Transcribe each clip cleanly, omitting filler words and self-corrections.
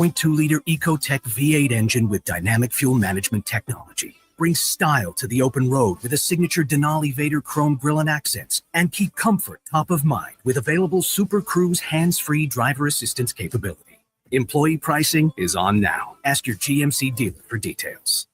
0.2-liter EcoTech V8 engine with dynamic fuel management technology. Bring style to the open road with a signature Denali Vader chrome grille and accents, and keep comfort top of mind with available Super Cruise hands-free driver assistance capability. Employee pricing is on now. Ask your GMC dealer for details.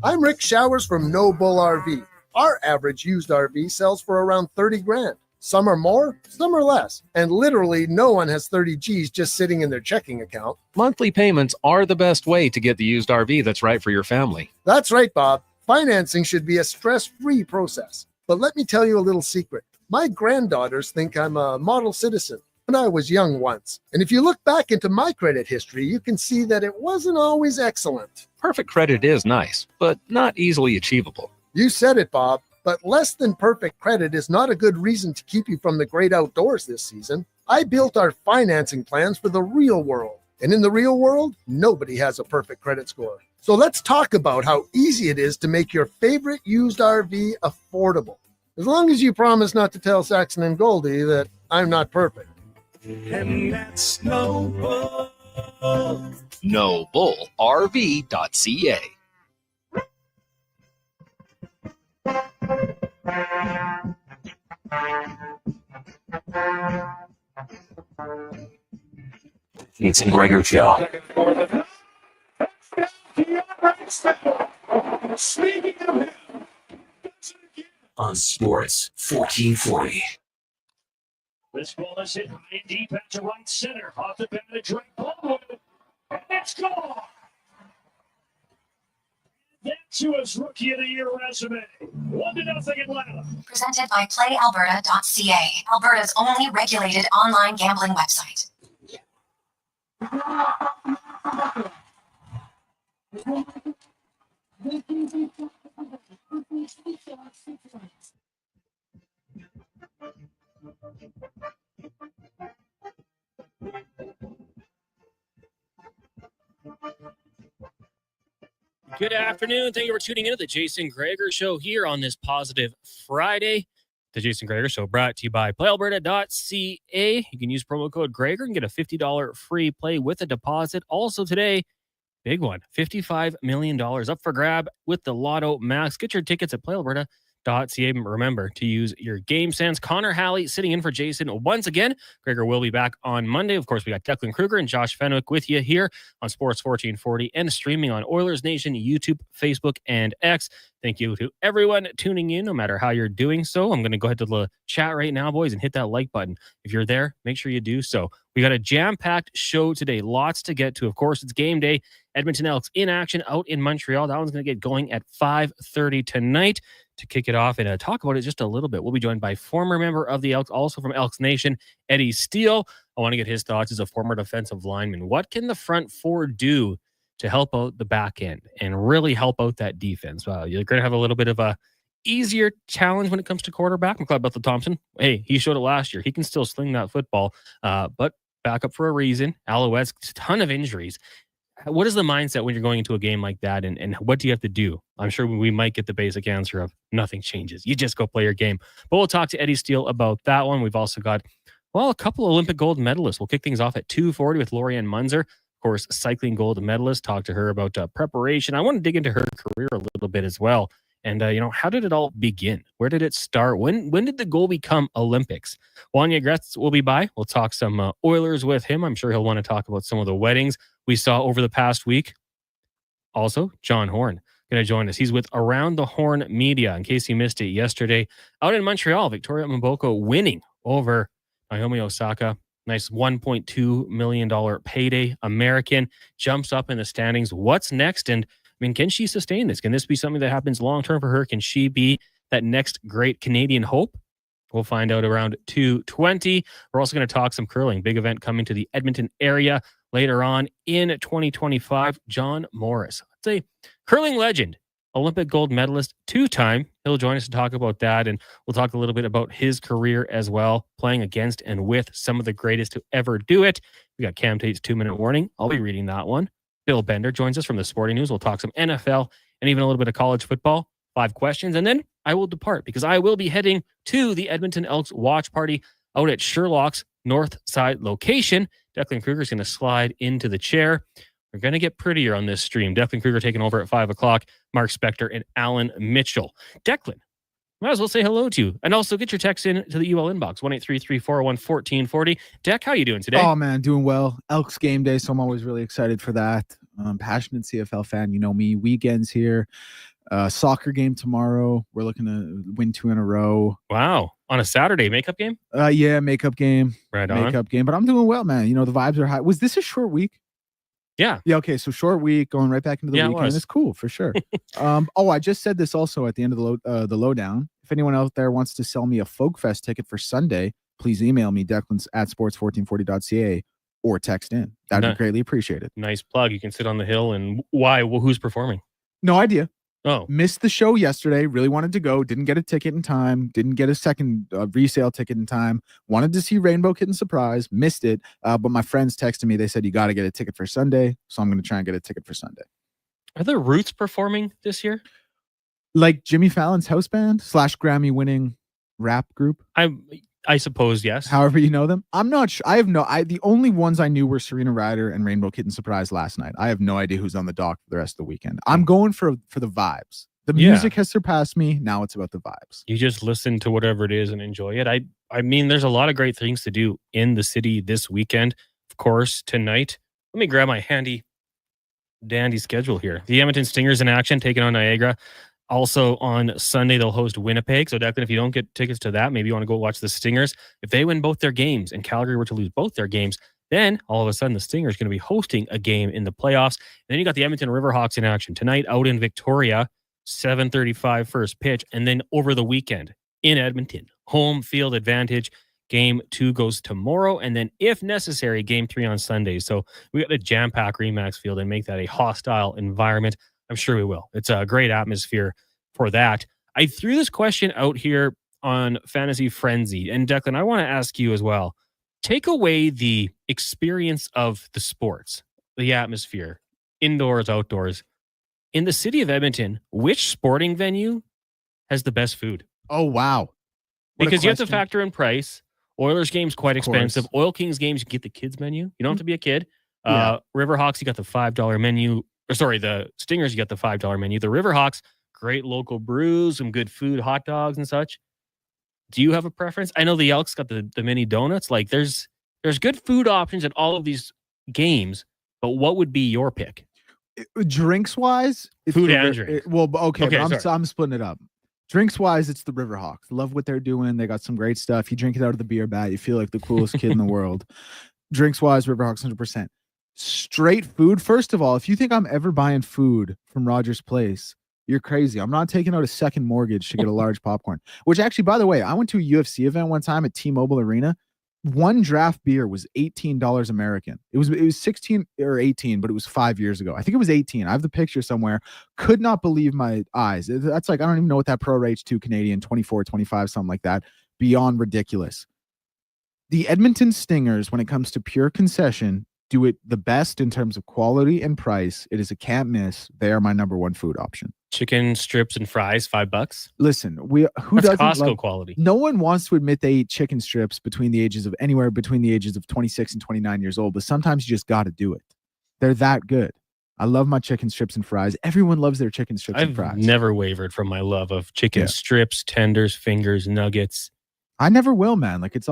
I'm Rick Showers from No Bull RV. Our average used RV sells for around 30 grand. Some are more, some are less. And literally no one has 30 G's just sitting in their checking account. Monthly payments are the best way to get the used RV that's right for your family. That's right, Bob. Financing should be a stress-free process. But let me tell you a little secret. My granddaughters think I'm a model citizen. When I was young once. And if you look back into my credit history, you can see that it wasn't always excellent. Perfect credit is nice, but not easily achievable. You said it, Bob. But less than perfect credit is not a good reason to keep you from the great outdoors this season. I built our financing plans for the real world. And in the real world, nobody has a perfect credit score. So let's talk about how easy it is to make your favorite used RV affordable. As long as you promise not to tell Saxon and Goldie that I'm not perfect. And that's No Bull. NoBullRV.ca. Jason Gregor Show. On Sports 1440. This ball is hit high deep out to right center. Off the bat of Drake Baldwin. And it's gone. That's to his Rookie of the Year resume. 1-0 Atlanta. Presented by PlayAlberta.ca, Alberta's only regulated online gambling website. Good afternoon. Thank you for tuning in to the Jason Gregor Show here on this positive Friday. The Jason Gregor Show brought to you by PlayAlberta.ca. You can use promo code Gregor and get a $50 free play with a deposit. Also today, big one, $55 million up for grab with the Lotto Max. Get your tickets at PlayAlberta.ca. Remember to use your game sense. Connor Halley sitting in for Jason once again. Gregor will be back on Monday. Of course, we got Declan Kruger and Josh Fenwick with you here on Sports 1440 and streaming on Oilers Nation, YouTube, Facebook, and X. Thank you to everyone tuning in, no matter how you're doing so. I'm going to go ahead to the chat right now, boys, and hit that like button. If you're there, make sure you do so. We got a jam-packed show today. Lots to get to. Of course, it's game day. Edmonton Elks in action out in Montreal. That one's going to get going at 5:30 tonight. To kick it off and talk about it just a little bit, we'll be joined by former member of the Elks, also from Elks Nation, Eddie Steele. I want to get his thoughts as a former defensive lineman. What can the front four do to help out the back end and really help out that defense? Well, you're going to have a little bit of a easier challenge when it comes to quarterback. McLeod Bethel-Thompson, hey, he showed it last year. He can still sling that football, but back up for a reason. Alouettes, ton of injuries. What is the mindset when you're going into a game like that, and what do you have to do? I'm sure we might get the basic answer of nothing changes. You just go play your game. But we'll talk to Eddie Steele about that one. We've also got, well, a couple Olympic gold medalists. We'll kick things off at 2:40 with Laurianne Muenzer, of course, cycling gold medalist. Talk to her about preparation. I want to dig into her career a little bit as well. And, how did it all begin? Where did it start? When did the goal become Olympics? Wany Gretz will be by. We'll talk some Oilers with him. I'm sure he'll want to talk about some of the weddings we saw over the past week. Also, John Horn going to join us. He's with Around the Horn Media. In case you missed it yesterday, out in Montreal, Victoria Mboko winning over Naomi Osaka. Nice $1.2 million payday. American jumps up in the standings. What's next? And can she sustain this? Can this be something that happens long-term for her? Can she be that next great Canadian hope? We'll find out around 2:20. We're also going to talk some curling. Big event coming to the Edmonton area later on in 2025. John Morris, it's a curling legend, Olympic gold medalist, two-time. He'll join us to talk about that, and we'll talk a little bit about his career as well, playing against and with some of the greatest to ever do it. We got Cam Tate's 2-minute warning. I'll be reading that one. Bill Bender joins us from the Sporting News. We'll talk some NFL and even a little bit of college football. 5 questions, and then I will depart because I will be heading to the Edmonton Elks watch party out at Sherlock's North Side location Declan Kruger's going to slide into the chair. We're going to get prettier on this stream. Declan Kruger taking over at 5 o'clock. Mark Spectre and Alan Mitchell. Declan, might as well say hello to you. And also get your text in to the UL inbox, 1-833-401-1440. Deck, how you doing today? Oh, man, doing well. Elks game day, so I'm always really excited for that. Passionate CFL fan, you know me. Weekends here. Soccer game tomorrow. We're looking to win 2 in a row. Wow. On a Saturday makeup game? Yeah, makeup game. Right on. Makeup game. But I'm doing well, man. You know, the vibes are high. Was this a short week? Yeah. Yeah, okay. So short week, going right back into the weekend. It's cool for sure. I just said this also at the end of the lowdown. If anyone out there wants to sell me a Folk Fest ticket for Sunday, please email me, declans@sports1440.ca, or text in. That'd be greatly appreciated. Nice plug. You can sit on the hill. And why? Well, who's performing? No idea. Oh. Missed the show yesterday. Really wanted to go. Didn't get a ticket in time. Didn't get a second resale ticket in time. Wanted to see Rainbow Kitten Surprise. Missed it. But my friends texted me. They said, you got to get a ticket for Sunday. So I'm going to try and get a ticket for Sunday. Are the Roots performing this year? Like Jimmy Fallon's house band / Grammy winning rap group? I suppose, yes. However you know them. I'm not sure. The only ones I knew were Serena Ryder and Rainbow Kitten Surprise last night. I have no idea who's on the dock for the rest of the weekend. I'm going for the vibes. The music has surpassed me. Now it's about the vibes. You just listen to whatever it is and enjoy it. I mean, there's a lot of great things to do in the city this weekend. Of course, tonight, let me grab my handy dandy schedule here. The Edmonton Stingers in action, taking on Niagara. Also on Sunday, they'll host Winnipeg. So Declan, if you don't get tickets to that, maybe you want to go watch the Stingers. If they win both their games and Calgary were to lose both their games, then all of a sudden the Stingers are going to be hosting a game in the playoffs. And then you got the Edmonton Riverhawks in action tonight out in Victoria, 7:35 first pitch. And then over the weekend in Edmonton, home field advantage. Game 2 goes tomorrow. And then if necessary, game 3 on Sunday. So we got to jam-pack Remax Field and make that a hostile environment. I'm sure we will. It's a great atmosphere for that. I threw this question out here on Fantasy Frenzy. And Declan, I want to ask you as well. Take away the experience of the sports, the atmosphere, indoors, outdoors. In the city of Edmonton, which sporting venue has the best food? Oh, wow. Because you have to factor in price. Oilers games, quite expensive. Oil Kings games, you get the kids menu. You don't have to be a kid. Riverhawks, you got the $5 menu. The Stingers, you got the $5 menu. The Riverhawks, great local brews, some good food, hot dogs and such. Do you have a preference? I know the Elks got the mini donuts. Like there's good food options at all of these games, but what would be your pick? Drinks wise, food and drink. I'm splitting it up. Drinks wise, it's the Riverhawks. Love what they're doing. They got some great stuff. You drink it out of the beer bat, you feel like the coolest kid in the world. Drinks wise, Riverhawks 100%. Straight food. First of all, if you think I'm ever buying food from Rogers Place, you're crazy. I'm not taking out a second mortgage to get a large popcorn. Which actually, by the way, I went to a UFC event one time at T-Mobile Arena. One draft beer was $18 American. It was 16 or 18, but it was 5 years ago. I think it was 18. I have the picture somewhere. Could not believe my eyes. That's like, I don't even know what that prorates to Canadian, 24, 25, something like that. Beyond ridiculous. The Edmonton Stingers, when it comes to pure concession, do it the best in terms of quality and price. It is a can't miss. They are my number one food option. Chicken strips and fries, $5. Listen, who That's doesn't Costco love, quality? No one wants to admit they eat chicken strips anywhere between the ages of 26 and 29 years old, but sometimes you just got to do it. They're that good. I love my chicken strips and fries. Everyone loves their chicken strips and fries. I've never wavered from my love of chicken strips, tenders, fingers, nuggets. I never will, man. Like it's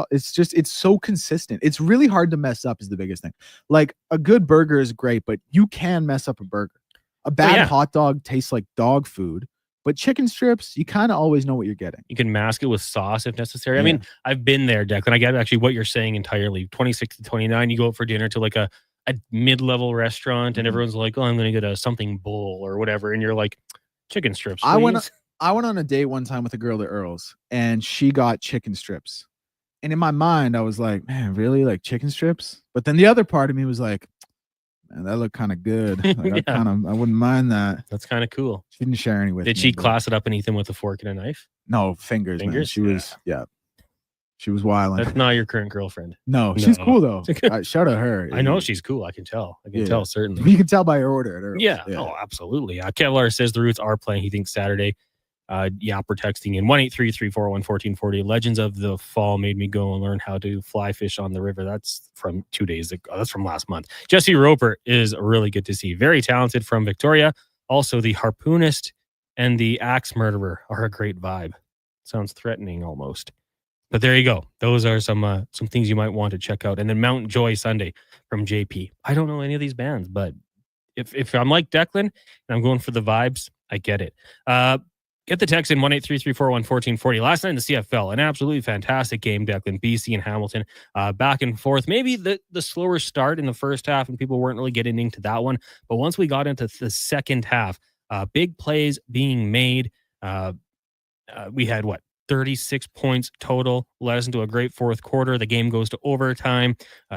so consistent. It's really hard to mess up is the biggest thing. Like a good burger is great, but you can mess up a burger. A bad hot dog tastes like dog food, but chicken strips, you kind of always know what you're getting. You can mask it with sauce if necessary. I mean, I've been there, Declan. I get actually what you're saying entirely. 26 to 29, you go out for dinner to like a mid-level restaurant and everyone's like, oh, I'm going to get a something bowl or whatever. And you're like, chicken strips, please. I went on a date one time with a girl at Earl's and she got chicken strips. And in my mind, I was like, man, really? Like chicken strips? But then the other part of me was like, man, that looked kind of good. Like I wouldn't mind that. That's kind of cool. She didn't share any with me. Did she class it up and eat them with a fork and a knife? No, fingers. Man. She was, she was wilding. That's not your current girlfriend. No, she's cool though. Shout out her. I know she's cool. I can tell. Tell certainly. You can tell by her order at Earl's. Yeah. Oh, absolutely. Kevlar says the Roots are playing. He thinks Saturday. Yapper texting in 1-833-401-1440. Legends of the Fall made me go and learn how to fly fish on the river. That's from 2 days ago. That's from last month. Jesse Roper is really good to see. Very talented from Victoria. Also, the harpoonist and the axe murderer are a great vibe. Sounds threatening almost. But there you go. Those are some things you might want to check out. And then Mount Joy Sunday from JP. I don't know any of these bands, but if I'm like Declan and I'm going for the vibes, I get it. Get the text in 1-833-401-1440. Last night in the CFL, an absolutely fantastic game, Declan. BC and Hamilton, back and forth. Maybe the slower start in the first half and people weren't really getting into that one. But once we got into the second half, big plays being made. We had 36 points total, led us into a great fourth quarter. The game goes to overtime.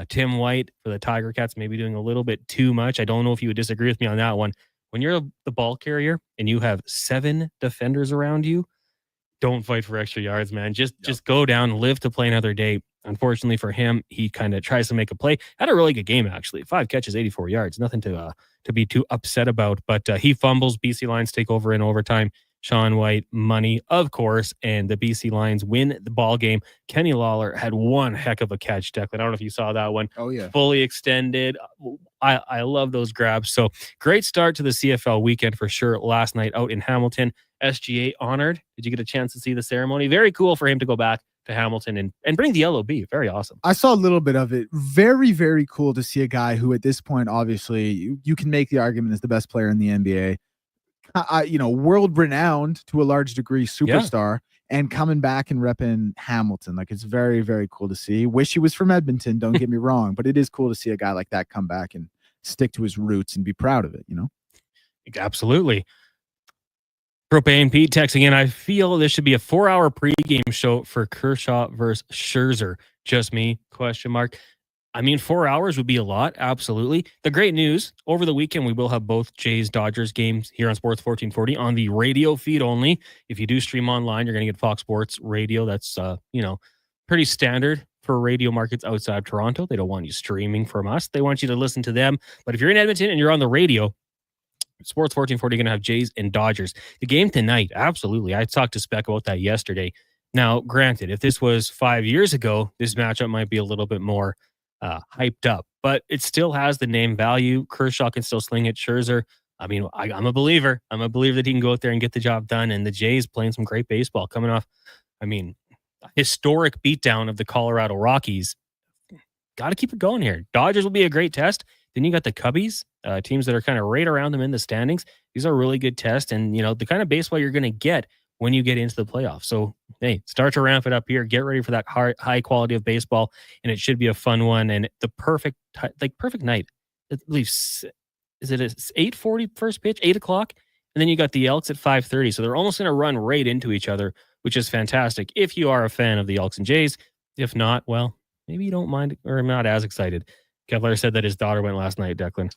Tim White for the Tiger Cats maybe doing a little bit too much. I don't know if you would disagree with me on that one. When you're the ball carrier and you have 7 defenders around you, don't fight for extra yards, man. Just go down, live to play another day. Unfortunately for him, he kind of tries to make a play. Had a really good game, actually. 5 catches, 84 yards. Nothing to be too upset about. But he fumbles. BC Lions take over in overtime. Sean White, money, of course, and the BC Lions win the ball game. Kenny Lawler had one heck of a catch, Declan. I don't know if you saw that one. Oh, yeah. Fully extended. I love those grabs. So great start to the CFL weekend for sure. Last night out in Hamilton, SGA honored. Did you get a chance to see the ceremony? Very cool for him to go back to Hamilton and bring the LOB. Very awesome. I saw a little bit of it. Very, very cool to see a guy who at this point, obviously, you can make the argument is the best player in the NBA. World renowned to a large degree, superstar, and coming back and repping Hamilton. Like, it's very, very cool to see. Wish he was from Edmonton, don't get me wrong, but it is cool to see a guy like that come back and stick to his roots and be proud of it, Absolutely. Propane Pete texting in, I feel this should be a 4-hour pregame show for Kershaw versus Scherzer. Just me? ? I mean, 4 hours would be a lot. Absolutely. The great news, over the weekend, we will have both Jays-Dodgers games here on Sports 1440 on the radio feed only. If you do stream online, you're going to get Fox Sports Radio. That's, pretty standard for radio markets outside of Toronto. They don't want you streaming from us. They want you to listen to them. But if you're in Edmonton and you're on the radio, Sports 1440 going to have Jays and Dodgers. The game tonight, absolutely. I talked to Spec about that yesterday. Now, granted, if this was 5 years ago, this matchup might be a little bit more hyped up, but it still has the name value. Kershaw can still sling it. Scherzer, I mean, I'm a believer. I'm a believer that he can go out there and get the job done. And the Jays playing some great baseball, coming off, a historic beatdown of the Colorado Rockies. Got to keep it going here. Dodgers will be a great test. Then you got the Cubbies, teams that are kind of right around them in the standings. These are really good tests, and the kind of baseball you're going to get when you get into the playoffs. So, hey, start to ramp it up here. Get ready for that high quality of baseball, and it should be a fun one. And the perfect night. I believe, is it a 8:40 first pitch, 8 o'clock? And then you got the Elks at 5:30. So they're almost going to run right into each other, which is fantastic if you are a fan of the Elks and Jays. If not, well, maybe you don't mind or not as excited. Kevlar said that his daughter went last night, Declan.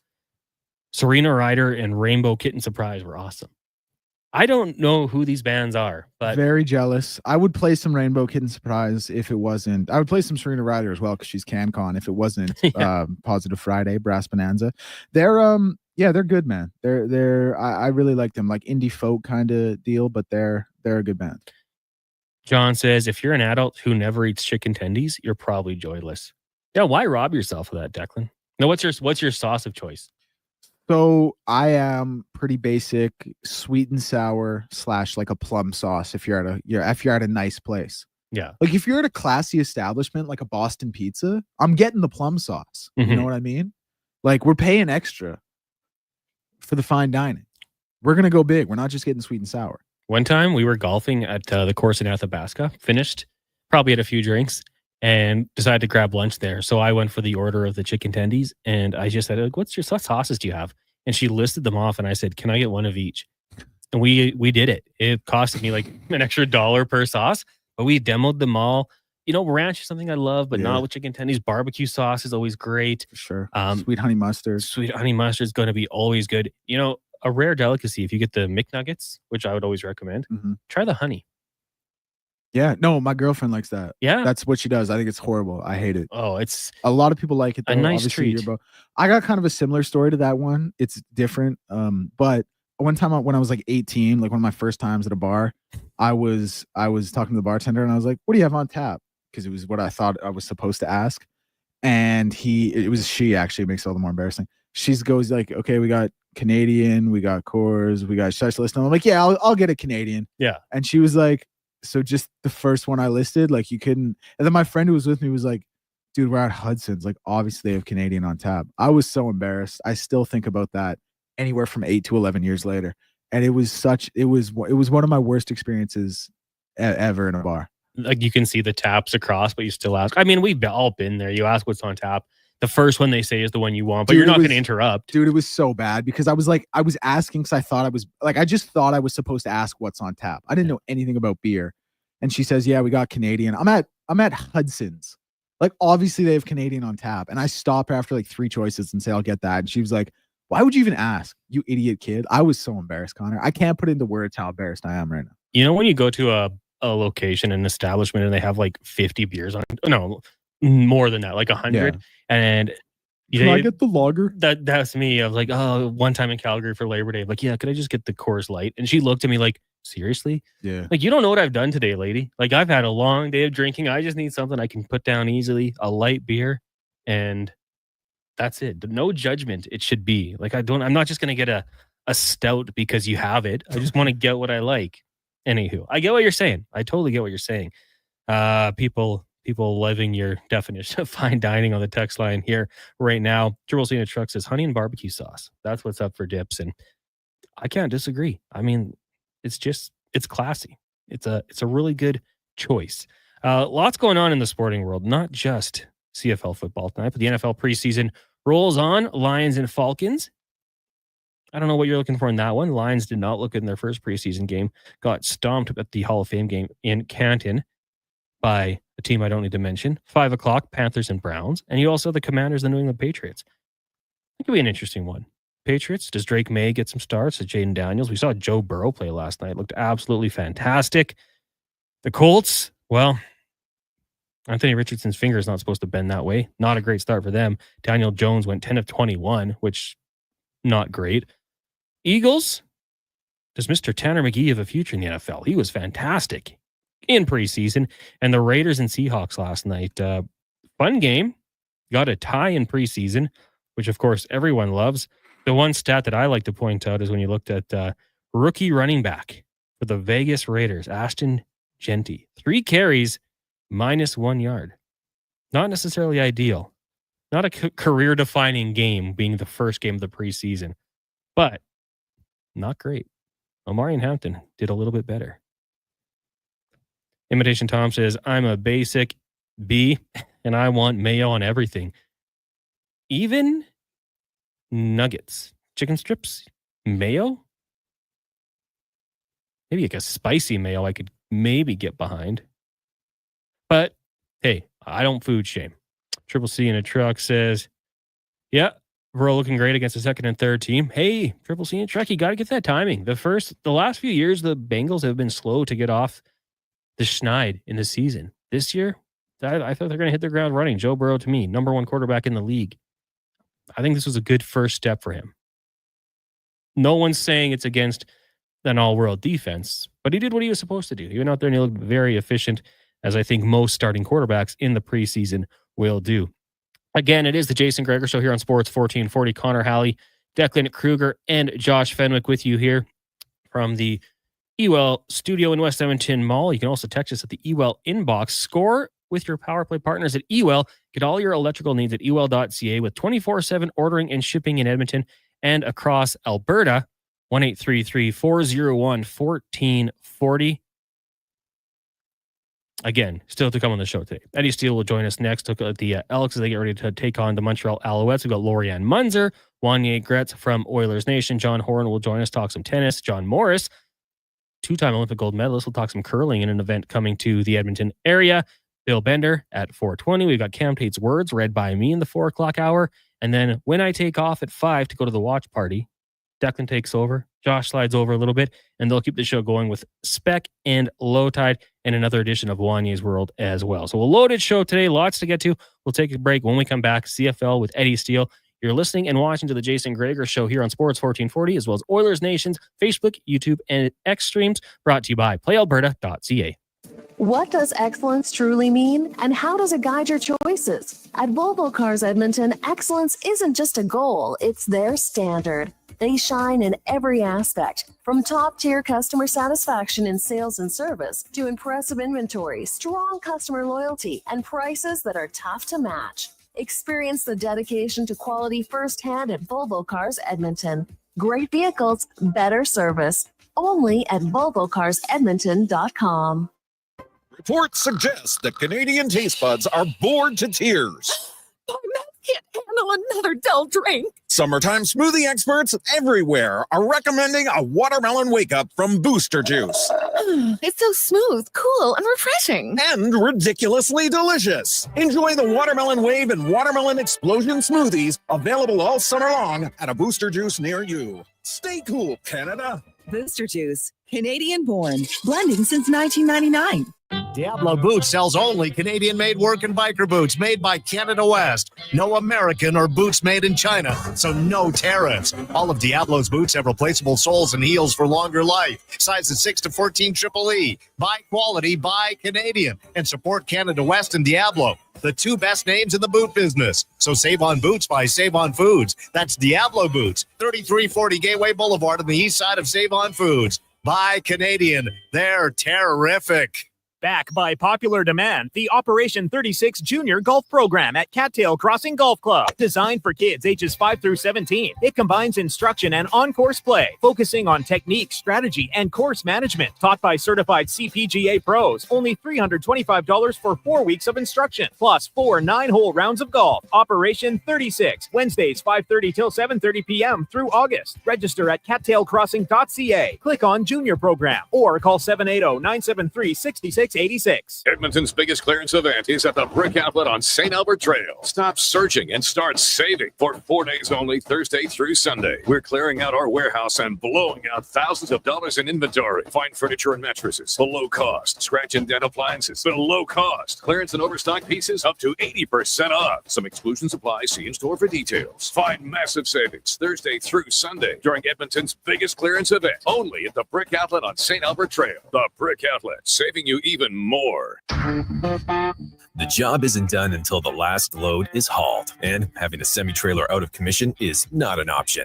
Serena Ryder and Rainbow Kitten Surprise were awesome. I don't know who these bands are, but very jealous. I would play some Rainbow Kitten Surprise if it wasn't. I would play some Serena Ryder as well because she's CanCon if it wasn't Positive Friday, Brass Bonanza. They're they're good, man. I really like them, like indie folk kind of deal, but they're a good band. John says, if you're an adult who never eats chicken tendies, you're probably joyless. Yeah, why rob yourself of that, Declan? Now, what's your sauce of choice? So I am pretty basic, sweet and sour / like a plum sauce. If you're at a nice place, yeah. Like if you're at a classy establishment like a Boston Pizza, I'm getting the plum sauce. Mm-hmm. You know what I mean? Like we're paying extra for the fine dining. We're gonna go big. We're not just getting sweet and sour. One time we were golfing at the course in Athabasca. Finished, probably had a few drinks, and decided to grab lunch there. So I went for the order of the chicken tendies, and I just said, what sauces do you have? And she listed them off, and I said, can I get one of each? And we did it. It costed me like an extra $1 per sauce, but we demoed them all. Ranch is something I love, but not with chicken tendies. Barbecue sauce is always great. For sure. Sweet honey mustard. Sweet honey mustard is going to be always good. A rare delicacy, if you get the McNuggets, which I would always recommend, try the honey. Yeah, no, my girlfriend likes that. Yeah, that's what she does. I think it's horrible. I hate it. Oh, it's a lot of people like it. Though. A nice Obviously, treat. I got kind of a similar story to that one. It's different, but one time when I was like 18, like one of my first times at a bar, I was talking to the bartender and I was like, "What do you have on tap?" Because it was what I thought I was supposed to ask. And it was she actually, makes it all the more embarrassing. She goes like, "Okay, we got Canadian, we got Coors, we got," should I list them? I'm like, "Yeah, I'll get a Canadian." Yeah. And she was like, "So just the first one I listed, like you couldn't." And then my friend who was with me was like, "Dude, we're at Hudson's. Like obviously they have Canadian on tap." I was so embarrassed. I still think about that anywhere from 8 to 11 years later. And it was one of my worst experiences ever in a bar. Like you can see the taps across, but you still ask. I mean, we've all been there. You ask what's on tap. The first one they say is the one you want, but you're not going to interrupt. Dude, it was so bad because I was asking because I just thought I was supposed to ask what's on tap. I didn't know anything about beer. And she says, "Yeah, we got Canadian." I'm at Hudson's. Like obviously they have Canadian on tap. And I stop her after like 3 choices and say, "I'll get that." And she was like, "Why would you even ask, you idiot kid?" I was so embarrassed, Connor. I can't put into words how embarrassed I am right now. You know, when you go to a location, an establishment, and they have like 50 beers on, no, more than that, like 100. Yeah. And can I get the lager? That's me. I was like, oh, one time in Calgary for Labor Day, I'm like, "Yeah, could I just get the Coors Light?" And she looked at me like, "Seriously?" Yeah. Like, you don't know what I've done today, lady. Like, I've had a long day of drinking. I just need something I can put down easily, a light beer, and that's it. No judgment. It should be like, I'm not just going to get a stout because you have it. I just want to get what I like. Anywho, I get what you're saying. I totally get what you're saying. People living your definition of fine dining on the text line here right now. Triple C in a truck says honey and barbecue sauce. That's what's up for dips. And I can't disagree. I mean, it's classy. It's a really good choice. Lots going on in the sporting world, not just CFL football tonight, but the NFL preseason rolls on. Lions and Falcons. I don't know what you're looking for in that one. Lions did not look good in their first preseason game. Got stomped at the Hall of Fame game in Canton by a team I don't need to mention. 5 o'clock, Panthers and Browns. And you also have the Commanders, the New England Patriots. It could be an interesting one. Patriots, does Drake May get some starts? Does Jaden Daniels? We saw Joe Burrow play last night. Looked absolutely fantastic. The Colts, well, Anthony Richardson's finger is not supposed to bend that way. Not a great start for them. Daniel Jones went 10 of 21, which not great. Eagles, does Mr. Tanner McGee have a future in the NFL? He was fantastic in preseason. And the Raiders and Seahawks last night. Fun game. Got a tie in preseason, which of course everyone loves. The one stat that I like to point out is when you looked at rookie running back for the Vegas Raiders, Ashton Genty. 3 carries, -1 yard. Not necessarily ideal. Not a career-defining game being the first game of the preseason, but not great. Omari and Hampton did a little bit better. Imitation Tom says, I'm a basic B, and I want mayo on everything. Even nuggets, chicken strips, mayo? Maybe like a spicy mayo I could maybe get behind. But, hey, I don't food shame. Triple C in a truck says, yeah, we're looking great against the second and third team. Hey, Triple C in a truck, you got to get that timing. The last few years, the Bengals have been slow to get off the schneid in the season. This year, I thought they're going to hit their ground running. Joe Burrow, to me, number 1 quarterback in the league. I think this was a good first step for him. No one's saying it's against an all-world defense, but he did what he was supposed to do. He went out there and he looked very efficient, as I think most starting quarterbacks in the preseason will do. Again, it is the Jason Gregor Show here on Sports 1440. Connor Halley, Declan Kruger, and Josh Fenwick with you here from the Ewell studio in West Edmonton Mall. You can also text us at the Ewell inbox. Score with your power play partners at Ewell. Get all your electrical needs at ewell.ca with 24/7 ordering and shipping in Edmonton and across Alberta. 1-833-401-1440. Again, still to come on the show today. Eddie Steele will join us next. Look at the Elks as they get ready to take on the Montreal Alouettes. We've got Laurianne Muenzer, Wany Gretz from Oilers Nation. John Horan will join us, talk some tennis. John Morris, 2-time Olympic gold medalist, will talk some curling in an event coming to the Edmonton area. Bill Bender at 4:20. We've got Cam Tate's words read by me in the 4 o'clock hour. And then when I take off at 5 to go to the watch party, Declan takes over. Josh slides over a little bit, and they'll keep the show going with Spec and Low Tide and another edition of Wanya's World as well. So a loaded show today, lots to get to. We'll take a break. When we come back, CFL with Eddie Steele. You're listening and watching to the Jason Gregor Show here on Sports 1440, as well as Oilers Nation's Facebook, YouTube, and X streams, brought to you by playalberta.ca. What does excellence truly mean, and how does it guide your choices? At Volvo Cars Edmonton, excellence isn't just a goal, it's their standard. They shine in every aspect, from top-tier customer satisfaction in sales and service to impressive inventory, strong customer loyalty, and prices that are tough to match. Experience the dedication to quality firsthand at Volvo Cars Edmonton. Great vehicles, better service. Only at VolvoCarsEdmonton.com. Reports suggest that Canadian taste buds are bored to tears. My mouth can't handle another dull drink. Summertime smoothie experts everywhere are recommending a watermelon wake-up from Booster Juice. It's so smooth, cool, and refreshing. And ridiculously delicious. Enjoy the Watermelon Wave and Watermelon Explosion smoothies, available all summer long at a Booster Juice near you. Stay cool, Canada. Booster Juice, Canadian-born, blending since 1999. Diablo Boots sells only Canadian-made work and biker boots made by Canada West. No American or boots made in China, so no tariffs. All of Diablo's boots have replaceable soles and heels for longer life. Sizes 6 to 14 Triple-E. Buy quality, buy Canadian. And support Canada West and Diablo, the two best names in the boot business. So save on boots by Save On Foods. That's Diablo Boots, 3340 Gateway Boulevard on the east side of Save On Foods. Buy Canadian. They're terrific. Back by popular demand, the Operation 36 Junior Golf Program at Cattail Crossing Golf Club. Designed for kids ages 5 through 17, it combines instruction and on-course play, focusing on technique, strategy, and course management. Taught by certified CPGA pros. Only $325 for 4 weeks of instruction, plus 4 9-hole rounds of golf. Operation 36, Wednesdays 5:30 till 7:30 p.m. through August. Register at cattailcrossing.ca. Click on Junior Program or call 780-973-6686. Edmonton's biggest clearance event is at the Brick Outlet on St. Albert Trail. Stop searching and start saving. For 4 days only, Thursday through Sunday, we're clearing out our warehouse and blowing out thousands of dollars in inventory. Fine furniture and mattresses below cost. Scratch and dent appliances below cost. Clearance and overstock pieces up to 80% off. Some exclusions apply. See in store for details. Find massive savings Thursday through Sunday during Edmonton's biggest clearance event. Only at the Brick Outlet on St. Albert Trail. The Brick Outlet, saving you even more. The job isn't done until the last load is hauled, and having a semi-trailer out of commission is not an option.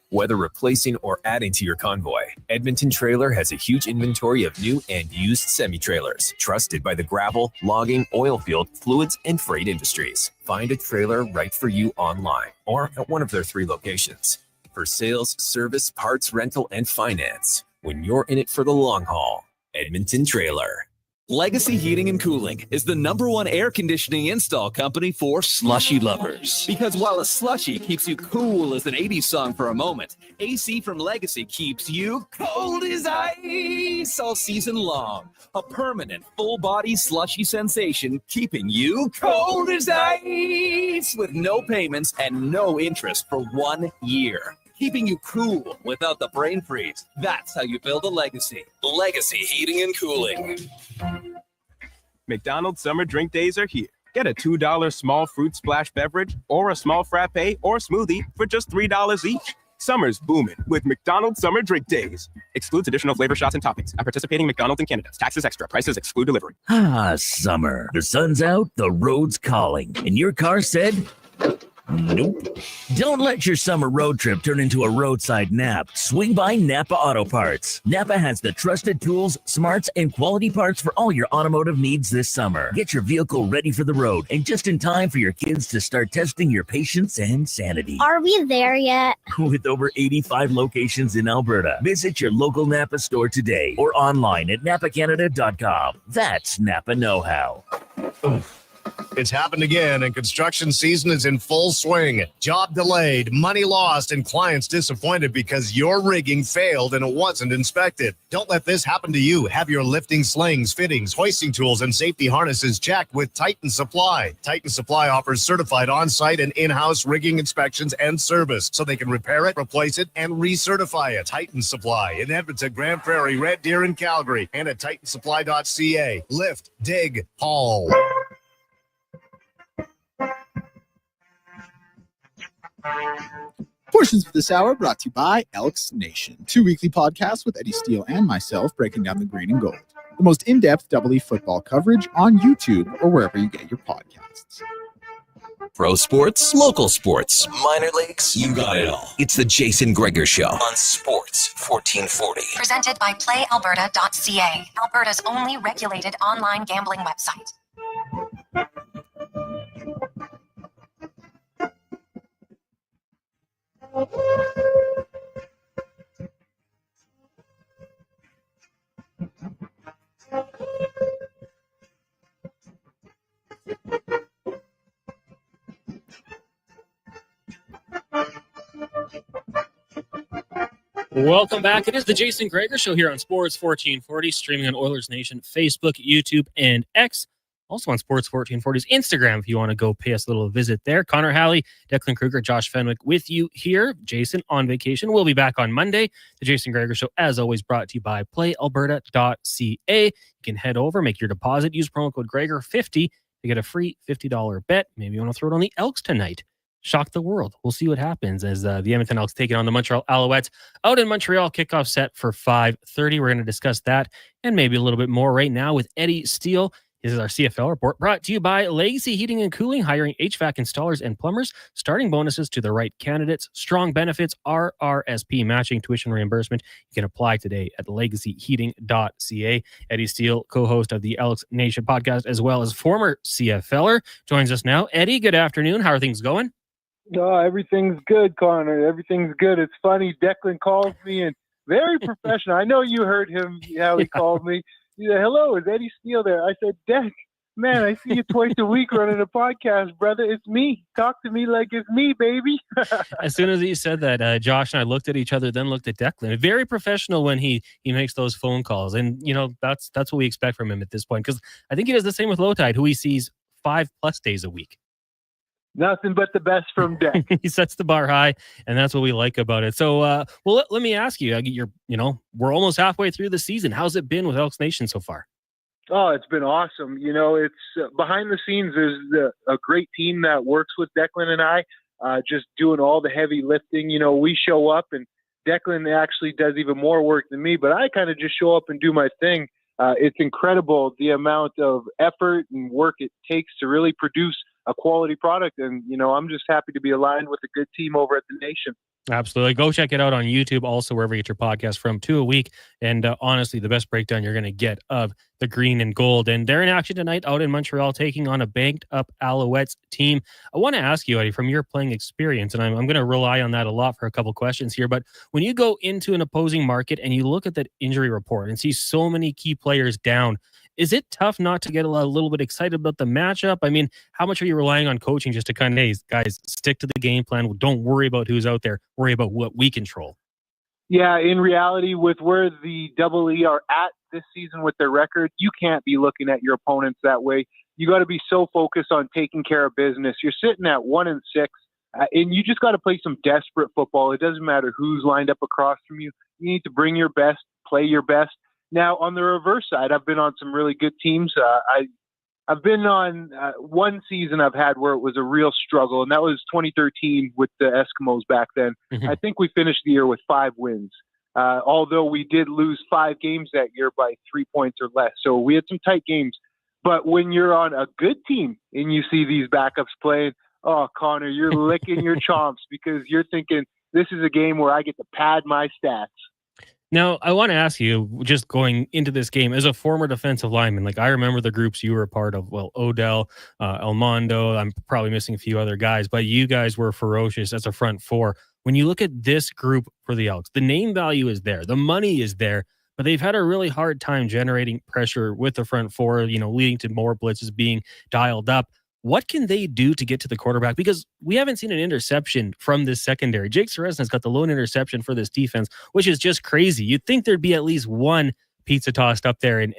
Whether replacing or adding to your convoy, Edmonton Trailer has a huge inventory of new and used semi-trailers, trusted by the gravel, logging, oil field, fluids, and freight industries. Find a trailer right for you online or at one of their 3 locations. For sales, service, parts, rental, and finance, when you're in it for the long haul, Edmonton Trailer. Legacy Heating and Cooling is the #1 air conditioning install company for slushy lovers. Because while a slushy keeps you cool as an 80s song for a moment, AC from Legacy keeps you cold as ice all season long. A permanent full-body slushy sensation keeping you cold as ice with no payments and no interest for 1 year. Keeping you cool without the brain freeze. That's how you build a legacy. Legacy Heating and Cooling. McDonald's Summer Drink Days are here. Get a $2 small fruit splash beverage or a small frappe or smoothie for just $3 each. Summer's booming with McDonald's Summer Drink Days. Excludes additional flavor shots and toppings at participating McDonald's in Canada. Taxes extra. Prices exclude delivery. Summer. The sun's out, the road's calling. And your car said... Nope. Don't let your summer road trip turn into a roadside nap. Swing by Napa Auto Parts. Napa has the trusted tools, smarts, and quality parts for all your automotive needs this summer. Get your vehicle ready for the road and just in time for your kids to start testing your patience and sanity. Are we there yet? With over 85 locations in Alberta, visit your local Napa store today or online at napacanada.com. That's Napa know-how. It's happened again, and construction season is in full swing. Job delayed, money lost, and clients disappointed because your rigging failed and it wasn't inspected. Don't let this happen to you. Have your lifting slings, fittings, hoisting tools, and safety harnesses checked with Titan Supply. Titan Supply offers certified on-site and in-house rigging inspections and service, so they can repair it, replace it, and recertify it. Titan Supply in Edmonton, Grand Prairie, Red Deer, and Calgary, and at titansupply.ca. Lift, dig, haul. Portions of this hour brought to you by Elks Nation, 2 weekly podcasts with Eddie Steele and myself breaking down the green and gold. The most in-depth double football coverage on YouTube or wherever you get your podcasts. Pro sports, local sports, minor leagues, you got it all. It's the Jason Gregor Show on Sports 1440. Presented by PlayAlberta.ca, Alberta's only regulated online gambling website. Welcome back. It is the Jason Gregor Show here on Sports 1440, streaming on Oilers Nation, Facebook, YouTube, and X. Also on Sports 1440's Instagram if you want to go pay us a little visit there. Connor Halley, Declan Kruger, Josh Fenwick with you here. Jason on vacation. We'll be back on Monday. The Jason Gregor Show, as always, brought to you by PlayAlberta.ca. You can head over, make your deposit, use promo code Gregor50 to get a free $50 bet. Maybe you want to throw it on the Elks tonight. Shock the world. We'll see what happens as the Edmonton Elks taking on the Montreal Alouettes out in Montreal. Kickoff set for 5:30. We're going to discuss that and maybe a little bit more right now with Eddie Steele. This is our CFL report brought to you by Legacy Heating and Cooling, hiring HVAC installers and plumbers, starting bonuses to the right candidates, strong benefits, RRSP matching tuition reimbursement. You can apply today at legacyheating.ca. Eddie Steele, co-host of the Elks Nation podcast, as well as former CFLer, joins us now. Eddie, good afternoon. How are things going? Oh, everything's good, Connor. Everything's good. It's funny. Declan calls me and very professional. I know you heard him, how he called me. He said, hello, is Eddie Steele there? I said, Deck, man, I see you twice a week running a podcast, brother. It's me. Talk to me like it's me, baby. As soon as he said that, Josh and I looked at each other, then looked at Declan. Very professional when he makes those phone calls. And, you know, that's what we expect from him at this point. Because I think he does the same with Lowtide, who he sees 5+ days a week. Nothing but the best from Deck. He sets the bar high, and that's what we like about it. So, let me ask you. We're almost halfway through the season. How's it been with Elks Nation so far? Oh, it's been awesome. You know, it's behind the scenes. There's a great team that works with Declan and I, just doing all the heavy lifting. You know, we show up, and Declan actually does even more work than me, but I kind of just show up and do my thing. It's incredible the amount of effort and work it takes to really produce a quality product. And, you know, I'm just happy to be aligned with a good team over at the Nation. Absolutely. Go check it out on YouTube, also wherever you get your podcast from, 2 a week. And honestly, the best breakdown you're going to get of the green and gold. And they're in action tonight out in Montreal, taking on a banked up Alouettes team. I want to ask you, Eddie, from your playing experience, and I'm going to rely on that a lot for a couple questions here, but when you go into an opposing market and you look at that injury report and see so many key players down, is it tough not to get a little bit excited about the matchup? I mean, how much are you relying on coaching just to kind of, hey, guys, stick to the game plan. Don't worry about who's out there. Worry about what we control. Yeah, in reality, with where the Double E are at this season with their record, you can't be looking at your opponents that way. You got to be so focused on taking care of business. You're sitting at 1-6, and you just got to play some desperate football. It doesn't matter who's lined up across from you. You need to bring your best, play your best. Now, on the reverse side, I've been on some really good teams. I've been on one season I've had where it was a real struggle, and that was 2013 with the Eskimos back then. Mm-hmm. I think we finished the year with 5 wins, although we did lose 5 games that year by 3 points or less. So we had some tight games. But when you're on a good team and you see these backups playing, oh, Connor, you're licking your chops because you're thinking, this is a game where I get to pad my stats. Now, I want to ask you, just going into this game, as a former defensive lineman, like I remember the groups you were a part of, well, Odell, Elmondo, I'm probably missing a few other guys, but you guys were ferocious as a front four. When you look at this group for the Elks, the name value is there, the money is there, but they've had a really hard time generating pressure with the front four, leading to more blitzes being dialed up. What can they do to get to the quarterback? Because we haven't seen an interception from this secondary. Jake Seresna's got the lone interception for this defense, which is just crazy. You'd think there'd be at least one pizza tossed up there and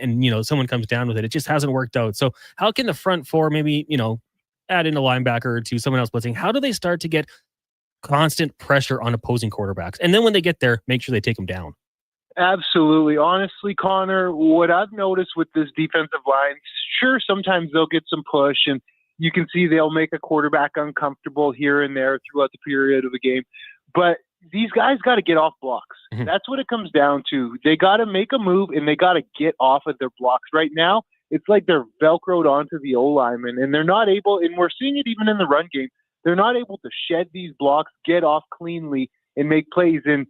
someone comes down with it. It just hasn't worked out. So how can the front four maybe, add in a linebacker or two, someone else blitzing? How do they start to get constant pressure on opposing quarterbacks? And then when they get there, make sure they take them down. Absolutely. Honestly, Connor, what I've noticed with this defensive line, sure, sometimes they'll get some push and You can see they'll make a quarterback uncomfortable here and there throughout the period of the game. But these guys got to get off blocks. That's what it comes down to. They got to make a move, and they got to get off of their blocks. Right now, it's like they're Velcroed onto the O-lineman, and they're not able, and we're seeing it even in the run game, they're not able to shed these blocks, get off cleanly, and make plays. And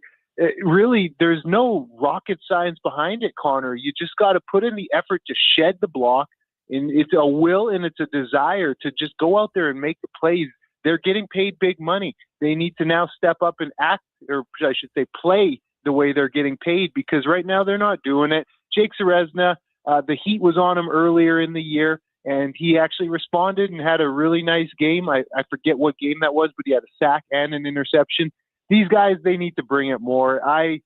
really, there's no rocket science behind it, Connor. You just got to put in the effort to shed the block, and it's a will and it's a desire to just go out there and make the plays. They're getting paid big money. They need to now step up and act, or I should say play the way they're getting paid, because right now they're not doing it. Jake Serezna, the heat was on him earlier in the year, and he actually responded and had a really nice game. I forget what game that was, but he had a sack and an interception. These guys, they need to bring it more. I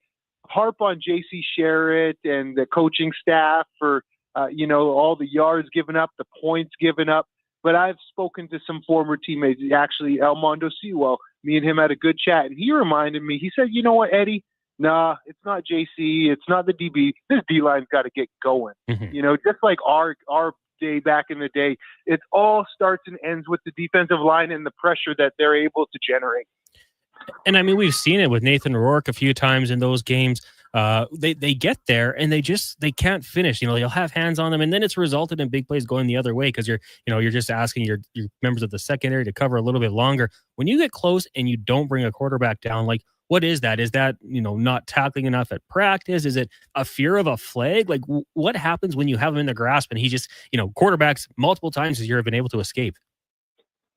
harp on J.C. Sherritt and the coaching staff for, all the yards given up, the points given up. But I've spoken to some former teammates, actually Armando Sewell. Me and him had a good chat, and he reminded me, he said, you know what, Eddie? Nah, it's not JC. It's not the DB. This D-line's got to get going. Just like our day back in the day, it all starts and ends with the defensive line and the pressure that they're able to generate. And I mean, we've seen it with Nathan Rourke a few times in those games. They get there and they can't finish. You'll have hands on them, and then it's resulted in big plays going the other way because you're just asking your members of the secondary to cover a little bit longer. When you get close and you don't bring a quarterback down, like, what is that? Is that not tackling enough at practice? Is it a fear of a flag? Like, what happens when you have him in the grasp and he just quarterbacks multiple times this year have been able to escape?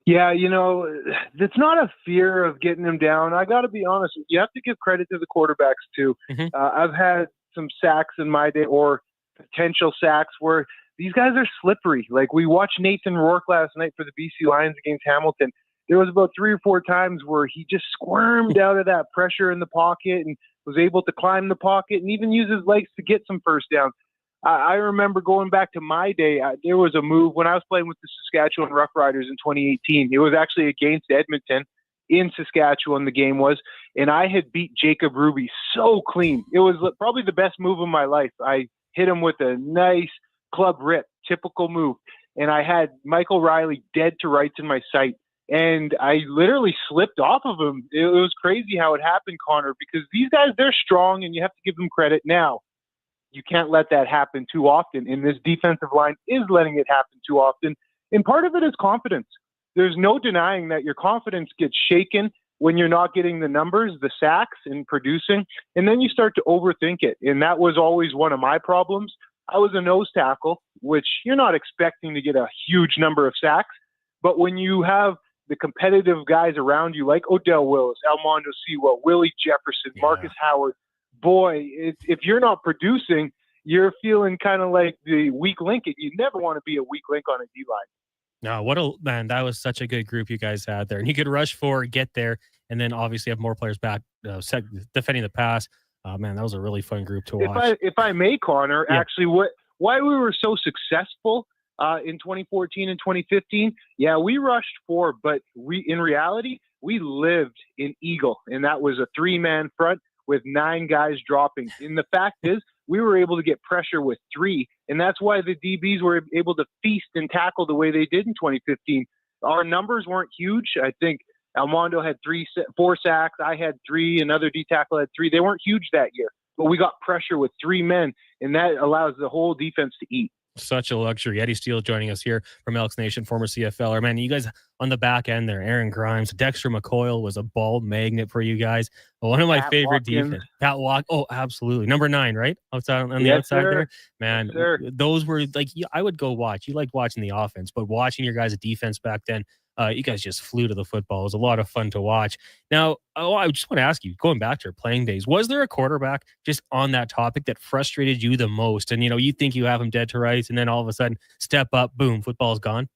Yeah, it's not a fear of getting him down. I got to be honest. You have to give credit to the quarterbacks, too. I've had some sacks in my day, or potential sacks, where these guys are slippery. Like, we watched Nathan Rourke last night for the BC Lions against Hamilton. There was about 3 or 4 times where he just squirmed out of that pressure in the pocket and was able to climb the pocket and even use his legs to get some first downs. I remember going back to my day, there was a move when I was playing with the Saskatchewan Roughriders in 2018. It was actually against Edmonton in Saskatchewan, the game was, and I had beat Jacob Ruby so clean. It was probably the best move of my life. I hit him with a nice club rip, typical move, and I had Michael Riley dead to rights in my sight, and I literally slipped off of him. It was crazy how it happened, Connor, because these guys, they're strong, and you have to give them credit now. You can't let that happen too often, and this defensive line is letting it happen too often. And part of it is confidence. There's no denying that your confidence gets shaken when you're not getting the numbers, the sacks, and producing, and then you start to overthink it. And that was always one of my problems. I was a nose tackle, which you're not expecting to get a huge number of sacks, but when you have the competitive guys around you like Odell Willis, Armando Sewell, Willie Jefferson, Marcus Howard, boy, if you're not producing, you're feeling kind of like the weak link. You never want to be a weak link on a D-line. No, that was such a good group you guys had there. And you could rush forward, get there, and then obviously have more players back defending the pass. Man, that was a really fun group to watch. If I may, Connor, actually, why we were so successful in 2014 and 2015, we rushed 4, but in reality, we lived in Eagle, and that was a 3-man front with 9 guys dropping. And the fact is, we were able to get pressure with 3, and that's why the DBs were able to feast and tackle the way they did in 2015. Our numbers weren't huge. I think Armando had 4 sacks. I had 3. Another D tackle had 3. They weren't huge that year, but we got pressure with 3 men, and that allows the whole defense to eat. Such a luxury. Eddie Steele joining us here from Elks Nation, former CFLer. Man, you guys on the back end there, Aaron Grimes, Dexter McCoyle was a ball magnet for you guys. One of my favorite defense. Pat Walk. Oh, absolutely. Number 9, right? Outside on the outside there. Man, those were like, I would go watch. You liked watching the offense, but watching your guys' defense back then, you guys just flew to the football. It was a lot of fun to watch. Now, I just want to ask you, going back to your playing days, was there a quarterback just on that topic that frustrated you the most? And, you think you have him dead to rights, and then all of a sudden, step up, boom, football's gone?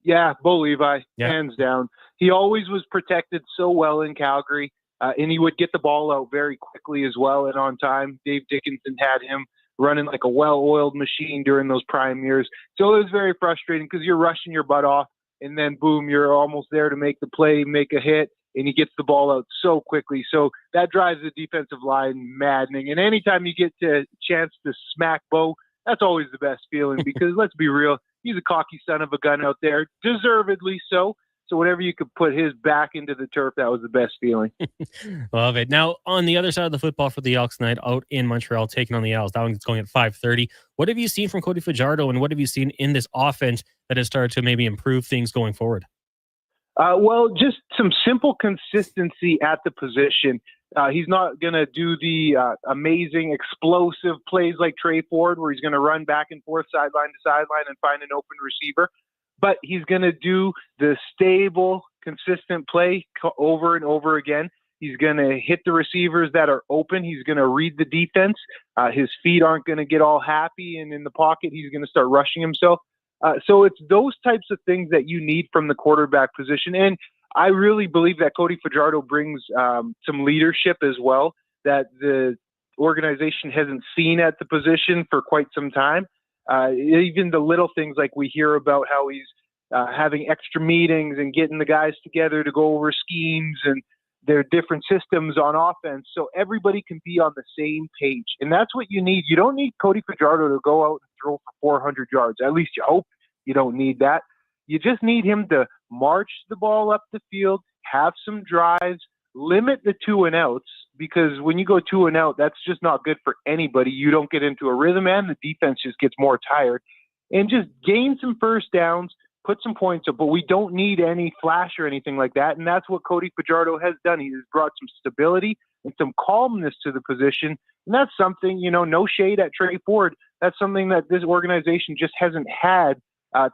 Yeah, Bo Levi, hands down. He always was protected so well in Calgary, and he would get the ball out very quickly as well and on time. Dave Dickinson had him running like a well-oiled machine during those prime years. So it was very frustrating because you're rushing your butt off, and then boom, you're almost there to make the play, make a hit, and he gets the ball out so quickly. So that drives the defensive line maddening. And anytime you get a chance to smack Bo, that's always the best feeling because let's be real, He's a cocky son of a gun out there, deservedly so. So whenever you could put his back into the turf, that was the best feeling. Love it. Now, on the other side of the football for the Elks tonight, out in Montreal, taking on the Owls. That one's going at 5:30. What have you seen from Cody Fajardo, and what have you seen in this offense that has started to maybe improve things going forward? Well, just some simple consistency at the position. He's not going to do the amazing explosive plays like Trey Ford, where he's going to run back and forth, sideline to sideline, and find an open receiver. But he's going to do the stable, consistent play over and over again. He's going to hit the receivers that are open. He's going to read the defense. His feet aren't going to get all happy and in the pocket. He's going to start rushing himself. So it's those types of things that you need from the quarterback position. And I really believe that Cody Fajardo brings some leadership as well that the organization hasn't seen at the position for quite some time. Even the little things like we hear about how he's having extra meetings and getting the guys together to go over schemes and their different systems on offense so everybody can be on the same page. And that's what you need. You don't need Cody Fajardo to go out and throw for 400 yards. At least you hope you don't need that. You just need him to march the ball up the field, have some drives, limit the 2-and-outs, because when you go 2-and-out, that's just not good for anybody. You don't get into a rhythm, and the defense just gets more tired. And just gain some first downs, put some points up, but we don't need any flash or anything like that. And that's what Cody Fajardo has done. He has brought some stability and some calmness to the position. And that's something, no shade at Trey Ford. That's something that this organization just hasn't had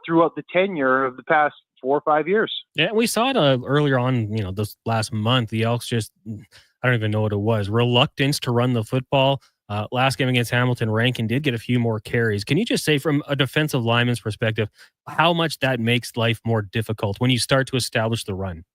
throughout the tenure of the past 4 or 5 years. Yeah, and we saw it earlier on, this last month. The Elks just, I don't even know what it was, reluctance to run the football. Last game against Hamilton, Rankin did get a few more carries. Can you just say from a defensive lineman's perspective, how much that makes life more difficult when you start to establish the run?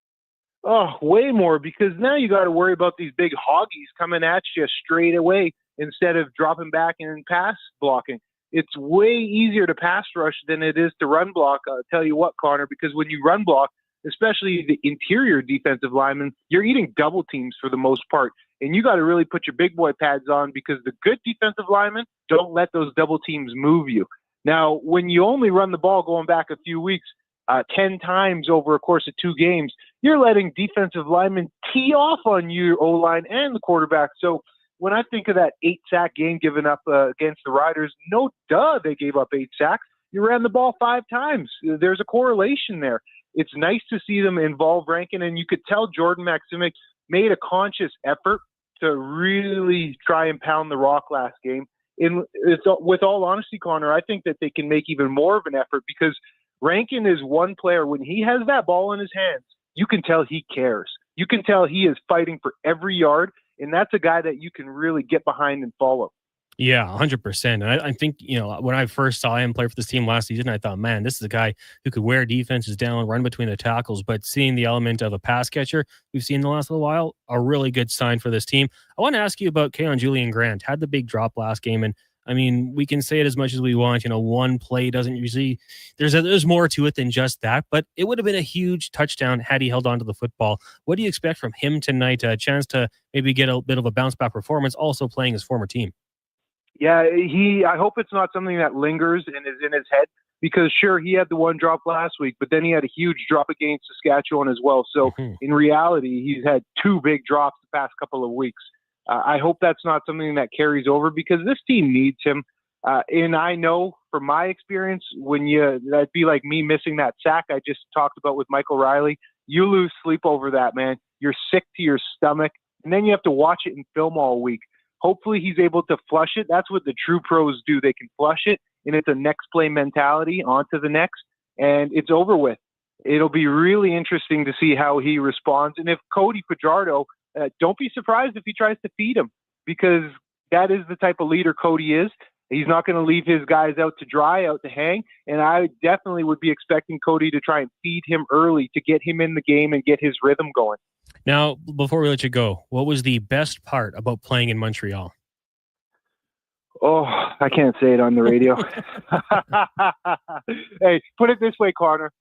Oh, way more, because now you got to worry about these big hoggies coming at you straight away instead of dropping back and pass blocking. It's way easier to pass rush than it is to run block. I'll tell you what, Connor, because when you run block, especially the interior defensive linemen, you're eating double teams for the most part. And you got to really put your big boy pads on because the good defensive linemen don't let those double teams move you. Now, when you only run the ball going back a few weeks, 10 times over a course of 2 games, you're letting defensive linemen tee off on your O-line and the quarterback. So when I think of that 8-sack game given up against the Riders, no duh, they gave up 8 sacks. You ran the ball 5 times. There's a correlation there. It's nice to see them involve Rankin, and you could tell Jordan Maximic made a conscious effort to really try and pound the rock last game. With all honesty, Connor, I think that they can make even more of an effort because Rankin is one player, when he has that ball in his hands, you can tell he cares. You can tell he is fighting for every yard, and that's a guy that you can really get behind and follow. Yeah, 100%. And I think, when I first saw him play for this team last season, I thought, man, this is a guy who could wear defenses down, run between the tackles. But seeing the element of a pass catcher we've seen in the last little while, a really good sign for this team. I want to ask you about Keon Julian Grant. Had the big drop last game. And I mean, we can say it as much as we want. One play doesn't usually, there's more to it than just that. But it would have been a huge touchdown had he held on to the football. What do you expect from him tonight? A chance to maybe get a bit of a bounce back performance, also playing his former team. Yeah, I hope it's not something that lingers and is in his head because, sure, he had the one drop last week, but then he had a huge drop against Saskatchewan as well. So, in reality, he's had 2 big drops the past couple of weeks. I hope that's not something that carries over because this team needs him. And I know from my experience, that'd be like me missing that sack I just talked about with Michael Riley. You lose sleep over that, man. You're sick to your stomach, and then you have to watch it in film all week. Hopefully he's able to flush it. That's what the true pros do. They can flush it, and it's a next play mentality, on to the next, and it's over with. It'll be really interesting to see how he responds. And if Cody Fajardo, don't be surprised if he tries to feed him because that is the type of leader Cody is. He's not going to leave his guys out to dry, out to hang, and I definitely would be expecting Cody to try and feed him early to get him in the game and get his rhythm going. Now, before we let you go, what was the best part about playing in Montreal? Oh, I can't say it on the radio. Hey, put it this way, Connor.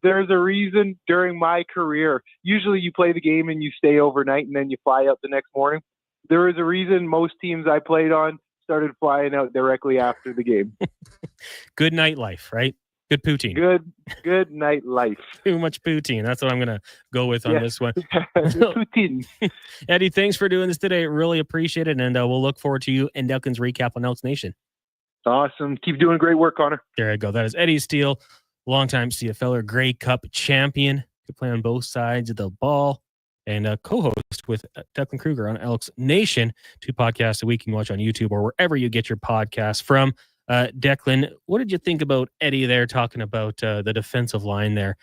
There's a reason during my career, usually you play the game and you stay overnight and then you fly out the next morning. There is a reason most teams I played on started flying out directly after the game. Good night life, right? Good poutine. Good night life. Too much poutine. That's what I'm going to go with on this one. Poutine. Eddie, thanks for doing this today. Really appreciate it. And we'll look forward to you and Elkins recap on Elks Nation. Awesome. Keep doing great work, Connor. There I go. That is Eddie Steele, longtime CFLer, Grey Cup champion. Could play on both sides of the ball. And co-host with Declan Kruger on Elks Nation. 2 podcasts a week you can watch on YouTube or wherever you get your podcasts from. Declan, what did you think about Eddie there talking about the defensive line there?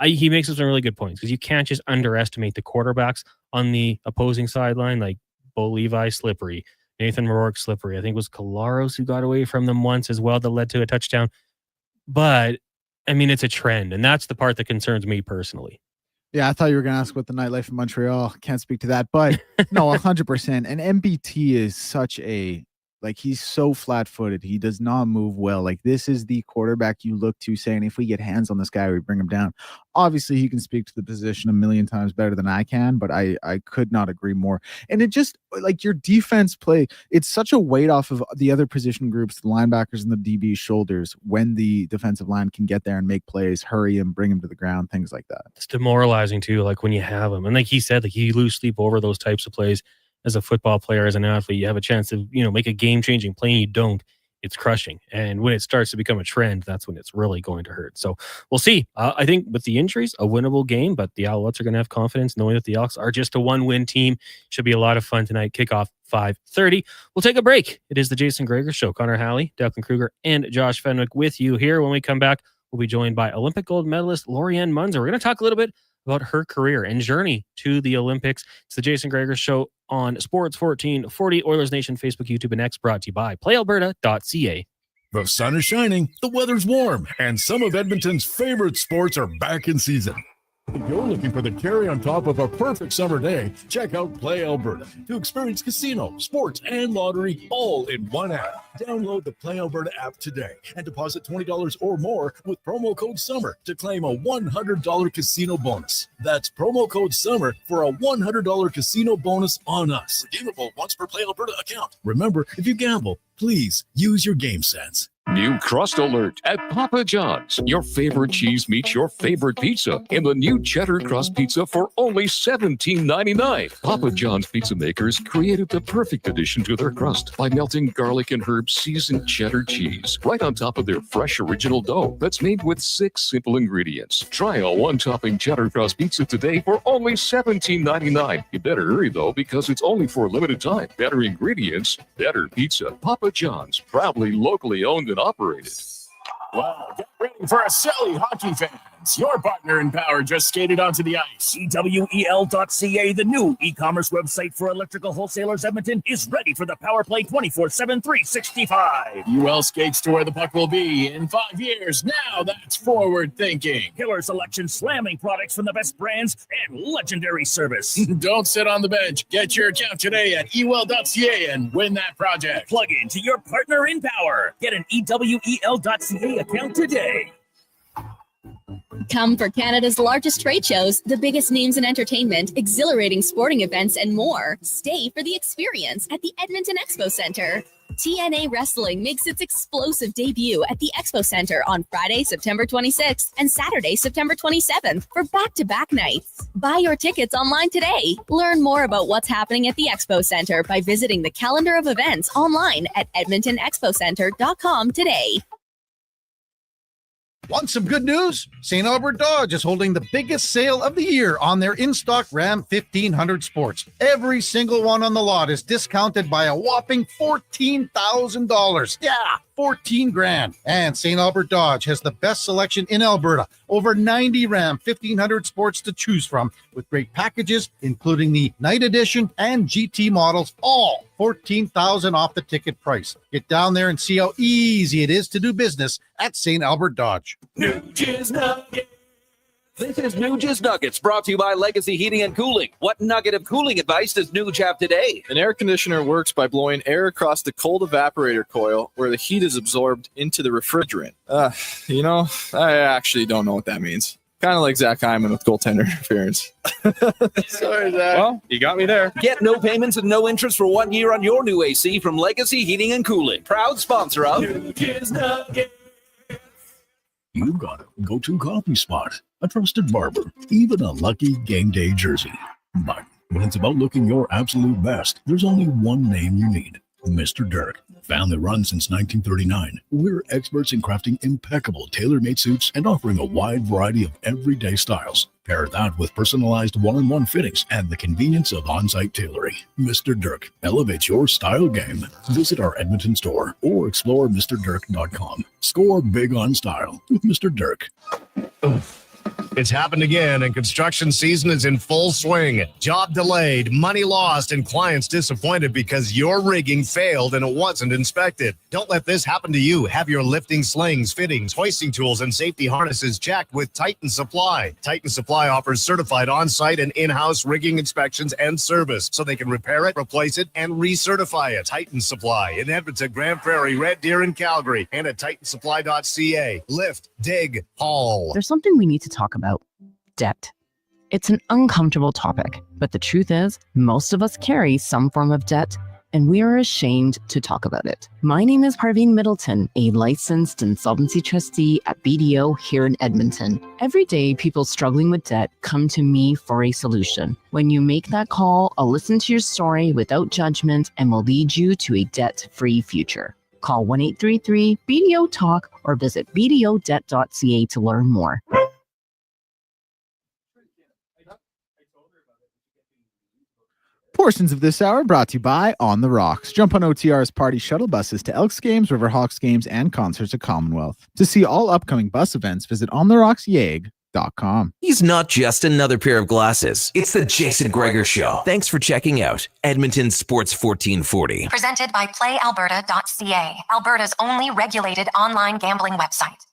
He makes some really good points because you can't just underestimate the quarterbacks on the opposing sideline, like Bo Levi, slippery. Nathan Rourke, slippery. I think it was Kolaros who got away from them once as well that led to a touchdown. But, I mean, it's a trend, and that's the part that concerns me personally. Yeah, I thought you were going to ask about the nightlife in Montreal. Can't speak to that, but no, 100%. And MBT is such a, like, he's so flat-footed. He does not move well. Like, this is the quarterback you look to saying, if we get hands on this guy, we bring him down. Obviously, he can speak to the position a million times better than I can, but I could not agree more. And it just, like, your defense play, it's such a weight off of the other position groups, the linebackers and the DB's shoulders when the defensive line can get there and make plays, hurry him, bring him to the ground, things like that. It's demoralizing, too, like, when you have him. And like he said, like, you lose sleep over those types of plays. As a football player, as an athlete, you have a chance to, make a game-changing play, and you don't. It's crushing. And when it starts to become a trend, that's when it's really going to hurt. So we'll see. I think with the injuries, a winnable game, but the Alouettes are going to have confidence knowing that the Elks are just a one-win team. Should be a lot of fun tonight. Kickoff 5:30. We'll take a break. It is the Jason Gregor Show. Connor Halley, Declan Kruger, and Josh Fenwick with you here. When we come back, we'll be joined by Olympic gold medalist Laurianne Muenzer. We're going to talk a little bit about her career and journey to the Olympics. It's the Jason Gregor Show on Sports 1440, Oilers Nation, Facebook, YouTube, and X, brought to you by PlayAlberta.ca. The sun is shining, the weather's warm, and some of Edmonton's favorite sports are back in season. If you're looking for the cherry on top of a perfect summer day, check out Play Alberta to experience casino, sports, and lottery all in one app. Download the Play Alberta app today and deposit $20 or more with promo code SUMMER to claim a $100 casino bonus. That's promo code SUMMER for a $100 casino bonus on us. Redeemable once per Play Alberta account. Remember, if you gamble, please use your game sense. New crust alert at Papa John's. Your favorite cheese meets your favorite pizza in the new cheddar crust pizza for only $17.99. Papa John's pizza makers created the perfect addition to their crust by melting garlic and herb seasoned cheddar cheese right on top of their fresh original dough that's made with 6 simple ingredients. Try a one-topping cheddar crust pizza today for only $17.99. You better hurry though, because it's only for a limited time. Better ingredients, better pizza. Papa John's, proudly locally owned and operated. Wow, get ready for a silly hockey fans. Your partner in power just skated onto the ice. EWEL.ca, the new e-commerce website for electrical wholesalers Edmonton, is ready for the power play 24/7, 365. UL skates to where the puck will be in 5 years. Now that's forward thinking. Killer selection, slamming products from the best brands, and legendary service. Don't sit on the bench. Get your account today at EWEL.ca and win that project. Plug into your partner in power. Get an EWEL.ca account today. Come for Canada's largest trade shows, the biggest names in entertainment, exhilarating sporting events, and more. Stay for the experience at the Edmonton Expo Centre. TNA Wrestling makes its explosive debut at the Expo Centre on Friday, September 26th and Saturday, September 27th for back-to-back nights. Buy your tickets online today. Learn more about what's happening at the Expo Centre by visiting the calendar of events online at edmontonexpocentre.com today. Want some good news? St. Albert Dodge is holding the biggest sale of the year on their in-stock Ram 1500 Sports. Every single one on the lot is discounted by a whopping $14,000. Yeah, 14 grand. And St. Albert Dodge has the best selection in Alberta. Over 90 Ram 1500 Sports to choose from with great packages, including the Night Edition and GT models, all $14,000 off the ticket price. Get down there and see how easy it is to do business at St. Albert Dodge. New Jizz Nuggets. This is New Jizz Nuggets, brought to you by Legacy Heating and Cooling. What nugget of cooling advice does Nuge have today? An air conditioner works by blowing air across the cold evaporator coil where the heat is absorbed into the refrigerant. I actually don't know what that means. Kind of like Zach Hyman with goaltender interference. Sorry, Zach. Well, you got me there. Get no payments and no interest for 1 year on your new AC from Legacy Heating and Cooling. Proud sponsor of You've got a go-to coffee spot, a trusted barber, even a lucky game day jersey. But when it's about looking your absolute best, there's only one name you need, Mr. Dirk. Family run since 1939, we're experts in crafting impeccable tailor-made suits and offering a wide variety of everyday styles. Pair that with personalized one-on-one fittings and the convenience of on-site tailoring. Mr. Dirk elevates your style game. Visit our Edmonton store or explore MrDirk.com. Score big on style with Mr. Dirk. It's happened again, and construction season is in full swing. Job delayed, money lost, and clients disappointed because your rigging failed and it wasn't inspected. Don't let this happen to you. Have your lifting slings, fittings, hoisting tools, and safety harnesses checked with Titan Supply. Titan Supply offers certified on-site and in-house rigging inspections and service, so they can repair it, replace it, and recertify it. Titan Supply in Edmonton, Grand Prairie, Red Deer, and Calgary, and at titansupply.ca. Lift, dig, haul. There's something we need to talk about. Debt. It's an uncomfortable topic, but the truth is, most of us carry some form of debt, and we are ashamed to talk about it. My name is Parveen Middleton, a licensed insolvency trustee at BDO here in Edmonton. Every day, people struggling with debt come to me for a solution. When you make that call, I'll listen to your story without judgment and will lead you to a debt-free future. Call 1-833-BDO-TALK or visit bdodebt.ca to learn more. Portions of this hour brought to you by On the Rocks. Jump on OTR's party shuttle buses to Elks games, Riverhawks games, and concerts at Commonwealth. To see all upcoming bus events, visit ontherocks.com. He's not just another pair of glasses. It's the Jason Gregor Show. Thanks for checking out Edmonton Sports 1440. Presented by PlayAlberta.ca, Alberta's only regulated online gambling website.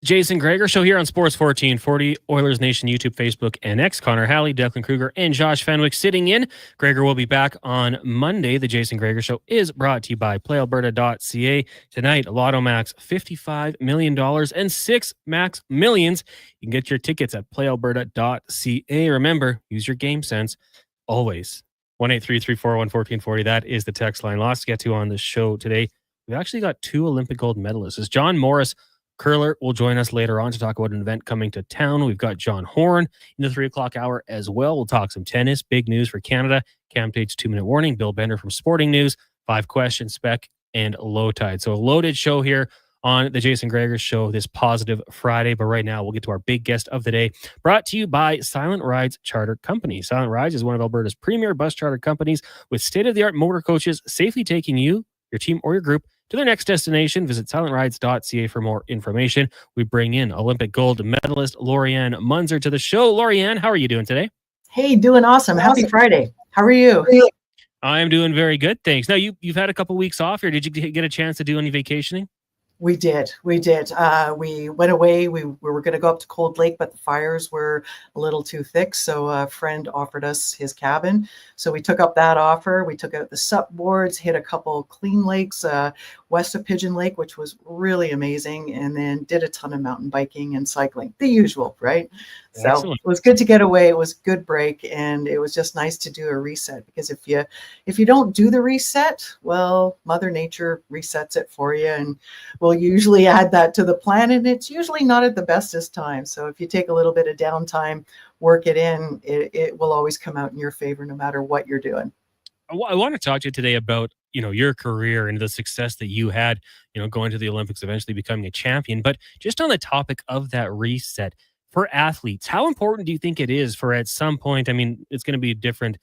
Jason Gregor Show here on Sports 1440, Oilers Nation, YouTube, Facebook, and X. Connor Halley, Declan Kruger, and Josh Fenwick sitting in. Gregor will be back on Monday. The Jason Gregor Show is brought to you by PlayAlberta.ca. Tonight, Lotto Max, $55 million and 6 Max Millions. You can get your tickets at PlayAlberta.ca. Remember, use your game sense always. 1-833-401-1440. That is the text line. Lots to get to on the show today. We've actually got 2 Olympic gold medalists. As John Morris, curler, will join us later on to talk about an event coming to town. We've got John Horn in the 3 o'clock hour as well. We'll talk some tennis, big news for Canada, Cam Tate's 2-minute warning, Bill Bender from Sporting News, 5 questions, Spec, and Low Tide. So a loaded show here on the Jason Gregor Show this positive Friday. But right now, we'll get to our big guest of the day, brought to you by Silent Rides Charter Company. Silent Rides is one of Alberta's premier bus charter companies with state-of-the-art motor coaches safely taking you, your team, or your group to their next destination. Visit silentrides.ca for more information. We bring in Olympic gold medalist Laurianne Muenzer to the show. Laurianne, how are you doing today? Hey, doing awesome. Happy Friday. How are you? I am doing very good, thanks. Now, you've had a couple weeks off here. Did you get a chance to do any vacationing? We did. We went away. We were going to go up to Cold Lake, but the fires were a little too thick. So a friend offered us his cabin. So we took up that offer. We took out the SUP boards, hit a couple clean lakes west of Pigeon Lake, which was really amazing. And then did a ton of mountain biking and cycling, the usual, right? So Excellent. It was good to get away. It was a good break. And it was just nice to do a reset, because if you don't do the reset, well, Mother Nature resets it for you. And we'll usually add that to the plan, and it's usually not at the bestest time. So if you take a little bit of downtime, work it in, it will always come out in your favor no matter what you're doing. I want to talk to you today about, your career and the success that you had, going to the Olympics, eventually becoming a champion. But just on the topic of that reset for athletes, how important do you think it is for, at some point, I mean, it's going to be different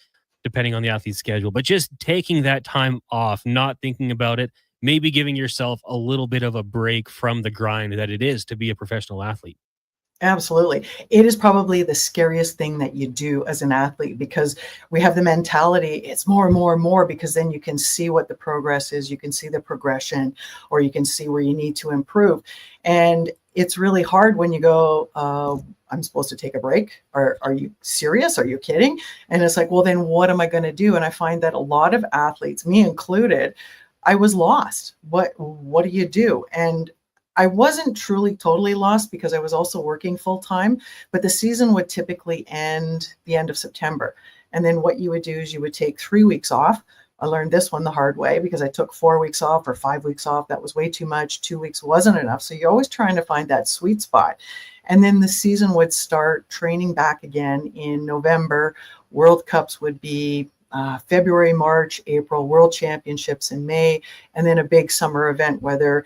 depending on the athlete's schedule, but just taking that time off, not thinking about it, maybe giving yourself a little bit of a break from the grind that it is to be a professional athlete? Absolutely. It is probably the scariest thing that you do as an athlete, because we have the mentality, it's more and more and more, because then you can see what the progress is, you can see the progression, or you can see where you need to improve. And it's really hard when you go, I'm supposed to take a break. Are you serious? Are you kidding? And it's like, well, then what am I going to do? And I find that a lot of athletes, me included, I was lost. What do you do? And I wasn't truly totally lost because I was also working full time, but the season would typically end the end of September. And then what you would do is you would take 3 weeks off. I learned this one the hard way because I took 4 weeks off or 5 weeks off. That was way too much. 2 weeks wasn't enough. So you're always trying to find that sweet spot. And then the season would start training back again in November. World Cups would be February, March, April, World Championships in May, and then a big summer event, whether,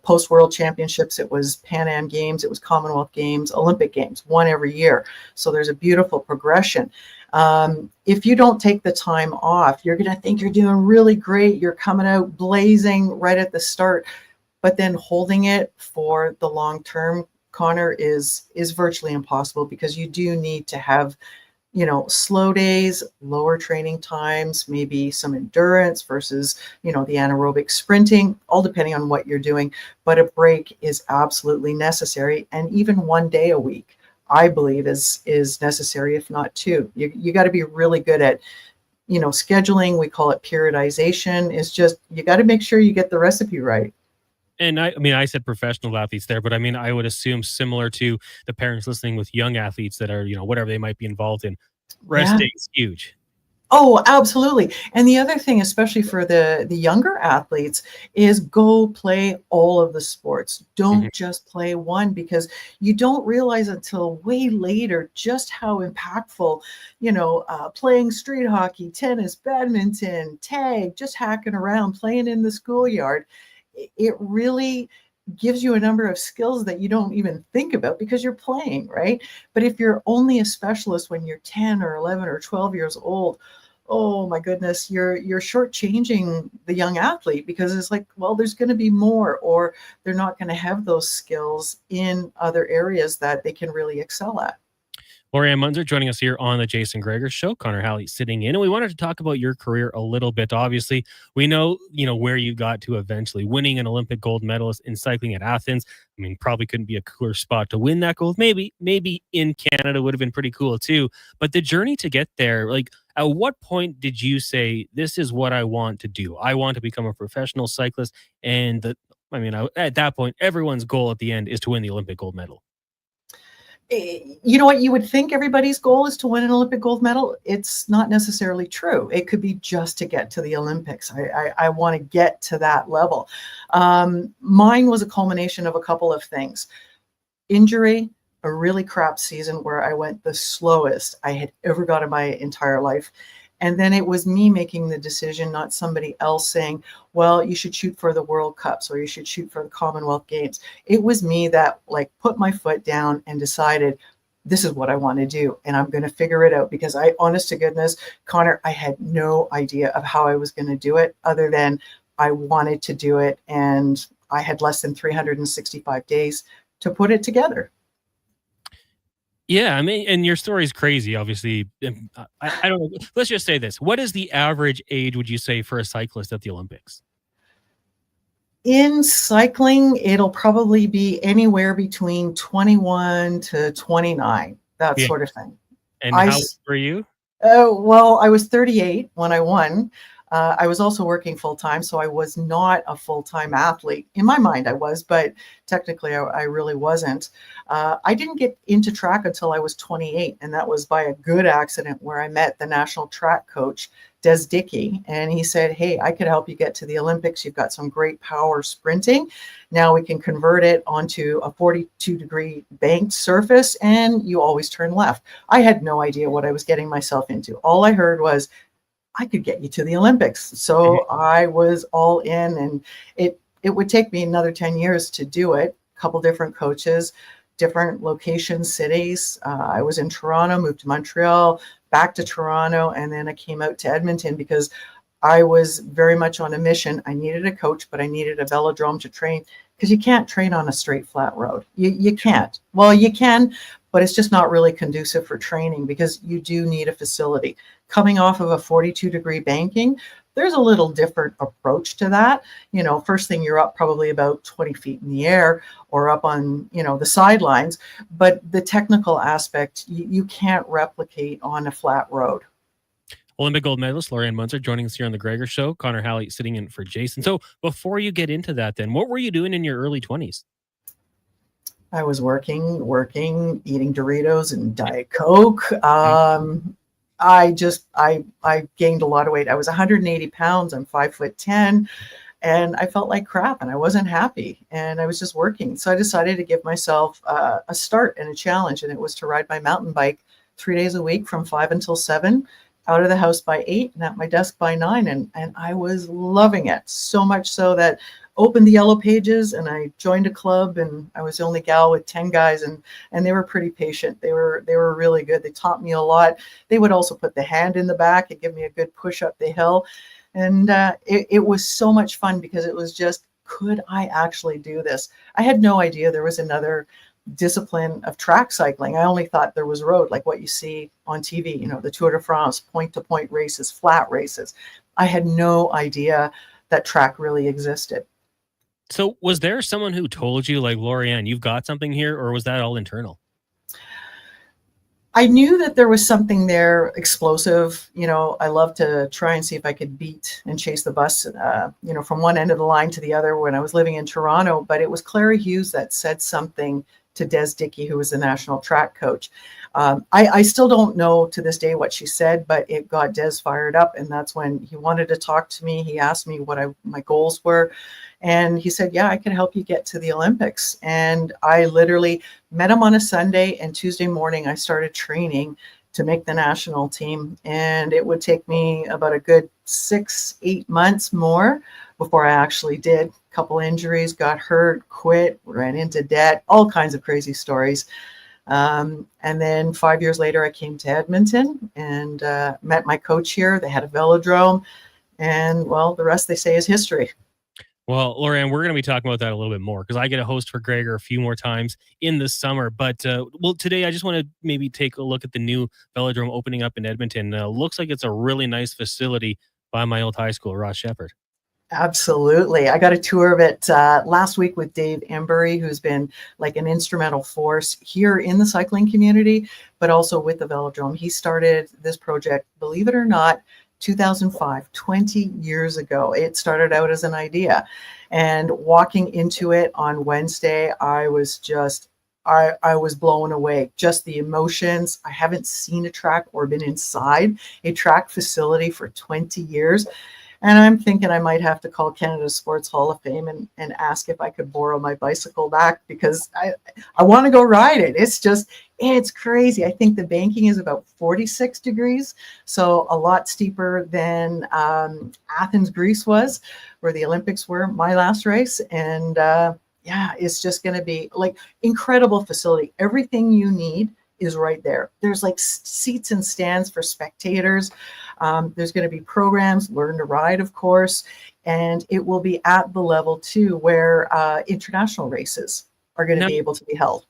post World Championships, it was Pan Am Games, it was Commonwealth Games, Olympic Games, one every year. So there's a beautiful progression. If you don't take the time off, you're going to think you're doing really great. You're coming out blazing right at the start, but then holding it for the long term, Connor, is virtually impossible, because you do need to have slow days, lower training times, maybe some endurance versus, the anaerobic sprinting, all depending on what you're doing. But a break is absolutely necessary. And even 1 day a week, I believe, is necessary, if not 2. You got to be really good at, scheduling. We call it periodization. It's just, you got to make sure you get the recipe right. And I said professional athletes there, but I would assume similar to the parents listening with young athletes that are, whatever they might be involved in. Rest day is huge. Oh, absolutely. And the other thing, especially for the younger athletes, is go play all of the sports. Don't just play one, because you don't realize until way later just how impactful, playing street hockey, tennis, badminton, tag, just hacking around, playing in the schoolyard. It really gives you a number of skills that you don't even think about because you're playing, right? But if you're only a specialist when you're 10 or 11 or 12 years old, oh my goodness, you're shortchanging the young athlete, because it's like, well, there's going to be more, or they're not going to have those skills in other areas that they can really excel at. Laurianne Muenzer joining us here on the Jason Gregor Show. Connor Halley sitting in, and we wanted to talk about your career a little bit. Obviously, we know where you got to eventually, winning an Olympic gold medalist in cycling at Athens. Probably couldn't be a cooler spot to win that gold. Maybe in Canada would have been pretty cool too. But the journey to get there, at what point did you say, this is what I want to do? I want to become a professional cyclist. And at that point, everyone's goal at the end is to win the Olympic gold medal. You know what? You would think everybody's goal is to win an Olympic gold medal. It's not necessarily true. It could be just to get to the Olympics. I want to get to that level. Mine was a culmination of a couple of things. Injury, a really crap season where I went the slowest I had ever got in my entire life. And then it was me making the decision, not somebody else saying, well, you should shoot for the World Cups or you should shoot for the Commonwealth Games. It was me that put my foot down and decided, this is what I want to do. And I'm going to figure it out, because honest to goodness, Connor, I had no idea of how I was going to do it, other than I wanted to do it. And I had less than 365 days to put it together. Yeah, and your story is crazy, obviously. I don't know. Let's just say this. What is the average age, would you say, for a cyclist at the Olympics? In cycling, it'll probably be anywhere between 21 to 29, that sort of thing. And how old were you? Well, I was 38 when I won. I was also working full-time, so I was not a full-time athlete. In my mind, I was, but technically I really wasn't. I didn't get into track until I was 28, and that was by a good accident where I met the national track coach, Des Dickey, and he said, hey, I could help you get to the Olympics. You've got some great power sprinting. Now we can convert it onto a 42-degree banked surface, and you always turn left. I had no idea what I was getting myself into. All I heard was, I could get you to the Olympics. So I was all in, and it would take me another 10 years to do it. A couple different coaches, different locations, cities. I was in Toronto, moved to Montreal, back to Toronto, and then I came out to Edmonton because I was very much on a mission. I needed a coach, but I needed a velodrome to train. because you can't train on a straight flat road. You can't. Well, you can, but it's just not really conducive for training because you do need a facility. Coming off of a 42-degree banking, there's a little different approach to that. First thing, you're up probably about 20 feet in the air or up on, the sidelines, but the technical aspect, you can't replicate on a flat road. Olympic gold medalist Laurianne Muenzer joining us here on the Gregor Show. Connor Halley sitting in for Jason. So before you get into that then, what were you doing in your early 20s? I was working, eating Doritos and Diet Coke. I gained a lot of weight. I was 180 pounds. I'm 5'10", and I felt like crap and I wasn't happy and I was just working. So I decided to give myself a start and a challenge. And it was to ride my mountain bike 3 days a week from 5 until 7, out of the house by 8 and at my desk by 9. And I was loving it so much so that opened the Yellow Pages and I joined a club, and I was the only gal with 10 guys, and they were pretty patient. They were really good. They taught me a lot. They would also put the hand in the back and give me a good push up the hill. And it was so much fun because it was just, could I actually do this? I had no idea there was another discipline of track cycling. I only thought there was road, like what you see on TV, the Tour de France, point-to-point races, flat races. I had no idea that track really existed. So was there someone who told you, like, Laurianne, you've got something here, or was that all internal? I knew that there was something there explosive. I love to try and see if I could beat and chase the bus, from one end of the line to the other when I was living in Toronto. But it was Clary Hughes that said something to Des Dickey, who was the national track coach. I still don't know to this day what she said, but it got Des fired up. And that's when he wanted to talk to me. He asked me what my goals were. And he said, yeah, I can help you get to the Olympics. And I literally met him on a Sunday, and Tuesday morning I started training to make the national team. And it would take me about a good 6-8 months more before I actually did. A couple injuries, got hurt, quit, ran into debt, all kinds of crazy stories. And then 5 years later, I came to Edmonton and met my coach here. They had a velodrome. And, well, the rest, they say, is history. Well, Laurianne, we're going to be talking about that a little bit more because I get a host for Gregor a few more times in the summer. But, today I just want to maybe take a look at the new velodrome opening up in Edmonton. Looks like it's a really nice facility by my old high school, Ross Shepherd. Absolutely. I got a tour of it last week with Dave Embury, who's been like an instrumental force here in the cycling community, but also with the velodrome. He started this project, believe it or not, 2005, 20 years ago. It started out as an idea, and walking into it on Wednesday, I was blown away. Just the emotions. I haven't seen a track or been inside a track facility for 20 years. And I'm thinking I might have to call Canada Sports Hall of Fame and ask if I could borrow my bicycle back, because I want to go ride it. It's crazy. I think the banking is about 46 degrees, so a lot steeper than Athens, Greece was, where the Olympics were, my last race. And it's just going to be like incredible facility. Everything you need is right there. There's like seats and stands for spectators. There's going to be programs, learn to ride, of course, and it will be at the level too where international races are going to be able to be held.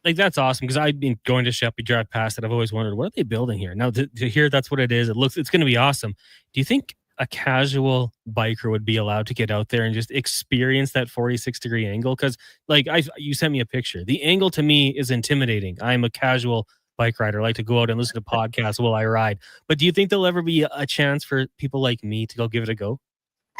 Like, that's awesome, because I've been going to Shep, we drive past it. I've always wondered, what are they building here? Now to hear that's what it is, it's going to be awesome. Do you think a casual biker would be allowed to get out there and just experience that 46-degree angle? Because you sent me a picture. The angle to me is intimidating. I'm a casual bike rider. I like to go out and listen to podcasts while I ride. But do you think there'll ever be a chance for people like me to go give it a go?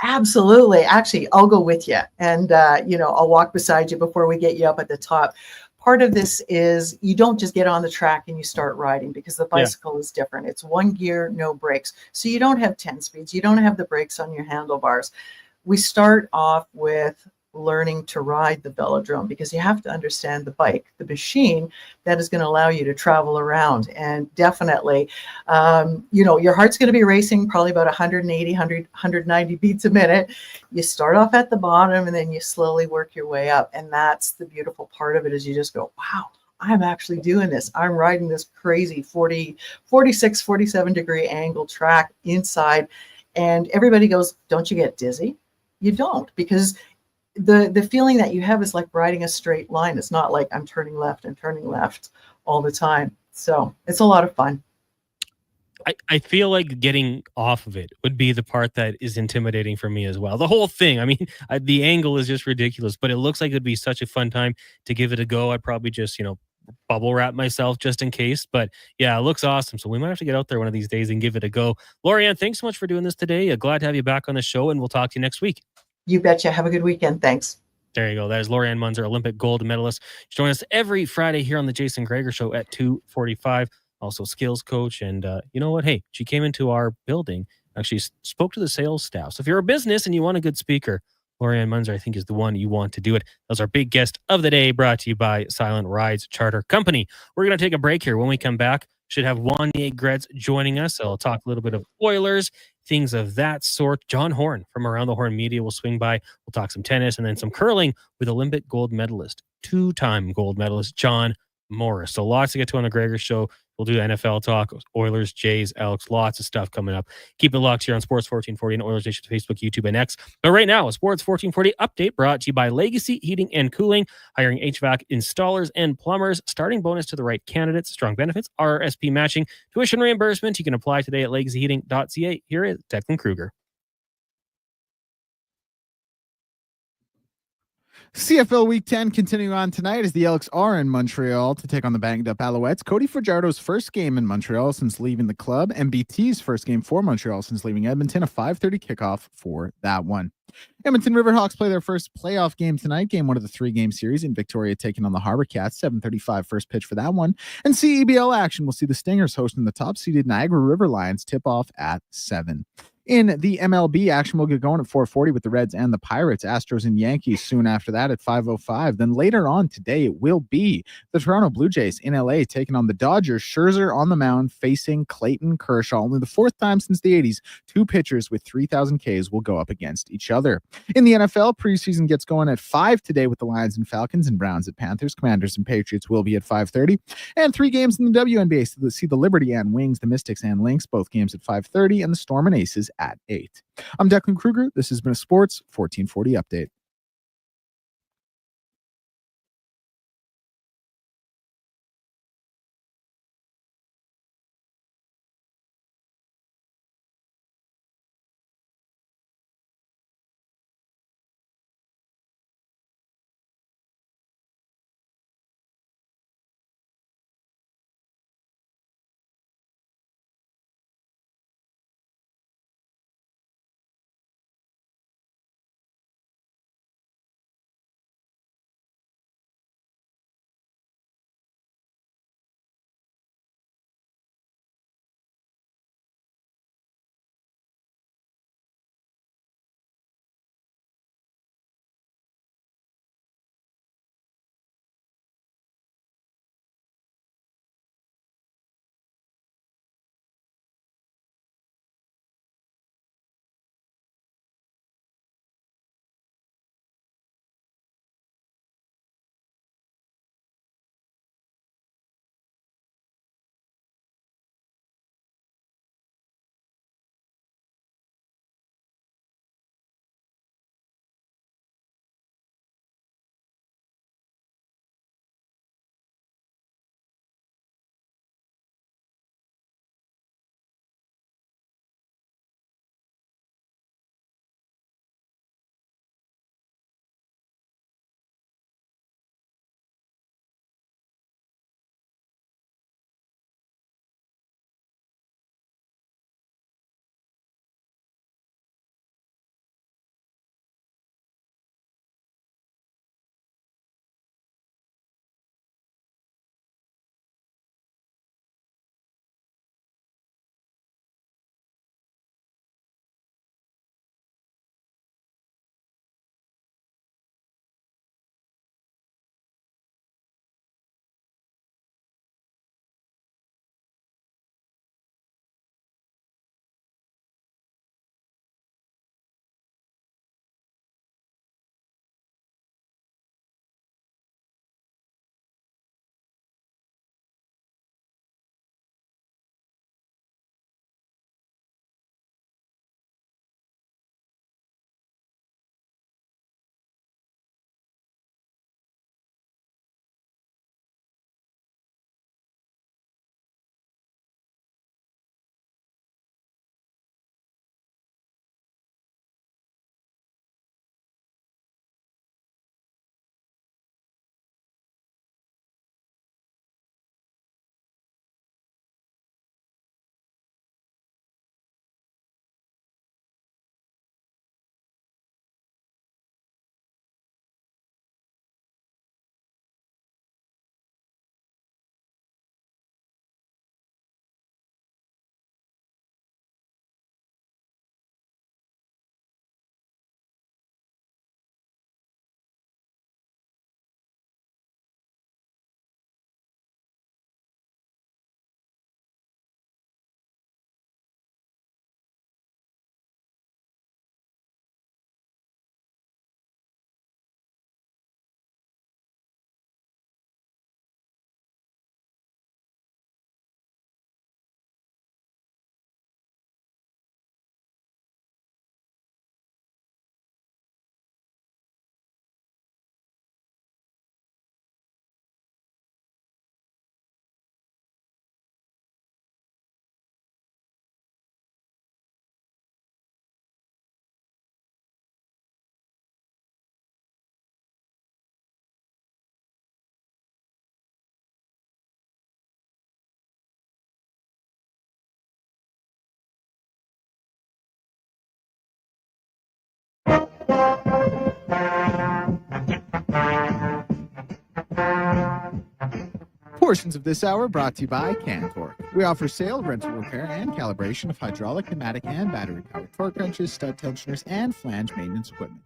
Absolutely. Actually, I'll go with you, and I'll walk beside you before we get you up at the top. Part of this is you don't just get on the track and you start riding, because the bicycle is different. It's one gear, no brakes. So you don't have 10 speeds. You don't have the brakes on your handlebars. We start off with learning to ride the velodrome, because you have to understand the bike, the machine that is going to allow you to travel around. And definitely, your heart's going to be racing probably about 180, 190 beats a minute. You start off at the bottom and then you slowly work your way up. And that's the beautiful part of it, is you just go, wow, I'm actually doing this. I'm riding this crazy 46, 47 degree angle track inside. And everybody goes, don't you get dizzy? You don't, because the feeling that you have is like riding a straight line. It's not like I'm turning left and turning left all the time. So it's a lot of fun. I feel like getting off of it would be the part that is intimidating for me as well. The whole thing, I mean, the angle is just ridiculous, but it looks like it'd be such a fun time to give it a go. I'd probably just, bubble wrap myself just in case. But yeah, it looks awesome. So we might have to get out there one of these days and give it a go. Laurianne, thanks so much for doing this today. Glad to have you back on the show, and we'll talk to you next week. You betcha. Have a good weekend. Thanks. There you go. That is Laurianne Muenzer, Olympic gold medalist. Join us every Friday here on the Jason Gregor Show at 2:45. Also skills coach. And you know what? Hey, she came into our building, actually spoke to the sales staff. So if you're a business and you want a good speaker, Laurianne Muenzer, I think, is the one you want to do it. That was our big guest of the day, brought to you by Silent Rides Charter Company. We're going to take a break here. When we come back, should have Wany Gretz joining us. So I'll talk a little bit of Oilers, things of that sort. John Horn from Around the Horn Media will swing by. We'll talk some tennis and then some curling with Olympic gold medalist, two-time gold medalist, John Morris. So lots to get to on the Gregor Show. We'll do NFL talk, Oilers, Jays, Elks, lots of stuff coming up. Keep it locked here on Sports 1440 and Oilers Nation, Facebook, YouTube, and X. But right now, a Sports 1440 update brought to you by Legacy Heating and Cooling, hiring HVAC installers and plumbers. Starting bonus to the right candidates, strong benefits, RRSP matching, tuition reimbursement. You can apply today at legacyheating.ca. Here is Declan Kruger. CFL Week 10 continuing on tonight as the Elks are in Montreal to take on the banged-up Alouettes. Cody Fajardo's first game in Montreal since leaving the club. MBT's first game for Montreal since leaving Edmonton. A 5:30 kickoff for that one. Edmonton Riverhawks play their first playoff game tonight. Game one of the three-game series in Victoria taking on the Harbor Cats. 7:35 first pitch for that one. And CEBL action. We'll see the Stingers hosting the top-seeded Niagara River Lions. Tip-off at 7. In the MLB action, we'll get going at 4:40 with the Reds and the Pirates, Astros and Yankees soon after that at 5:05. Then later on today, it will be the Toronto Blue Jays in LA taking on the Dodgers. Scherzer on the mound facing Clayton Kershaw. Only the fourth time since the 80s, two pitchers with 3,000 Ks will go up against each other. In the NFL, preseason gets going at 5 today with the Lions and Falcons and Browns at Panthers. Commanders and Patriots will be at 5:30. And 3 games in the WNBA. So see the Liberty and Wings, the Mystics and Lynx, both games at 5:30, and the Storm and Aces at 8. I'm Declan Kruger. This has been a Sports 1440 update. Portions of this hour brought to you by Cantor. We offer sale, rental, repair, and calibration of hydraulic, pneumatic, and battery-powered torque wrenches, stud tensioners, and flange maintenance equipment.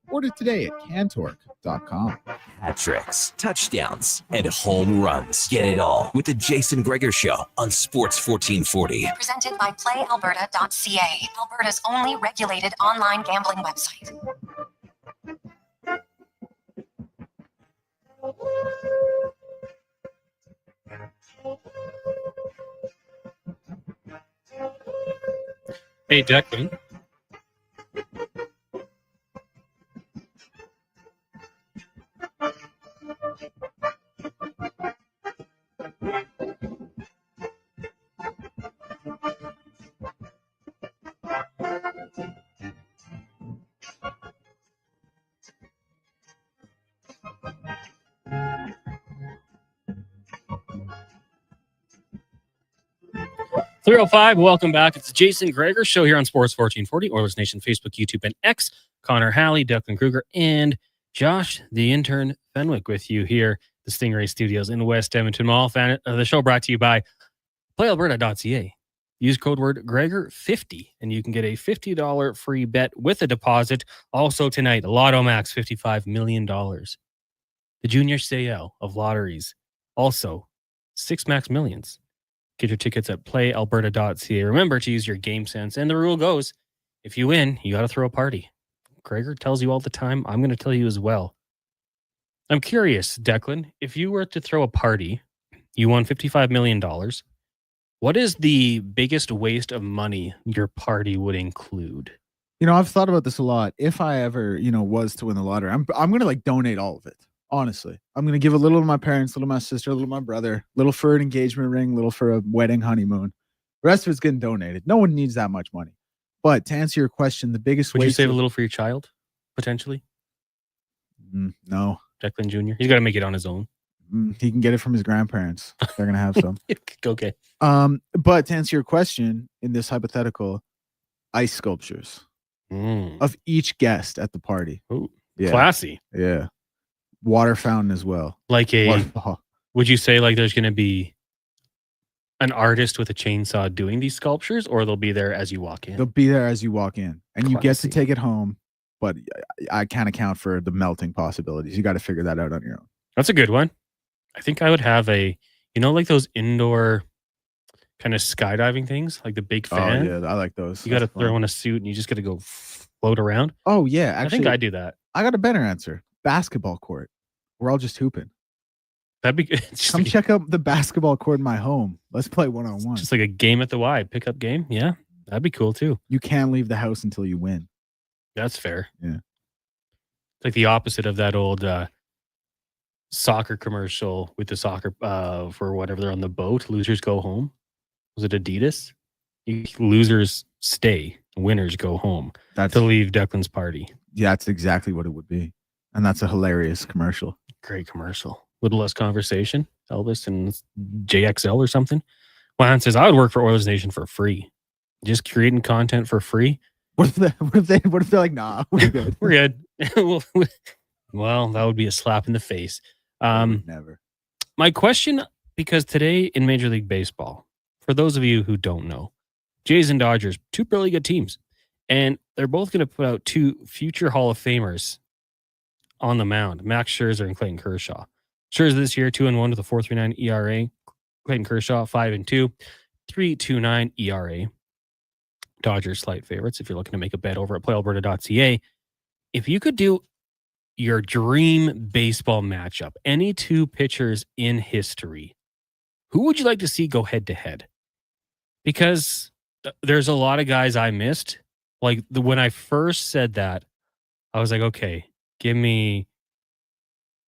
Order today at cantork.com. Hat tricks, touchdowns, and home runs. Get it all with the Jason Gregor Show on Sports 1440. Presented by PlayAlberta.ca, Alberta's only regulated online gambling website. Hey, Declan. .305, welcome back. It's the Jason Gregor Show here on Sports 1440, Oilers Nation, Facebook, YouTube, and X. Connor Halley, Declan Kruger, and Josh, the intern Fenwick, with you here at the Stingray Studios in West Edmonton Mall. The show brought to you by PlayAlberta.ca. Use code word Gregor50, and you can get a $50 free bet with a deposit. Also tonight, Lotto Max, $55 million. The junior sale of lotteries. Also, 6 Max Millions. Get your tickets at playalberta.ca. Remember to use your game sense. And the rule goes, if you win, you got to throw a party. Gregor tells you all the time. I'm going to tell you as well. I'm curious, Declan, if you were to throw a party, you won $55 million. What is the biggest waste of money your party would include? You know, I've thought about this a lot. If I ever, was to win the lottery, I'm going to donate all of it. Honestly, I'm going to give a little to my parents, a little to my sister, a little to my brother, a little for an engagement ring, a little for a wedding honeymoon. The rest of it's getting donated. No one needs that much money. But to answer your question, the biggest Would you save a little for your child, potentially? No. Declan Jr.? He's got to make it on his own. He can get it from his grandparents. They're going to have some. Okay. But to answer your question, in this hypothetical, ice sculptures of each guest at the party. Ooh, yeah. Classy. Yeah. Water fountain as well. Like waterfall. Would you say like there's going to be an artist with a chainsaw doing these sculptures, or they'll be there as you walk in? They'll be there as you walk in, and you get to Classy. take it home. But I can't account for the melting possibilities. You got to figure that out on your own. That's a good one. I think I would have like those indoor kind of skydiving things, like the big fan. Oh yeah, I like those. You got to throw on a suit and you just got to go float around. Oh yeah, actually, I think I'd do that. I got a better answer. Basketball court. We're all just hooping. That'd be good. Come check out the basketball court in my home. Let's play one-on-one. Just like a game at the Y, pickup game. Yeah, that'd be cool too. You can't leave the house until you win. That's fair. Yeah. It's like the opposite of that old soccer commercial with the soccer for whatever they're on the boat. Losers go home. Was it Adidas? Losers stay. Winners go home. That's to leave Declan's party. Yeah, that's exactly what it would be. And that's a hilarious commercial. Great commercial. Little less conversation. Elvis and JXL or something. Juan says, I would work for Oilers Nation for free. Just creating content for free. What if they're like, nah, we're good. We're good. Well, that would be a slap in the face. Never. My question, because today in Major League Baseball, for those of you who don't know, Jays and Dodgers, two really good teams. And they're both going to put out two future Hall of Famers on the mound, Max Scherzer and Clayton Kershaw. Scherzer this year, 2-1 with a 4.39 ERA. Clayton Kershaw, 5-2, 3.29 ERA. Dodgers slight favorites if you're looking to make a bet over at playalberta.ca. If you could do your dream baseball matchup, any two pitchers in history, who would you like to see go head to head? Because there's a lot of guys I missed. Like when I first said that, I was like, okay, give me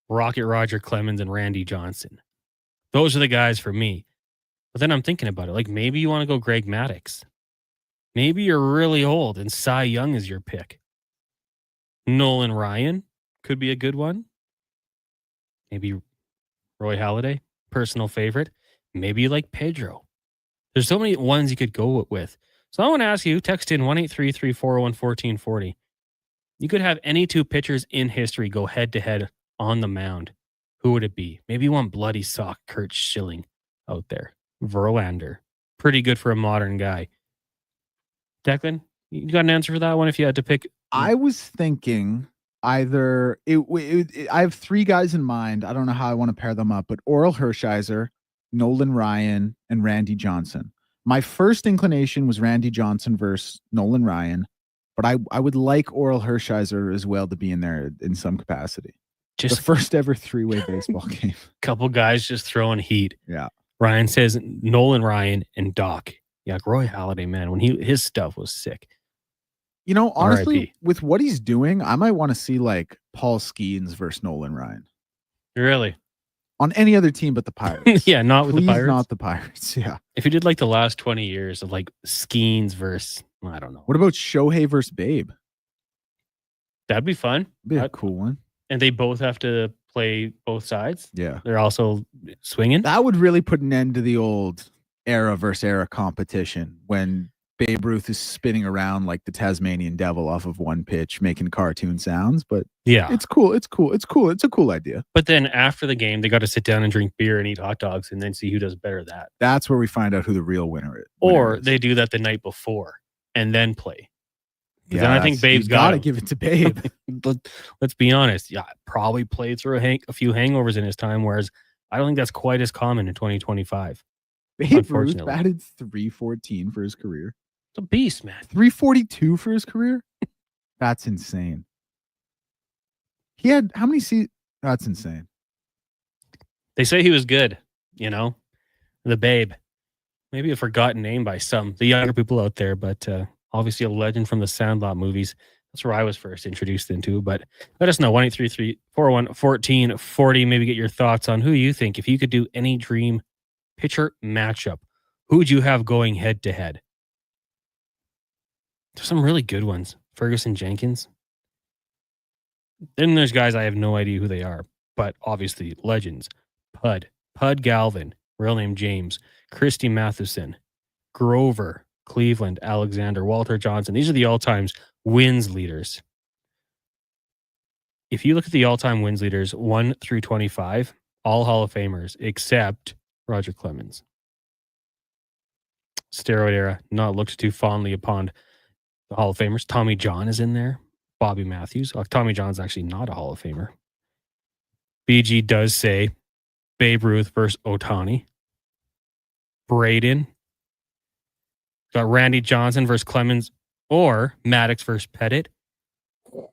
Rocket Roger Clemens and Randy Johnson. Those are the guys for me. But then I'm thinking about it. Like maybe you want to go Greg Maddux. Maybe you're really old and Cy Young is your pick. Nolan Ryan could be a good one. Maybe Roy Halladay, personal favorite. Maybe you like Pedro. There's so many ones you could go with. So I want to ask you, text in 1-833-401-1440. You could have any two pitchers in history go head to head on the mound. who would it be? Maybe one bloody sock Kurt Schilling out there. Verlander. Pretty good for a modern guy. Declan, you got an answer for that one if you had to pick? I was thinking either I have 3 guys in mind. I don't know how I want to pair them up, but Oral Hershiser, Nolan Ryan, and Randy Johnson. My first inclination was Randy Johnson versus Nolan Ryan, but I would like Oral Hershiser as well to be in there in some capacity. Just the first ever 3-way baseball game. Couple guys just throwing heat. Yeah. Ryan says Nolan Ryan and Doc. Yeah, Roy Halladay, man, when his stuff was sick. You know, honestly, R.I.P. with what he's doing, I might want to see like Paul Skeens versus Nolan Ryan. Really? On any other team but the Pirates. Yeah, not with the Please, Pirates. not the Pirates. Yeah. If you did like the last 20 years of like Skeens versus, I don't know. What about Shohei versus Babe? That'd be fun. Be a cool one. And they both have to play both sides. Yeah. They're also swinging. That would really put an end to the old era versus era competition when Babe Ruth is spinning around like the Tasmanian devil off of one pitch, making cartoon sounds. But yeah, it's cool. It's cool. It's cool. It's a cool idea. But then after the game, they got to sit down and drink beer and eat hot dogs and then see who does better at that. That's where we find out who the real winner is. Or they do that the night before and then play. Yeah, then I think Babe's got to it. give it to Babe. Let's be honest. Yeah, probably played through a few hangovers in his time, whereas I don't think that's quite as common in 2025. Babe Ruth batted .314 for his career. It's a beast, man. 342 for his career? That's insane. He had how many seasons? That's insane. They say he was good, you know, the Babe. Maybe a forgotten name by the younger people out there, but obviously a legend from the Sandlot movies. That's where I was first introduced into. But let us know, 1-833-401-1440. Maybe get your thoughts on who you think, if you could do any dream pitcher matchup, who would you have going head to head? There's some really good ones. Ferguson Jenkins. Then there's guys I have no idea who they are, but obviously legends. Pud Galvin, real name James, Christy Matheson, Grover, Cleveland, Alexander, Walter Johnson. These are the all-time wins leaders. If you look at the all-time wins leaders, 1 through 25, all Hall of Famers, except Roger Clemens. Steroid era, not looked too fondly upon the Hall of Famers. Tommy John is in there. Bobby Matthews. Tommy John's actually not a Hall of Famer. BG does say Babe Ruth versus Ohtani. Braden. Got Randy Johnson versus Clemens or Maddox versus Pettit.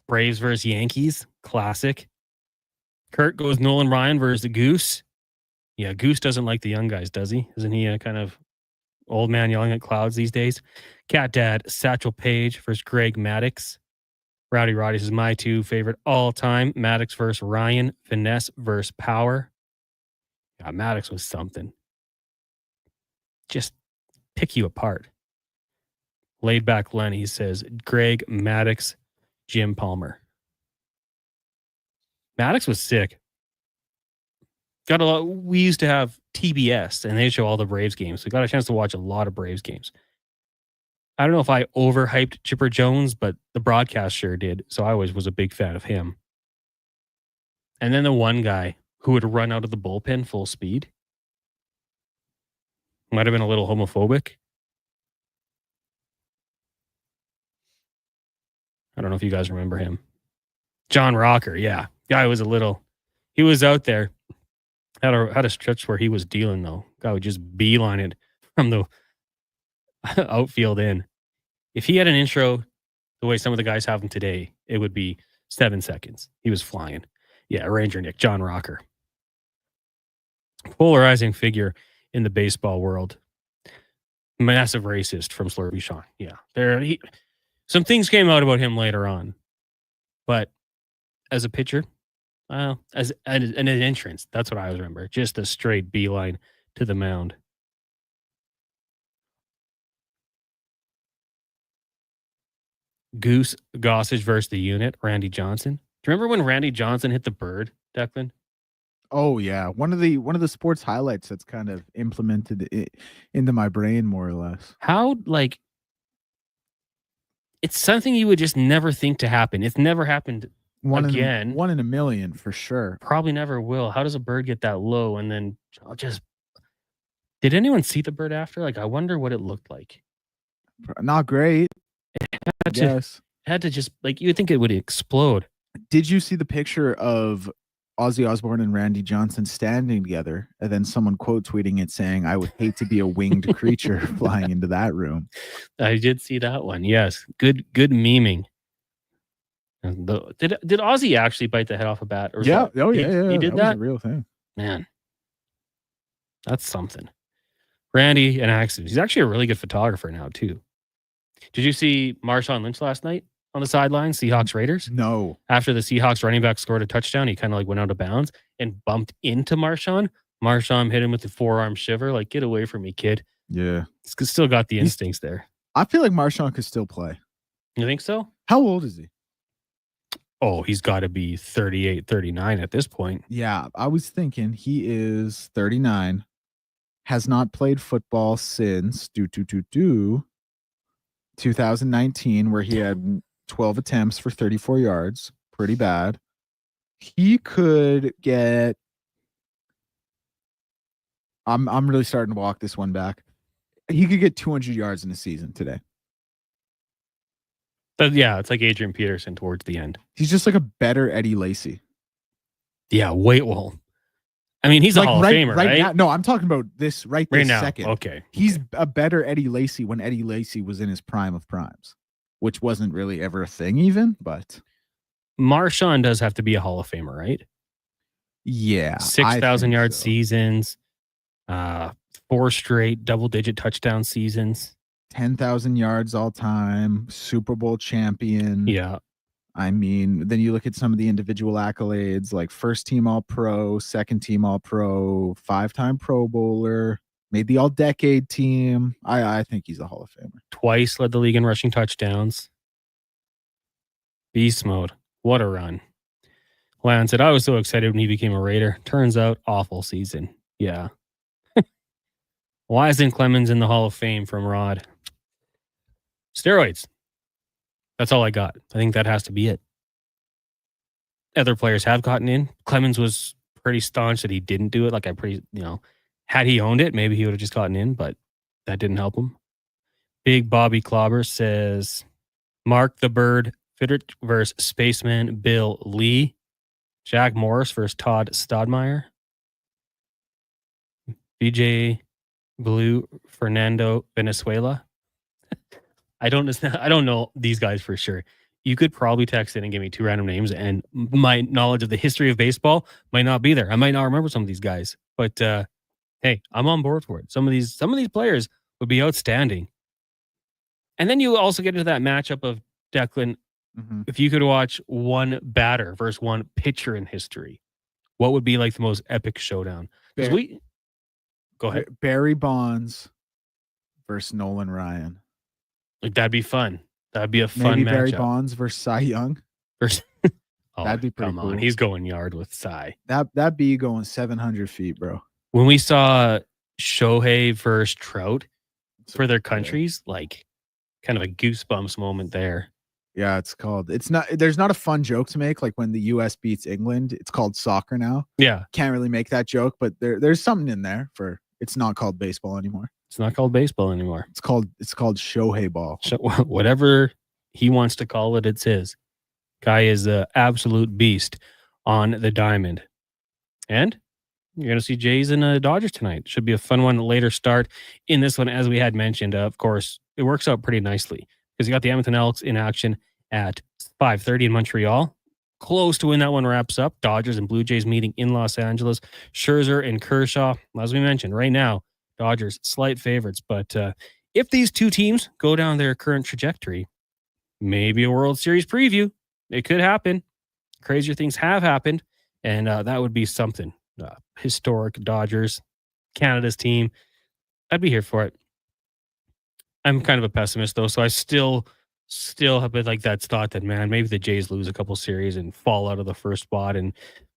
Braves versus Yankees. Classic. Kurt goes Nolan Ryan versus the Goose. Yeah, Goose doesn't like the young guys, does he? Isn't he a kind of old man yelling at clouds these days? Cat Dad, Satchel Paige versus Greg Maddox. Rowdy Roddy is my 2 favorite all time. Maddox versus Ryan. Finesse versus Power. Yeah, Maddox was something. Just pick you apart. Laid back Lenny says Greg, Maddox, Jim Palmer. Maddox was sick. Got a lot. We used to have TBS and they show all the Braves games. So got a chance to watch a lot of Braves games. I don't know if I overhyped Chipper Jones, but the broadcast sure did. So I always was a big fan of him. And then the one guy who would run out of the bullpen full speed. Might have been a little homophobic. I don't know if you guys remember him. John Rocker, yeah. Guy was he was out there. Had a stretch where he was dealing, though. Guy would just beeline it from the outfield in. If he had an intro the way some of the guys have them today, it would be 7 seconds. He was flying. Yeah, Ranger Nick, John Rocker. Polarizing figure in the baseball world. Massive racist from Slurpee Sean. Yeah. Some things came out about him later on. But as a pitcher, as an entrance, that's what I remember. Just a straight beeline to the mound. Goose Gossage versus the unit, Randy Johnson. Do you remember when Randy Johnson hit the bird, Declan? Oh yeah, one of the sports highlights that's kind of implemented into my brain more or less. How it's something you would just never think to happen. It's never happened One again. in a million for sure. Probably never will. How does a bird get that low? And then just, did anyone see the bird after? Like, I wonder what it looked like. Not great. Yes. Had to just, like, you would think it would explode. Did you see the picture of Ozzy Osbourne and Randy Johnson standing together, and then someone quote tweeting it saying, "I would hate to be a winged creature flying into that room"? I did see that one. Yes, good memeing. Did Ozzy actually bite the head off a bat? Or Yeah. that, Oh yeah. he did was a real thing. Man, that's something. Randy and Axel. He's actually a really good photographer now too. Did you see Marshawn Lynch last night on the sideline, Seahawks Raiders? No. After the Seahawks running back scored a touchdown, he kind of like went out of bounds and bumped into Marshawn. Marshawn hit him with the forearm shiver. Like, get away from me, kid. Yeah. He's still got the instincts there. I feel like Marshawn could still play. You think so? How old is he? Oh, he's got to be 38, 39 at this point. Yeah, I was thinking he is 39, has not played football since 2019, where he had 12 attempts for 34 yards. Pretty bad. He could get... I'm really starting to walk this one back. He could get 200 yards in a season today. But yeah, it's like Adrian Peterson towards the end. He's just like a better Eddie Lacy. Yeah, wait, well. I mean, he's a Hall of Famer, right? Now, no, I'm talking about this right now. second. Okay. He's a better Eddie Lacy when Eddie Lacy was in his prime of primes, which wasn't really ever a thing even, but... Marshawn does have to be a Hall of Famer, right? Yeah. 6,000 yard seasons, 4 straight double-digit touchdown seasons. 10,000 yards all time, Super Bowl champion. Yeah. I mean, then you look at some of the individual accolades, like first team All-Pro, second team All-Pro, 5-time Pro Bowler, made the All-Decade team. I think he's a Hall of Famer. Twice led the league in rushing touchdowns. Beast mode. What a run. Lan said, I was so excited when he became a Raider. Turns out, awful season. Yeah. Why isn't Clemens in the Hall of Fame from Rod? Steroids. That's all I got. I think that has to be it. Other players have gotten in. Clemens was pretty staunch that he didn't do it. Like, had he owned it, maybe he would have just gotten in, but that didn't help him. Big Bobby Clobber says, Mark the Bird, Fittert versus Spaceman Bill Lee. Jack Morris versus Todd Stodmeyer. BJ Blue Fernando Venezuela. I don't know these guys for sure. You could probably text in and give me 2 random names, and my knowledge of the history of baseball might not be there. I might not remember some of these guys, but hey, I'm on board for it. Some of these players would be outstanding. And then you also get into that matchup of Declan. Mm-hmm. If you could watch one batter versus one pitcher in history, what would be like the most epic showdown? Go ahead. Barry Bonds versus Nolan Ryan. Like, that'd be fun. That'd be a fun matchup. Barry Bonds versus Cy Young. That'd be pretty cool. He's going yard with Cy. That'd be going 700 feet, bro. When we saw Shohei versus Trout for their countries, like, kind of a goosebumps moment there. Yeah, there's not a fun joke to make. Like when the US beats England, it's called soccer now. Yeah. Can't really make that joke, but there's something in there for it's not called baseball anymore. It's not called baseball anymore. It's called Shohei ball. Whatever he wants to call it, it's his. Guy is an absolute beast on the diamond. And you're going to see Jays and Dodgers tonight. Should be a fun one. Later start in this one, as we had mentioned. Of course, it works out pretty nicely because you got the Edmonton Elks in action at 5:30 in Montreal. Close to when that one wraps up. Dodgers and Blue Jays meeting in Los Angeles. Scherzer and Kershaw, as we mentioned, right now, Dodgers slight favorites. But if these two teams go down their current trajectory, maybe a World Series preview. It could happen. Crazier things have happened, and that would be something. Historic Dodgers, Canada's team. I'd be here for it. I'm kind of a pessimist, though, so I still have been like that thought that, man, maybe the Jays lose a couple series and fall out of the first spot, and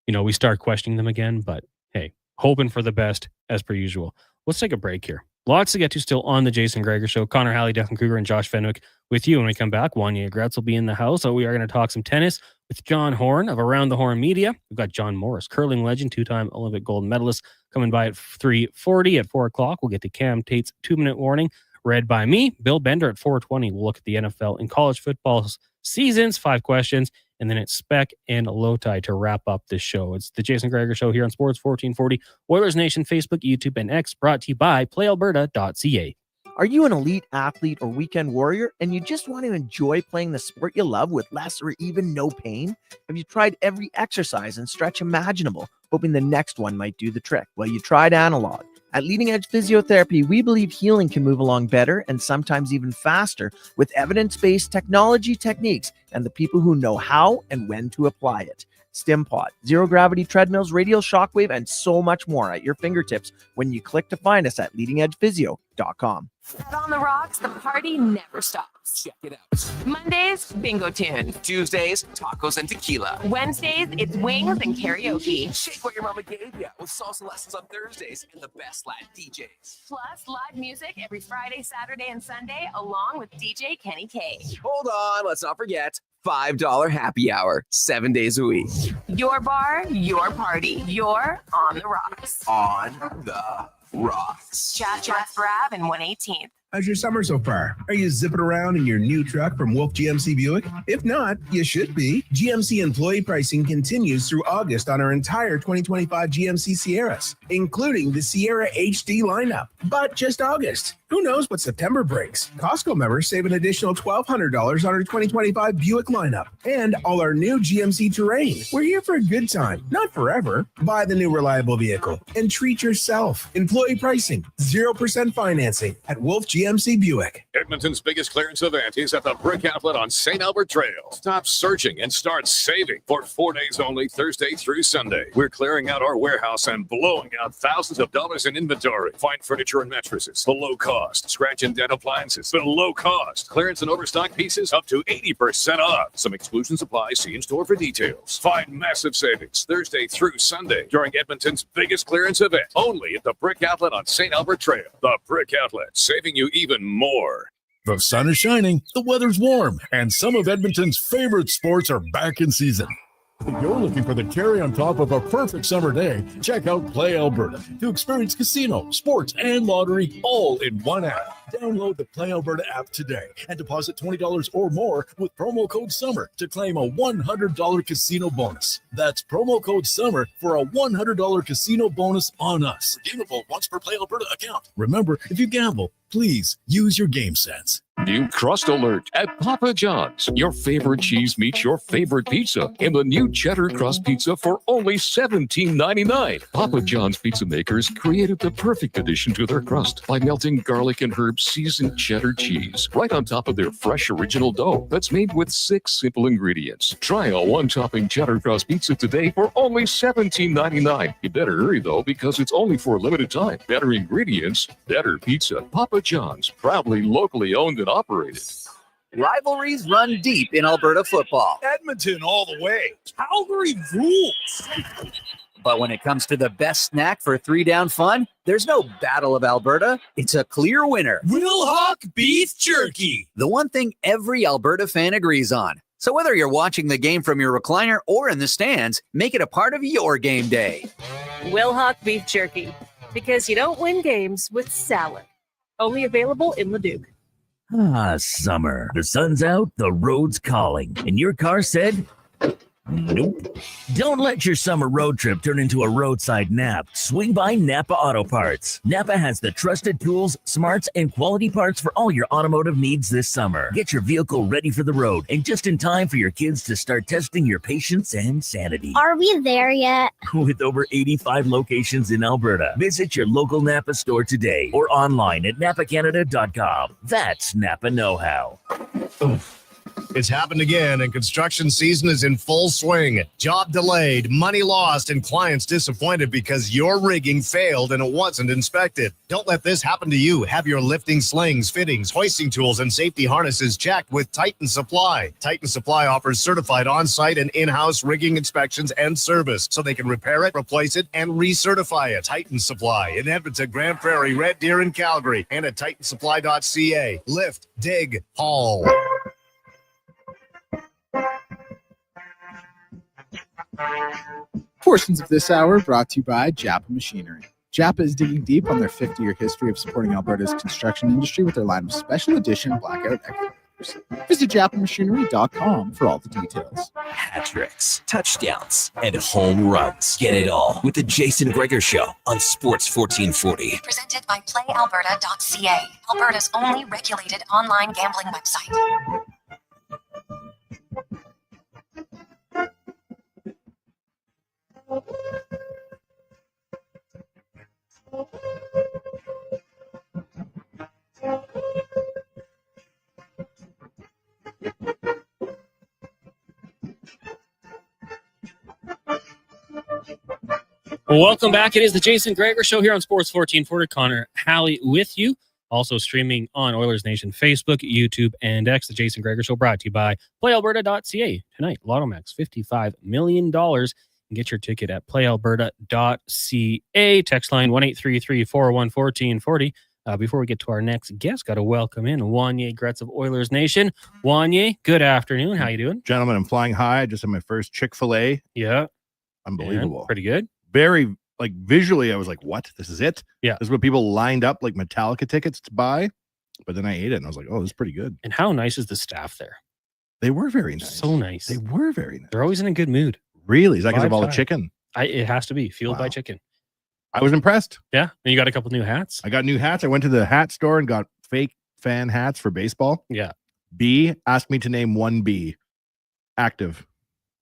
we start questioning them again. But hey, hoping for the best as per usual. Let's take a break here. Lots to get to still on the Jason Gregor Show. Connor Halley, Declan Cougar, and Josh Fenwick with you when we come back. Wany and Gretz will be in the house. So we are going to talk some tennis with John Horn of Around the Horn Media. We've got John Morris, curling legend, two-time Olympic gold medalist, coming by at 3:40. At 4 o'clock, we'll get to Cam Tate's 2-minute warning, read by me. Bill Bender at 4:20. We'll look at the NFL and college football seasons, 5 questions, and then it's Spec and Lowtie to wrap up this show. It's the Jason Gregor Show here on Sports 1440, Oilers Nation, Facebook, YouTube, and X, brought to you by PlayAlberta.ca. Are you an elite athlete or weekend warrior and you just want to enjoy playing the sport you love with less or even no pain? Have you tried every exercise and stretch imaginable, hoping the next one might do the trick? Well, you tried analog. At Leading Edge Physiotherapy, we believe healing can move along better and sometimes even faster with evidence-based technology techniques and the people who know how and when to apply it. StimPod, zero-gravity treadmills, radial shockwave, and so much more at your fingertips when you click to find us at leadingedgephysio.com. On the rocks, the party never stops. Check it out. Mondays, bingo tune. Tuesdays, tacos and tequila. Wednesdays, it's wings and karaoke. Shake what your mama gave ya with salsa lessons on Thursdays and the best Latin DJs. Plus, live music every Friday, Saturday, and Sunday, along with DJ Kenny K. Hold on, let's not forget $5 happy hour, 7 days a week. Your bar, your party. You're on the rocks. On the rocks. Chat Brab and 118th. How's your summer so far? Are you zipping around in your new truck from Wolf GMC Buick? If not, you should be. GMC employee pricing continues through August on our entire 2025 GMC Sierras, including the Sierra HD lineup. But just August. Who knows what September brings? Costco members save an additional $1,200 on our 2025 Buick lineup and all our new GMC Terrain. We're here for a good time, not forever. Buy the new reliable vehicle and treat yourself. Employee pricing, 0% financing at Wolf GMC Buick. Edmonton's biggest clearance event is at the Brick Outlet on St. Albert Trail. Stop searching and start saving for 4 days only, Thursday through Sunday. We're clearing out our warehouse and blowing out thousands of dollars in inventory. Find furniture and mattresses below cost. Scratch and dent appliances below cost. Clearance and overstock pieces up to 80% off. Some exclusions apply. See in store for details. Find massive savings Thursday through Sunday during Edmonton's biggest clearance event. Only at the Brick Outlet on St. Albert Trail. The Brick Outlet, saving you even more. The sun is shining, the weather's warm, and some of Edmonton's favorite sports are back in season. If you're looking for the cherry on top of a perfect summer day, check out Play Alberta to experience casino, sports, and lottery all in one app. Download the Play Alberta app today and deposit $20 or more with promo code SUMMER to claim a $100 casino bonus. That's promo code SUMMER for a $100 casino bonus on us. Redeemable once per Play Alberta account. Remember, if you gamble, please use your game sense. New crust alert at Papa John's. Your favorite cheese meets your favorite pizza in the new cheddar crust pizza for only $17.99. Papa John's pizza makers created the perfect addition to their crust by melting garlic and herb seasoned cheddar cheese right on top of their fresh original dough that's made with 6 simple ingredients. Try a one-topping cheddar crust pizza today for only $17.99. You better hurry though, because it's only for a limited time. Better ingredients, better pizza. Papa John's, proudly locally owned and operated. Rivalries run deep in Alberta football. Edmonton all the way. Calgary rules. But when it comes to the best snack for 3-down fun, there's no Battle of Alberta. It's a clear winner. Wilhock beef jerky. The one thing every Alberta fan agrees on. So whether you're watching the game from your recliner or in the stands, make it a part of your game day. Wilhock beef jerky. Because you don't win games with salad. Only available in Leduc. Ah, summer. The sun's out, the road's calling, and your car said, nope. Don't let your summer road trip turn into a roadside nap. Swing by Napa Auto Parts. Napa has the trusted tools, smarts, and quality parts for all your automotive needs this summer. Get your vehicle ready for the road and just in time for your kids to start testing your patience and sanity. Are we there yet? With over 85 locations in Alberta, visit your local Napa store today or online at napacanada.com. That's Napa know-how. It's happened again, and construction season is in full swing. Job delayed, money lost, and clients disappointed because your rigging failed and it wasn't inspected. Don't let this happen to you. Have your lifting slings, fittings, hoisting tools, and safety harnesses checked with Titan Supply. Titan Supply offers certified on-site and in-house rigging inspections and service, so they can repair it, replace it, and recertify it. Titan Supply in Edmonton, Grand Prairie, Red Deer, and Calgary, and at titansupply.ca. Lift, dig, haul. Portions of this hour brought to you by Japa Machinery. Japa is digging deep on their 50-year history of supporting Alberta's construction industry with their line of special edition blackout excavators. Visit japamachinery.com for all the details. Hat tricks, touchdowns, and home runs. Get it all with the Jason Gregor Show on Sports 1440. Presented by playalberta.ca, Alberta's only regulated online gambling website. Well, welcome back. It is the Jason Gregor Show here on Sports 1440. Connor Halley with you. Also streaming on Oilers Nation Facebook, YouTube, and X. The Jason Gregor Show brought to you by PlayAlberta.ca. Tonight, Lotto Max, $55 million. And get your ticket at PlayAlberta.ca. Text line 1-833-401-1440. Before we get to our next guest, got to welcome in Wany Gretz of Oilers Nation. Wany, good afternoon. How you doing? Gentlemen, I'm flying high. I just had my first Chick-fil-A. Yeah. Unbelievable. And pretty good. Very, like, visually, I was like, what? This is it? Yeah. This is what people lined up, like, Metallica tickets to buy. But then I ate it, and I was like, oh, this is pretty good. And how nice is the staff there? They were very nice. So nice. They were very nice. They're always in a good mood. Really? Is that because of all the chicken? It has to be. Fueled by chicken. I was impressed. Yeah. And you got a couple new hats? I got new hats. I went to the hat store and got fake fan hats for baseball. Yeah. B asked me to name one B. Active.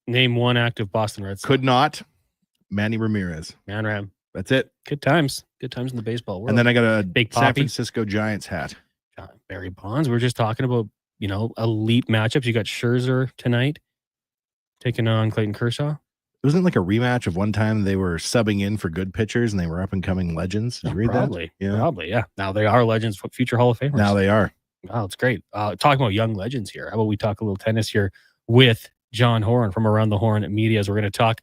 Name one active Boston Red Sox. Could not. Manny Ramirez. Man Ram. That's it. Good times. Good times in the baseball world. And then I got a Big San Poppy. Francisco Giants hat. Barry Bonds. We were just talking about, elite matchups. You got Scherzer tonight taking on Clayton Kershaw. Wasn't it like a rematch of one time they were subbing in for good pitchers and they were up and coming legends? Did you read Probably. that? Yeah. Probably, yeah. Now they are legends, future Hall of Famers. Now they are. Wow, it's great. Talking about young legends here. How about we talk a little tennis here with John Horn from Around the Horn Media, as we're going to talk,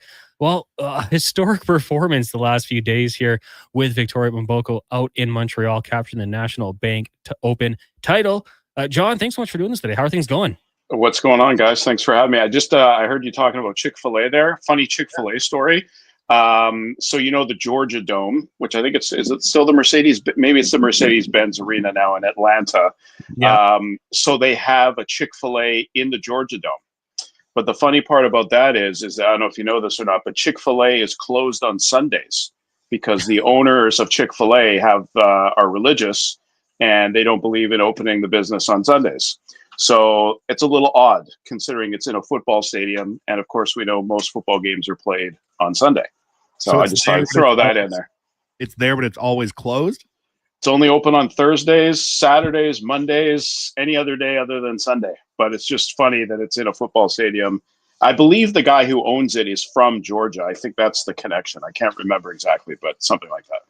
historic performance the last few days here with Victoria Mboko out in Montreal, capturing the National Bank Open title. John, thanks so much for doing this today. How are things going? What's going on, guys? Thanks for having me. I just I heard you talking about Chick-fil-A there. Funny Chick-fil-A story. So the Georgia Dome, which I think is it still the Mercedes? Maybe it's the Mercedes-Benz Arena now in Atlanta. Yeah. So they have a Chick-fil-A in the Georgia Dome. But the funny part about that is I don't know if you know this or not, but Chick-fil-A is closed on Sundays because the owners of Chick-fil-A are religious and they don't believe in opening the business on Sundays. So it's a little odd considering it's in a football stadium. And of course, we know most football games are played on Sunday. So I just thought I'd throw that in there. It's there, but it's always closed? It's only open on Thursdays, Saturdays, Mondays, any other day other than Sunday. But it's just funny that it's in a football stadium. I believe the guy who owns it is from Georgia. I think that's the connection. I can't remember exactly, but something like that.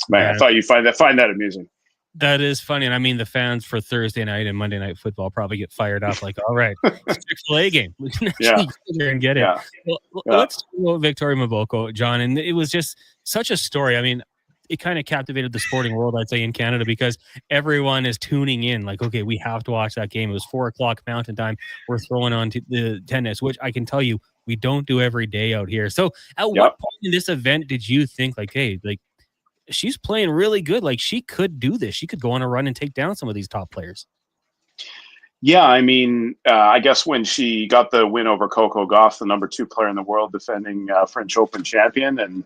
Man, Yeah. I thought you'd find that amusing. That is funny. And I mean, the fans for Thursday night and Monday Night Football probably get fired up like, all right, it's a Chick-fil-A game. We can actually get there and get it. Yeah. Well, Yeah. let's talk about Victoria Mboko, John. And it was just such a story. I mean, it kind of captivated the sporting world, I'd say, in Canada, because everyone is tuning in. Like, okay, we have to watch that game. It was 4:00 Mountain Time. We're throwing on the tennis, which I can tell you we don't do every day out here. So at what point in this event did you think, like, hey, like, she's playing really good. Like, she could do this. She could go on a run and take down some of these top players. Yeah, I mean, I guess when she got the win over Coco Gauff, the number 2 player in the world, defending French Open champion, and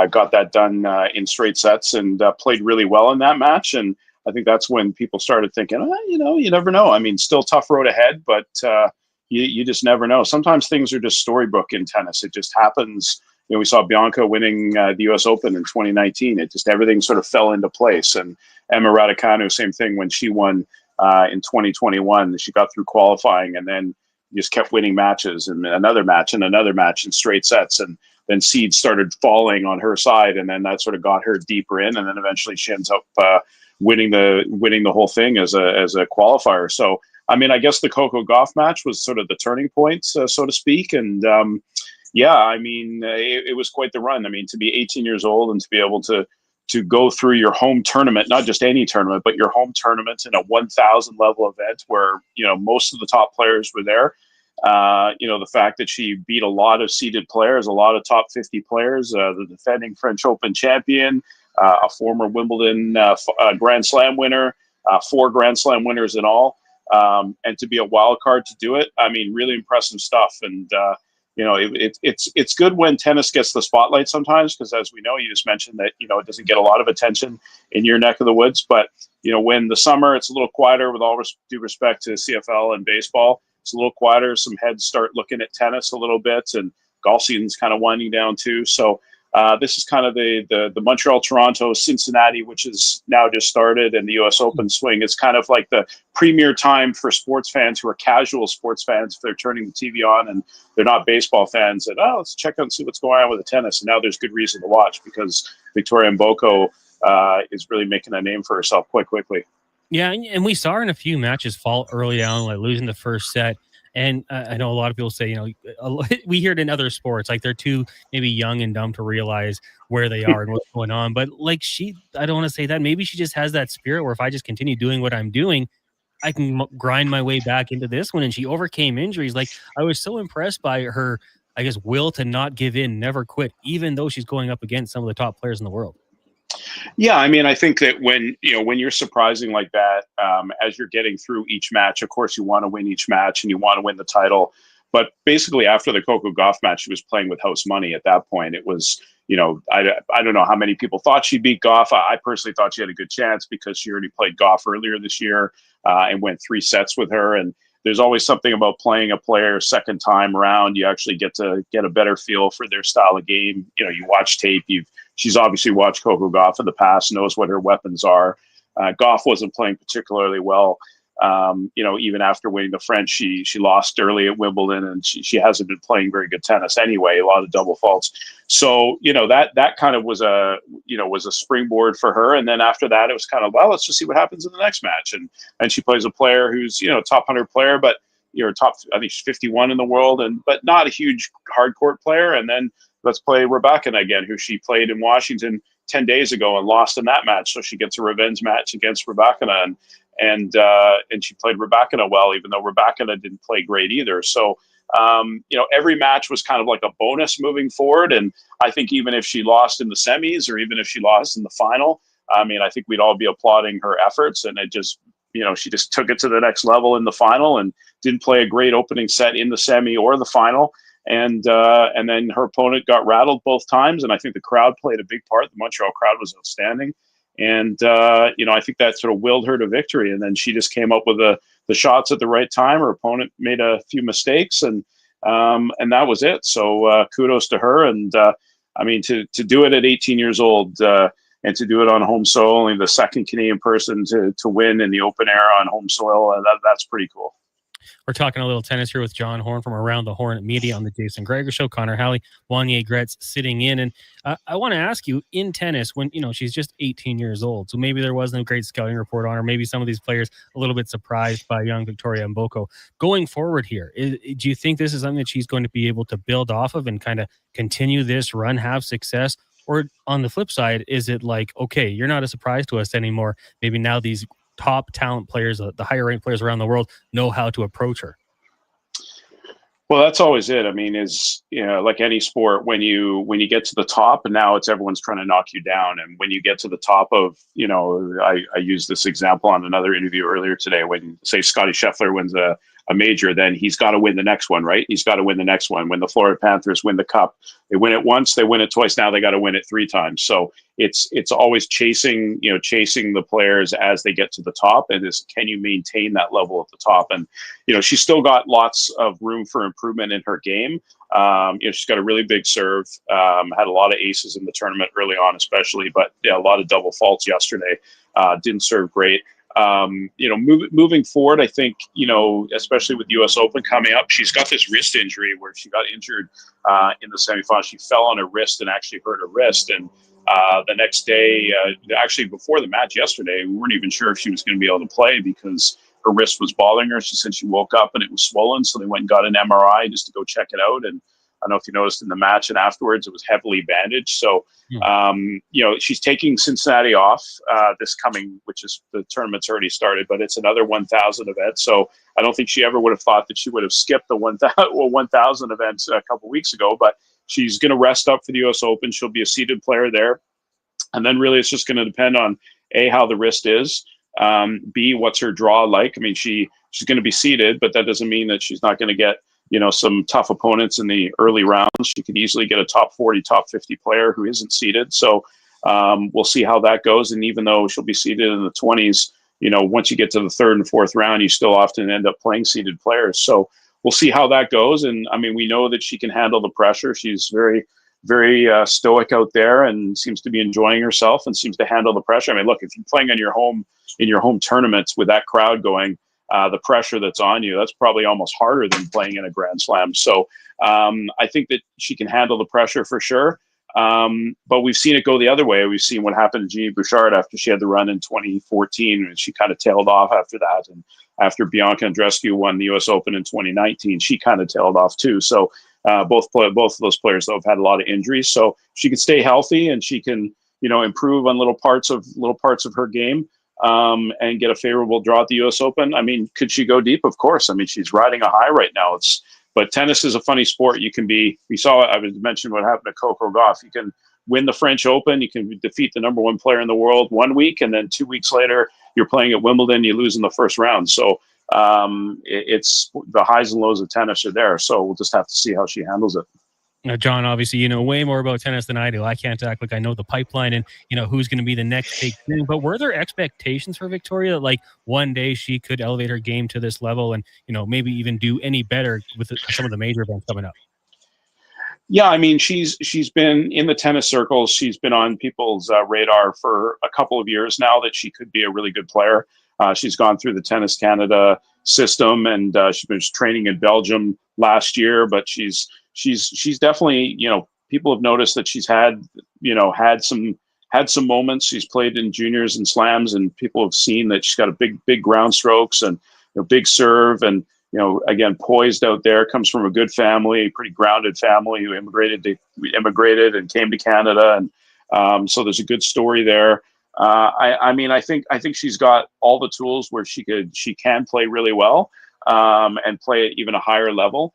got that done in straight sets and played really well in that match. And I think that's when people started thinking, you never know. I mean, still tough road ahead, but you just never know. Sometimes things are just storybook in tennis. It just happens. We saw Bianca winning the U.S. Open in 2019. It just, everything sort of fell into place. And Emma Raducanu, same thing when she won in 2021. She got through qualifying and then just kept winning matches and another match in straight sets. And then seeds started falling on her side. And then that sort of got her deeper in. And then eventually she ends up winning the whole thing as a qualifier. So, I mean, I guess the Coco Gauff match was sort of the turning point, so to speak. And yeah, I mean, it was quite the run. I mean, to be 18 years old and to be able to go through your home tournament, not just any tournament, but your home tournament in a 1,000 level event where, you know, most of the top players were there. You know, the fact that she beat a lot of seeded players, a lot of top 50 players, the defending French Open champion, a former Wimbledon Grand Slam winner, 4 Grand Slam winners in all. And to be a wild card to do it, I mean, really impressive stuff. And, you know, it's good when tennis gets the spotlight sometimes, because as we know, you just mentioned that, you know, it doesn't get a lot of attention in your neck of the woods. But, you know, when the summer, it's a little quieter, with all due respect to CFL and baseball, it's a little quieter. Some heads start looking at tennis a little bit, and golf season's kind of winding down too. So this is kind of the Montreal, Toronto, Cincinnati, which is now just started, and the U.S. Open swing. It's kind of like the premier time for sports fans who are casual sports fans. If they're turning the TV on and they're not baseball fans, and let's check out and see what's going on with the tennis. And now there's good reason to watch, because Victoria Mboko is really making a name for herself quite quickly. Yeah, and we saw her in a few matches fall early on, like losing the first set. And I know a lot of people say, you know, we hear it in other sports, like they're too maybe young and dumb to realize where they are and what's going on. But like I don't want to say that. Maybe she just has that spirit where if I just continue doing what I'm doing, I can grind my way back into this one. And she overcame injuries. Like, I was so impressed by her, I guess, will to not give in, never quit, even though she's going up against some of the top players in the world. Yeah, I mean, I think that when you're surprising like that, as you're getting through each match, of course, you want to win each match and you want to win the title. But basically, after the Coco Gauff match, she was playing with house money at that point. It was, you know, I don't know how many people thought she'd beat Gauff. I personally thought she had a good chance because she already played Gauff earlier this year and went 3 sets with her. And there's always something about playing a player second time around. You actually get to get a better feel for their style of game. You know, you watch tape. She's obviously watched Coco Gauff in the past, knows what her weapons are. Gauff wasn't playing particularly well. You know, even after winning the French, she lost early at Wimbledon, and she hasn't been playing very good tennis anyway. A lot of double faults. So, you know, that kind of was a springboard for her. And then after that, it was kind of, well, let's just see what happens in the next match. And she plays a player who's, you know, top 100 player, but you're top, I think she's 51 in the world, but not a huge hard court player. And then let's play Rebecca again, who she played in Washington 10 days ago and lost in that match. So she gets a revenge match against Rebecca, and she played Rebecca well, even though Rebecca didn't play great either. So, you know, every match was kind of like a bonus moving forward. And I think even if she lost in the semis, or even if she lost in the final, I mean, I think we'd all be applauding her efforts. And it just, you know, she just took it to the next level in the final and didn't play a great opening set in the semi or the final. And then her opponent got rattled both times. And I think the crowd played a big part. The Montreal crowd was outstanding. And, you know, I think that sort of willed her to victory. And then she just came up with the shots at the right time. Her opponent made a few mistakes, and that was it. So kudos to her. And I mean, to do it at 18 years old and to do it on home soil, only the second Canadian person to win in the open air on home soil, that's pretty cool. We're talking a little tennis here with John Horn from Around the Horn Media on the Jason Gregor Show. Connor Halley, Wany, Gretz sitting in. And I want to ask you, in tennis, when, you know, she's just 18 years old, so maybe there wasn't a great scouting report on her. Maybe some of these players a little bit surprised by young Victoria Mboko. Going forward here, do you think this is something that she's going to be able to build off of and kind of continue this run, have success? Or on the flip side, is it like, okay, you're not a surprise to us anymore. Maybe now these top talent players, the higher ranked players around the world, know how to approach her? Well, that's always it. I mean, is, you know, like any sport, when you get to the top, and now it's everyone's trying to knock you down. And when you get to the top of, you know, I used this example on another interview earlier today. When, say, Scotty Scheffler wins a major, then he's got to win the next one, right? He's got to win the next one. When the Florida Panthers win the Cup, they win it once, they win it twice. Now they got to win it 3 times. So it's always chasing the players as they get to the top, and can you maintain that level at the top? And, you know, she's still got lots of room for improvement in her game. You know, she's got a really big serve, had a lot of aces in the tournament early on, especially, but yeah, a lot of double faults yesterday. Didn't serve great. moving forward, I think, especially with the U.S. Open coming up, she's got this wrist injury where she got injured in the semifinals. She fell on her wrist and actually hurt her wrist. And the next day, actually before the match yesterday, we weren't even sure if she was going to be able to play because her wrist was bothering her. She said she woke up and it was swollen. So they went and got an MRI just to go check it out. And I don't know if you noticed in the match and afterwards, it was heavily bandaged. So, she's taking Cincinnati off this coming, which is the tournament's already started, but it's another 1,000 event. So I don't think she ever would have thought that she would have skipped the 1,000 events a couple weeks ago, but she's going to rest up for the U.S. Open. She'll be a seeded player there. And then really it's just going to depend on A, how the wrist is, B, what's her draw like. I mean, she's going to be seeded, but that doesn't mean that she's not going to get some tough opponents in the early rounds. She could easily get a top 40, top 50 player who isn't seeded. So we'll see how that goes. And even though she'll be seeded in the 20s, once you get to the third and fourth round, you still often end up playing seeded players. So we'll see how that goes. And I mean, we know that she can handle the pressure. She's very, very stoic out there and seems to be enjoying herself and seems to handle the pressure. I mean, look, if you're playing in your home tournaments with that crowd going, the pressure that's on you, that's probably almost harder than playing in a Grand Slam. So I think that she can handle the pressure for sure. But we've seen it go the other way. We've seen what happened to Jeannie Bouchard after she had the run in 2014, and she kind of tailed off after that. And after Bianca Andreescu won the U.S. Open in 2019, she kind of tailed off too. So both of those players, though, have had a lot of injuries. So she can stay healthy and she can, improve on little parts of her game. And get a favorable draw at the U.S. Open. I mean, could she go deep? Of course. I mean, she's riding a high right now. But tennis is a funny sport. We saw, I was mentioning what happened to Coco Gauff. You can win the French Open. You can defeat the number one player in the world 1 week. And then 2 weeks later, you're playing at Wimbledon, you lose in the first round. So it's the highs and lows of tennis are there. So we'll just have to see how she handles it. Now, John, obviously, you know way more about tennis than I do. I can't act like I know the pipeline and, who's going to be the next big thing. But were there expectations for Victoria that, like, one day she could elevate her game to this level and, maybe even do any better with some of the major events coming up? Yeah, I mean, she's been in the tennis circles. She's been on people's radar for a couple of years now that she could be a really good player. She's gone through the Tennis Canada system, and she's been training in Belgium last year. But she's definitely, people have noticed that she's had some moments. She's played in juniors and slams, and people have seen that she's got a big ground strokes and big serve, and again, poised out there. Comes from a good family, a pretty grounded family who immigrated and came to Canada, and so there's a good story there. I think she's got all the tools where she can play really well and play at even a higher level.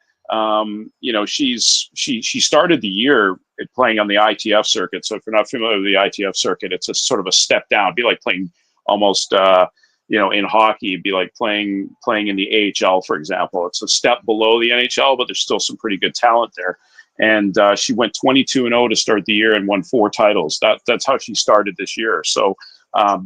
She started the year playing on the ITF circuit. So if you're not familiar with the ITF circuit, it's a sort of a step down. It'd be like playing almost, in hockey, it'd be like playing in the AHL, for example. It's a step below the NHL, but there's still some pretty good talent there. And she went 22-0 to start the year and won 4 titles. That's how she started this year. So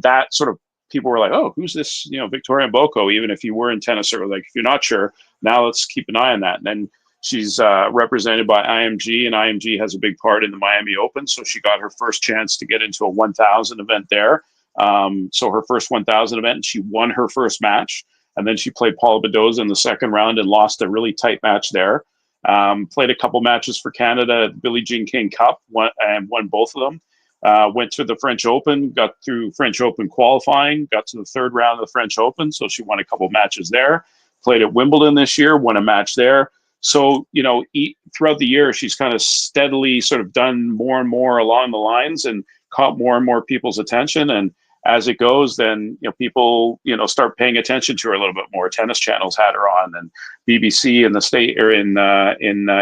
that sort of, people were like, oh, who's this, Victoria Mboko? Even if you were in tennis, or like, if you're not sure, now let's keep an eye on that. And then she's represented by IMG, and IMG has a big part in the Miami Open. So she got her first chance to get into a 1,000 event there. So her first 1,000 event, and she won her first match. And then she played Paula Badoza in the second round and lost a really tight match there. Played a couple matches for Canada at the Billie Jean King Cup and won both of them. Went to the French Open, got through French Open qualifying, got to the third round of the French Open. So she won a couple matches there. Played at Wimbledon this year, won a match there. So, throughout the year, she's kind of steadily sort of done more and more along the lines and caught more and more people's attention. And as it goes, then, people, start paying attention to her a little bit more. Tennis Channel's had her on, and BBC in the state or in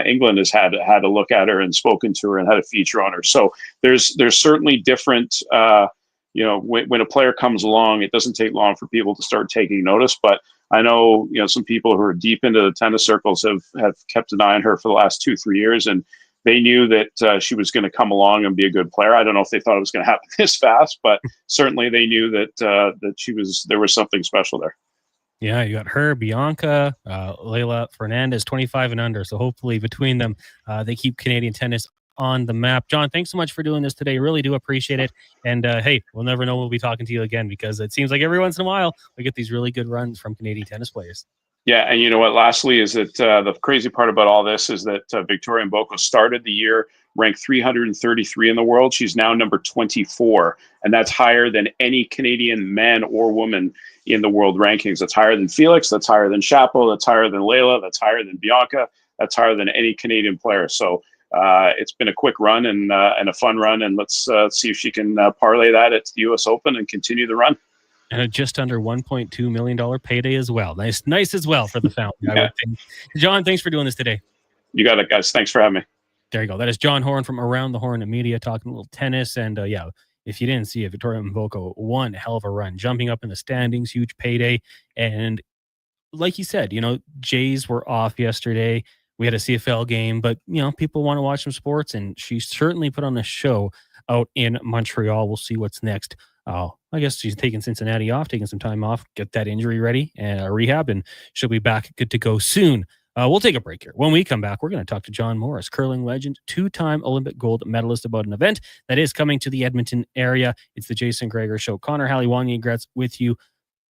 England has had a look at her and spoken to her and had a feature on her. So there's certainly different, when a player comes along, it doesn't take long for people to start taking notice. But I know, some people who are deep into the tennis circles have kept an eye on her for the last 2-3 years, and they knew that she was going to come along and be a good player. I don't know if they thought it was going to happen this fast, but certainly they knew that there was something special there. Yeah, you got her, Bianca, Leila Fernandez, 25 and under. So hopefully between them, they keep Canadian tennis on the map. John, thanks so much for doing this today. Really do appreciate it. And hey, we'll never know we'll be talking to you again, because it seems like every once in a while we get these really good runs from Canadian tennis players. Yeah, and you know what? Lastly, is that the crazy part about all this is that Victoria Mboko started the year ranked 333 in the world. She's now number 24, and that's higher than any Canadian man or woman in the world rankings. That's higher than Felix. That's higher than Chapo. That's higher than Layla. That's higher than Bianca. That's higher than any Canadian player. So it's been a quick run and a fun run, and let's see if she can parlay that at the U.S. Open and continue the run. And a just under $1.2 million payday as well. Nice as well for the fountain. I would think. John, thanks for doing this today. You got it, guys. Thanks for having me. There you go. That is John Horn from Around the Horn Media talking a little tennis. And yeah, if you didn't see it, Victoria Mboko, one hell of a run, jumping up in the standings, huge payday. And like he said, Jays were off yesterday. We had a CFL game, but, people want to watch some sports, and she certainly put on a show out in Montreal. We'll see what's next. I guess she's taking Cincinnati off, taking some time off, get that injury ready and rehab, and she'll be back good to go soon. We'll take a break here. When we come back, we're going to talk to John Morris, curling legend, two-time Olympic gold medalist, about an event that is coming to the Edmonton area. It's the Jason Gregor Show. Connor Halley, Wany, and Gretz with you,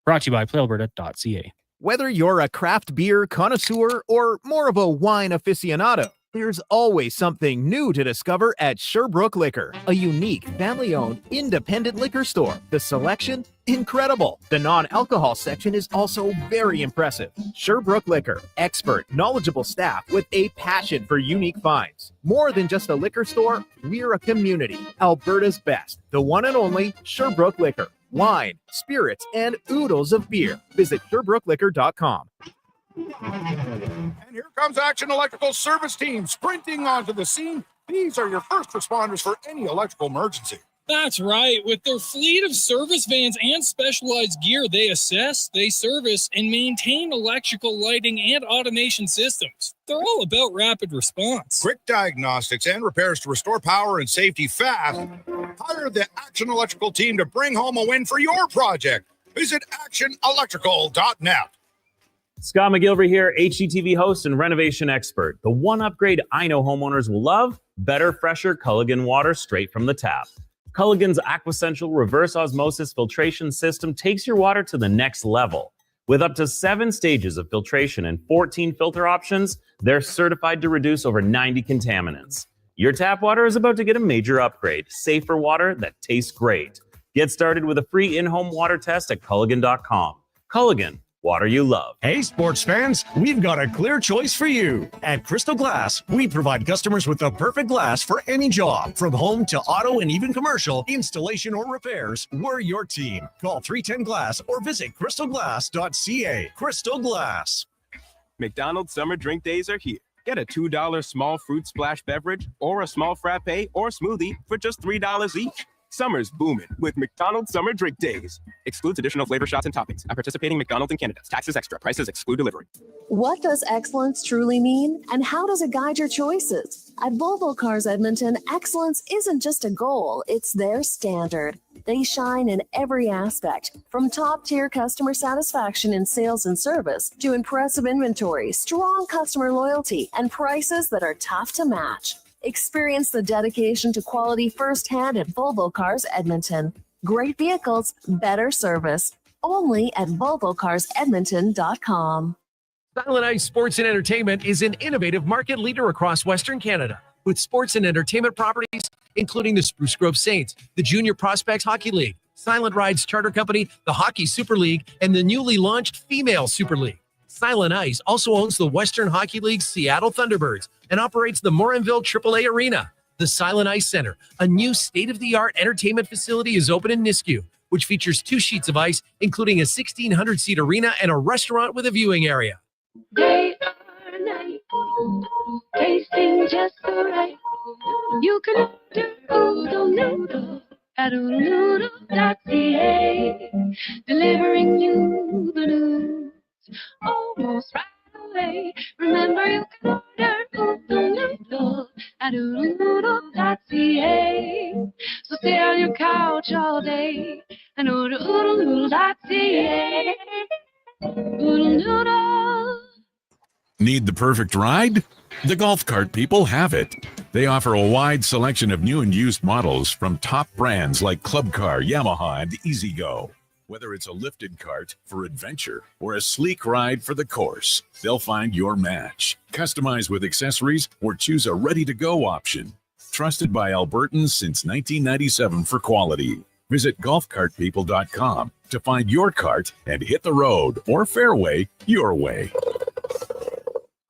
brought to you by PlayAlberta.ca. Whether you're a craft beer connoisseur or more of a wine aficionado, there's always something new to discover at Sherbrooke Liquor, a unique, family-owned, independent liquor store. The selection? Incredible. The non-alcohol section is also very impressive. Sherbrooke Liquor, expert, knowledgeable staff with a passion for unique finds. More than just a liquor store, we're a community. Alberta's best, the one and only Sherbrooke Liquor. Wine, spirits, and oodles of beer. Visit SherbrookeLiquor.com. And here comes Action Electrical Service Team sprinting onto the scene. These are your first responders for any electrical emergency. That's right. With their fleet of service vans and specialized gear, they assess, they service, and maintain electrical lighting and automation systems. They're all about rapid response. Quick diagnostics and repairs to restore power and safety fast. Hire the Action Electrical team to bring home a win for your project. Visit actionelectrical.net. Scott McGilvery here, HGTV host and renovation expert. The one upgrade I know homeowners will love: better, fresher Culligan water straight from the tap. Culligan's Aquacentral reverse osmosis filtration system takes your water to the next level. With up to 7 stages of filtration and 14 filter options, they're certified to reduce over 90 contaminants. Your tap water is about to get a major upgrade. Safer water that tastes great. Get started with a free in-home water test at Culligan.com. Culligan, water you love. Hey, sports fans, we've got a clear choice for you. At Crystal Glass, we provide customers with the perfect glass for any job. From home to auto and even commercial, installation or repairs, we're your team. Call 310-GLASS or visit crystalglass.ca. Crystal Glass. McDonald's Summer Drink Days are here. Get a $2 small fruit splash beverage or a small frappe or smoothie for just $3 each. Summer's booming with McDonald's Summer Drink Days. Excludes additional flavor shots and toppings. At participating McDonald's in Canada. Taxes extra. Prices exclude delivery. What does excellence truly mean, and how does it guide your choices? At Volvo Cars Edmonton, excellence isn't just a goal, it's their standard. They shine in every aspect, from top-tier customer satisfaction in sales and service to impressive inventory, strong customer loyalty, and prices that are tough to match. Experience the dedication to quality firsthand at Volvo Cars Edmonton. Great vehicles, better service. Only at VolvoCarsEdmonton.com. Silent Ice Sports and Entertainment is an innovative market leader across Western Canada with sports and entertainment properties, including the Spruce Grove Saints, the Junior Prospects Hockey League, Silent Rides Charter Company, the Hockey Super League, and the newly launched Female Super League. Silent Ice also owns the Western Hockey League's Seattle Thunderbirds and operates the Morinville AAA Arena. The Silent Ice Center, a new state-of-the-art entertainment facility, is open in Nisku, which features 2 sheets of ice, including a 1,600-seat arena and a restaurant with a viewing area. Day or night, tasting just so right. You can order Oodle Noodle at oodlenoodle.ca, delivering you the news almost right away. Remember, you can order Oodle Noodle at oodlenoodle.ca. So stay on your couch all day and order oodlenoodle.ca. Oodle Noodle. Need the perfect ride? The golf cart people have it. They offer a wide selection of new and used models from top brands like Club Car, Yamaha, and E-Z-Go. Whether it's a lifted cart for adventure or a sleek ride for the course, they'll find your match. Customize with accessories or choose a ready-to-go option. Trusted by Albertans since 1997 for quality. Visit golfcartpeople.com to find your cart and hit the road or fairway your way.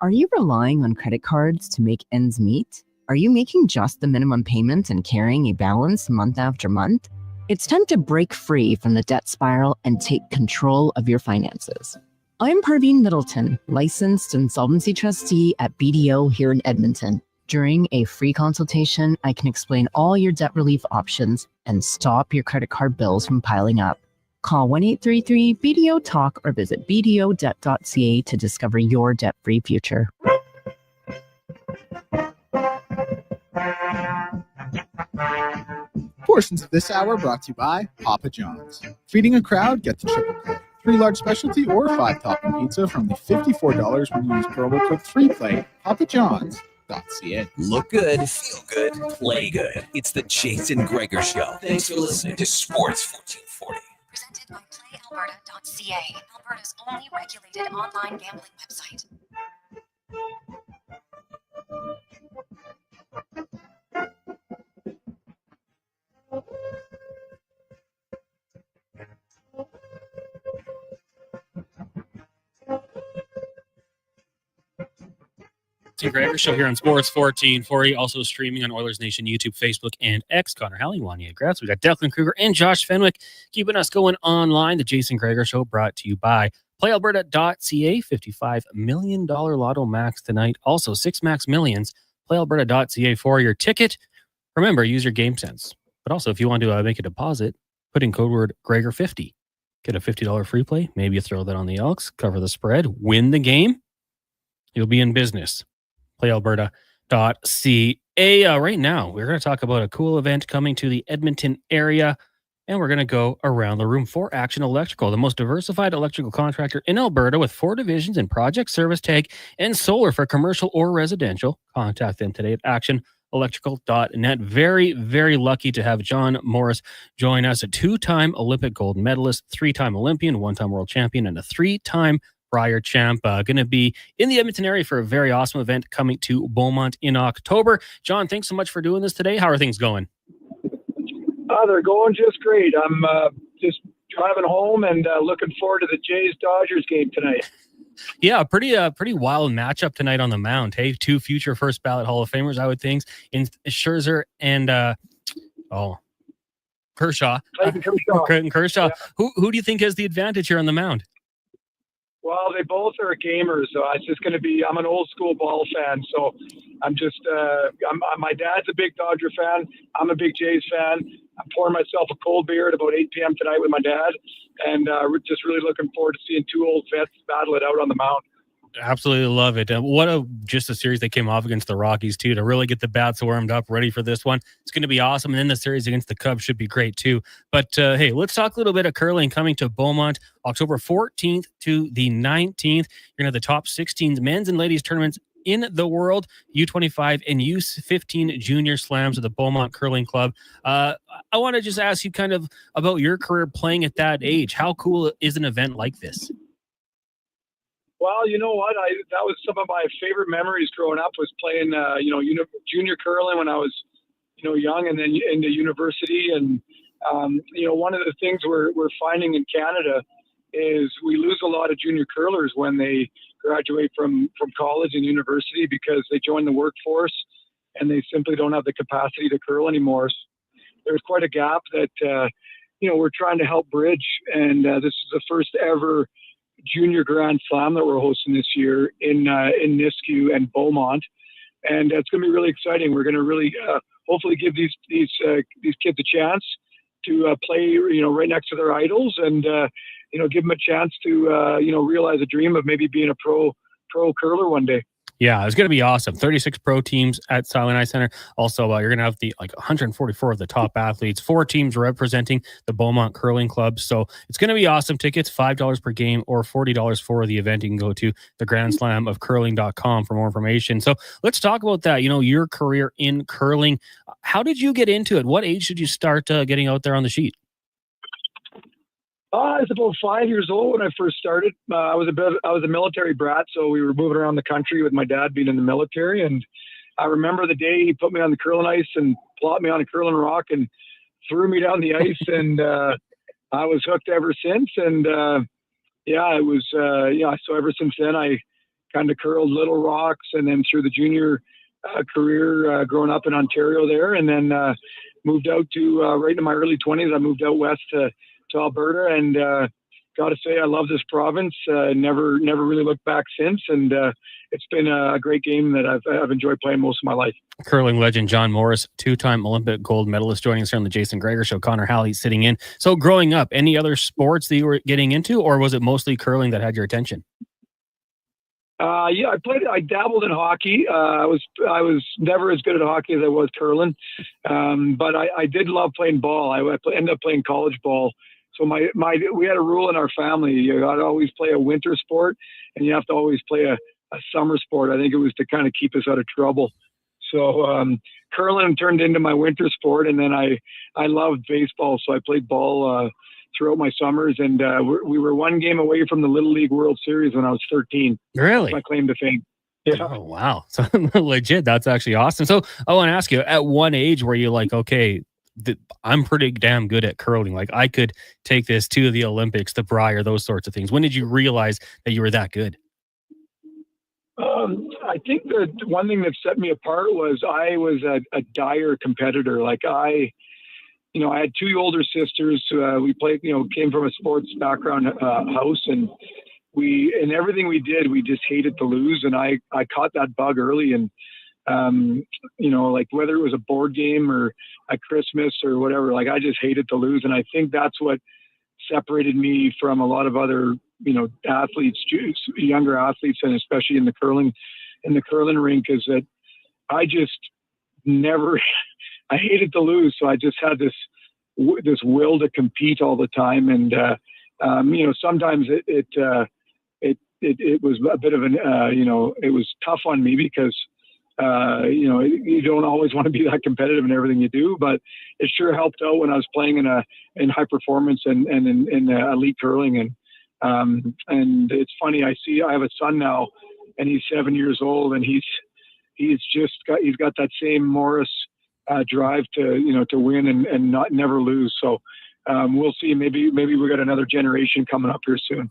Are you relying on credit cards to make ends meet? Are you making just the minimum payment and carrying a balance month after month? It's time to break free from the debt spiral and take control of your finances. I'm Parveen Middleton, licensed insolvency trustee at BDO here in Edmonton. During a free consultation, I can explain all your debt relief options and stop your credit card bills from piling up. Call 1-833-BDO-TALK or visit bdodebt.ca to discover your debt-free future. Portions of this hour brought to you by Papa John's. Feeding a crowd, get the triple play. 3 large specialty or 5 topping pizza from the $54 when you use promo code 3play. PapaJohns.ca. Look good, feel good, play good. It's the Jason Gregor Show. Thanks for listening to Sports 1440. Presented by PlayAlberta.ca, Alberta's only regulated online gambling website. Jason Gregor Show here on Sports 1440, also streaming on Oilers Nation YouTube, Facebook, and X. Connor Halley, Wany, Gretz. We got Declan Kruger and Josh Fenwick keeping us going online. The Jason Gregor Show brought to you by PlayAlberta.ca. $55 million Lotto Max tonight. Also, 6 Max Millions. PlayAlberta.ca for your ticket. Remember, use your game sense. But also, if you want to make a deposit, put in code word Gregor50. Get a $50 free play. Maybe you throw that on the Elks, cover the spread, win the game. You'll be in business. PlayAlberta.ca. Right now, we're going to talk about a cool event coming to the Edmonton area, and we're going to go around the room. 4Action Electrical, the most diversified electrical contractor in Alberta with 4 divisions in project, service, tag, and solar for commercial or residential. Contact them today at actionelectrical.net. Very, very lucky to have John Morris join us, a 2-time Olympic gold medalist, 3-time Olympian, 1-time world champion, and a 3-time Brier champ. Going to be in the Edmonton area for a very awesome event coming to Beaumont in October. John, thanks so much for doing this today. How are things going? They're going just great. I'm just driving home and looking forward to the Jays-Dodgers game tonight. Yeah, pretty wild matchup tonight on the mound. Hey, 2 future first ballot Hall of Famers, I would think, in Scherzer and Kershaw. Clayton Kershaw. Yeah. Who do you think has the advantage here on the mound? Well, they both are gamers, so it's just going to be. I'm an old school ball fan, so I'm just. My dad's a big Dodger fan. I'm a big Jays fan. I'm pouring myself a cold beer at about 8 p.m. tonight with my dad, and we're just really looking forward to seeing 2 old vets battle it out on the mound. Absolutely love it. What a series they came off against the Rockies too, to really get the bats warmed up, ready for this one. It's going to be awesome. And then the series against the Cubs should be great too. But hey, let's talk a little bit of curling coming to Beaumont, October 14th to the 19th. You're going to have the top 16 men's and ladies tournaments in the world, U25 and U15 junior slams of the Beaumont Curling Club. I want to just ask you kind of about your career playing at that age. How cool is an event like this? Well, you know what? That was some of my favorite memories growing up, was playing, junior curling when I was, young, and then into university. And, one of the things we're finding in Canada is we lose a lot of junior curlers when they graduate from college and university, because they join the workforce and they simply don't have the capacity to curl anymore. So there's quite a gap that, we're trying to help bridge. And this is the first ever Junior Grand Slam that we're hosting this year in Nisku and Beaumont, and it's going to be really exciting. We're going to really hopefully give these kids a chance to play, right next to their idols, and give them a chance to realize a dream of maybe being a pro curler one day. Yeah, it's going to be awesome. 36 pro teams at Silent Ice Center. Also, you're going to have the 144 of the top athletes, 4 teams representing the Beaumont Curling Club. So it's going to be awesome. Tickets $5 per game or $40 for the event. You can go to thegrandslamofcurling.com for more information. So let's talk about that. Your career in curling. How did you get into it? What age did you start getting out there on the sheet? I was about 5 years old when I first started. I was a military brat, so we were moving around the country with my dad being in the military. And I remember the day he put me on the curling ice and plopped me on a curling rock and threw me down the ice, and I was hooked ever since. And so ever since then I kind of curled little rocks, and then through the junior career, growing up in Ontario there, and then moved out to right in my early 20s. I moved out west to Alberta, and got to say I love this province. Never really looked back since, and it's been a great game that I've enjoyed playing most of my life. Curling legend John Morris, 2-time Olympic gold medalist, joining us here on the Jason Gregor Show. Connor Halley sitting in. So growing up, any other sports that you were getting into, or was it mostly curling that had your attention? I dabbled in hockey. I was never as good at hockey as I was curling, but I did love playing ball. I ended up playing college ball. So we had a rule in our family: you got to always play a winter sport, and you have to always play a summer sport. I think it was to kind of keep us out of trouble. So curling turned into my winter sport, and then I loved baseball, so I played ball throughout my summers, and we were one game away from the Little League World Series when I was 13. Really? That's my claim to fame. Yeah. Oh, wow. So legit. That's actually awesome. So I want to ask you, at one age were you like, okay, I'm pretty damn good at curling. Like I could take this to the Olympics, the Brier, those sorts of things. When did you realize that you were that good? I think the one thing that set me apart was I was a dire competitor. Like I had 2 older sisters. We played, came from a sports background house, and in everything we did, we just hated to lose. And I caught that bug early, and like whether it was a board game or a Christmas or whatever, like I just hated to lose. And I think that's what separated me from a lot of other, athletes, younger athletes, and especially in the curling rink, is that I just never, I hated to lose. So I just had this will to compete all the time. And, sometimes it was a bit of an, it was tough on me because, you don't always want to be that competitive in everything you do, but it sure helped out when I was playing in high performance and in elite curling. And it's funny, I have a son now, and he's 7 years old, and he's got that same Morris drive to win and never lose. So we'll see. Maybe we got another generation coming up here soon.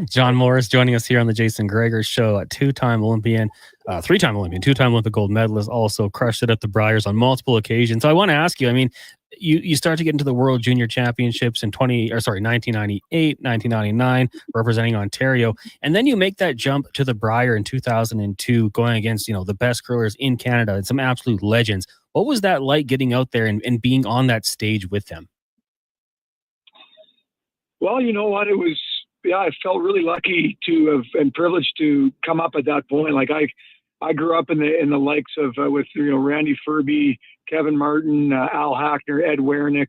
John Morris joining us here on the Jason Gregor Show, a 2-time Olympian, 3-time Olympian, 2-time Olympic gold medalist, also crushed it at the Briers on multiple occasions. So I want to ask you, I mean, you start to get into the World Junior Championships in 1998, 1999, representing Ontario. And then you make that jump to the Brier in 2002, going against, the best curlers in Canada and some absolute legends. What was that like getting out there and being on that stage with them? Well, you know what? It was, I felt really lucky to have and privileged to come up at that point. Like I grew up in the likes of with Randy Furby, Kevin Martin, Al Hackner, Ed Wernick,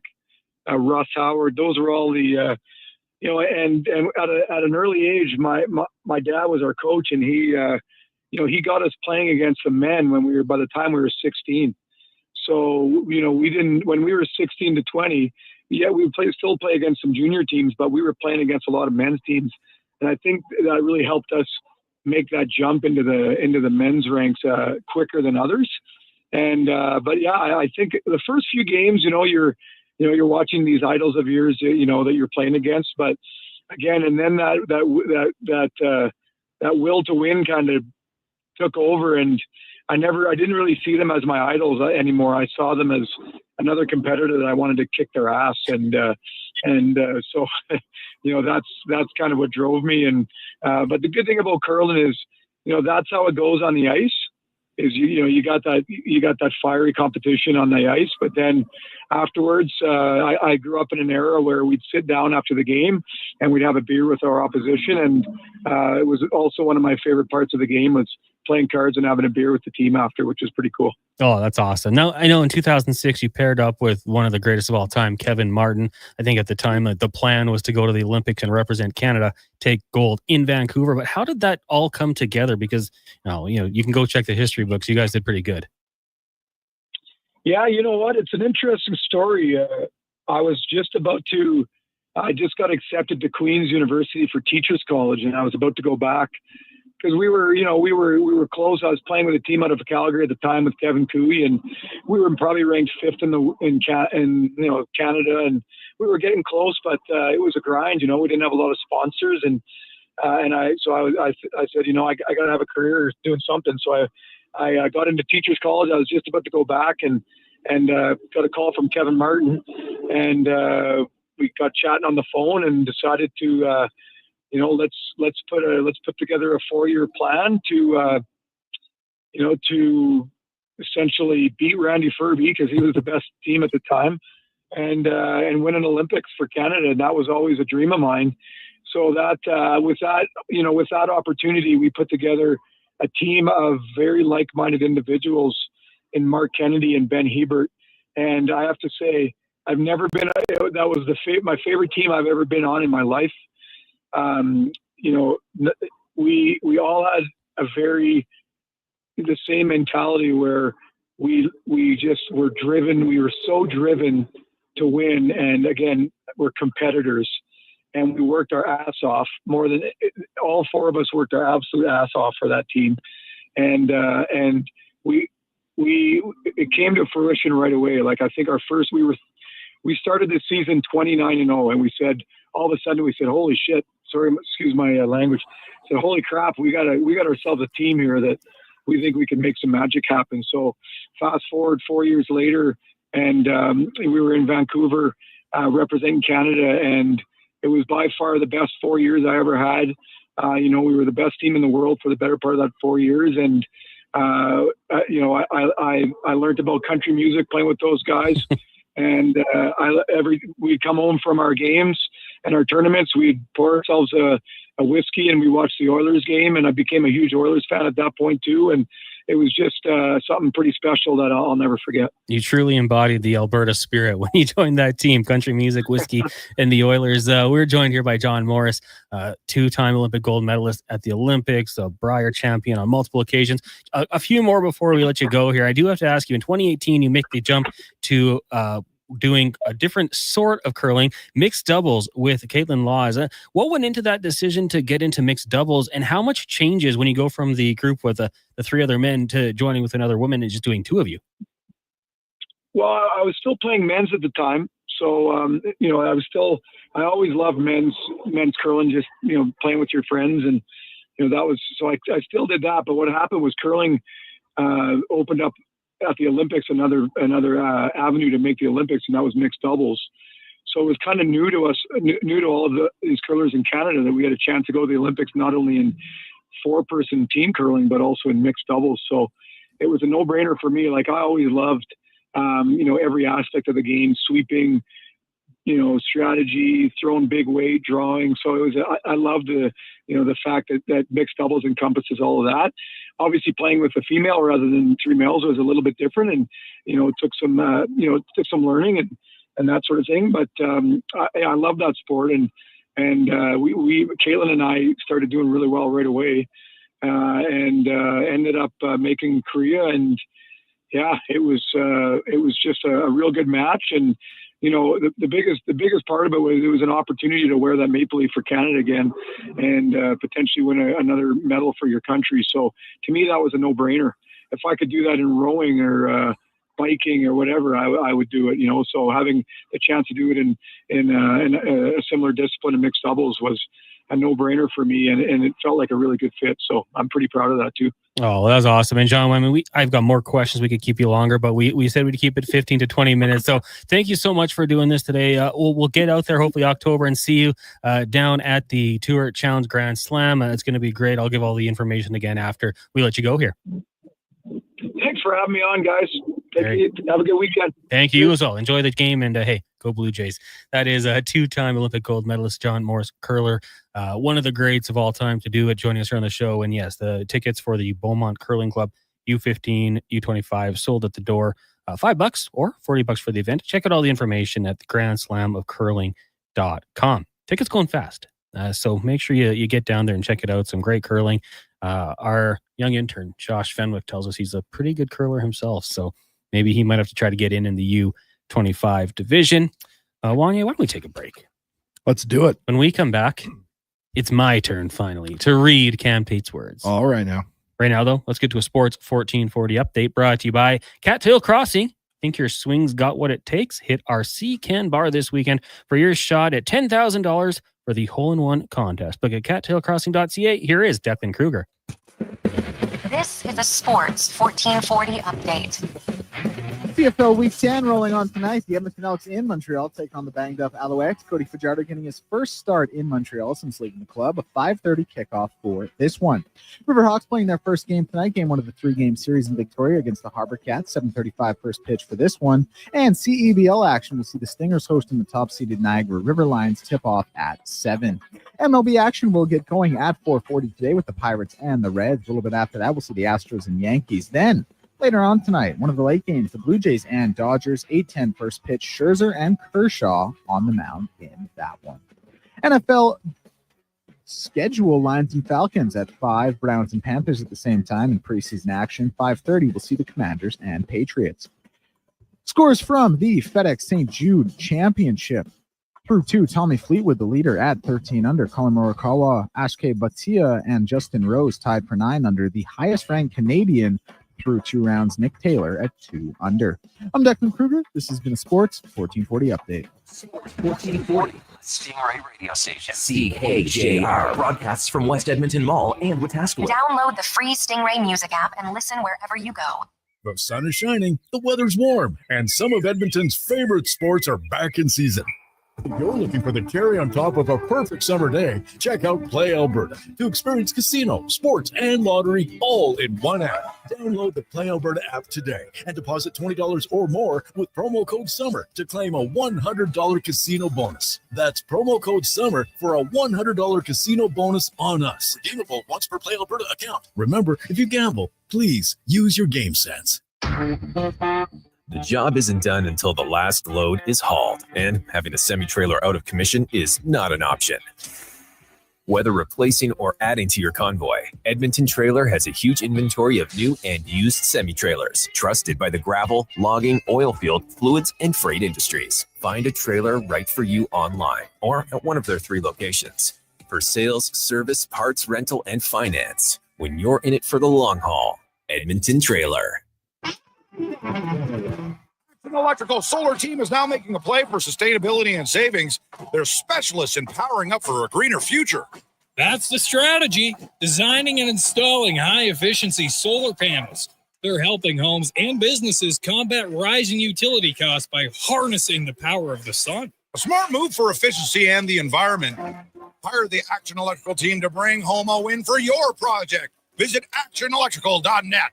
Russ Howard. Those were all the and at an early age, my dad was our coach, and he got us playing against the men by the time we were 16. So we didn't, when we were 16 to 20. Yeah, we still play against some junior teams, but we were playing against a lot of men's teams, and I think that really helped us make that jump into the men's ranks quicker than others. And but yeah, I think the first few games, you're watching these idols of yours, that you're playing against. But again, and then that will to win kind of took over, and I didn't really see them as my idols anymore. I saw them as another competitor that I wanted to kick their ass, and so that's kind of what drove me. And but the good thing about curling is that's how it goes on the ice. Is you got that fiery competition on the ice, but then afterwards. I grew up in an era where we'd sit down after the game and we'd have a beer with our opposition. And it was also one of my favorite parts of the game was playing cards and having a beer with the team after, which is pretty cool. Oh, that's awesome. Now, I know in 2006, you paired up with one of the greatest of all time, Kevin Martin. I think at the time the plan was to go to the Olympics and represent Canada, take gold in Vancouver. But how did that all come together? Because, you can go check the history books. You guys did pretty good. Yeah, you know what? It's an interesting story. I just got accepted to Queen's University for Teachers College, and I was about to go back because we were close. I was playing with a team out of Calgary at the time with Kevin Cooey, and we were probably ranked 5th in Canada, and we were getting close, but it was a grind. We didn't have a lot of sponsors, and I said, I got to have a career doing something. So I got into Teachers College. I was just about to go back and got a call from Kevin Martin, and we got chatting on the phone and decided to let's put together a 4-year plan to essentially beat Randy Ferbey because he was the best team at the time, and win an Olympics for Canada. And that was always a dream of mine. So with that opportunity, we put together a team of very like-minded individuals in Mark Kennedy and Ben Hebert. And I have to say, I've never been, that was my favorite team I've ever been on in my life. We all had the same mentality where we just were driven. We were so driven to win. And again, we're competitors. And we worked our ass off all 4 of us worked our absolute ass off for that team. And it came to fruition right away. Like I think we started this season 29-0, and we said, all of a sudden we said, holy shit, sorry, excuse my language. Said, holy crap, we got ourselves a team here that we think we can make some magic happen. So fast forward 4 years later, and we were in Vancouver representing Canada, and it was by far the best 4 years I ever had. We were the best team in the world for the better part of that 4 years. And, I learned about country music playing with those guys. And we'd come home from our games and our tournaments, we'd pour ourselves a whiskey and we watched the Oilers game. And I became a huge Oilers fan at that point too. And it was just something pretty special that I'll never forget. You truly embodied the Alberta spirit when you joined that team, country music, whiskey, and the Oilers. We're joined here by John Morris, 2-time Olympic gold medalist at the Olympics, a Brier champion on multiple occasions. A few more before we let you go here. I do have to ask you, in 2018, you make the jump to doing a different sort of curling, mixed doubles with Caitlin Laws. What went into that decision to get into mixed doubles, and how much changes when you go from the group with the 3 other men to joining with another woman and just doing 2 of you? Well, I was still playing men's at the time. So, I always loved men's curling, just, playing with your friends. And, I still did that. But what happened was curling opened up at the Olympics another avenue to make the Olympics, and that was mixed doubles. So it was kind of new to us, new to all of these curlers in Canada, that we had a chance to go to the Olympics, not only in 4-person team curling, but also in mixed doubles. So it was a no-brainer for me. Like I always loved, every aspect of the game, sweeping, strategy, throwing big weight, drawing. So it was, I loved the fact that mixed doubles encompasses all of that. Obviously playing with a female rather than 3 males was a little bit different, and, it took some learning and that sort of thing. But I love that sport, and Caitlin and I started doing really well right away, and ended up making Korea. And yeah, it was just a real good match. And the biggest part of it was an opportunity to wear that maple leaf for Canada again, and potentially win another medal for your country. So to me, that was a no-brainer. If I could do that in rowing or biking or whatever, I would do it. So having the chance to do it in a similar discipline in mixed doubles was a no-brainer for me, and it felt like a really good fit. So I'm pretty proud of that too. Oh, well, that was awesome. And John, I've got more questions. We could keep you longer, but we said we'd keep it 15 to 20 minutes. So thank you so much for doing this today. We'll get out there hopefully October and see you down at the Tour Challenge Grand Slam. It's going to be great. I'll give all the information again after we let you go here. Thanks for having me on, guys. Have a good weekend. Thank you as well. Enjoy the game, and hey, go Blue Jays. That is a two-time Olympic gold medalist John Morris curler, one of the greats of all time to do it, joining us here on the show. And yes, the tickets for the Beaumont Curling Club U15, U25 sold at the door. $5 or $40 for the event. Check out all the information at the grandslamofcurling.com. Tickets going fast. So make sure you get down there and check it out. Some great curling. Our young intern, Josh Fenwick, tells us he's a pretty good curler himself. So maybe he might have to try to get in the U25 division. Wanya, why don't we take a break? Let's do it. When we come back, it's my turn finally to read Cam Tate's words. All right now. Right now, though, let's get to a Sports 1440 update brought to you by Cattail Crossing. Think your swing's got what it takes? Hit our C-Can bar this weekend for your shot at $10,000 for the hole-in-one contest. Look at cattailcrossing.ca. Here is Declan Kruger. This is a Sports 1440 update. CFL Week 10 rolling on tonight. The Edmonton Elks in Montreal take on the banged-up Alouettes. Cody Fajardo getting his first start in Montreal since leaving the club. A 5:30 kickoff for this one. Riverhawks playing their first game tonight. Game 1 of the 3-game series in Victoria against the Harbour Cats. 7:35 first pitch for this one. And CEBL action. We'll see the Stingers hosting the top-seeded Niagara River Lions tip-off at 7. MLB action will get going at 4:40 today with the Pirates and the Reds. A little bit after that, we'll see the Astros and Yankees. Then, later on tonight, one of the late games, the Blue Jays and Dodgers, 8:10 first pitch, Scherzer and Kershaw on the mound in that one. NFL schedule Lions and Falcons at 5, Browns and Panthers at the same time in preseason action. 5:30, we'll see the Commanders and Patriots. Scores from the FedEx St. Jude Championship. Through 2, Tommy Fleetwood, the leader at 13 under. Colin Morikawa, Ashke Bhatia, and Justin Rose tied for 9 under. The highest-ranked Canadian through 2 rounds, Nick Taylor at 2 under. I'm Declan Kruger. This has been a Sports 1440 update. Sports 1440, Stingray radio station. CHJR broadcasts from West Edmonton Mall and Wetaskiwin. Download the free Stingray music app and listen wherever you go. The sun is shining, the weather's warm, and some of Edmonton's favorite sports are back in season. If you're looking for the cherry on top of a perfect summer day, check out Play Alberta to experience casino, sports, and lottery all in one app. Download the Play Alberta app today and deposit $20 or more with promo code SUMMER to claim a $100 casino bonus. That's promo code SUMMER for a $100 casino bonus on us. Redeemable once per Play Alberta account. Remember, if you gamble, please use your game sense. The job isn't done until the last load is hauled, and having a semi-trailer out of commission is not an option. Whether replacing or adding to your convoy, Edmonton Trailer has a huge inventory of new and used semi-trailers, trusted by the gravel, logging, oil field, fluids, and freight industries. Find a trailer right for you online or at one of their 3 locations. For sales, service, parts, rental, and finance, when you're in it for the long haul, Edmonton Trailer. Electrical Solar Team is now making a play for sustainability and savings. They're specialists in powering up for a greener future. That's the strategy, designing and installing high-efficiency solar panels. They're helping homes and businesses combat rising utility costs by harnessing the power of the sun. A smart move for efficiency and the environment. Hire the Action Electrical Team to bring home a win for your project. Visit actionelectrical.net.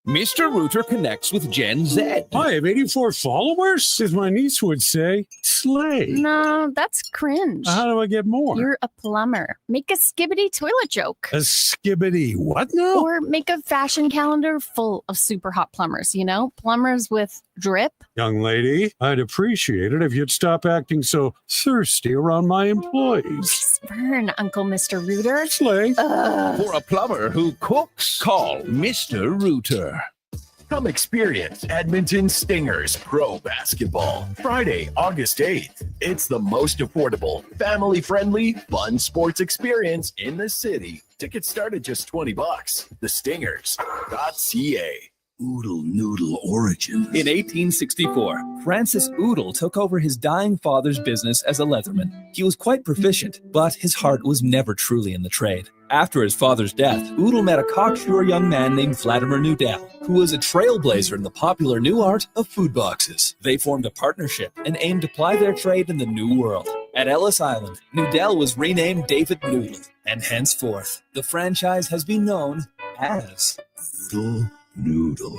Mr. Rooter connects with Gen Z. I have 84 followers, as my niece would say. Slay. No, that's cringe. How do I get more? You're a plumber. Make a skibbity toilet joke. A skibbity what now? Or make a fashion calendar full of super hot plumbers, you know? Plumbers with drip. Young lady, I'd appreciate it if you'd stop acting so thirsty around my employees. Burn, Uncle Mr. Rooter. Slay. For a plumber who cooks, call Mr. Rooter. Come experience Edmonton Stingers Pro Basketball. Friday, August 8th. It's the most affordable, family-friendly, fun sports experience in the city. Tickets start at just $20. TheStingers.ca. Oodle Noodle origin. In 1864, Francis Oodle took over his dying father's business as a leatherman. He was quite proficient, but his heart was never truly in the trade. After his father's death, Oodle met a cocksure young man named Vladimir Nudell, who was a trailblazer in the popular new art of food boxes. They formed a partnership and aimed to ply their trade in the new world. At Ellis Island, Nudell was renamed David Noodle, and henceforth, the franchise has been known as Oodle Noodle.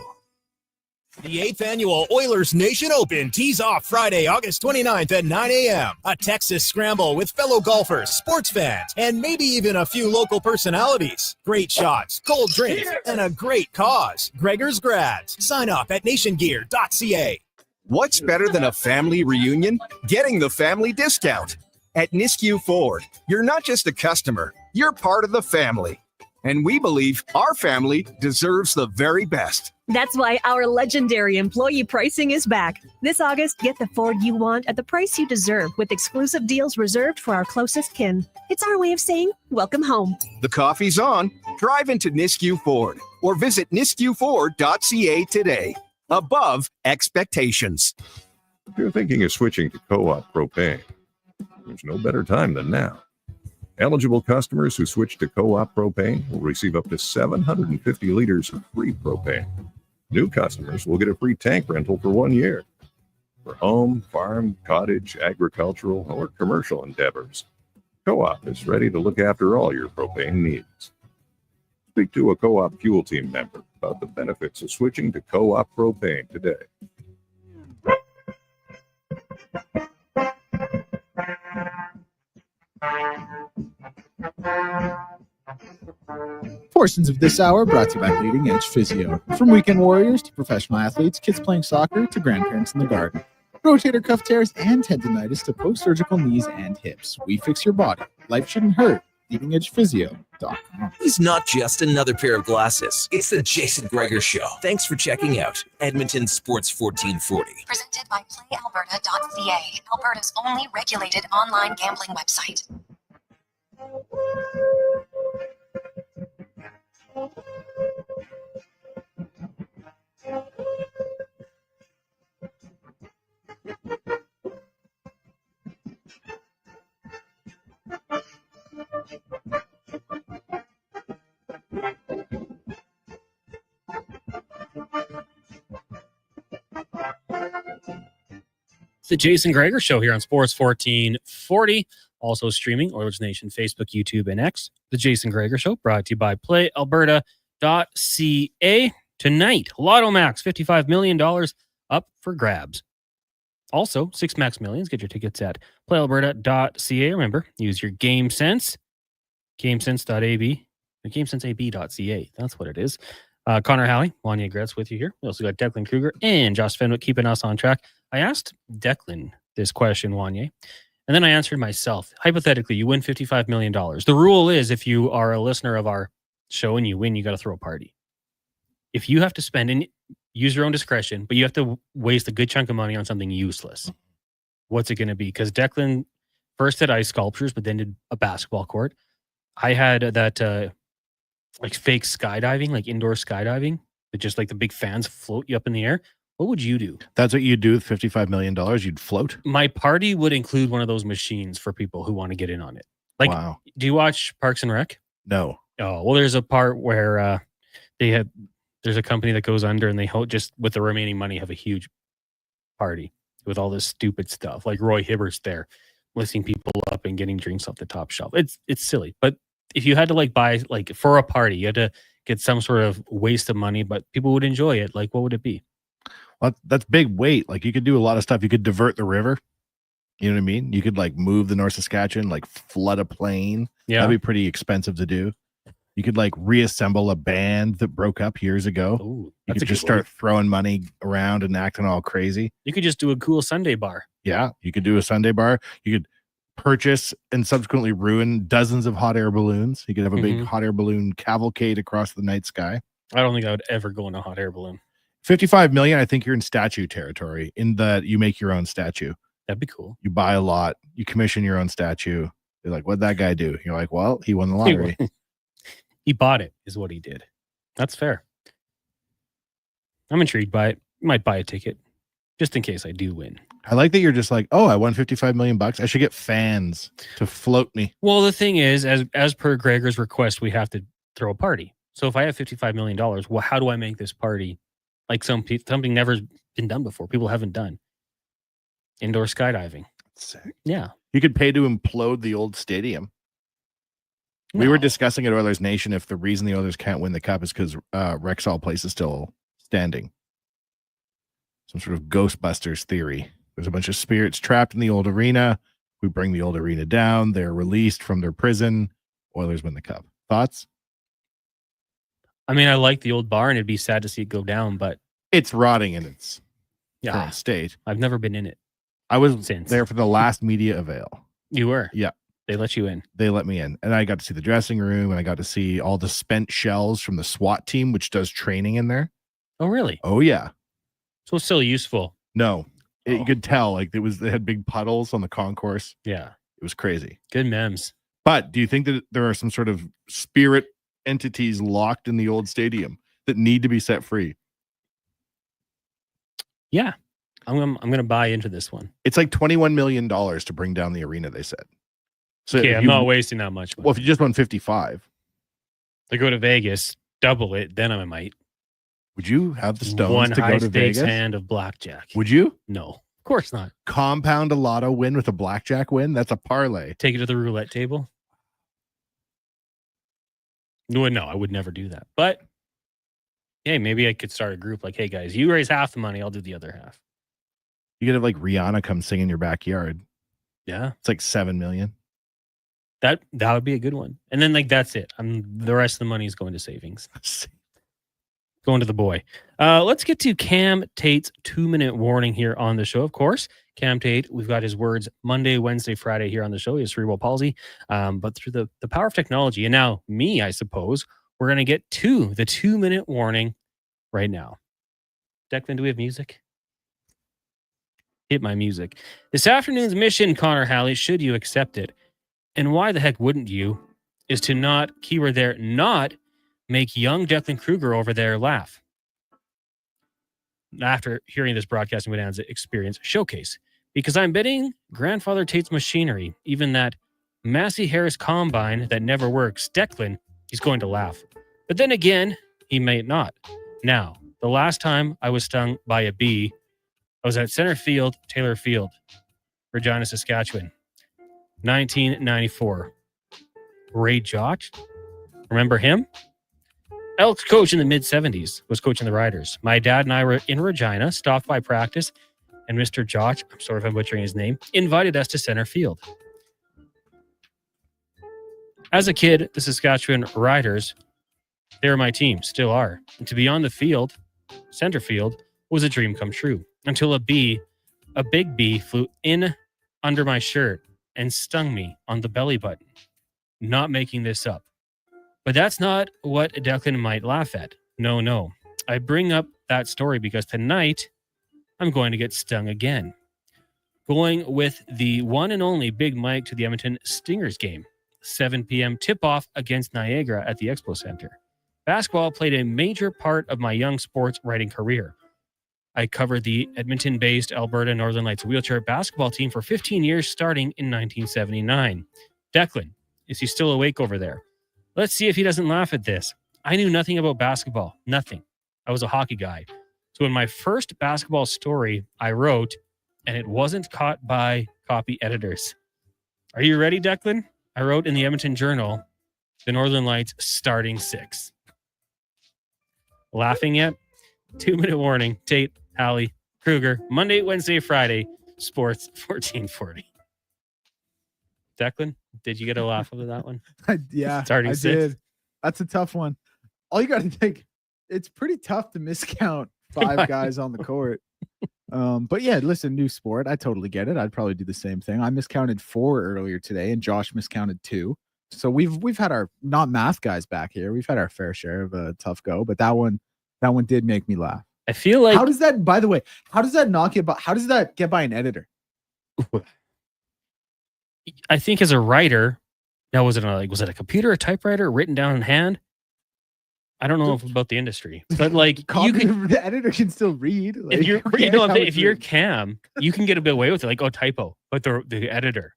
The 8th annual Oilers Nation Open tees off Friday, August 29th at 9 a.m. A Texas scramble with fellow golfers, sports fans, and maybe even a few local personalities. Great shots, cold drinks, and a great cause. Gregor's Grads. Sign up at nationgear.ca. What's better than a family reunion? Getting the family discount. At Nisku Ford, you're not just a customer, you're part of the family. And we believe our family deserves the very best. That's why our legendary employee pricing is back. This August, get the Ford you want at the price you deserve with exclusive deals reserved for our closest kin. It's our way of saying, welcome home. The coffee's on. Drive into Nisku Ford or visit niskuford.ca today. Above expectations. If you're thinking of switching to co-op propane, there's no better time than now. Eligible customers who switch to co-op propane will receive up to 750 liters of free propane. New customers will get a free tank rental for 1 year. For home, farm, cottage, agricultural, or commercial endeavors, Co-op is ready to look after all your propane needs. Speak to a Co-op fuel team member about the benefits of switching to Co-op propane today. Portions of this hour brought to you by Leading Edge Physio. From weekend warriors to professional athletes, kids playing soccer to grandparents in the garden. Rotator cuff tears and tendonitis to post-surgical knees and hips. We fix your body. Life shouldn't hurt. LeadingEdgePhysio.com. He's not just another pair of glasses. It's the Jason Gregor Show. Thanks for checking out Edmonton Sports 1440. Presented by PlayAlberta.ca, Alberta's only regulated online gambling website. It's the Jason Gregor Show here on Sports 1440. Also streaming Oilers Nation, Facebook, YouTube, and X. The Jason Gregor Show brought to you by PlayAlberta.ca. Tonight, Lotto Max, $55 million up for grabs. Also, 6 Max Millions. Get your tickets at PlayAlberta.ca. Remember, use your GameSense. GameSense.ab. GameSenseAB.ca. That's what it is. Connor Halley, Wany Gretz with you here. We also got Declan Kruger and Josh Fenwick keeping us on track. I asked Declan this question, Wany, and then I answered myself. Hypothetically, you win $55 million. The rule is if you are a listener of our show and you win, you got to throw a party. If you have to spend and use your own discretion, but you have to waste a good chunk of money on something useless, what's it going to be? Because Declan first did ice sculptures, but then did a basketball court. I had that like fake skydiving, like indoor skydiving, that just like the big fans float you up in the air. What would you do? That's what you'd do with $55 million. You'd float. My party would include one of those machines for people who want to get in on it. Like, wow. Do you watch Parks and Rec? No. Oh, well, there's a part where there's a company that goes under and they just with the remaining money have a huge party with all this stupid stuff. Like Roy Hibbert's there lifting people up and getting drinks off the top shelf. It's silly. But if you had to like buy like for a party, you had to get some sort of waste of money, but people would enjoy it. Like, what would it be? Well, that's big weight. Like you could do a lot of stuff. You could divert the river. You know what I mean? You could like move the North Saskatchewan, like flood a plain. Yeah. That'd be pretty expensive to do. You could like reassemble a band that broke up years ago. Ooh, you could just start throwing money around and acting all crazy. You could just do a cool Sunday bar. Yeah. You could do a Sunday bar. You could purchase and subsequently ruin dozens of hot air balloons. You could have a big hot air balloon cavalcade across the night sky. I don't think I would ever go in a hot air balloon. 55 million, I think you're in statue territory in that you make your own statue. That'd be cool. You buy a lot, you commission your own statue. You're like, what'd that guy do? You're like, well, he won the lottery. He bought it, is what he did. That's fair. I'm intrigued by it. Might buy a ticket just in case I do win. I like that you're just like, oh, I won $55 million. I should get fans to float me. Well, the thing is, as per Gregor's request, we have to throw a party. So if I have $55 million, well, how do I make this party like something never been done before? People haven't done indoor skydiving. Sick. Yeah. You could pay to implode the old stadium. No. We were discussing at Oilers Nation if the reason the Oilers can't win the cup is because Rexall Place is still standing. some sort of Ghostbusters theory. There's a bunch of spirits trapped in the old arena. We bring the old arena down. They're released from their prison. Oilers win the cup. Thoughts? I mean, I like the old barn. It'd be sad to see it go down, but it's rotting in its current state. I've never been in it. I was there for the last media avail. You were? Yeah. They let you in. They let me in. And I got to see the dressing room, and I got to see all the spent shells from the SWAT team, which does training in there. Oh, really? Oh, yeah. So it's still useful. No. You could tell, like, they had big puddles on the concourse. Yeah. It was crazy. Good memes. But do you think that there are some sort of spirit entities locked in the old stadium that need to be set free? Yeah. I'm gonna buy into this one. It's like $21 million to bring down the arena, they said. So okay, I'm not wasting that much money. Well, if you just won 55. To go to Vegas, double it, then I might. Would you have the stones one to go to high-stakes Vegas? hand of blackjack. Would you? No, of course not. Compound a lotto win with a blackjack win? That's a parlay. Take it to the roulette table? No, I would never do that. But, hey, maybe I could start a group like, hey, guys, you raise half the money, I'll do the other half. You could have, like, Rihanna come sing in your backyard. Yeah. It's like $7 million. That would be a good one. And then, like, that's it. The rest of the money is going to savings. Going to the boy. Let's get to Cam Tate's 2-minute warning here on the show. Of course, Cam Tate, we've got his words Monday, Wednesday, Friday here on the show. He has cerebral palsy. But through the power of technology, and now me, I suppose, we're going to get to the 2-minute warning right now. Declan, do we have music? Hit my music. This afternoon's mission, Connor Halley, should you accept it, and why the heck wouldn't you, is to not, keyword there, not make young Declan Kruger over there laugh. After hearing this Broadcasting Bonanza Experience showcase, because I'm betting Grandfather Tate's machinery, even that Massey Harris combine that never works, Declan, he's going to laugh. But then again, he may not. Now, the last time I was stung by a bee, I was at Center Field, Taylor Field, Regina, Saskatchewan, 1994. Ray Josh, remember him? Elks coach in the mid-70s, was coaching the Riders. My dad and I were in Regina, stopped by practice, and Mr. Josh, I'm sorry if I'm butchering his name, invited us to Center Field. As a kid, the Saskatchewan Riders, they were my team, still are. And to be on the field, center field, was a dream come true. Until a big bee, flew in under my shirt and stung me on the belly button. Not making this up. But that's not what Declan might laugh at. No. I bring up that story because tonight I'm going to get stung again. Going with the one and only Big Mike to the Edmonton Stingers game. 7 p.m. tip-off against Niagara at the Expo Center. Basketball played a major part of my young sports writing career. I covered the Edmonton-based Alberta Northern Lights wheelchair basketball team for 15 years starting in 1979. Declan, is he still awake over there? Let's see if he doesn't laugh at this. I knew nothing about basketball. Nothing. I was a hockey guy. So in my first basketball story, I wrote, and it wasn't caught by copy editors. Are you ready, Declan? I wrote in the Edmonton Journal, the Northern Lights starting 6. Laughing yet? 2-minute warning. Tate, Halley, Kruger, Monday, Wednesday, Friday, Sports 1440. Declan, did you get a laugh over that one? Yeah, Starting I 6. did. That's a tough one. All you got to think, it's pretty tough to miscount 5 guys on the court. But yeah, listen, new sport. I totally get it. I'd probably do the same thing. I miscounted 4 earlier today, and Josh miscounted 2. So we've had our not math guys back here. We've had our fair share of a tough go, but that one did make me laugh. I feel like, how does that? By the way, how does that not get by? How does that get by an editor? I think as a writer, now was it a computer, a typewriter, written down in hand? I don't know about the industry, but like the editor can still read. Like, if you're Cam, you can get a bit away with it, like typo, but the editor,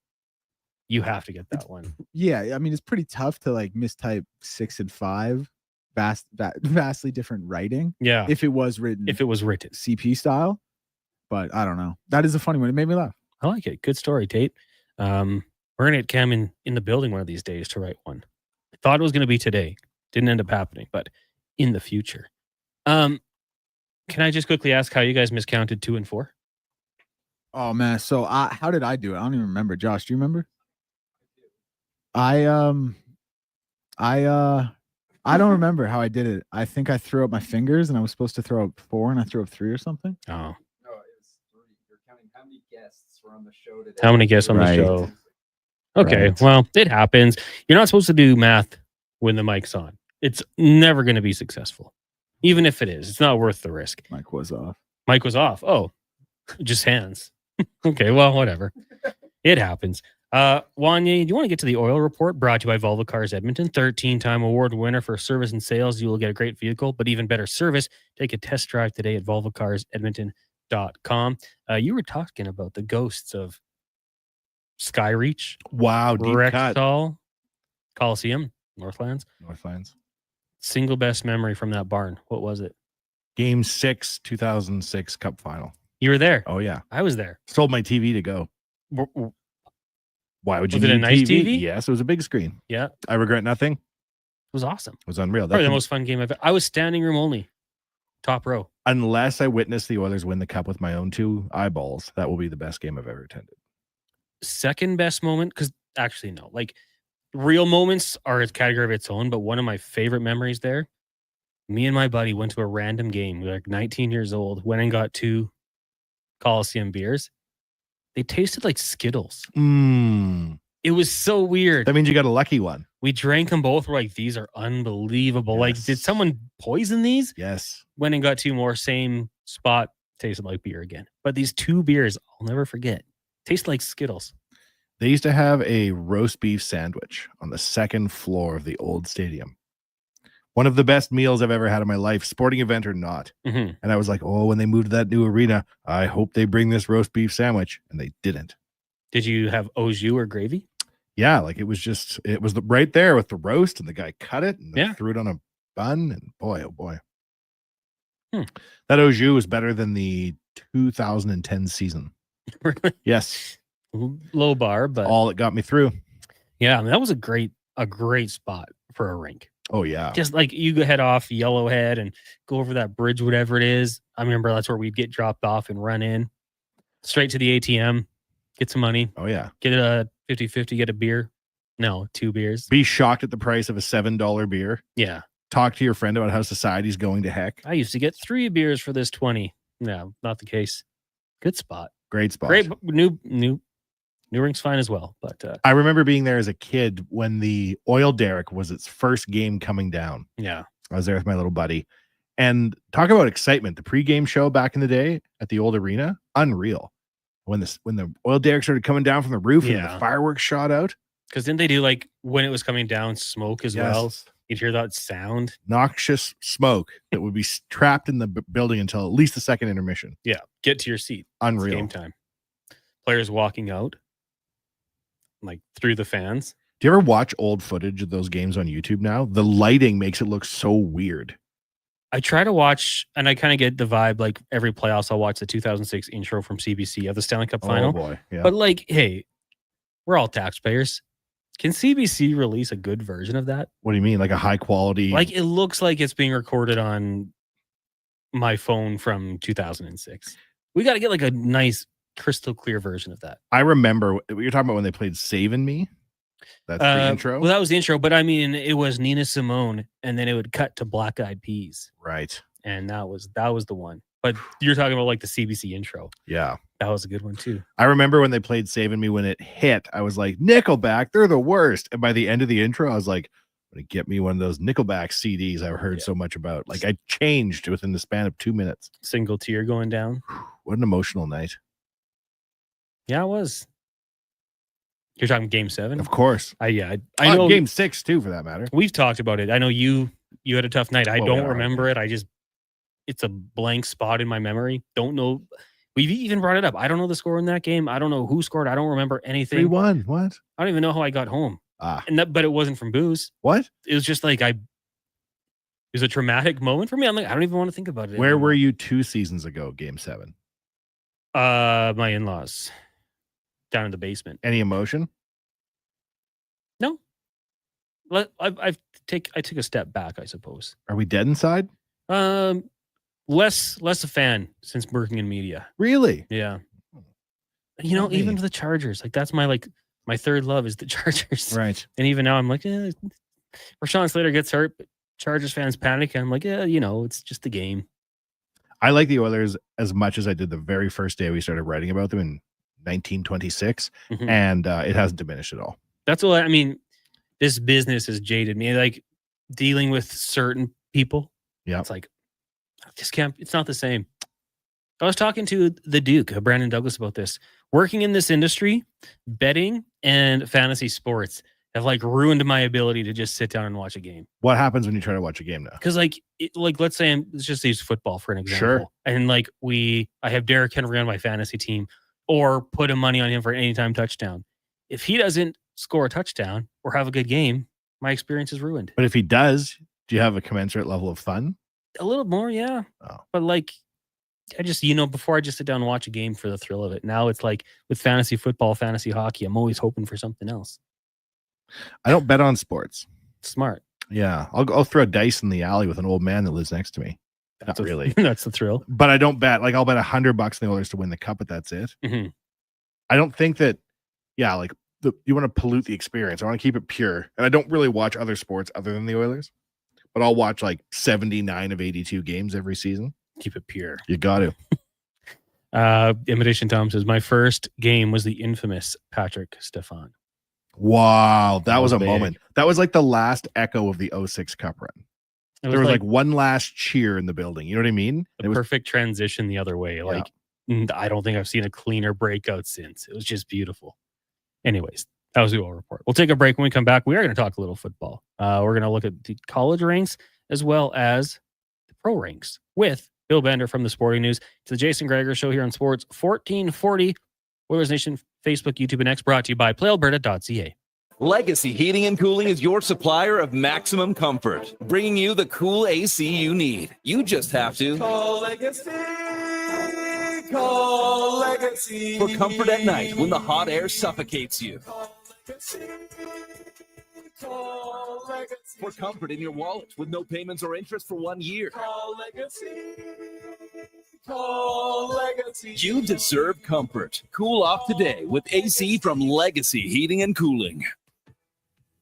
you have to get that one. Yeah, I mean it's pretty tough to like mistype 6 and 5, vastly different writing. Yeah, if it was written CP style, but I don't know. That is a funny one. It made me laugh. I like it. Good story, Tate. We're gonna get Cam in the building one of these days to write one. I thought it was gonna be today. Didn't end up happening, but in the future. Can I just quickly ask how you guys miscounted 2 and 4? Oh man, so how did I do it? I don't even remember. Josh, do you remember? I don't remember how I did it. I think I threw up my fingers and I was supposed to throw up 4 and I threw up 3 or something. Oh. No, it's 3. You're counting how many guests were on the show today. How many guests on the show? Okay, Right. well, it happens. You're not supposed to do math when the mic's on. It's never going to be successful. Even if it is, it's not worth the risk. Mic was off. Mic was off. Oh, just hands. Okay, well, whatever. It happens. Wany, do you want to get to the oil report brought to you by Volvo Cars Edmonton? 13-time award winner for service and sales. You will get a great vehicle, but even better service. Take a test drive today at volvocarsedmonton.com. You were talking about the ghosts of Skyreach. Wow, deep cut. Rexall, Coliseum, Northlands. Northlands. Single best memory from that barn. What was it? Game 6, 2006 Cup Final. You were there. Oh yeah, I was there. sold my TV to go. Why would you Was it need a nice TV? Yes, it was a big screen. Yeah, it I regret nothing. was awesome. It was unreal. Probably the That's most fun game I was standing room only, top row. unless I witnessed the Oilers win the cup with my own 2 eyeballs, that will be the best game I've ever attended. Second best moment, because actually no, like real moments are a category of its own. But one of my favorite memories there, me and my buddy went to a random game. We were like 19 years old. Went and got 2 Coliseum beers. They tasted like Skittles. It was so weird. That means you got a lucky one. We drank them both. We're like, these are unbelievable. Like, did someone poison these? Yes. Went and got 2 more. Same spot. Tasted like beer again. But these 2 beers, I'll never forget. Tasted like Skittles. They used to have a roast beef sandwich on the 2nd floor of the old stadium. One of the best meals I've ever had in my life, sporting event or not. Mm-hmm. And I was like, oh, when they moved to that new arena, I hope they bring this roast beef sandwich. And they didn't. Did you have au jus or gravy? Yeah, like it was right there with the roast, and the guy cut it and threw it on a bun. And boy, oh boy. That au jus was better than the 2010 season. Really? Yes. Low bar, but all it got me through. Yeah, I mean, that was a great spot for a rink. Oh yeah. Just like you go head off Yellowhead and go over that bridge, whatever it is. I remember that's where we'd get dropped off and run in straight to the ATM, get some money. Oh yeah. Get a 50-50, get a beer. No, 2 beers. Be shocked at the price of a $7 beer. Yeah. Talk to your friend about how society's going to heck. I used to get 3 beers for this 20. No, not the case. Good spot. Great spot. Great new rink's fine as well. But I remember being there as a kid when the oil derrick was its first game coming down. Yeah. I was there with my little buddy. And talk about excitement. The pregame show back in the day at the old arena, unreal. When the oil derrick started coming down from the roof and the fireworks shot out. Because didn't they do like when it was coming down smoke as well? You'd hear that sound. Noxious smoke that would be trapped in the building until at least the second intermission. Yeah. Get to your seat. Unreal. It's game time. Players walking out like through the fans. Do you ever watch old footage of those games on YouTube now? The lighting makes it look so weird. I try to watch, and I kind of get the vibe, like every playoffs, I'll watch the 2006 intro from CBC of the Stanley Cup final. Oh boy. Yeah. But like, hey, we're all taxpayers. Can CBC release a good version of that? What do you mean? Like a high quality? Like it looks like it's being recorded on my phone from 2006. We got to get like a nice crystal clear version of that. I remember what you're talking about when they played Savin' Me. That's the intro. Well, that was the intro, but I mean, it was Nina Simone, and then it would cut to Black Eyed Peas. Right. And that was the one. But you're talking about like the CBC intro. Yeah. That was a good one too. I remember when they played Savin' Me, when it hit, I was like, Nickelback, they're the worst. And by the end of the intro, I was like, I'm gonna get me one of those Nickelback CDs I've heard so much about. Like I changed within the span of 2 minutes. Single tear going down. What an emotional night. Yeah, it was. You're talking game 7? Of course. I know game 6 too, for that matter. We've talked about it. I know you had a tough night. I don't remember it. It's a blank spot in my memory. Don't know. We've even brought it up. I don't know the score in that game. I don't know who scored. I don't remember anything. 3-1. What? I don't even know how I got home. But it wasn't from booze. What? It was just like it was a traumatic moment for me. I'm like, I don't even want to think about it. Where were you 2 seasons ago, game 7? My in-laws. Down in the basement. Any emotion? No. I took a step back, I suppose. Are we dead inside? Less a fan since working in media. Really? Yeah. Even the Chargers, like that's my third love is the Chargers. Right. And even now I'm like, Rashawn Slater gets hurt, but Chargers fans panic. And I'm like, it's just the game. I like the Oilers as much as I did the very first day we started writing about them in 1926. Mhm. And it hasn't diminished at all. That's what I mean. This business has jaded me. Like dealing with certain people. Yeah. It's like, I just can't, it's not the same. I was talking to the Duke, Brandon Douglas, about this. Working in this industry, betting and fantasy sports have ruined my ability to just sit down and watch a game. What happens when you try to watch a game now? Because let's say let's just use football for an example. Sure. And I have Derrick Henry on my fantasy team, or put a money on him for an anytime touchdown. If he doesn't score a touchdown or have a good game, my experience is ruined. But if he does, do you have a commensurate level of fun? A little more, yeah. Oh. But I just, before I just sit down and watch a game for the thrill of it. Now it's like with fantasy football, fantasy hockey, I'm always hoping for something else. I don't bet on sports. Smart. Yeah. I'll throw dice in the alley with an old man that lives next to me. Not really. That's the thrill. But I don't bet. I'll bet $100 on the Oilers to win the cup, but that's it. Mm-hmm. I don't think that, you want to pollute the experience. I want to keep it pure. And I don't really watch other sports other than the Oilers, but I'll watch 79 of 82 games every season. Keep it pure. You got to. Imitation Tom says, my first game was the infamous Patrick Stefan. Wow. That was a big moment. That was the last echo of the 06 Cup run. There was one last cheer in the building. You know what I mean? It was perfect transition the other way. I don't think I've seen a cleaner breakout since. It was just beautiful. Anyways, that was the Oil Report. We'll take a break. When we come back, we are going to talk a little football. We're going to look at the college ranks as well as the pro ranks with Bill Bender from the Sporting News. It's the Jason Gregor Show here on Sports 1440. Oilers Nation, Facebook, YouTube, and X, brought to you by PlayAlberta.ca. Legacy Heating and Cooling is your supplier of maximum comfort, bringing you the cool AC you need. You just have to call Legacy. Call Legacy for comfort at night when the hot air suffocates you. Call Legacy for comfort in your wallet with no payments or interest for 1 year. Call Legacy. Call Legacy. You deserve comfort. Cool off today with AC from Legacy Heating and Cooling.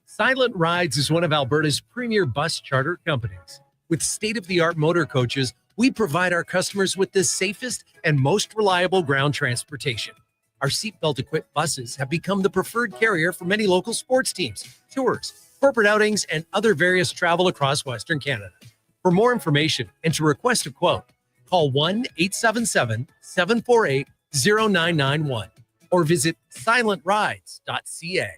Silent Rides is one of Alberta's premier bus charter companies. With state-of-the-art motor coaches, we provide our customers with the safest and most reliable ground transportation. Our seatbelt-equipped buses have become the preferred carrier for many local sports teams, tours, corporate outings, and other various travel across Western Canada. For more information and to request a quote, call 1-877-748-0991 or visit silentrides.ca.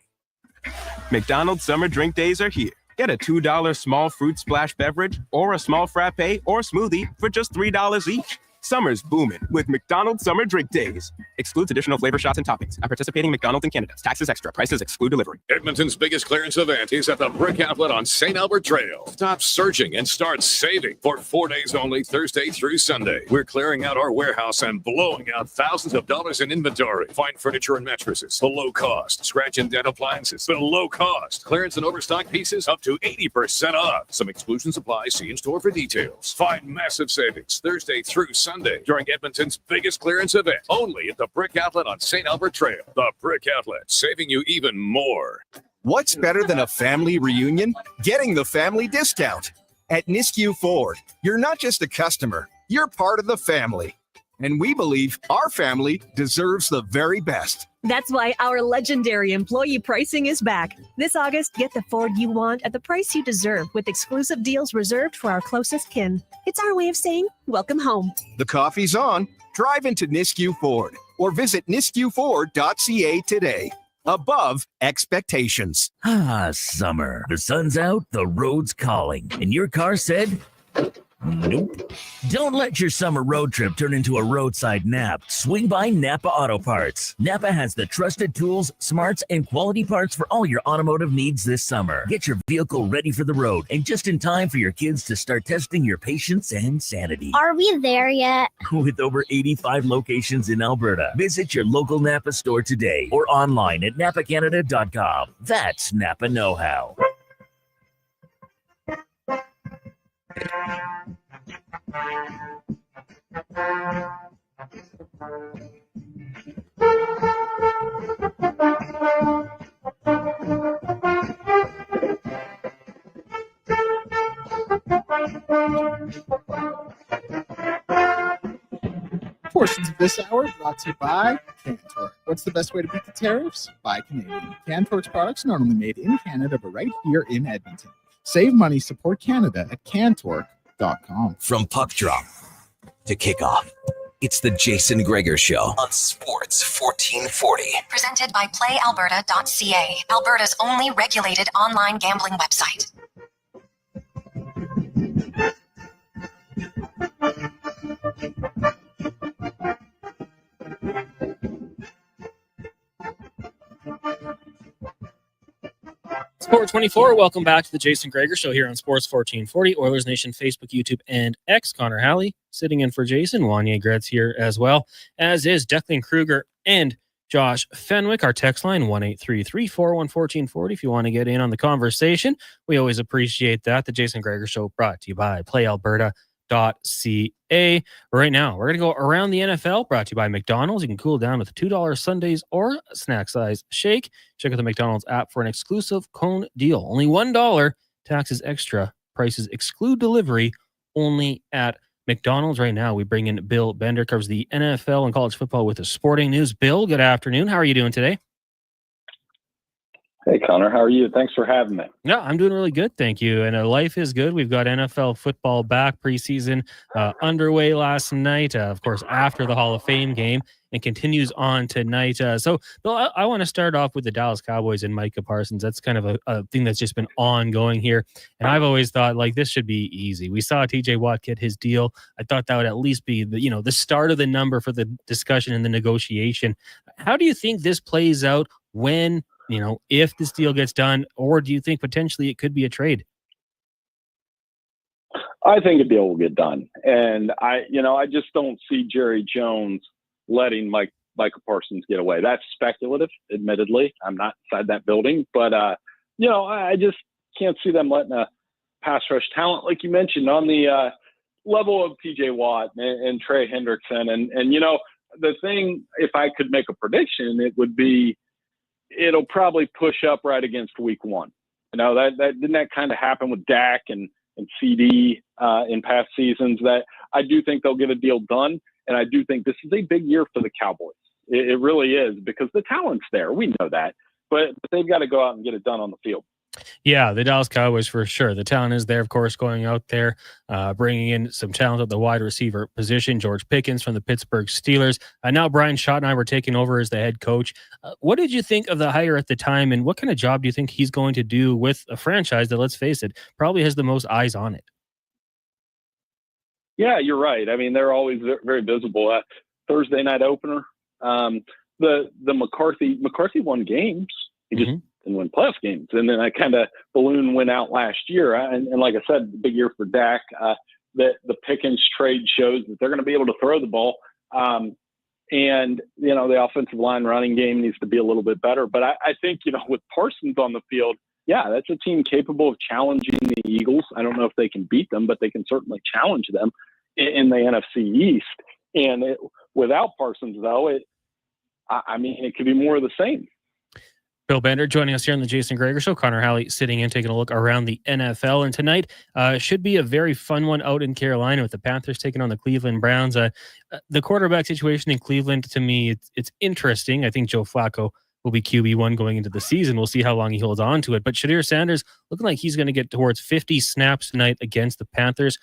McDonald's Summer Drink Days are here. Get a $2 small fruit splash beverage or a small frappe or smoothie for just $3 each. Summer's booming with McDonald's Summer Drink Days. Excludes additional flavor shots and toppings. At participating McDonald's in Canada. Taxes extra. Prices exclude delivery. Edmonton's biggest clearance event is at the Brick Outlet on St. Albert Trail. Stop searching and start saving for 4 days only, Thursday through Sunday. We're clearing out our warehouse and blowing out thousands of dollars in inventory. Fine furniture and mattresses below cost. Scratch and dent appliances below cost. Clearance and overstock pieces up to 80% off. Some exclusions apply. See in store for details. Find massive savings Thursday through Sunday during Edmonton's biggest clearance event, only at the Brick Outlet on St. Albert Trail. The Brick Outlet, saving you even more. What's better than a family reunion? Getting the family discount. At Nisku Ford, you're not just a customer, you're part of the family. And we believe our family deserves the very best. That's why our legendary employee pricing is back. This August, get the Ford you want at the price you deserve with exclusive deals reserved for our closest kin. It's our way of saying, welcome home. The coffee's on. Drive into Nisku Ford or visit niskuford.ca today. Above expectations. Ah, summer. The sun's out, the road's calling, and your car said... Nope. Don't let your summer road trip turn into a roadside nap. Swing by Napa Auto Parts. Napa has the trusted tools, smarts, and quality parts for all your automotive needs this summer. Get your vehicle ready for the road and just in time for your kids to start testing your patience and sanity. Are we there yet? With over 85 locations in Alberta, visit your local Napa store today or online at napacanada.com. That's Napa know-how. Portions of this hour brought to you by Cantor. What's the best way to beat the tariffs? Buy Canadian. Cantor's products not only made in Canada, but right here in Edmonton. Save money, support Canada at cantor.com. From puck drop to kickoff, it's the Jason Gregor Show on Sports 1440. Presented by PlayAlberta.ca, Alberta's only regulated online gambling website. Sport 24, welcome back to the Jason Gregor Show here on Sports 1440, Oilers Nation, Facebook, YouTube, and X. Connor Halley sitting in for Jason. Wany Gretz here as well, as is Declan Kruger and Josh Fenwick. Our text line, 1-833-401-1440 if you want to get in on the conversation. We always appreciate that. The Jason Gregor Show brought to you by PlayAlberta.ca. Right now, we're going to go around the NFL, brought to you by McDonald's. You can cool down with $2 sundaes or a snack size shake. Check out the McDonald's app for an exclusive cone deal. Only $1, taxes extra, prices exclude delivery, only at McDonald's. Right now, we bring in Bill Bender, covers the NFL and college football with the sporting news. Bill, good afternoon. How are you doing today? Hey, Connor, how are you? Thanks for having me. Yeah, I'm doing really good, thank you. And life is good. We've got NFL football back, preseason underway last night, of course, after the Hall of Fame game, and continues on tonight. So, Bill, I want to start off with the Dallas Cowboys and Micah Parsons. That's kind of a thing that's just been ongoing here. And I've always thought, like, this should be easy. We saw TJ Watt get his deal. I thought that would at least be the start of the number for the discussion and the negotiation. How do you think this plays out when, if this deal gets done, or do you think potentially it could be a trade? I think a deal will get done. And I just don't see Jerry Jones letting Micah Parsons get away. That's speculative, admittedly. I'm not inside that building, but I just can't see them letting a pass rush talent, like you mentioned, on the level of TJ Watt and Trey Hendrickson. And the thing, if I could make a prediction, it would be, it'll probably push up right against week one. That didn't that kind of happen with Dak and CD in past seasons. That I do think they'll get a deal done, and I do think this is a big year for the Cowboys. It really is, because the talent's there. We know that, but they've got to go out and get it done on the field. Yeah, the Dallas Cowboys for sure. The talent is there, of course, going out there, bringing in some talent at the wide receiver position. George Pickens from the Pittsburgh Steelers. Now Brian Schottenheimer taking over as the head coach. What did you think of the hire at the time, and what kind of job do you think he's going to do with a franchise that, let's face it, probably has the most eyes on it? Yeah, you're right. I mean, they're always very visible. Thursday night opener, the McCarthy won games. He just and win playoff games. And then the balloon went out last year. And like I said, big year for Dak. The Pickens trade shows that they're going to be able to throw the ball. And the offensive line running game needs to be a little bit better. But I think, with Parsons on the field, yeah, that's a team capable of challenging the Eagles. I don't know if they can beat them, but they can certainly challenge them in the NFC East. And without Parsons, though, it could be more of the same. Bill Bender joining us here on the Jason Gregor Show. Connor Halley sitting in, taking a look around the NFL. And tonight should be a very fun one out in Carolina with the Panthers taking on the Cleveland Browns. The quarterback situation in Cleveland, to me, it's interesting. I think Joe Flacco will be QB1 going into the season. We'll see how long he holds on to it. But Shedeur Sanders looking like he's going to get towards 50 snaps tonight against the Panthers.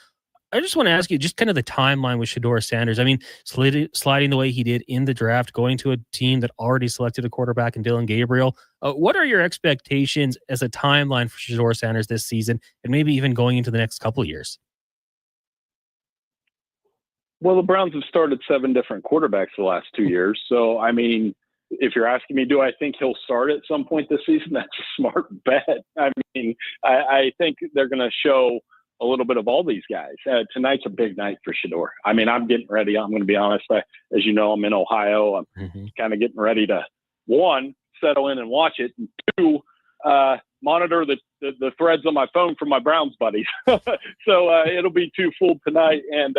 I just want to ask you just kind of the timeline with Shedeur Sanders. I mean, sliding the way he did in the draft, going to a team that already selected a quarterback in Dylan Gabriel. What are your expectations as a timeline for Shedeur Sanders this season, and maybe even going into the next couple of years? Well, the Browns have started 7 different quarterbacks the last 2 years. So, I mean, if you're asking me, do I think he'll start at some point this season? That's a smart bet. I mean, I think they're going to show a little bit of all these guys. Tonight's a big night for Shedeur. I mean, I'm getting ready. I'm going to be honest. As you know, I'm in Ohio. I'm kind of getting ready to, 1, settle in and watch it, and 2, monitor the threads on my phone from my Browns buddies. So it'll be 2 full tonight. And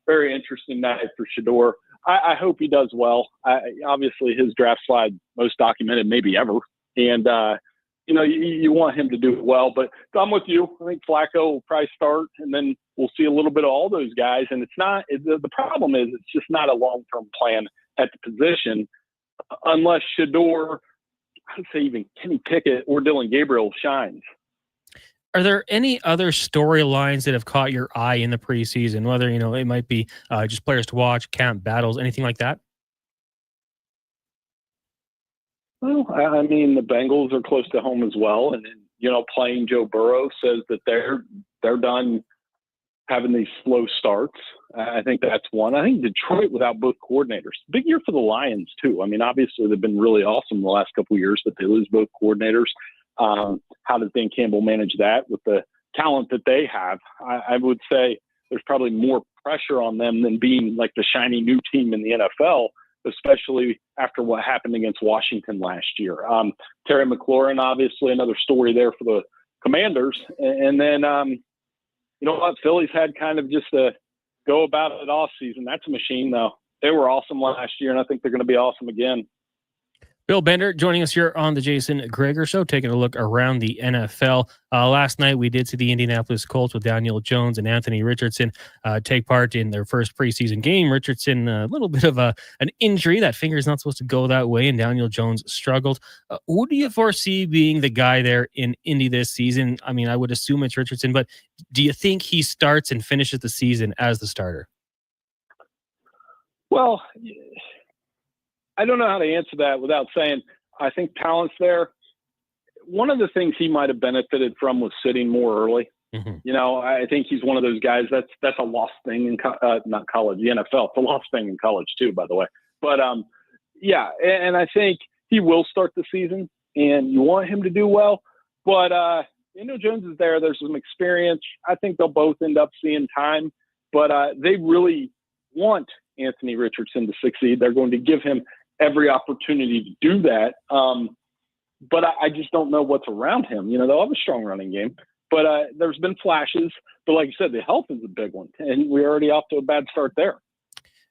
very interesting night for Shedeur. I hope he does well. Obviously, his draft slide, most documented maybe ever. And, you want him to do well. But I'm with you. I think Flacco will probably start, and then we'll see a little bit of all those guys. And the problem is it's just not a long-term plan at the position unless Shedeur, I would say even Kenny Pickett or Dylan Gabriel shines. Are there any other storylines that have caught your eye in the preseason? Whether, it might be just players to watch, camp battles, anything like that? Well, I mean, the Bengals are close to home as well. And, playing Joe Burrow says that they're done having these slow starts. I think that's one. I think Detroit without both coordinators. Big year for the Lions, too. I mean, obviously they've been really awesome the last couple of years, but they lose both coordinators. How does Dan Campbell manage that with the talent that they have? I would say there's probably more pressure on them than being like the shiny new team in the NFL, especially after what happened against Washington last year. Terry McLaurin, obviously another story there for the Commanders. And then, you know what? Philly's had kind of just a go about it off season. That's a machine, though. They were awesome last year, and I think they're going to be awesome again. Bill Bender joining us here on the Jason Gregor Show, taking a look around the NFL. Last night, we did see the Indianapolis Colts with Daniel Jones and Anthony Richardson take part in their first preseason game. Richardson, a little bit of an injury. That finger is not supposed to go that way, and Daniel Jones struggled. Who do you foresee being the guy there in Indy this season? I mean, I would assume it's Richardson, but do you think he starts and finishes the season as the starter? Well, I don't know how to answer that without saying I think talent's there. One of the things he might have benefited from was sitting more early. Mm-hmm. You know, I think he's one of those guys that's a lost thing in not college, the NFL. It's a lost thing in college too, by the way. But yeah, and I think he will start the season, and you want him to do well. But Daniel Jones is there. There's some experience. I think they'll both end up seeing time, but they really want Anthony Richardson to succeed. They're going to give him every opportunity to do that. But I just don't know what's around him. You know, they'll have a strong running game, but there's been flashes. But like you said, the health is a big one, and we're already off to a bad start there.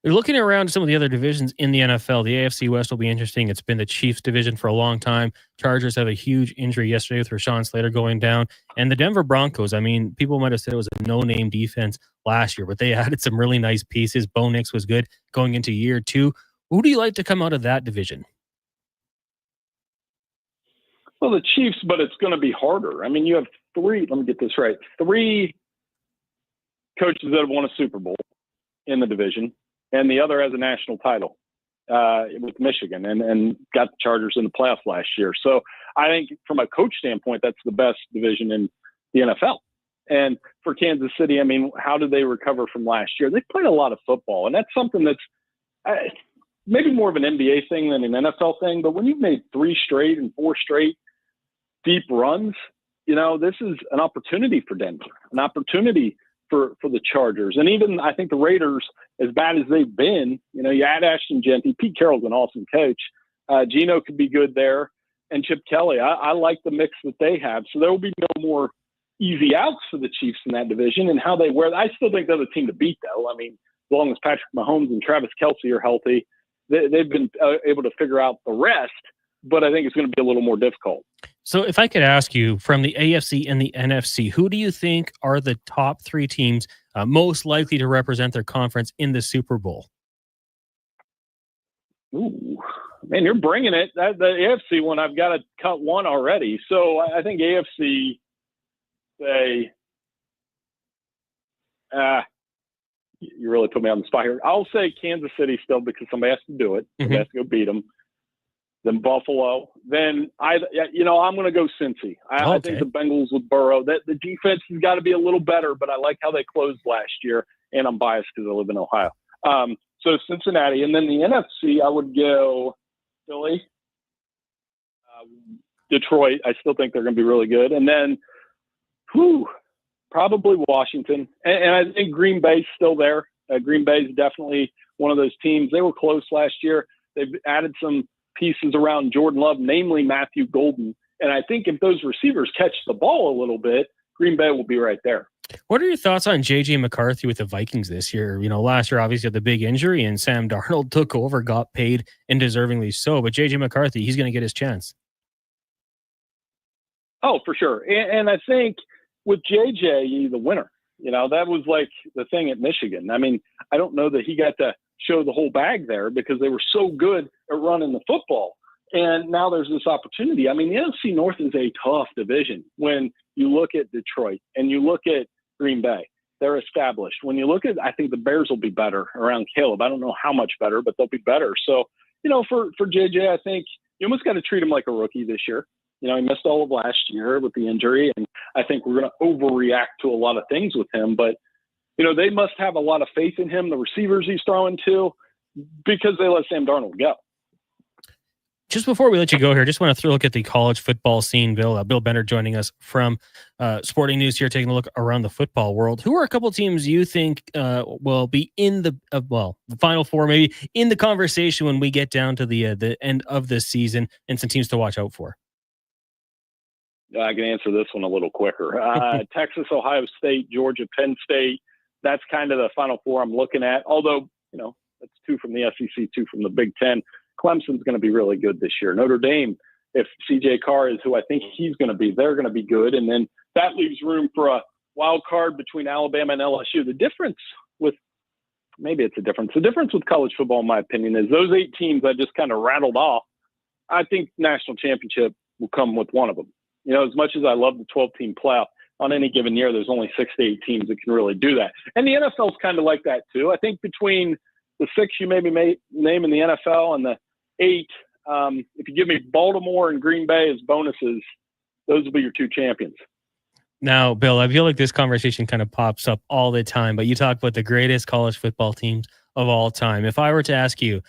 Looking around some of the other divisions in the NFL, the AFC West will be interesting. It's been the Chiefs division for a long time. Chargers have a huge injury yesterday with Rashawn Slater going down. And the Denver Broncos, I mean, people might have said it was a no-name defense last year, but they added some really nice pieces. Bo Nix was good going into year 2. Who do you like to come out of that division? Well, the Chiefs, but it's going to be harder. I mean, you have 3, let me get this right, 3 coaches that have won a Super Bowl in the division, and the other has a national title with Michigan and got the Chargers in the playoffs last year. So I think from a coach standpoint, that's the best division in the NFL. And for Kansas City, I mean, how did they recover from last year? They played a lot of football, and that's something that's maybe more of an NBA thing than an NFL thing. But when you've made 3 straight and 4 straight deep runs, you know, this is an opportunity for Denver, an opportunity for the Chargers. And even I think the Raiders, as bad as they've been, you know, you add Ashton Genty, Pete Carroll's an awesome coach. Geno could be good there, and Chip Kelly. I like the mix that they have. So there will be no more easy outs for the Chiefs in that division, and how they wear. I still think they're the team to beat, though. I mean, as long as Patrick Mahomes and Travis Kelce are healthy, they've been able to figure out the rest, but I think it's going to be a little more difficult. So if I could ask you, from the AFC and the NFC, who do you think are the top 3 teams most likely to represent their conference in the Super Bowl? Ooh, man, you're bringing it. The AFC one, I've got to cut one already. So I think AFC, say, you really put me on the spot here. I'll say Kansas City still, because somebody has to do it. Somebody has to go beat them. Then Buffalo. Then I'm going to go Cincy. I think the Bengals with Burrow. That the defense has got to be a little better, but I like how they closed last year, and I'm biased because I live in Ohio. So Cincinnati, and then the NFC, I would go Philly, Detroit. I still think they're going to be really good, and then probably Washington, and I think Green Bay's still there. Green Bay is definitely one of those teams. They were close last year. They've added some pieces around Jordan Love, namely Matthew Golden. And I think if those receivers catch the ball a little bit, Green Bay will be right there. What are your thoughts on J.J. McCarthy with the Vikings this year? Last year, obviously, had the big injury, and Sam Darnold took over, got paid, and deservingly so. But J.J. McCarthy, he's going to get his chance. Oh, for sure. And I think with J.J., he's the winner. That was like the thing at Michigan. I mean, I don't know that he got to show the whole bag there because they were so good at running the football. And now there's this opportunity. I mean, the NFC North is a tough division. When you look at Detroit and you look at Green Bay, they're established. When you look at, I think the Bears will be better around Caleb. I don't know how much better, but they'll be better. So, for JJ, I think you almost got to treat him like a rookie this year. He missed all of last year with the injury, and I think we're going to overreact to a lot of things with him. But, they must have a lot of faith in him, the receivers he's throwing to, because they let Sam Darnold go. Just before we let you go here, just want to look at the college football scene. Bill Bender joining us from Sporting News here, taking a look around the football world. Who are a couple teams you think will be in the Final Four, maybe in the conversation when we get down to the end of the season, and some teams to watch out for? I can answer this one a little quicker. Texas, Ohio State, Georgia, Penn State. That's kind of the Final Four I'm looking at. Although, that's 2 from the SEC, 2 from the Big Ten. Clemson's going to be really good this year. Notre Dame, if CJ Carr is who I think he's going to be, they're going to be good. And then that leaves room for a wild card between Alabama and LSU. The difference with college football, in my opinion, is those 8 teams I just kind of rattled off. I think national championship will come with one of them. As much as I love the 12-team playoff, on any given year, there's only 6 to 8 teams that can really do that. And the NFL's kind of like that too. I think between the 6 you maybe name in the NFL and the 8, if you give me Baltimore and Green Bay as bonuses, those will be your 2 champions. Now, Bill, I feel like this conversation kind of pops up all the time, but you talk about the greatest college football teams of all time. If I were to ask you,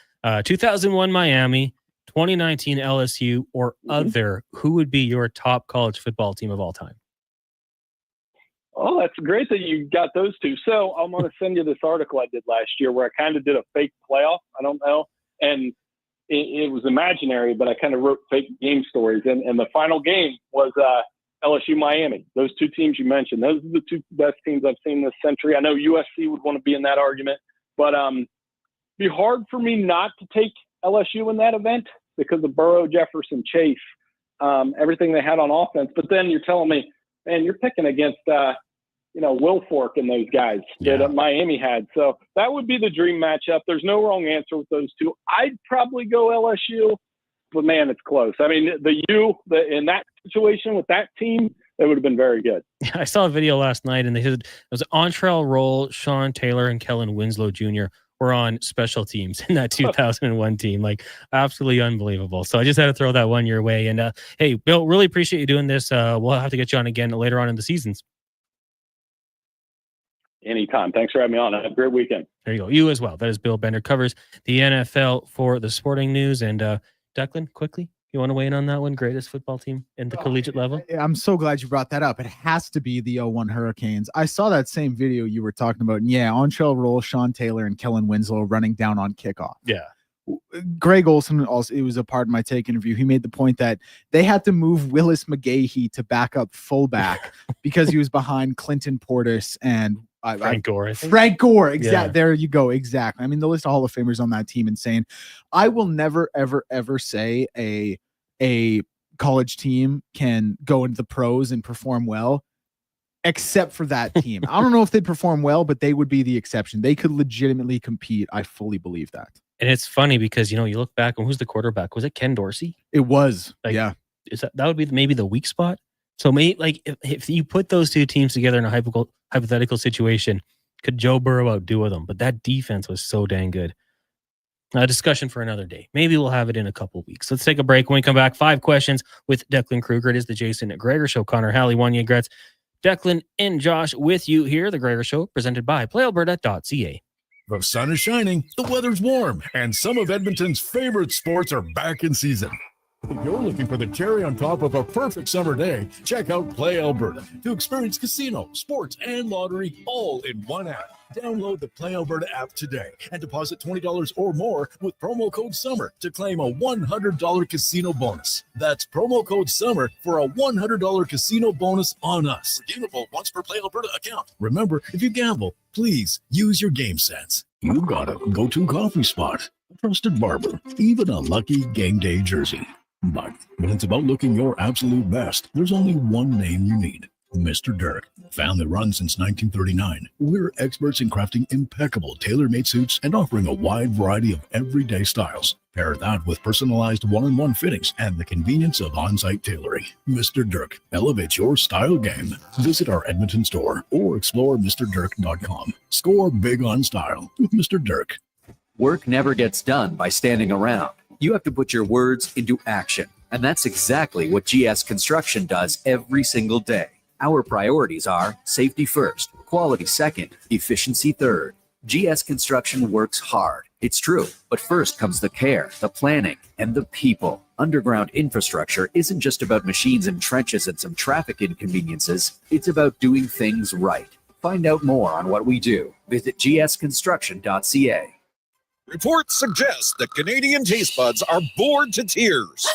2001 Miami, 2019 LSU, or other, who would be your top college football team of all time? Oh, that's great that you got those 2. So I'm going to send you this article I did last year where I kind of did a fake playoff. I don't know. And it was imaginary, but I kind of wrote fake game stories. And the final game was LSU Miami. Those 2 teams you mentioned, those are the 2 best teams I've seen this century. I know USC would want to be in that argument, but it'd be hard for me not to take LSU in that event because of Burrow, Jefferson, Chase, everything they had on offense. But then you're telling me, man, you're picking against, Will Fork and those guys that Miami had. So that would be the dream matchup. There's no wrong answer with those 2. I'd probably go LSU, but man, it's close. I mean, in that situation with that team, it would have been very good. I saw a video last night, and they said it was Montreal Roll, Sean Taylor, and Kellen Winslow Jr. were on special teams in that 2001 team. Like, absolutely unbelievable. So I just had to throw that one your way. And hey, Bill, really appreciate you doing this. We'll have to get you on again later on in the seasons. Anytime. Thanks for having me on. Have a great weekend. There you go. You as well. That is Bill Bender, covers the NFL for the Sporting News. And Declan, quickly, you want to weigh in on that one? Greatest football team in the collegiate level? I'm so glad you brought that up. It has to be the 01 Hurricanes. I saw that same video you were talking about. And Montreal Roll, Sean Taylor, and Kellen Winslow running down on kickoff. Yeah. Greg Olson, also, it was a part of my take interview. He made the point that they had to move Willis McGahee to back up fullback because he was behind Clinton Portis and Frank Gore. Frank Gore. Exactly. Yeah. There you go. Exactly. I mean, the list of Hall of Famers on that team, insane. I will never, ever, ever say a college team can go into the pros and perform well, except for that team. I don't know if they'd perform well, but they would be the exception. They could legitimately compete. I fully believe that. And it's funny because, you look back and who's the quarterback? Was it Ken Dorsey? It was. Yeah. That would be maybe the weak spot. So maybe if you put those 2 teams together in a hypothetical situation, could Joe Burrow outdo them? But that defense was so dang good. A discussion for another day. Maybe we'll have it in a couple of weeks. Let's take a break. When we come back, 5 questions with Declan Kruger. It is the Jason Gregor Show. Connor Halley, Wany, Gretz, Declan, and Josh with you here. The Gregor Show, presented by PlayAlberta.ca. The sun is shining, the weather's warm, and some of Edmonton's favorite sports are back in season. If you're looking for the cherry on top of a perfect summer day, check out Play Alberta to experience casino, sports, and lottery all in one app. Download the Play Alberta app today and deposit $20 or more with promo code SUMMER to claim a $100 casino bonus. That's promo code SUMMER for a $100 casino bonus on us. Redeemable once per Play Alberta account. Remember, if you gamble, please use your game sense. You got a go-to coffee spot, a trusted barber, even a lucky game day jersey. But when it's about looking your absolute best, there's only one name you need. Mr. Dirk. Family run since 1939. We're experts in crafting impeccable tailor-made suits and offering a wide variety of everyday styles. Pair that with personalized one-on-one fittings and the convenience of on-site tailoring. Mr. Dirk elevates your style game. Visit our Edmonton store or explore MrDirk.com. Score big on style with Mr. Dirk. Work never gets done by standing around. You have to put your words into action. And that's exactly what GS Construction does every single day. Our priorities are safety first, quality second, efficiency third. GS Construction works hard. It's true. But first comes the care, the planning, and the people. Underground infrastructure isn't just about machines and trenches and some traffic inconveniences. It's about doing things right. Find out more on what we do. Visit gsconstruction.ca. Reports suggest that Canadian taste buds are bored to tears.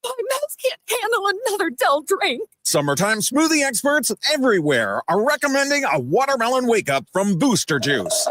My mouth can't handle another dull drink. Summertime smoothie experts everywhere are recommending a watermelon wake-up from Booster Juice.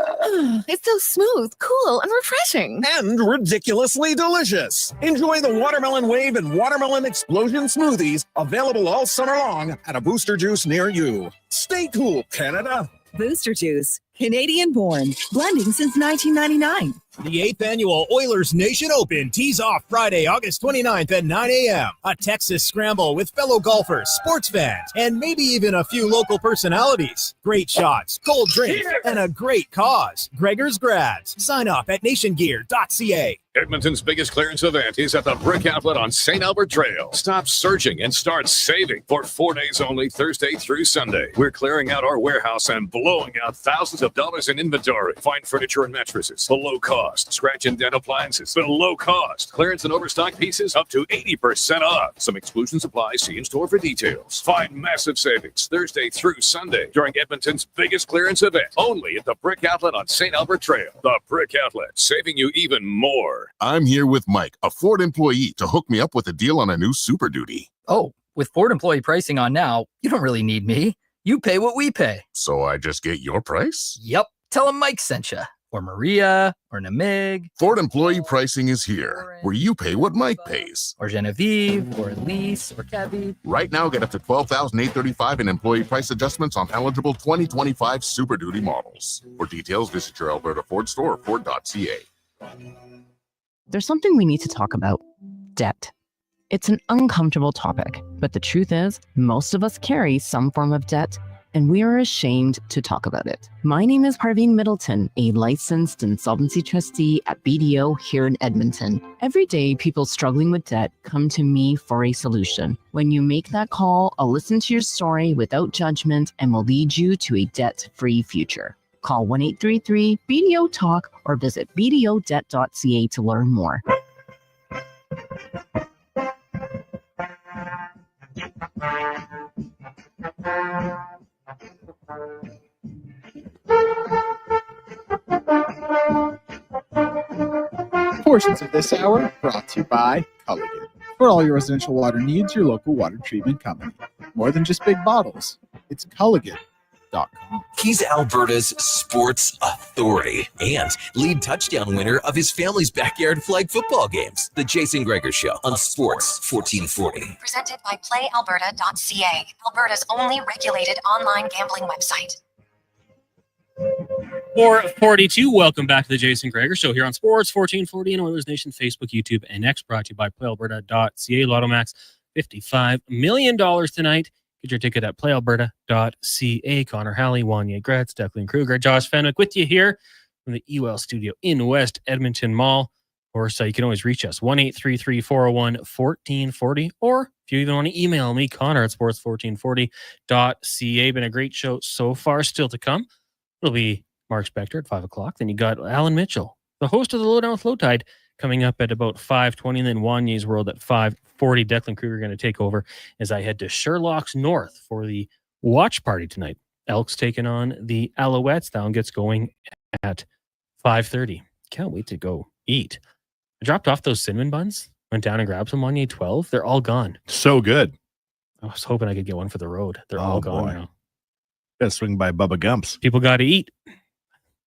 It's so smooth, cool, and refreshing. And ridiculously delicious. Enjoy the Watermelon Wave and Watermelon Explosion smoothies, available all summer long at a Booster Juice near you. Stay cool, Canada. Booster Juice, Canadian born, blending since 1999. The 8th annual Oilers Nation Open tees off Friday, August 29th at 9 a.m. A Texas scramble with fellow golfers, sports fans, and maybe even a few local personalities. Great shots, cold drinks, and a great cause. Gregor's Grads. Sign up at nationgear.ca. Edmonton's biggest clearance event is at the Brick Outlet on St. Albert Trail. Stop searching and start saving for 4 days only, Thursday through Sunday. We're clearing out our warehouse and blowing out thousands of dollars in inventory. Find furniture and mattresses below cost. Scratch and dent appliances below cost. Clearance and overstock pieces up to 80% off. Some exclusions apply. See in store for details. Find massive savings Thursday through Sunday during Edmonton's biggest clearance event. Only at the Brick Outlet on St. Albert Trail. The Brick Outlet, saving you even more. I'm here with Mike, a Ford employee, to hook me up with a deal on a new Super Duty. Oh, with Ford employee pricing on now, you don't really need me. You pay what we pay. So I just get your price? Yep. Tell them Mike sent you. Or Maria, or Namig. Ford employee pricing is here, where you pay what Mike pays. Or Genevieve, or Elise, or Kevy. Right now, get up to $12,835 in employee price adjustments on eligible 2025 Super Duty models. For details, visit your Alberta Ford store or Ford.ca. There's something we need to talk about. Debt. It's an uncomfortable topic, but the truth is, most of us carry some form of debt, and we are ashamed to talk about it. My name is Parveen Middleton, a licensed insolvency trustee at BDO here in Edmonton. Every day, people struggling with debt come to me for a solution. When you make that call, I'll listen to your story without judgment and will lead you to a debt-free future. Call 1-833-BDO-TALK or visit bdodebt.ca to learn more. Portions of this hour brought to you by Culligan. For all your residential water needs, your local water treatment company. More than just big bottles, it's Culligan. He's Alberta's sports authority and lead touchdown winner of his family's backyard flag football games. The Jason Gregor Show on Sports 1440. Presented by PlayAlberta.ca, Alberta's only regulated online gambling website. 442, welcome back to the Jason Gregor Show here on Sports 1440 and Oilers Nation, Facebook, YouTube, and X, brought to you by PlayAlberta.ca. Lotto Max, $55 million tonight. Get your ticket at playalberta.ca. Connor Halley, Wany, Gretz, Declan Kruger, Josh Fenwick with you here from the UL studio in West Edmonton Mall. Of course, you can always reach us, 1-833-401-1440, or if you even want to email me, Connor at sports1440.ca. Been a great show so far, still to come. It'll be Mark Spectre at 5 o'clock. Then you got Alan Mitchell, the host of the Lowdown with Low Tide, coming up at about 5:20, and then Wanye's World at 5:30. 40. Declan Kruger going to take over as I head to Sherlock's North for the watch party tonight. Elks taking on the Alouettes. That one gets going at 5:30. Can't wait to go eat. I dropped off those cinnamon buns. Went down and grabbed some on A12. They're all gone. So good. I was hoping I could get one for the road. They're all gone now. Gotta swing by Bubba Gump's. People got to eat.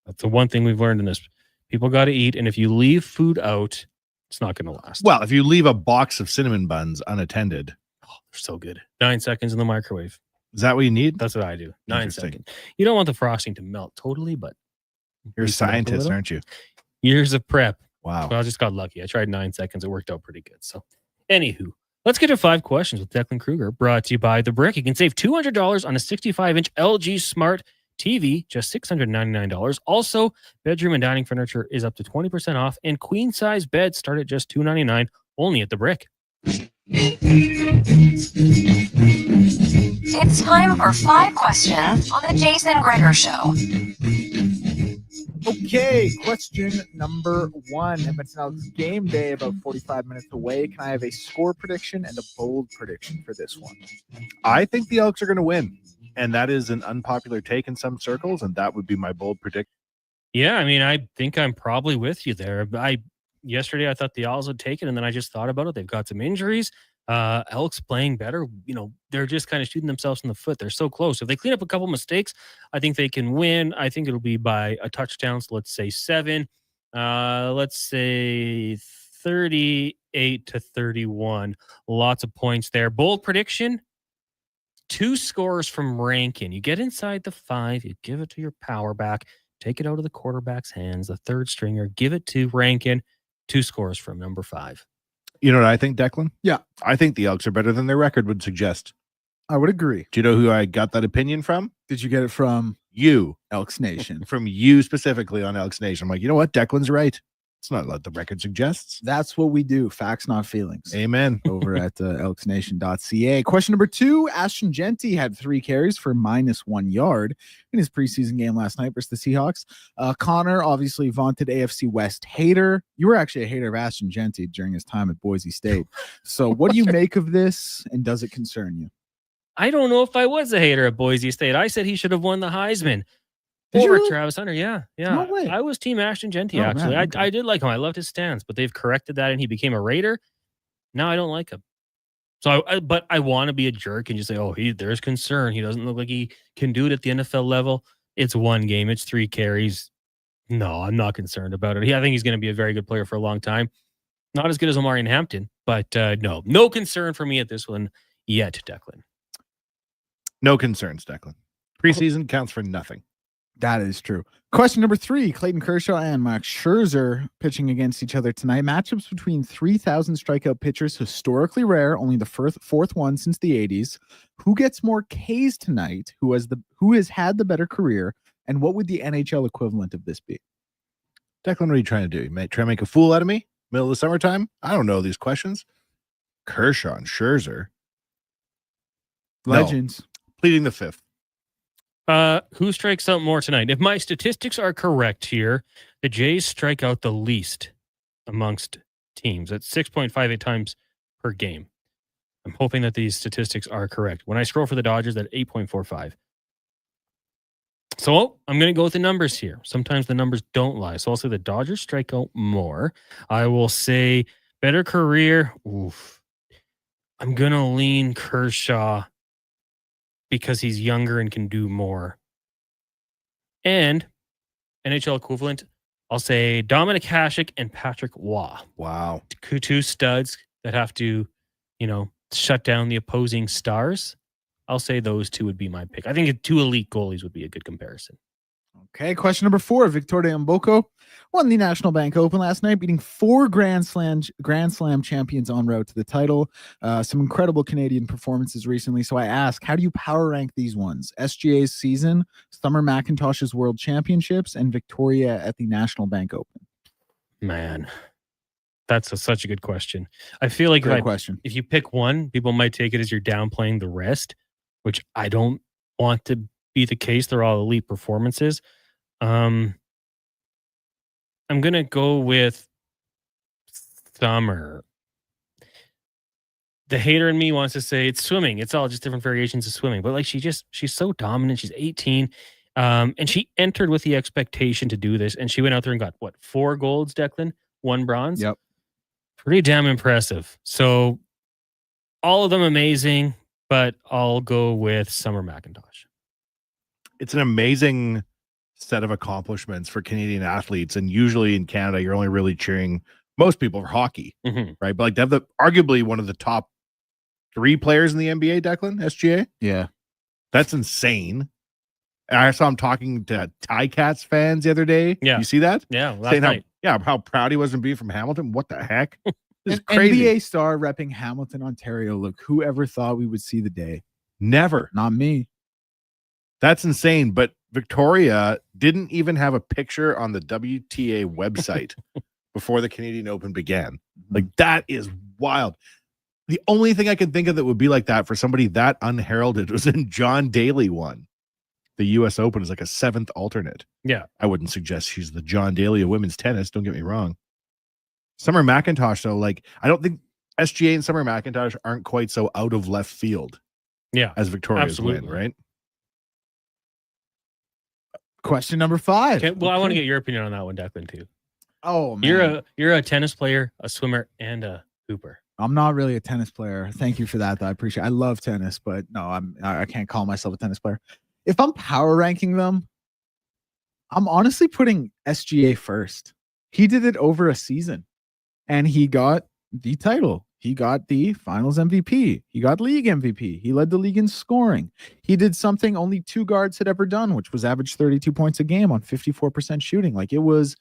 That's the one thing we've learned in this. People got to eat, and if you leave food out, it's not going to last. Well, if you leave a box of cinnamon buns unattended. Oh, they're so good. 9 seconds in the microwave. Is that what you need? That's what I do. 9 seconds. You don't want the frosting to melt totally, but you're a scientist, aren't you? Years of prep. Wow. Well, I just got lucky. I tried 9 seconds. It worked out pretty good. So, anywho, let's get to 5 questions with Declan Kruger, brought to you by The Brick. You can save $200 on a 65-inch LG Smart TV, just $699. Also, bedroom and dining furniture is up to 20% off, and queen-size beds start at just $299, only at The Brick. It's time for 5 questions on the Jason Gregor Show. Okay, question number 1. Edmonton Elks game day about 45 minutes away. Can I have a score prediction and a bold prediction for this one? I think the Elks are going to win, and that is an unpopular take in some circles, and that would be my bold prediction. Yeah, I mean, I think I'm probably with you there. Yesterday I thought the Owls would take it, and then I just thought about it. They've got some injuries. Elks playing better. You know, they're just kind of shooting themselves in the foot. They're so close. If they clean up a couple mistakes, I think they can win. I think it'll be by a touchdown. So let's say 7. Let's say 38-31. Lots of points there. Bold prediction. 2 scores from Rankin. You get inside the 5. You give it to your power back. Take it out of the quarterback's hands. The third stringer. Give it to Rankin. 2 scores from number 5. You know what I think, Declan? Yeah. I think the Elks are better than their record would suggest. I would agree. Do you know who I got that opinion from? Did you get it from you? Elks Nation. From you specifically on Elks Nation. I'm like, you know what? Declan's right. It's not what the record suggests. That's what we do. Facts, not feelings. Amen. Over at elksnation.ca. Question number 2. Ashton Genty had 3 carries for -1 yard in his preseason game last night versus the Seahawks. Connor, obviously vaunted AFC West hater. You were actually a hater of Ashton Genty during his time at Boise State. So what do you make of this, and does it concern you? I don't know if I was a hater at Boise State. I said he should have won the Heisman. Did you Over really? Travis Hunter, yeah. No way. I was Team Ashton Genty, Oh, actually. man, okay. I did like him. I loved his stance, but they've corrected that, and he became a Raider. Now I don't like him. So, but I want to be a jerk and just say, oh, there's concern. He doesn't look like he can do it at the NFL level. It's 1 game. It's 3 carries. No, I'm not concerned about it. I think he's going to be a very good player for a long time. Not as good as Omarion Hampton, but no concern for me at this one yet, Declan. No concerns, Declan. Preseason counts for nothing. That is true. Question number 3. Clayton Kershaw and Max Scherzer pitching against each other tonight. Matchups between 3,000 strikeout pitchers, historically rare, only the fourth one since the 80s. Who gets more Ks tonight? Who has had the better career? And what would the NHL equivalent of this be? Declan, what are you trying to do? You might try to make a fool out of me? Middle of the summertime? I don't know these questions. Kershaw and Scherzer. Legends. No. Pleading the 5th. Who strikes out more tonight? If my statistics are correct here, the Jays strike out the least amongst teams at 6.58 times per game. I'm hoping that these statistics are correct. When I scroll for the Dodgers, at 8.45. So I'm going to go with the numbers here. Sometimes the numbers don't lie. So I'll say the Dodgers strike out more. I will say better career. Oof. I'm going to lean Kershaw because he's younger and can do more. And NHL equivalent, I'll say Dominic Hasek and Patrick Waugh. Wow. 2 studs that have to, shut down the opposing stars. I'll say those 2 would be my pick. I think 2 elite goalies would be a good comparison. Okay, question number 4. Victoria Mboko won the National Bank Open last night, beating 4 Grand Slam champions en route to the title. Some incredible Canadian performances recently. So I ask, how do you power rank these ones? SGA's season, Summer McIntosh's World Championships, and Victoria at the National Bank Open? Man, that's such a good question. I feel like if you pick one, people might take it as you're downplaying the rest, which I don't want to be the case. They're all elite performances. I'm going to go with Summer. the hater in me wants to say it's swimming. It's all just different variations of swimming. But like she's so dominant. She's 18. And she entered with the expectation to do this. And she went out there and got 4 golds, Declan? 1 bronze? Yep. Pretty damn impressive. So all of them amazing, but I'll go with Summer McIntosh. It's an amazing set of accomplishments for Canadian athletes. And usually in Canada, you're only really cheering most people for hockey, right? But like to have arguably one of the top 3 players in the NBA, Declan, SGA. Yeah. That's insane. I saw him talking to Ticats fans the other day. Yeah. You see that? Yeah. Saying how proud he was to be from Hamilton. What the heck? This is An crazy. NBA star repping Hamilton, Ontario. Look, whoever thought we would see the day? Never. Not me. That's insane. But Victoria didn't even have a picture on the WTA website before the Canadian Open began. Like, that is wild. The only thing I can think of that would be like that for somebody that unheralded was when John Daly won the U.S. Open as like a 7th alternate. Yeah. I wouldn't suggest she's the John Daly of women's tennis. Don't get me wrong. Summer McIntosh, though, like, I don't think SGA and Summer McIntosh aren't quite so out of left field. Yeah. As Victoria's absolutely. win, right? Question number 5. Okay, well, I want to get your opinion on that one, Declan, too. Oh, man. You're a tennis player, a swimmer, and a hooper. I'm not really a tennis player. Thank you for that. I appreciate it. I love tennis, but no, I can't call myself a tennis player. If I'm power ranking them, I'm honestly putting SGA first. He did it over a season, and he got the title. He got the finals MVP. He got league MVP. He led the league in scoring. He did something only 2 guards had ever done, which was average 32 points a game on 54% shooting. Like, it was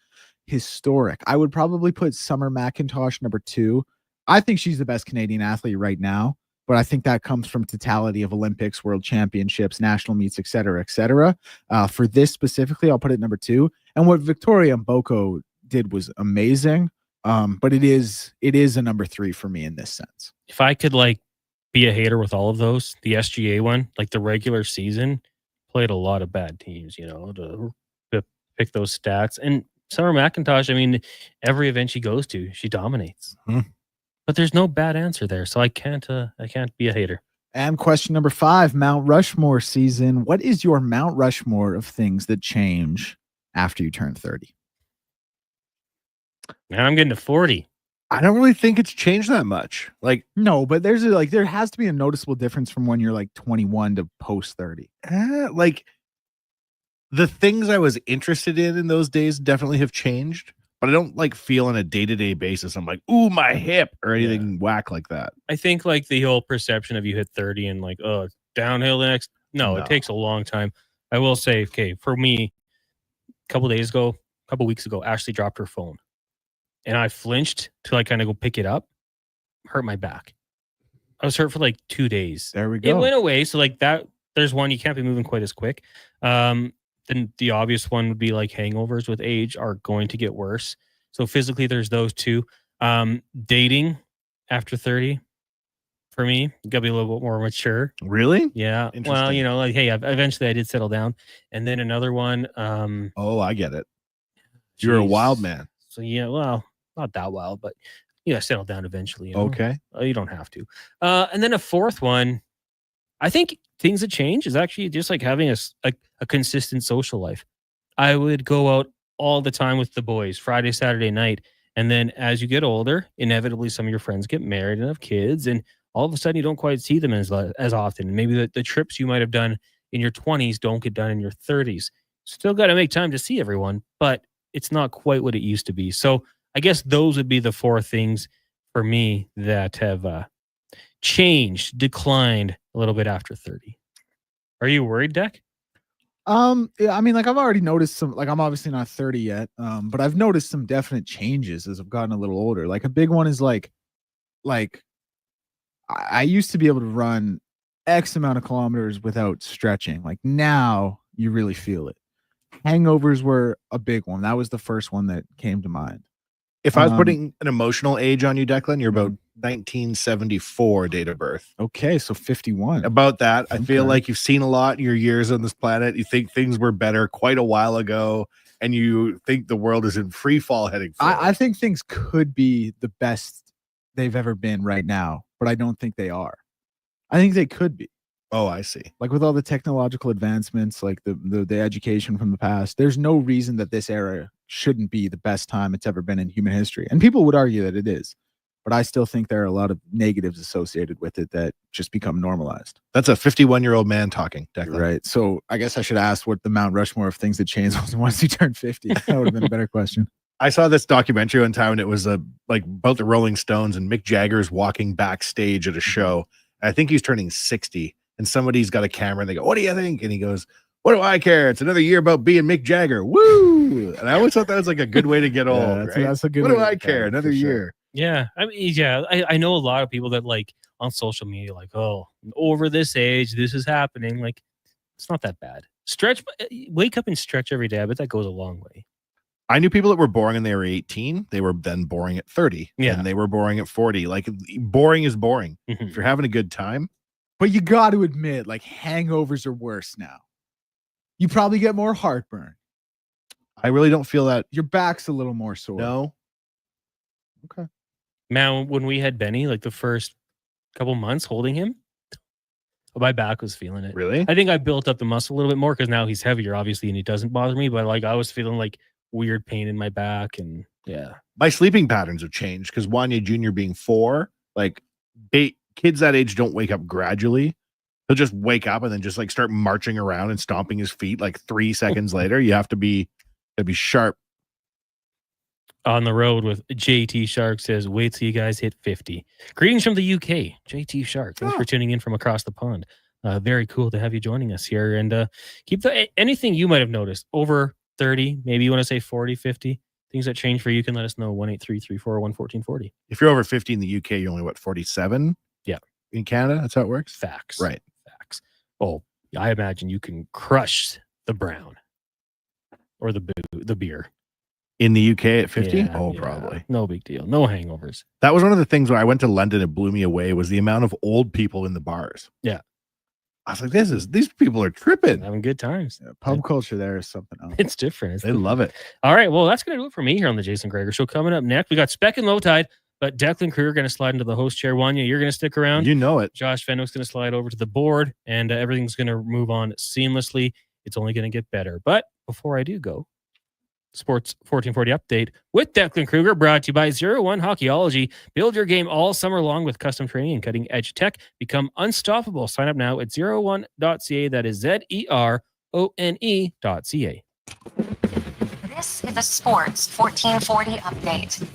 historic. I would probably put Summer McIntosh number 2. I think she's the best Canadian athlete right now, but I think that comes from totality of Olympics, world championships, national meets, et cetera, et cetera. For this specifically, I'll put it number 2. And what Victoria Mboko did was amazing. But it is a number 3 for me in this sense. If I could like be a hater with all of those, the SGA one, like the regular season, played a lot of bad teams, to pick those stats. And Summer McIntosh, I mean, every event she goes to, she dominates. But there's no bad answer there, so I can't be a hater. And question number 5, Mount Rushmore season. What is your Mount Rushmore of things that change after you turn 30? Man, I'm getting to 40. I don't really think it's changed that much. Like, no, but there has to be a noticeable difference from when you're like 21 to post 30. Like, the things I was interested in those days definitely have changed, but I don't like feel on a day-to-day basis. I'm like, ooh, my hip or anything whack like that. I think like the whole perception of you hit 30 and like, oh, downhill the next. No, it takes a long time. I will say, okay, for me, a couple weeks ago, Ashley dropped her phone. And I flinched to like kind of go pick it up, hurt my back. I was hurt for like 2 days. There we go. It went away. So like that, there's one, you can't be moving quite as quick. Then the obvious one would be like hangovers with age are going to get worse. So physically there's those 2. Dating after 30 for me, you gotta be a little bit more mature. Really? Yeah. Well, like, hey, eventually I did settle down. And then another one. Oh, I get it. You're a wild man. So yeah, well, not that wild, but you gotta settle down eventually. Okay. You don't have to. And then a 4th one, I think things that change is actually just like having a consistent social life. I would go out all the time with the boys, Friday, Saturday night. And then as you get older, inevitably some of your friends get married and have kids. And all of a sudden you don't quite see them as often. Maybe the trips you might have done in your 20s don't get done in your 30s. Still got to make time to see everyone, but it's not quite what it used to be. So I guess those would be the 4 things for me that have changed, declined a little bit after 30. Are you worried, Deck? Yeah, I mean, like I've already noticed some, like I'm obviously not 30 yet, but I've noticed some definite changes as I've gotten a little older. Like a big one is like I used to be able to run X amount of kilometers without stretching. Like now you really feel it. Hangovers were a big one. That was the first one that came to mind. If I was putting an emotional age on you, Declan, you're about 1974 date of birth. Okay, so 51. About that. I feel like you've seen a lot in your years on this planet. You think things were better quite a while ago, and you think the world is in free fall heading forward. I think things could be the best they've ever been right now. but I don't think they are. I think they could be. Oh, I see. Like with all the technological advancements, like the education from the past, there's no reason that this era shouldn't be the best time it's ever been in human history. And people would argue that it is. But I still think there are a lot of negatives associated with it that just become normalized. That's a 51-year-old man talking, Declan. Right. So I guess I should ask what the Mount Rushmore of things that changed was once he turned 50. That would have been a better question. I saw this documentary one time, and it was like about the Rolling Stones, and Mick Jagger's walking backstage at a show. I think he's turning 60, and somebody's got a camera, and they go, "What do you think?" And he goes, "What do I care? It's another year about being Mick Jagger." Woo! And I always thought that was like a good way to get old. That's a good What way do to I get care? old, Another for sure. year. Yeah. I mean, yeah, I know a lot of people that like on social media, like, oh, over this age, this is happening. Like, it's not that bad. Wake up and stretch every day. I bet that goes a long way. I knew people that were boring when they were 18. They were then boring at 30. Yeah. And they were boring at 40. Like, boring is boring. Mhm. If you're having a good time. But you got to admit, like, hangovers are worse now. You probably get more heartburn. I really don't feel that. Your back's a little more sore. No. Okay. Man, when we had Benny, like the first couple months holding him, my back was feeling it. Really? I think I built up the muscle a little bit more because now he's heavier, obviously, and he doesn't bother me. But like I was feeling like weird pain in my back, and yeah. My sleeping patterns have changed because Wany Jr. being 4, like kids that age don't wake up gradually. He'll just wake up and then just like start marching around and stomping his feet like 3 seconds later. You have to be sharp. On the road with JT Shark says, wait till you guys hit 50. Greetings from the UK, JT Shark. Thanks for tuning in from across the pond. Very cool to have you joining us here. And keep anything you might have noticed over 30, maybe you want to say 40, 50, things that change for you can let us know. 1-833-401-1440. If you're over 50 in the UK, you're only 47? Yeah. In Canada, that's how it works? Facts. Right. Facts. Oh, I imagine you can crush the brown or the beer. In the UK at 50? Yeah, Oh, yeah. probably. No big deal. No hangovers. That was one of the things when I went to London, it blew me away, was the amount of old people in the bars. Yeah. I was like, these people are tripping. Having good times. Yeah, pub culture there is something else. It's different. They love it. All right. Well, that's going to do it for me here on the Jason Gregor Show. Coming up next, we got Spec and Low Tide, but Declan Kruger going to slide into the host chair. Wanya, you're going to stick around. You know it. Josh Fenwick's going to slide over to the board, and everything's going to move on seamlessly. It's only going to get better. But before I do go, Sports 1440 update with Declan Kruger, brought to you by 01 Hockeyology. Build your game all summer long with custom training and cutting edge tech. Become unstoppable. Sign up now at 01.ca. That is ZERONE.ca. This is the Sports 1440 update.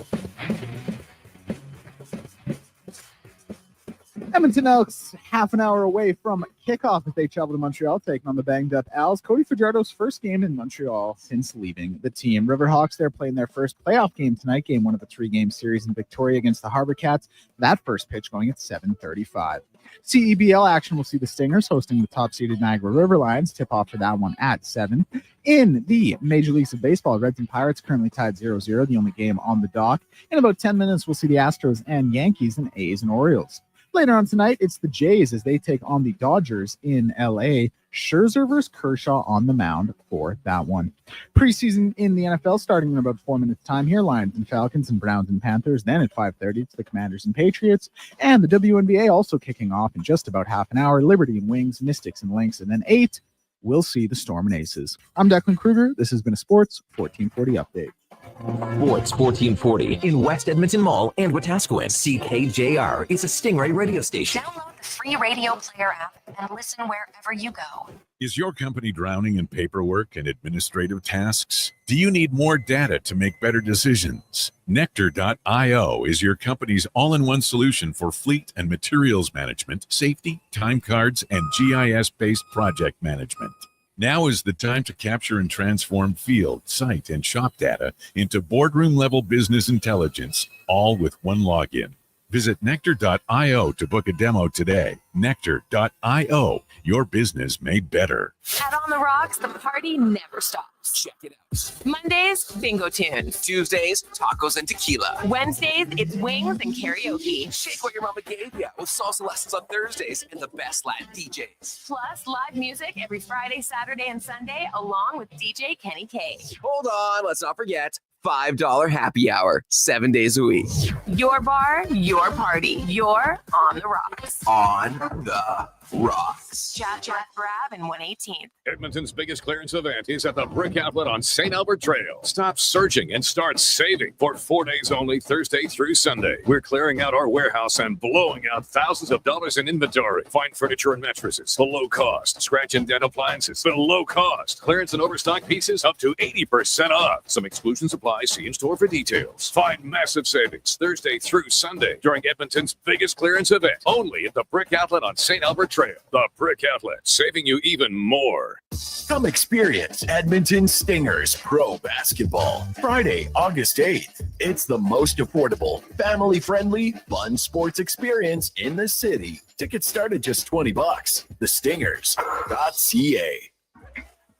Edmonton Elks half an hour away from kickoff as they travel to Montreal, taking on the banged up Als. Cody Fajardo's first game in Montreal since leaving the team. Riverhawks, they're playing their first playoff game tonight, game 1 of the 3-game series in Victoria against the Harbor Cats. That first pitch going at 7:35. CEBL action will see the Stingers hosting the top-seeded Niagara River Lions. Tip off for that one at 7. In the Major Leagues of Baseball, Reds and Pirates currently tied 0-0, the only game on the dock. In about 10 minutes, we'll see the Astros and Yankees and A's and Orioles. Later on tonight, it's the Jays as they take on the Dodgers in L.A. Scherzer versus Kershaw on the mound for that one. Preseason in the NFL starting in about 4 minutes time here. Lions and Falcons and Browns and Panthers. Then at 5:30, it's the Commanders and Patriots. And the WNBA also kicking off in just about half an hour. Liberty and Wings, Mystics and Lynx. And then 8, we'll see the Storm and Aces. I'm Declan Kruger. This has been a Sports 1440 update. Sports 1440 in West Edmonton Mall and Wetaskiwin. CKJR is a Stingray radio station. Download the free radio player app and listen wherever you go. Is your company drowning in paperwork and administrative tasks? Do you need more data to make better decisions? Nectar.io is your company's all-in-one solution for fleet and materials management, safety, time cards, and GIS-based project management. Now is the time to capture and transform field, site, and shop data into boardroom-level business intelligence, all with one login. Visit Nectar.io to book a demo today. Nectar.io, your business made better. At On the Rocks, the party never stops. Check it out. Mondays, bingo tunes. Tuesdays, tacos and tequila. Wednesdays, it's wings and karaoke. Shake what your mama gave ya with salsa lessons on Thursdays and the best Latin DJs. Plus, live music every Friday, Saturday, and Sunday, along with DJ Kenny K. Hold on, let's not forget $5 happy hour, 7 days a week. Your bar, your party. You're on the rocks. On the rocks. Jeff Brab and 118th. Edmonton's biggest clearance event is at the Brick Outlet on St. Albert Trail. Stop searching and start saving for 4 days only, Thursday through Sunday. We're clearing out our warehouse and blowing out thousands of dollars in inventory. Fine furniture and mattresses below cost. Scratch and dent appliances below cost. Clearance and overstock pieces up to 80% off. Some exclusions apply. See in store for details. Find massive savings Thursday through Sunday during Edmonton's biggest clearance event. Only at the Brick Outlet on St. Albert Trail. The Brick Outlet, saving you even more. Come experience Edmonton Stingers Pro Basketball. Friday, August 8th. It's the most affordable, family-friendly, fun sports experience in the city. Tickets start at just $20. thestingers.ca.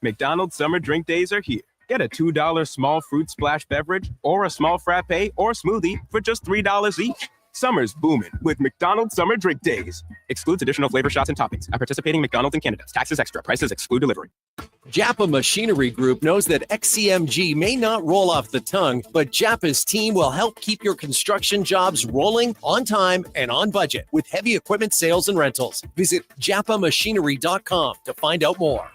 McDonald's summer drink days are here. Get a $2 small fruit splash beverage or a small frappe or smoothie for just $3 each. Summer's booming with McDonald's Summer Drink Days. Excludes additional flavor shots and toppings at participating McDonald's in Canada. Taxes extra. Prices exclude delivery. Japa Machinery Group knows that XCMG may not roll off the tongue, but Japa's team will help keep your construction jobs rolling on time and on budget with heavy equipment sales and rentals. Visit japamachinery.com to find out more.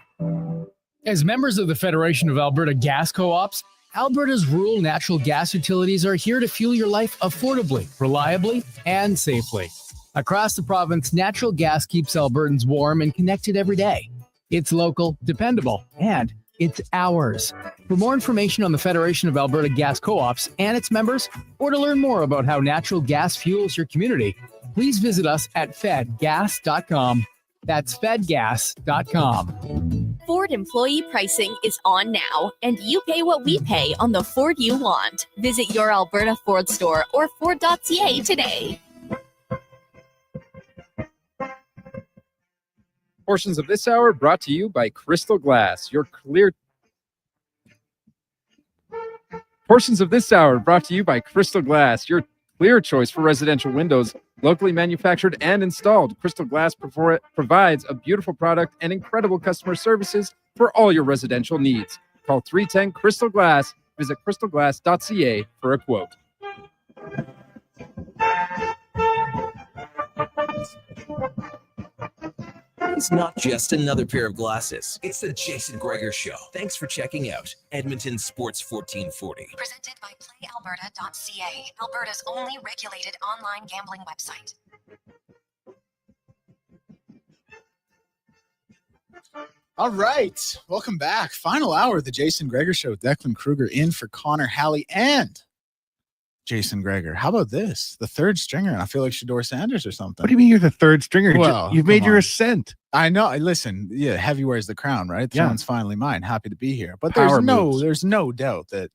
As members of the Federation of Alberta Gas Co-ops, Alberta's rural natural gas utilities are here to fuel your life affordably, reliably, and safely. Across the province, natural gas keeps Albertans warm and connected every day. It's local, dependable, and it's ours. For more information on the Federation of Alberta Gas Co-ops and its members, or to learn more about how natural gas fuels your community, please visit us at fedgas.com. That's fedgas.com. Ford employee pricing is on now, and you pay what we pay on the Ford you want. Visit your Alberta Ford store or Ford.ca today. Portions of this hour brought to you by Crystal Glass, your clear. Portions of this hour brought to you by Crystal Glass, your clear choice for residential windows, locally manufactured and installed. Crystal Glass provides a beautiful product and incredible customer services for all your residential needs. Call 310 Crystal Glass. Visit crystalglass.ca for a quote. It's not just another pair of glasses. It's the Jason Gregor Show. Thanks for checking out Edmonton Sports 1440. Presented by PlayAlberta.ca, Alberta's only regulated online gambling website. All right. Welcome back. Final hour of the Jason Gregor Show. Declan Kruger in for Connor Halley and Jason Gregor. How about this? The third stringer. And I feel like Shador Sanders or something. What do you mean you're the third stringer? Well, You've made your ascent. I know. Listen, yeah, heavy wears the crown, right? This Yeah. one's finally mine. Happy to be here. But Power there's no doubt that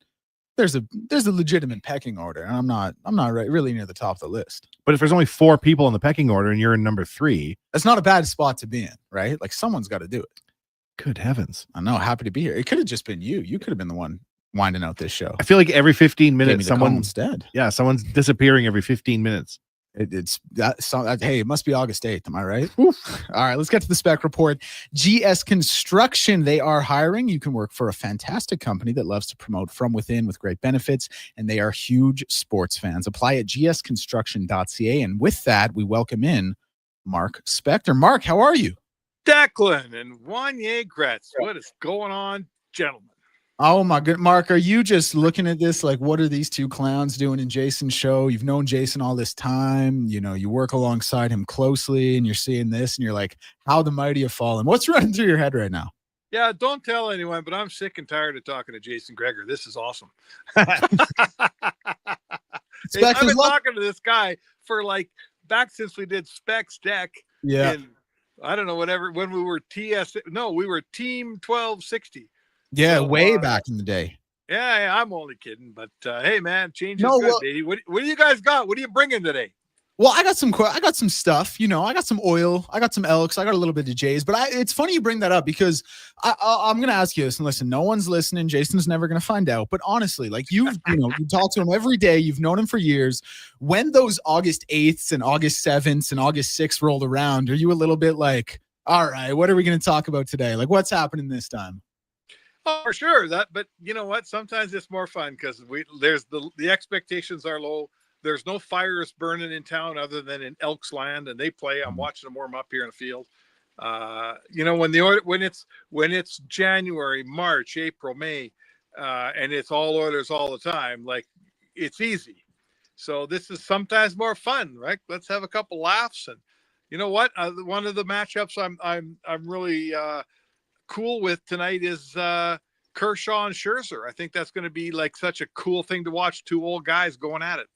there's a legitimate pecking order, and I'm not really near the top of the list. But if there's only 4 people in the pecking order and you're in number 3, that's not a bad spot to be in, right? Like someone's got to do it. Good heavens. I know. Happy to be here. It could have just been you. You could have been the one winding out this show. I feel like every 15 minutes someone instead. Yeah, someone's disappearing every 15 minutes. It's that. Hey, it must be August 8th. Am I right? All right, let's get to the Spec report. GS Construction, they are hiring. You can work for a fantastic company that loves to promote from within with great benefits, and they are huge sports fans. Apply at gsconstruction.ca. And with that, we welcome in Mark Spectre. Mark, how are you? Declan and Wany Gretz. What is going on, gentlemen? Oh my good Mark, are you just looking at this like, what are these two clowns doing in Jason's show? You've known Jason all this time, you know, you work alongside him closely, and you're seeing this and you're like, how the mighty have fallen. What's running through your head right now? Yeah, don't tell anyone, but I'm sick and tired of talking to Jason Gregor. This is awesome. I've been talking to this guy for like back since we did Spec's deck. Yeah. In, I don't know, whatever, when we were we were Team 1260. Yeah, So, way back in the day. Yeah, I'm only kidding. But hey, man, change is good, Daddy. What do you guys got? What are you bringing today? Well, I got some stuff, you know, I got some oil, I got some Elks, I got a little bit of Jays, but it's funny you bring that up because I'm going to ask you this, and listen, no one's listening. Jason's never going to find out, but honestly, like you talk to him every day. You've known him for years. When those August 8th and August 7th and August 6th rolled around, are you a little bit like, all right, what are we going to talk about today? Like what's happening this time? Oh, for sure. But you know what? Sometimes it's more fun because the expectations are low. There's no fires burning in town other than in Elks land, and they play. I'm watching them warm up here in the field. When it's January, March, April, May, and it's all Oilers all the time, like it's easy. So this is sometimes more fun, right? Let's have a couple laughs, and you know what? One of the matchups I'm really cool with tonight is Kershaw and Scherzer. I think that's going to be like such a cool thing to watch. Two old guys going at it.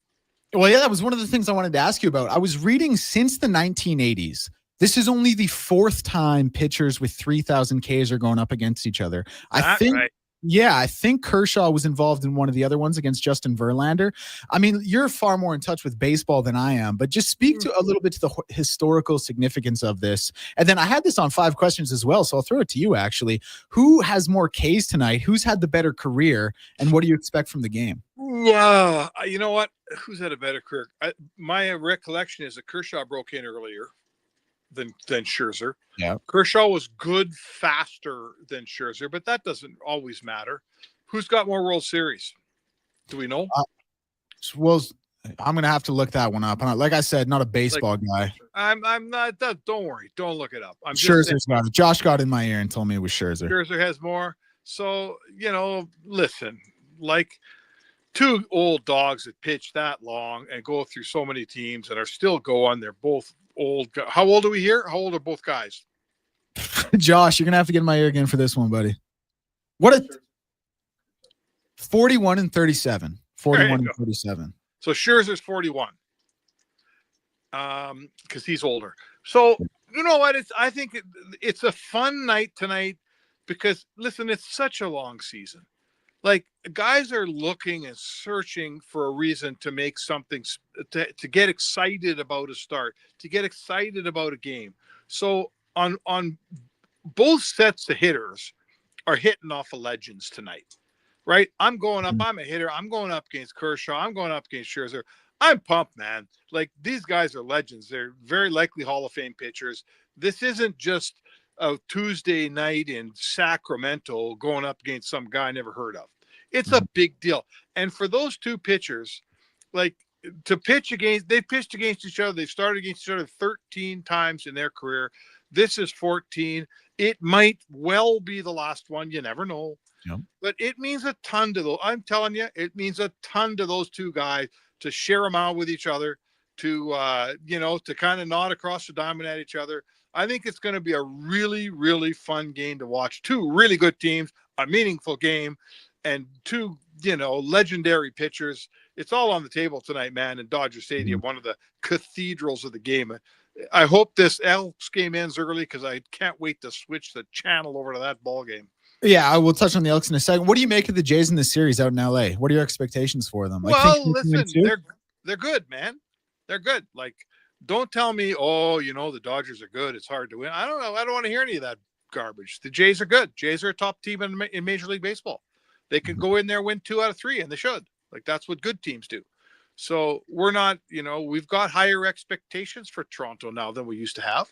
Well, yeah, that was one of the things I wanted to ask you about. I was reading since the 1980s. This is only the fourth time pitchers with 3,000 Ks are going up against each other. I think Kershaw was involved in one of the other ones against Justin Verlander. I mean, you're far more in touch with baseball than I am, but just speak to a little bit to the historical significance of this. And then I had this on 5 questions as well, so I'll throw it to you, actually. Who has more Ks tonight? Who's had the better career? And what do you expect from the game? Yeah, you know what? Who's had a better career? My recollection is that Kershaw broke in earlier than Scherzer. Yeah. Kershaw was good faster than Scherzer, but that doesn't always matter. Who's got more World Series? Do we know? Well, I'm going to have to look that one up. Like I said, not a baseball guy. I'm not. Don't worry. Don't look it up. Scherzer's got it. Josh got in my ear and told me it was Scherzer. Scherzer has more. So, listen, like two old dogs that pitch that long and go through so many teams and are still going. They're both old. How old are we here? How old are both guys? Josh, you're going to have to get in my ear again for this one, buddy. What a 41 and 37. 41 and 37. So Scherzer's 41. Because he's older. So you know what? I think it's a fun night tonight because listen, it's such a long season. Like guys are looking and searching for a reason to make something to get excited about a start, to get excited about a game. So on both sets of hitters are hitting off of legends tonight, right? I'm going up. I'm a hitter. I'm going up against Kershaw. I'm going up against Scherzer. I'm pumped, man. Like these guys are legends. They're very likely Hall of Fame pitchers. This isn't just a Tuesday night in Sacramento going up against some guy I never heard of. It's a big deal. And for those two pitchers, like to pitch against, they've pitched against each other. They've started against each other 13 times in their career. This is 14. It might well be the last one. You never know. Yep. But it means a ton to those. I'm telling you, it means a ton to those two guys to share them out with each other, to to kind of nod across the diamond at each other. I think it's going to be a really, really fun game to watch. Two really good teams, a meaningful game, and two, legendary pitchers. It's all on the table tonight, man, in Dodger Stadium, one of the cathedrals of the game. I hope this Elks game ends early because I can't wait to switch the channel over to that ball game. Yeah, I will touch on the Elks in a second. What do you make of the Jays in this series out in LA? What are your expectations for them? Listen, they're good, man. They're good. Like, don't tell me, the Dodgers are good. It's hard to win. I don't know. I don't want to hear any of that garbage. The Jays are good. Jays are a top team in Major League Baseball. They can go in there, win 2 out of 3, and they should. Like, that's what good teams do. So we're not, we've got higher expectations for Toronto now than we used to have.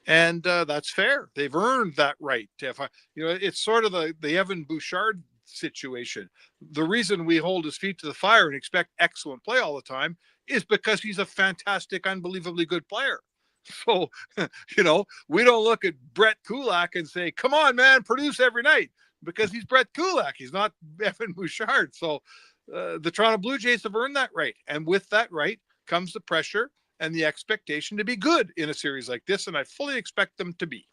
And that's fair. They've earned that right. It's sort of the Evan Bouchard situation. The reason we hold his feet to the fire and expect excellent play all the time is because he's a fantastic, unbelievably good player. So, we don't look at Brett Kulak and say, come on, man, produce every night, because he's Brett Kulak. He's not Evan Bouchard. So the Toronto Blue Jays have earned that right. And with that right comes the pressure and the expectation to be good in a series like this, and I fully expect them to be.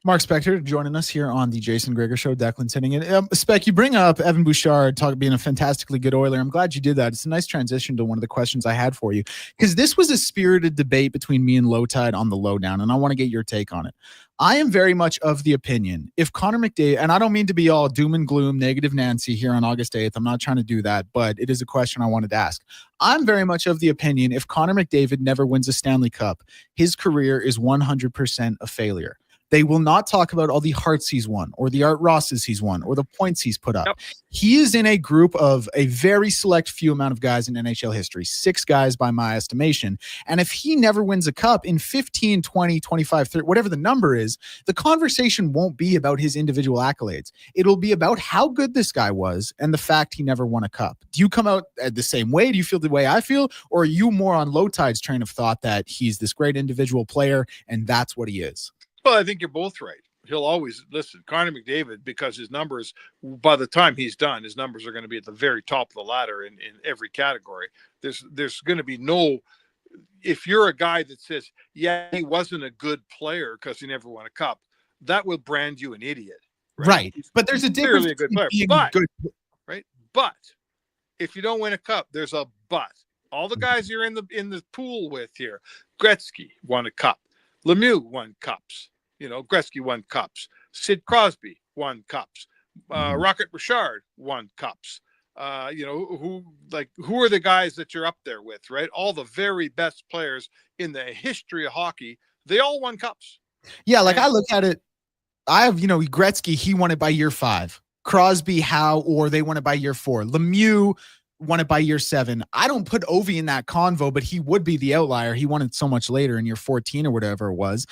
Mark Spectre joining us here on the Jason Gregor Show. Declan sitting in. Spec, you bring up Evan Bouchard being a fantastically good Oiler. I'm glad you did that. It's a nice transition to one of the questions I had for you, because this was a spirited debate between me and Lowtide on the Lowdown, and I want to get your take on it. I am very much of the opinion, if Connor McDavid, and I don't mean to be all doom and gloom, negative Nancy here on August 8th. I'm not trying to do that, but it is a question I wanted to ask. I'm very much of the opinion, if Connor McDavid never wins a Stanley Cup, his career is 100% a failure. They will not talk about all the hearts he's won or the Art Rosses he's won or the points he's put up. He is in a group of a very select few amount of guys in NHL history, 6 guys by my estimation. And if he never wins a cup in 15, 20, 25, 30, whatever the number is, the conversation won't be about his individual accolades. It'll be about how good this guy was and the fact he never won a cup. Do you come out the same way? Do you feel the way I feel? Or are you more on Low Tide's train of thought that he's this great individual player and that's what he is? Well, I think you're both right. He'll always listen. Connor McDavid, because his numbers, by the time he's done, his numbers are going to be at the very top of the ladder in every category. There's going to be no, if you're a guy that says, yeah, he wasn't a good player because he never won a cup, that will brand you an idiot. Right. But there's a difference a good player. Right. But if you don't win a cup, there's a but. All the guys you're in the pool with here, Gretzky won a cup. Lemieux won cups. Gretzky won cups. Sid Crosby won cups. Rocket Richard won cups. Who are the guys that you're up there with, right? All the very best players in the history of hockey, they all won cups. Yeah, I look at it, I have, Gretzky, he won it by year 5. Crosby, or they won it by year 4. Lemieux won it by year 7. I don't put Ovi in that convo, but he would be the outlier. He won it so much later in year 14 or whatever it was.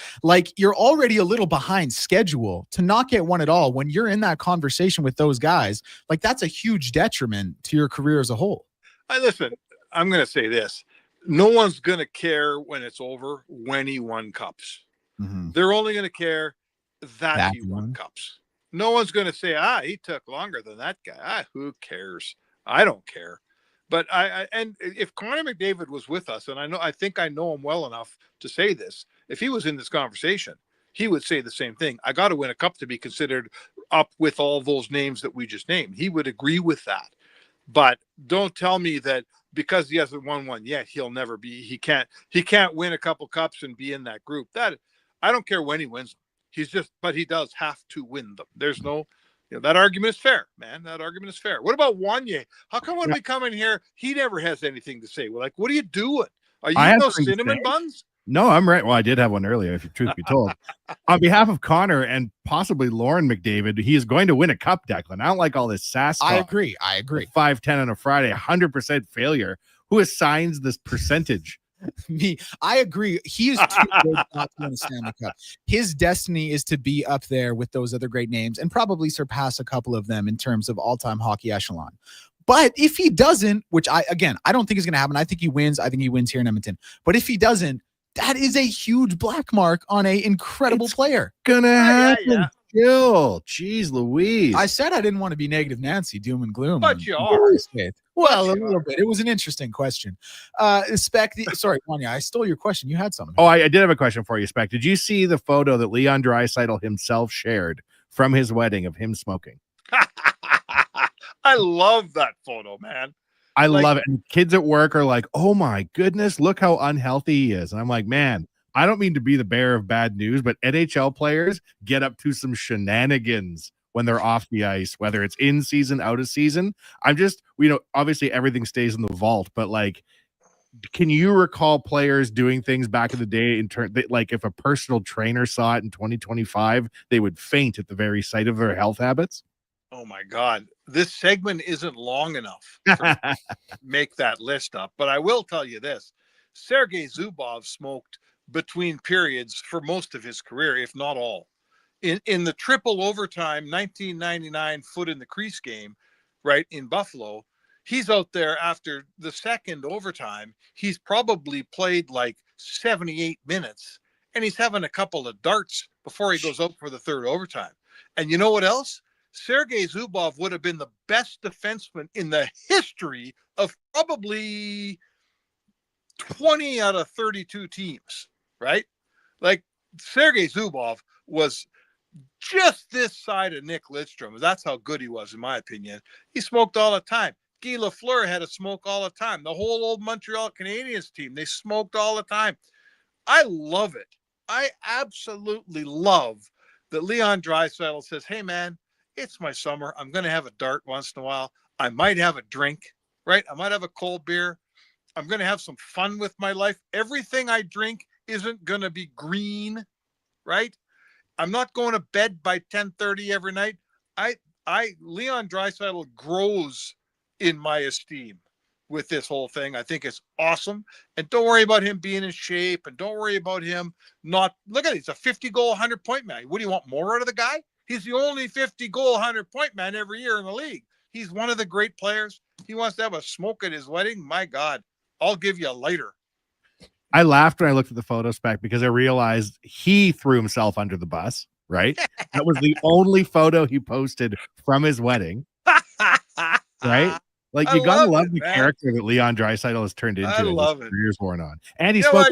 You're already a little behind schedule to not get one at all. When you're in that conversation with those guys, that's a huge detriment to your career as a whole. Listen, I'm going to say this. No one's going to care when it's over when he won cups. Mm-hmm. They're only going to care that he won cups. No one's going to say, he took longer than that guy. Who cares? I don't care. But and if Connor McDavid was with us, and I think I know him well enough to say this, if he was in this conversation, he would say the same thing. I got to win a cup to be considered up with all those names that we just named. He would agree with that. But don't tell me that because he hasn't won one yet, he'll never be. He can't win a couple cups and be in that group. That I don't care when he wins them. But he does have to win them. There's no. That argument is fair, man. That argument is fair. What about Wany? How come when we come in here, he never has anything to say? We're like, what are you doing? Are you eating those cinnamon buns? No, I'm right. Well, I did have one earlier, if the truth be told. On behalf of Connor and possibly Laurianne McDavid, he is going to win a cup, Declan. I don't like all this sass talk. I agree. 5-10 on a Friday, 100% failure. Who assigns this percentage? Me, I agree. He is too good not to win a Stanley Cup. His destiny is to be up there with those other great names and probably surpass a couple of them in terms of all-time hockey echelon. But if he doesn't, which I don't think is going to happen. I think he wins. I think he wins here in Edmonton. But if he doesn't, that is a huge black mark on an incredible player. Gonna happen. Yeah. Chill. Jeez Louise. I said I didn't want to be negative Nancy, doom and gloom. But you are. Well, a little bit. It was an interesting question. Spec, sorry, Wanya, I stole your question. You had something. Oh, I did have a question for you, Spec. Did you see the photo that Leon Draisaitl himself shared from his wedding of him smoking? I love that photo, man. I love it. And kids at work are like, oh my goodness, look how unhealthy he is. And I'm like, man, I don't mean to be the bearer of bad news, but NHL players get up to some shenanigans when they're off the ice, whether it's in season, out of season. I'm just, obviously everything stays in the vault, but can you recall players doing things back in the day if a personal trainer saw it in 2025, they would faint at the very sight of their health habits? Oh my God. This segment isn't long enough to make that list up, but I will tell you this. Sergei Zubov smoked between periods for most of his career, if not all. In the triple overtime 1999 foot in the crease game, right, in Buffalo, he's out there after the second overtime. He's probably played 78 minutes, and he's having a couple of darts before he goes out for the third overtime. And you know what else? Sergei Zubov would have been the best defenseman in the history of probably 20 out of 32 teams, right? Sergei Zubov was just this side of Nick Lidstrom. That's how good he was, in my opinion. He smoked all the time. Guy Lafleur had a smoke all the time. The whole old Montreal Canadiens team, they smoked all the time. I love it. I absolutely love that Leon Draisaitl says, hey, man, it's my summer. I'm going to have a dart once in a while. I might have a drink, right? I might have a cold beer. I'm going to have some fun with my life. Everything I drink isn't going to be green, right? I'm not going to bed by 10:30 every night. Leon Draisaitl grows in my esteem with this whole thing. I think it's awesome. And don't worry about him being in shape, and don't worry about him not. Look at it. He's a 50-goal, 100-point man. What do you want more out of the guy? He's the only 50-goal, 100-point man every year in the league. He's one of the great players. He wants to have a smoke at his wedding. My God, I'll give you a lighter. I laughed when I looked at the photo spec because I realized he threw himself under the bus, right? That was the only photo he posted from his wedding, right? Like, you gotta love the character that Leon Draisaitl has turned into. I love it. Career's worn on, and He's got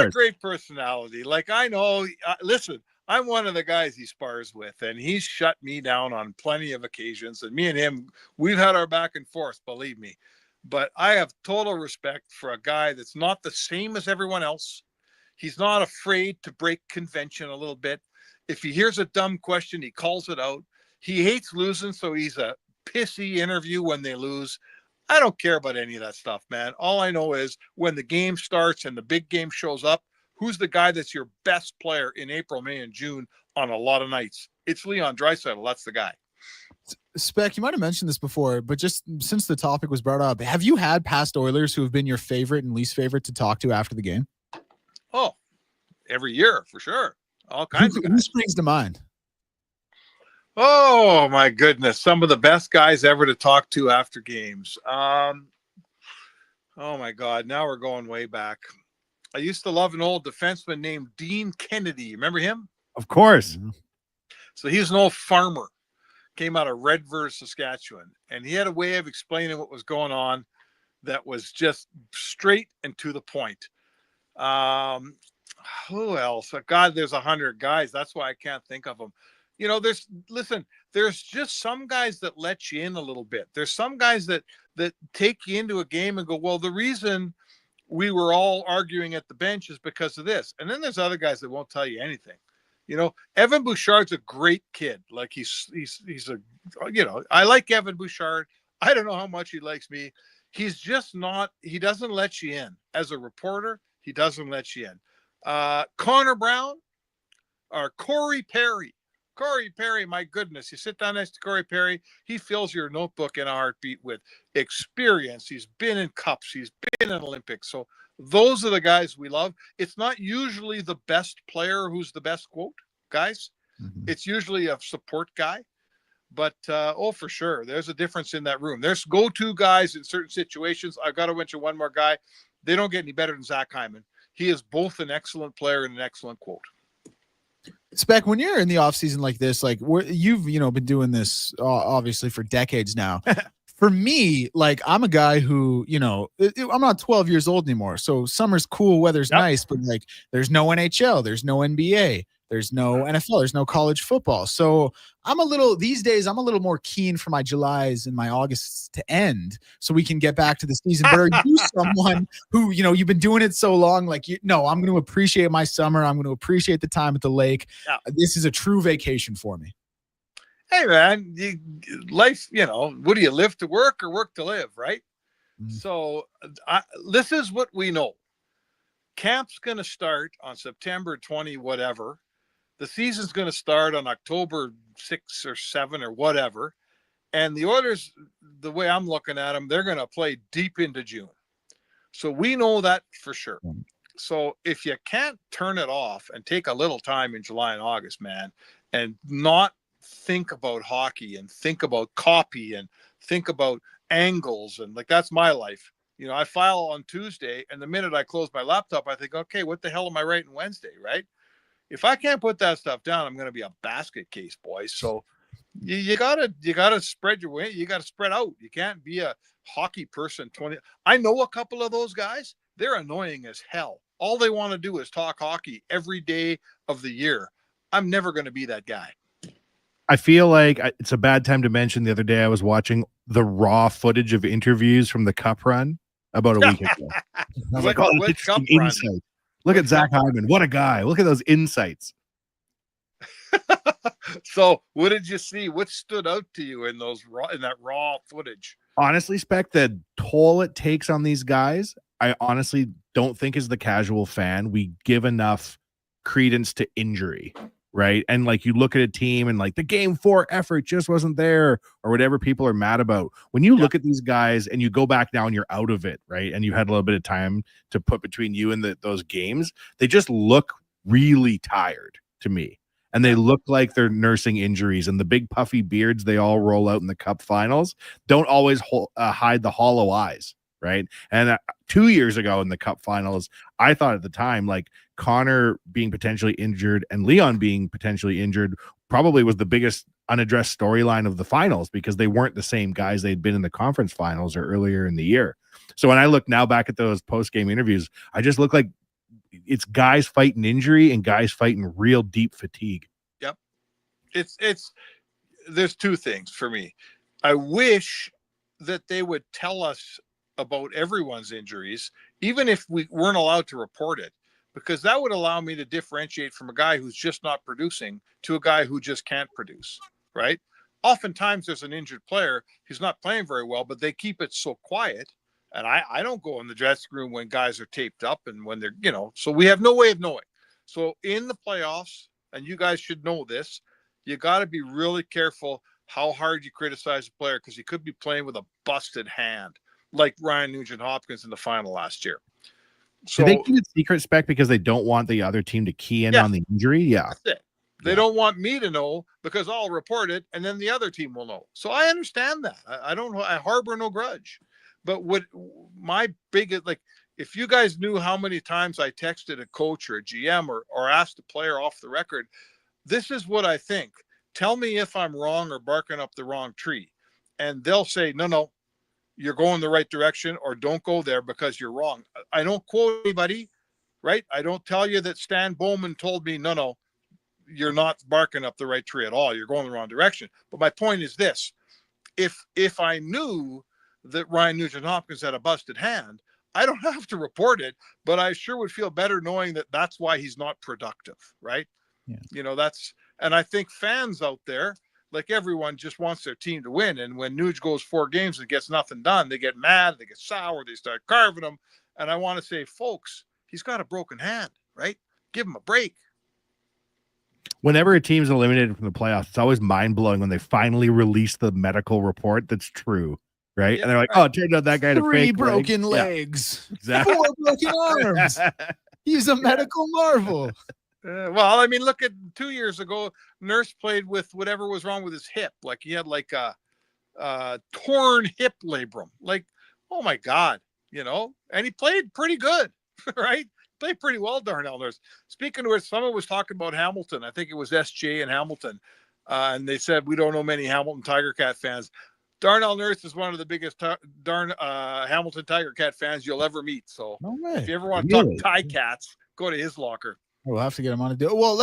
a great personality. Like, I know. Listen, I'm one of the guys he spars with, and he's shut me down on plenty of occasions. And me and him, we've had our back and forth, believe me. But I have total respect for a guy that's not the same as everyone else. He's not afraid to break convention a little bit. If he hears a dumb question, he calls it out. He hates losing, so he's a pissy interview when they lose. I don't care about any of that stuff, man. All I know is when the game starts and the big game shows up, who's the guy that's your best player in April, May, and June on a lot of nights? It's Leon Draisaitl. That's the guy. Spec, you might have mentioned this before, but just since the topic was brought up, have you had past Oilers who have been your favorite and least favorite to talk to after the game? Oh, every year, for sure. All kinds of guys. Who springs to mind? Oh, my goodness. Some of the best guys ever to talk to after games. Oh, my God. Now we're going way back. I used to love an old defenseman named Dean Kennedy. Remember him? Of course. So he's an old farmer. Came out of Redvers, Saskatchewan, and he had a way of explaining what was going on that was just straight and to the point. Who else? God, there's 100 guys. That's why I can't think of them. You know, there's just some guys that let you in a little bit. There's some guys that take you into a game and go, well, the reason we were all arguing at the bench is because of this. And then there's other guys that won't tell you anything. You know, Evan Bouchard's a great kid. Like he's a, you know, I like Evan Bouchard. I don't know how much he likes me. He's just not, he doesn't let you in. As a reporter, he doesn't let you in. Connor Brown or Corey Perry. Corey Perry, my goodness. You sit down next to Corey Perry, he fills your notebook in a heartbeat with experience. He's been in cups. He's been in Olympics. So those are the guys we love. It's not usually the best player who's the best quote, guys. Mm-hmm. It's usually a support guy. But, for sure, there's a difference in that room. There's go-to guys in certain situations. I've got to mention one more guy. They don't get any better than Zach Hyman. He is both an excellent player and an excellent quote. Spec, when you're in the offseason like this, like you've, been doing this obviously for decades now. For me, like, I'm a guy who, I'm not 12 years old anymore. So summer's cool, weather's nice, but like there's no NHL, there's no NBA, there's no NFL, there's no college football. So these days, I'm a little more keen for my Julys and my Augusts to end so we can get back to the season. But are you someone who, you've been doing it so long, like, I'm going to appreciate my summer. I'm going to appreciate the time at the lake. Yeah. This is a true vacation for me. Hey, man, life, what do you live to work or work to live, right? Mm-hmm. So this is what we know. Camp's going to start on September 20, whatever. The season's going to start on October 6 or 7 or whatever. And the Oilers, the way I'm looking at them, they're going to play deep into June. So we know that for sure. So if you can't turn it off and take a little time in July and August, man, and not think about hockey and think about copy and think about angles, and like, that's my life. I file on Tuesday, and the minute I close my laptop, I think, okay, what the hell am I writing Wednesday, right? If I can't put that stuff down, I'm going to be a basket case, boys. So you gotta spread your way. You got to spread out. You can't be a hockey person. I know a couple of those guys. They're annoying as hell. All they want to do is talk hockey every day of the year. I'm never going to be that guy. I feel like it's a bad time to mention the other day I was watching the raw footage of interviews from the Cup run about a week ago. I was like, oh, interesting insight. Look at Zach Hyman. What a guy. Look at those insights. So what did you see? What stood out to you in that raw footage? Honestly, Spec, the toll it takes on these guys, I honestly don't think as the casual fan we give enough credence to injury. right? And like you look at a team and like the game 4 effort just wasn't there or whatever people are mad about. When you look at these guys and you go back now and you're out of it, right? And you had a little bit of time to put between you and those games, they just look really tired to me. And they look like they're nursing injuries, and the big puffy beards they all roll out in the cup finals don't always hide the hollow eyes, right? And 2 years ago in the cup finals, I thought at the time, like Connor being potentially injured and Leon being potentially injured probably was the biggest unaddressed storyline of the finals, because they weren't the same guys they'd been in the conference finals or earlier in the year. So when I look now back at those post-game interviews, I just look like it's guys fighting injury and guys fighting real deep fatigue. Yep. There's two things for me. I wish that they would tell us about everyone's injuries, even if we weren't allowed to report it, because that would allow me to differentiate from a guy who's just not producing to a guy who just can't produce, right? Oftentimes there's an injured player who's not playing very well, but they keep it so quiet. And I don't go in the dressing room when guys are taped up and when they're, so we have no way of knowing. So in the playoffs, and you guys should know this, you got to be really careful how hard you criticize a player, because he could be playing with a busted hand, like Ryan Nugent-Hopkins in the final last year. So do they keep it secret, Spec, because they don't want the other team to key in on the injury? Yeah. That's it. They don't want me to know, because I'll report it and then the other team will know. So I understand that. I harbor no grudge. But what my biggest, like, if you guys knew how many times I texted a coach or a GM or asked a player off the record, this is what I think. Tell me if I'm wrong or barking up the wrong tree. And they'll say, no, you're going the right direction, or don't go there because you're wrong. I don't quote anybody, right? I don't tell you that Stan Bowman told me, no, you're not barking up the right tree at all. You're going the wrong direction. But my point is this. If I knew that Ryan Nugent-Hopkins had a busted hand, I don't have to report it, but I sure would feel better knowing that that's why he's not productive, right? Yeah. And I think fans out there, like everyone, just wants their team to win. And when Nuge goes 4 games and gets nothing done, they get mad, they get sour, they start carving him. And I want to say, folks, he's got a broken hand, right? Give him a break. Whenever a team's eliminated from the playoffs, it's always mind-blowing when they finally release the medical report that's true. Right. And they're like, oh, it turned out that guy had 3 broken legs, Yeah. Exactly. 4 broken arms. He's a medical marvel. Well, I mean, look at 2 years ago, Nurse played with whatever was wrong with his hip. Like he had like a torn hip labrum. Like, oh my God, and he played pretty good, right? Played pretty well, Darnell Nurse. Speaking of which, someone was talking about Hamilton. I think it was SJ and Hamilton. And they said, we don't know many Hamilton Tiger Cat fans. Darnell Nurse is one of the biggest Hamilton Tiger Cat fans you'll ever meet. So if you ever want to talk Tie Cats, go to his locker. We'll have to get him on a deal. Well,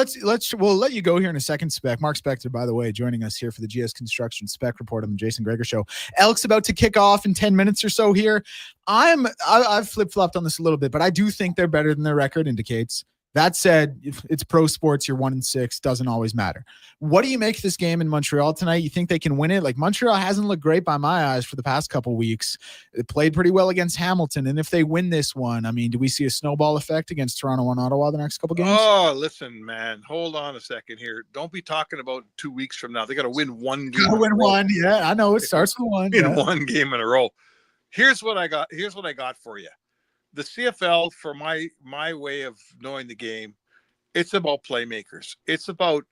we'll let you go here in a second, Spec. Mark Spectre, by the way, joining us here for the GS Construction Spec Report on the Jason Gregor Show. Elks about to kick off in 10 minutes or so here. I've flip-flopped on this a little bit, but I do think they're better than their record indicates. That said, if it's pro sports, you're 1-6, doesn't always matter. What do you make of this game in Montreal tonight? You think they can win it? Like, Montreal hasn't looked great by my eyes for the past couple weeks. It played pretty well against Hamilton. And if they win this one, I mean, do we see a snowball effect against Toronto and Ottawa the next couple games? Oh, listen, man, hold on a second here. Don't be talking about 2 weeks from now. They got to win one game. Win one. Yeah, I know it starts with one. One game in a row. Here's what I got for you. The CFL, for my way of knowing the game, it's about playmakers. It's about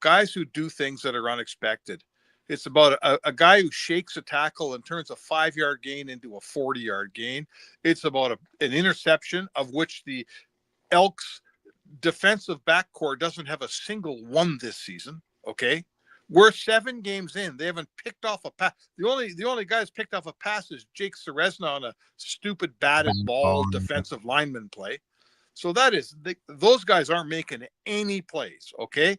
guys who do things that are unexpected. It's about a guy who shakes a tackle and turns a 5-yard gain into a 40-yard gain. It's about an interception, of which the Elks defensive backcourt doesn't have a single one this season. Okay. We're 7 games in. They haven't picked off a pass. The only guy who's picked off a pass is Jake Ceresna on a stupid batted ball defensive lineman play. So those guys aren't making any plays. Okay.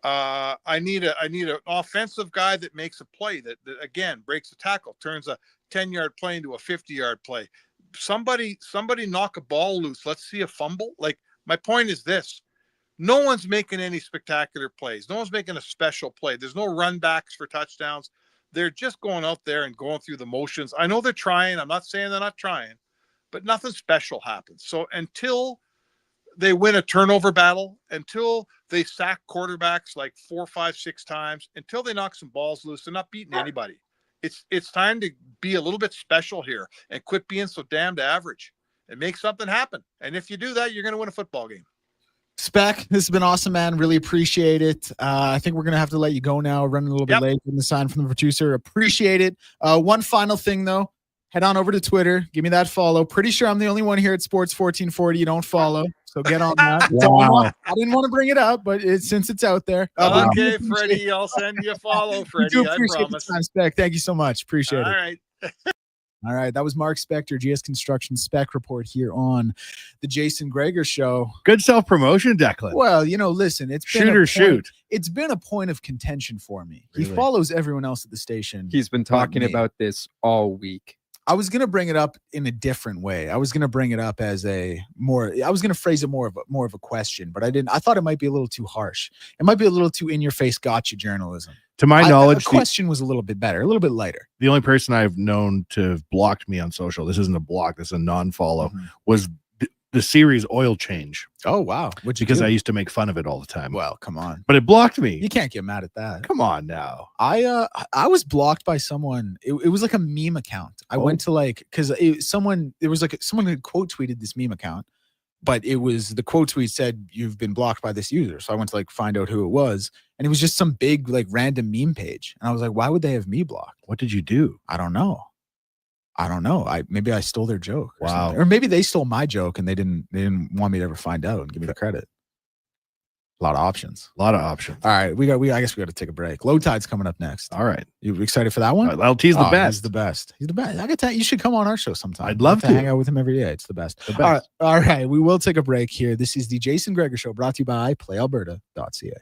I need an offensive guy that makes a play that again breaks a tackle, turns a 10-yard play into a 50-yard play. Somebody knock a ball loose. Let's see a fumble. Like, my point is this. No one's making any spectacular plays. No one's making a special play. There's no run backs for touchdowns. They're just going out there and going through the motions. I know they're trying. I'm not saying they're not trying, but nothing special happens. So until they win a turnover battle, until they sack quarterbacks like 4, 5, 6 times, until they knock some balls loose, they're not beating anybody. It's time to be a little bit special here and quit being so damned average and make something happen. And if you do that, you're going to win a football game. Spec, this has been awesome, man. Really appreciate it. I think we're going to have to let you go now. Running a little bit late in the sign from the producer. Appreciate it. One final thing, though. Head on over to Twitter. Give me that follow. Pretty sure I'm the only one here at Sports 1440 you don't follow. So get on that. Wow. I didn't want to bring it up, but since it's out there. Okay, Freddie, I'll send you a follow, Freddie. I promise. Time, Spec. Thank you so much. Appreciate it. All right. All right. That was Mark Spector, GS Construction Spec Report here on the Jason Gregor Show. Good self-promotion, Declan. Well, listen, it's been shoot. It's been a point of contention for me. Really? He follows everyone else at the station. He's been talking about this all week. I was going to bring it up in a different way. I was going to bring it up as I was going to phrase it more of a question, but I didn't. I thought it might be a little too harsh. It might be a little too in your face gotcha journalism. To my knowledge, the question was a little bit better, a little bit lighter. The only person I've known to have blocked me on social, this isn't a block, this is a non-follow, was the series Oil Change. Oh, wow. Because I used to make fun of it all the time. Well, come on. But it blocked me. You can't get mad at that. Come on now. I was blocked by someone. It was like a meme account. I went to because someone had quote tweeted this meme account, but the quote tweet said, "You've been blocked by this user." So I went to find out who it was. And it was just some big random meme page. And I was like, why would they have me blocked? What did you do? I don't know. Maybe I stole their joke. Wow. Or maybe they stole my joke and they didn't want me to ever find out and give me the credit. A lot of options. All right. I guess we got to take a break. Low Tide's coming up next. All right. You excited for that one? LT's the best. He's the best. He's the best. I got that. You should come on our show sometime. I'd love to hang out with him every day. It's the best. All right. We will take a break here. This is the Jason Gregor Show, brought to you by PlayAlberta.ca.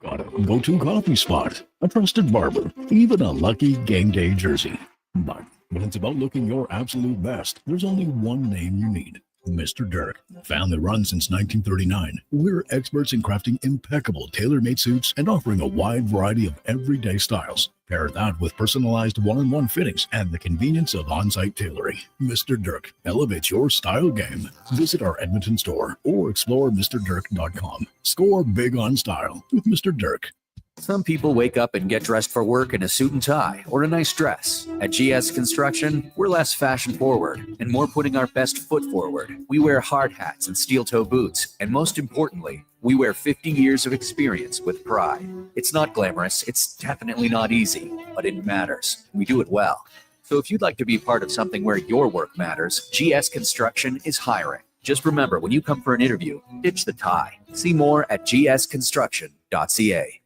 Got a go-to coffee spot, a trusted barber, even a lucky game day jersey. But when it's about looking your absolute best, there's only one name you need. Mr. Dirk. Family run since 1939. We're experts in crafting impeccable tailor-made suits and offering a wide variety of everyday styles. Pair that with personalized one-on-one fittings and the convenience of on-site tailoring. Mr. Dirk elevates your style game. Visit our Edmonton store or explore MrDirk.com. Score big on style with Mr. Dirk. Some people wake up and get dressed for work in a suit and tie or a nice dress. At GS Construction, we're less fashion forward and more putting our best foot forward. We wear hard hats and steel-toe boots, and most importantly, we wear 50 years of experience with pride. It's not glamorous, it's definitely not easy, but it matters. We do it well. So if you'd like to be part of something where your work matters, GS Construction is hiring. Just remember, when you come for an interview, ditch the tie. See more at gsconstruction.ca.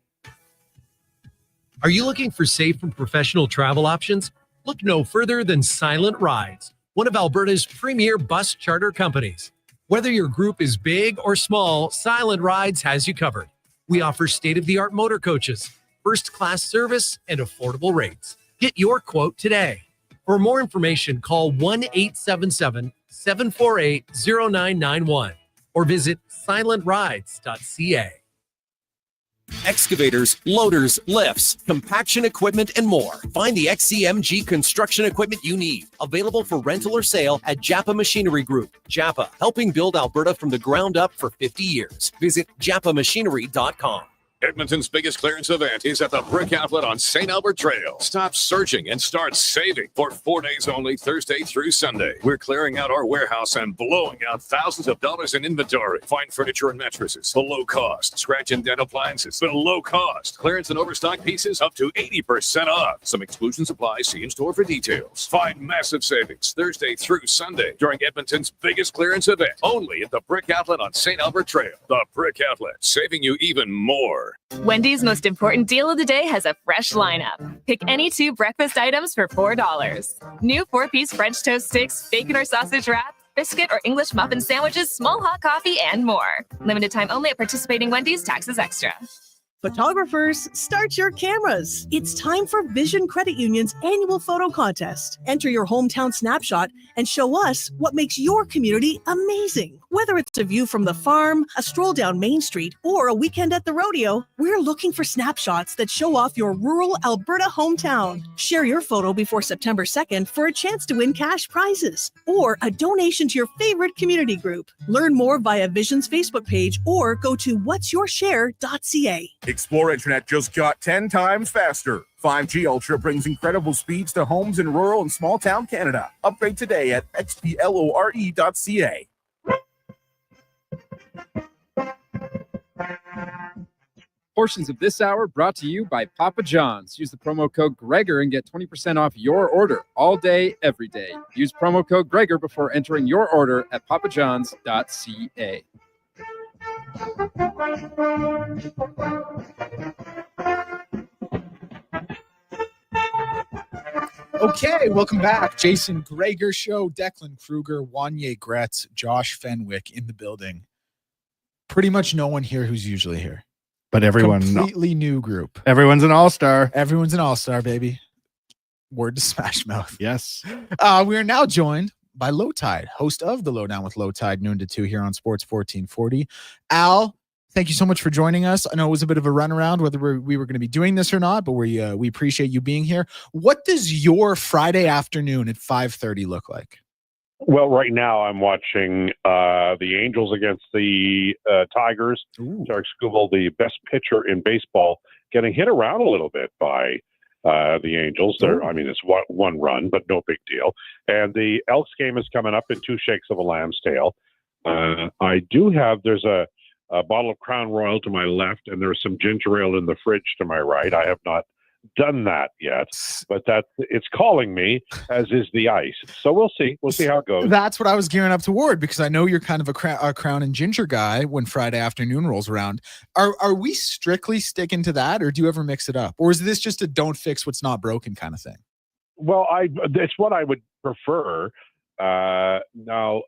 Are you looking for safe and professional travel options? Look no further than Silent Rides, one of Alberta's premier bus charter companies. Whether your group is big or small, Silent Rides has you covered. We offer state-of-the-art motor coaches, first-class service, and affordable rates. Get your quote today. For more information, call 1-877-748-0991 or visit silentrides.ca. Excavators, loaders, lifts, compaction equipment, and more. Find the XCMG construction equipment you need. Available for rental or sale at Japa Machinery Group. Japa, helping build Alberta from the ground up for 50 years. Visit japamachinery.com. Edmonton's biggest clearance event is at the Brick Outlet on St. Albert Trail. Stop searching and start saving for 4 days only, Thursday through Sunday. We're clearing out our warehouse and blowing out thousands of dollars in inventory. Fine furniture and mattresses below cost. Scratch and dent appliances below cost. Clearance and overstock pieces up to 80% off. Some exclusions apply. See in store for details. Find massive savings Thursday through Sunday during Edmonton's biggest clearance event. Only at the Brick Outlet on St. Albert Trail. The Brick Outlet, saving you even more. Wendy's most important deal of the day has a fresh lineup. Pick any 2 breakfast items for $4. New 4-piece French toast sticks, bacon or sausage wrap, biscuit or English muffin sandwiches, small hot coffee, and more. Limited time only at participating Wendy's. Taxes extra. Photographers, start your cameras. It's time for Vision Credit Union's annual photo contest. Enter your hometown snapshot and show us what makes your community amazing. Whether it's a view from the farm, a stroll down Main Street, or a weekend at the rodeo, we're looking for snapshots that show off your rural Alberta hometown. Share your photo before September 2nd for a chance to win cash prizes or a donation to your favorite community group. Learn more via Vision's Facebook page or go to what'syourshare.ca. Explore Internet just got 10 times faster. 5G Ultra brings incredible speeds to homes in rural and small town Canada. Upgrade today at xplore.ca. Portions of this hour brought to you by Papa John's. Use the promo code Gregor and get 20% off your order all day, every day. Use promo code Gregor before entering your order at papajohns.ca. Okay, welcome back. Jason Gregor Show, Declan Kruger, Wany, Gretz, Josh Fenwick in the building. Pretty much no one here who's usually here. But everyone, completely new group. Everyone's an all-star. Everyone's an all-star, baby. Word to Smash Mouth. Yes. We are now joined by Low Tide, host of the Lowdown with Low Tide, noon to 2 here on Sports 1440. Al, thank you so much for joining us. I know it was a bit of a runaround whether we were going to be doing this or not, but we appreciate you being here. What does your Friday afternoon at 5:30 look like? Well, right now I'm watching the Angels against the Tigers. Tarek Skubal, the best pitcher in baseball, getting hit around a little bit by the Angels. I mean, it's one run, but no big deal. And the Elks game is coming up in 2 shakes of a lamb's tail. There's a bottle of Crown Royal to my left, and there's some ginger ale in the fridge to my right. I have not done that yet, but it's calling me, as is the ice. So we'll see how it goes. That's what I was gearing up toward, because I know you're kind of a Crown and ginger guy when Friday afternoon rolls around. Are we strictly sticking to that, or do you ever mix it up, or is this just a don't fix what's not broken kind of thing? Well, it's what I would prefer. Now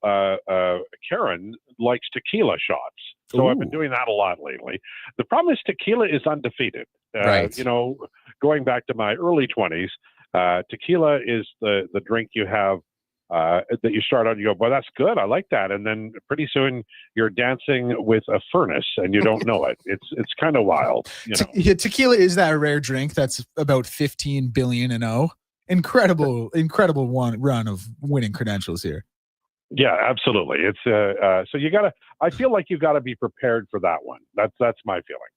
Karen likes tequila shots, so I've been doing that a lot lately. The problem is tequila is undefeated. Right. Going back to my early 20s, tequila is the drink you have that you start out and you go, boy, that's good, I like that, and then pretty soon you're dancing with a furnace and you don't know it. It's kind of wild. Tequila is that rare drink that's about 15 billion and incredible run of winning credentials here. Yeah, absolutely. It's so I feel like you've got to be prepared for that one. That's my feeling.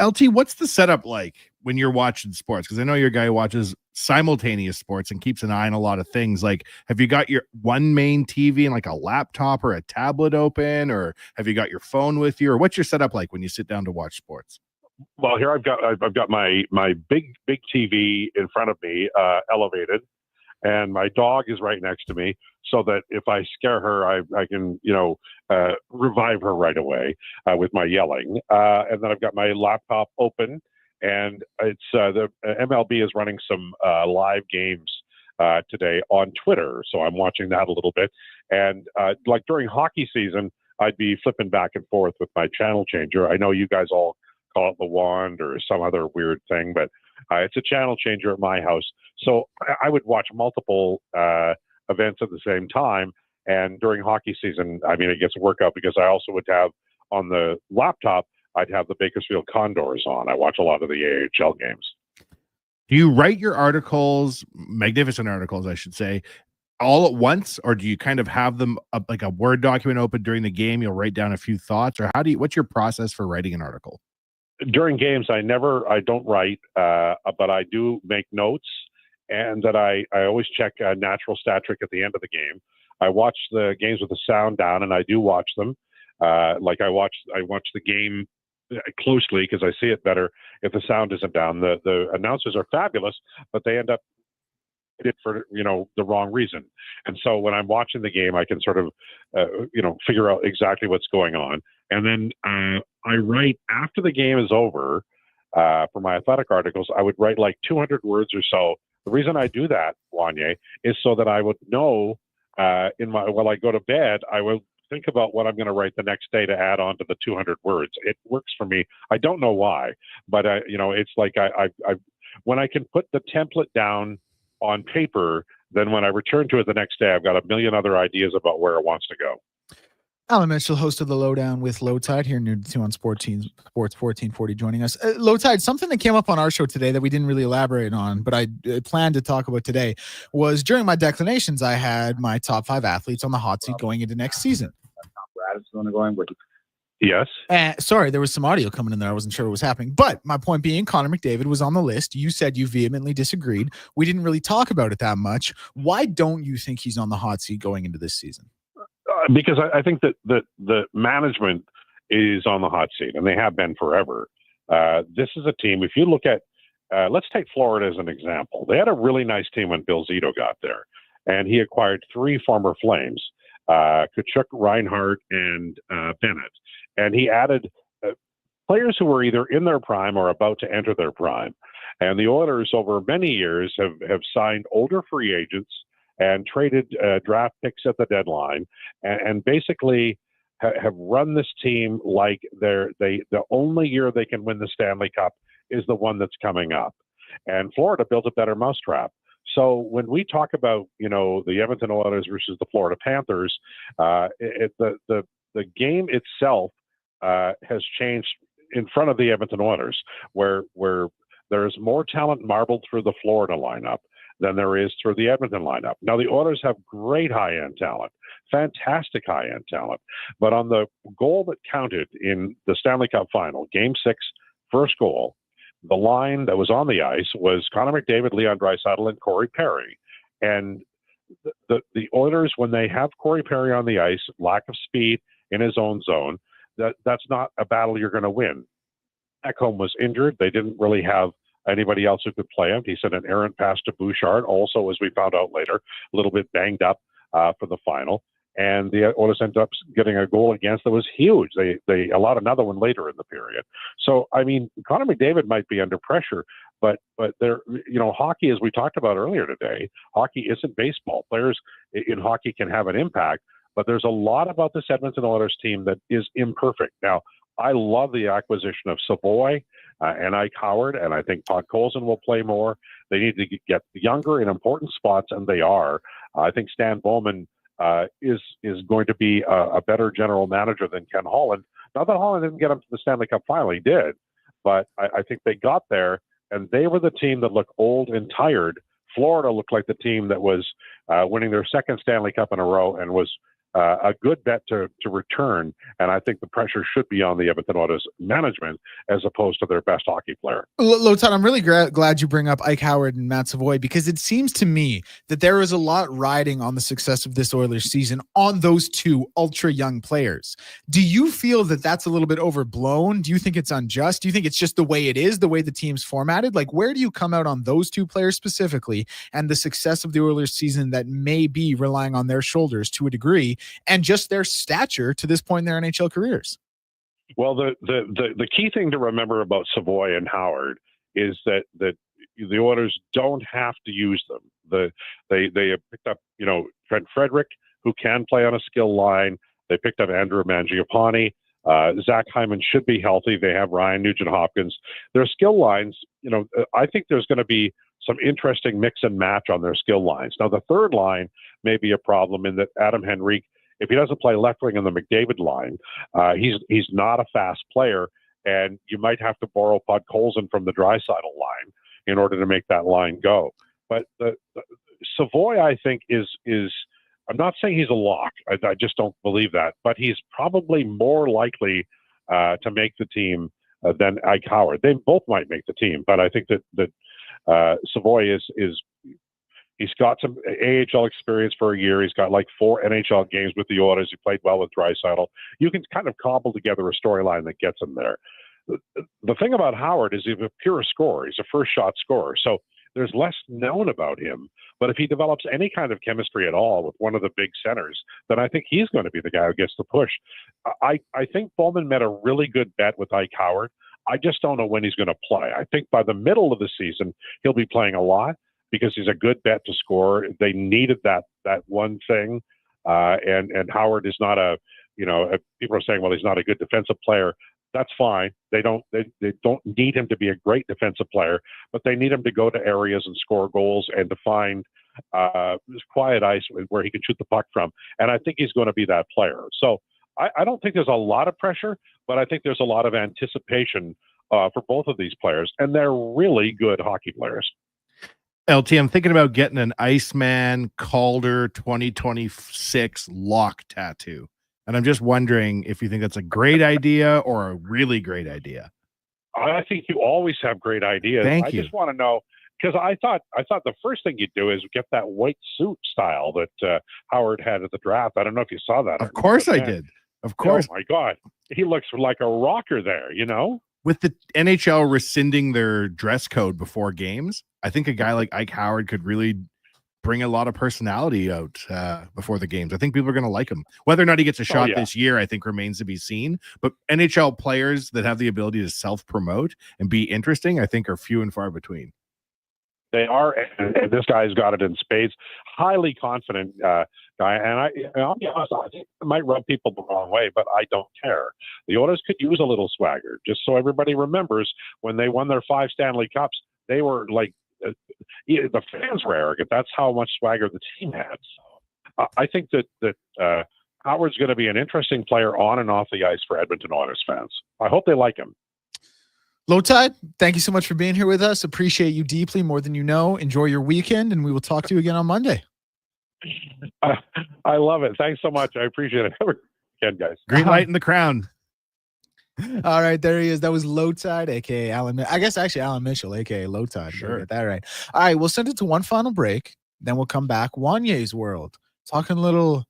LT, what's the setup like when you're watching sports? Because I know you're a guy who watches simultaneous sports and keeps an eye on a lot of things. Like, have you got your one main TV and like a laptop or a tablet open, or have you got your phone with you, or what's your setup like when you sit down to watch sports? Well, here I've got my big TV in front of me, elevated, and my dog is right next to me, so that if I scare her, I can revive her right away with my yelling. And then I've got my laptop open, and it's the MLB is running some live games today on Twitter, so I'm watching that a little bit. And like during hockey season, I'd be flipping back and forth with my channel changer. I know you guys all call it the wand or some other weird thing, but it's a channel changer at my house. So I would watch multiple events at the same time. And during hockey season, I mean, it gets a workout because I also would have on the laptop, I'd have the Bakersfield Condors on. I watch a lot of the AHL games. Do you write your articles, magnificent articles, I should say, all at once, or do you kind of have them like a Word document open during the game? You'll write down a few thoughts, or what's your process for writing an article? During games, I don't write, but I do make notes, and that I always check natural stat trick at the end of the game. I watch the games with the sound down, and I do watch them. Like I watch the game closely because I see it better if the sound isn't down. The announcers are fabulous, but they end up it for the wrong reason. And so when I'm watching the game, I can sort of figure out exactly what's going on. And then I write after the game is over for my athletic articles. I would write like 200 words or so. The reason I do that, Wany, is so that I would know while I go to bed, I will think about what I'm going to write the next day to add on to the 200 words. It works for me. I don't know why, but it's like I when I can put the template down on paper, then when I return to it the next day, I've got a million other ideas about where it wants to go. Alan Mitchell, host of The Lowdown with Low Tide here near 2 on Sports 1440, joining us. Low Tide, something that came up on our show today that we didn't really elaborate on, but I planned to talk about today was during my declinations, I had my top 5 athletes on the hot seat going into next season. Yes. Sorry, there was some audio coming in there. I wasn't sure what was happening. But my point being, Connor McDavid was on the list. You said you vehemently disagreed. We didn't really talk about it that much. Why don't you think he's on the hot seat going into this season? Because I think that the management is on the hot seat, and they have been forever. This is a team, if you look at, let's take Florida as an example. They had a really nice team when Bill Zito got there, and he acquired 3 former Flames, Tkachuk, Reinhart, and Bennett. And he added players who were either in their prime or about to enter their prime. And the Oilers, over many years, have signed older free agents and traded draft picks at the deadline, and basically have run this team like the only year they can win the Stanley Cup is the one that's coming up. And Florida built a better mousetrap. So when we talk about, the Edmonton Oilers versus the Florida Panthers, the game itself has changed in front of the Edmonton Oilers, where there's more talent marbled through the Florida lineup than there is through the Edmonton lineup. Now, the Oilers have great high-end talent, fantastic high-end talent. But on the goal that counted in the Stanley Cup final, Game 6, first goal, the line that was on the ice was Connor McDavid, Leon Draisaitl, and Corey Perry. And the Oilers, when they have Corey Perry on the ice, lack of speed in his own zone, that's not a battle you're going to win. Ekholm was injured. They didn't really have anybody else who could play him. He sent an errant pass to Bouchard, also, as we found out later, a little bit banged up for the final. And the Oilers ended up getting a goal against that was huge. They allowed another one later in the period. So, I mean, Connor McDavid might be under pressure, but there, hockey, as we talked about earlier today, hockey isn't baseball. Players in hockey can have an impact, but there's a lot about this Edmonton Oilers team that is imperfect. Now, I love the acquisition of Savoy and Ike Howard, and I think Podkolzin will play more. They need to get younger in important spots, and they are. I think Stan Bowman is going to be a better general manager than Ken Holland. Not that Holland didn't get him to the Stanley Cup final, he did, but I think they got there, and they were the team that looked old and tired. Florida looked like the team that was winning their second Stanley Cup in a row and was a good bet to return, and I think the pressure should be on the Edmonton Oilers management as opposed to their best hockey player. Lotan, I'm really glad you bring up Ike Howard and Matt Savoy, because it seems to me that there is a lot riding on the success of this Oilers season on those 2 ultra young players. Do you feel that that's a little bit overblown? Do you think it's unjust? Do you think it's just the way it is, the way the team's formatted? Like, where do you come out on those 2 players specifically and the success of the Oilers season that may be relying on their shoulders to a degree, and just their stature to this point in their NHL careers? Well, the key thing to remember about Savoy and Howard is that the Oilers don't have to use them. They have picked up, Trent Frederick, who can play on a skill line. They picked up Andrew Mangiapane. Zach Hyman should be healthy. They have Ryan Nugent-Hopkins. Their skill lines, I think there's going to be some interesting mix and match on their skill lines. Now, the third line may be a problem in that Adam Henrique, if he doesn't play left wing on the McDavid line, he's not a fast player, and you might have to borrow Podkolzin from the Draisaitl line in order to make that line go. But the Savoy, I think, is I'm not saying he's a lock. I just don't believe that, but he's probably more likely to make the team than Ike Howard. They both might make the team, but I think that Savoy is he's got some AHL experience for a year. He's got like 4 NHL games with the Oilers. He played well with Draisaitl. You can kind of cobble together a storyline that gets him there. The thing about Howard is he's a pure scorer. He's a first shot scorer. So there's less known about him. But if he develops any kind of chemistry at all with one of the big centers, then I think he's going to be the guy who gets the push. I think Bowman made a really good bet with Ike Howard. I just don't know when he's going to play. I think by the middle of the season, he'll be playing a lot, because he's a good bet to score. They needed that one thing, and Howard is not people are saying, well, he's not a good defensive player. That's fine. They don't need him to be a great defensive player, but they need him to go to areas and score goals and to find quiet ice where he can shoot the puck from. And I think he's going to be that player. So I don't think there's a lot of pressure, but I think there's a lot of anticipation for both of these players, and they're really good hockey players. LT, I'm thinking about getting an Iceman Calder 2026 lock tattoo. And I'm just wondering if you think that's a great idea or a really great idea. I think you always have great ideas. Thank you. I just want to know, because I thought the first thing you'd do is get that white suit style that Howard had at the draft. I don't know if you saw that. Of course I did. Of course. Oh my God. He looks like a rocker there, you know? With the NHL rescinding their dress code before games, I think a guy like Ike Howard could really bring a lot of personality out before the games. I think people are going to like him. Whether or not he gets a shot this year, I think remains to be seen. But NHL players that have the ability to self-promote and be interesting, I think are few and far between. They are, and this guy's got it in spades. Highly confident guy, and I'll be honest, I think it might rub people the wrong way, but I don't care. The Oilers could use a little swagger, just so everybody remembers when they won their 5 Stanley Cups, they were like, the fans were arrogant. That's how much swagger the team had. So, I think that Howard's going to be an interesting player on and off the ice for Edmonton Oilers fans. I hope they like him. Low Tide, thank you so much for being here with us. Appreciate you deeply, more than you know. Enjoy your weekend, and we will talk to you again on Monday. I love it. Thanks so much. I appreciate it. Have a good weekend, guys. Green light in the crown. All right, there he is. That was Low Tide, aka Alan. I guess actually Alan Mitchell, aka Low Tide. Sure, get that right. All right, we'll send it to one final break. Then we'll come back. Wanye's World, talking a little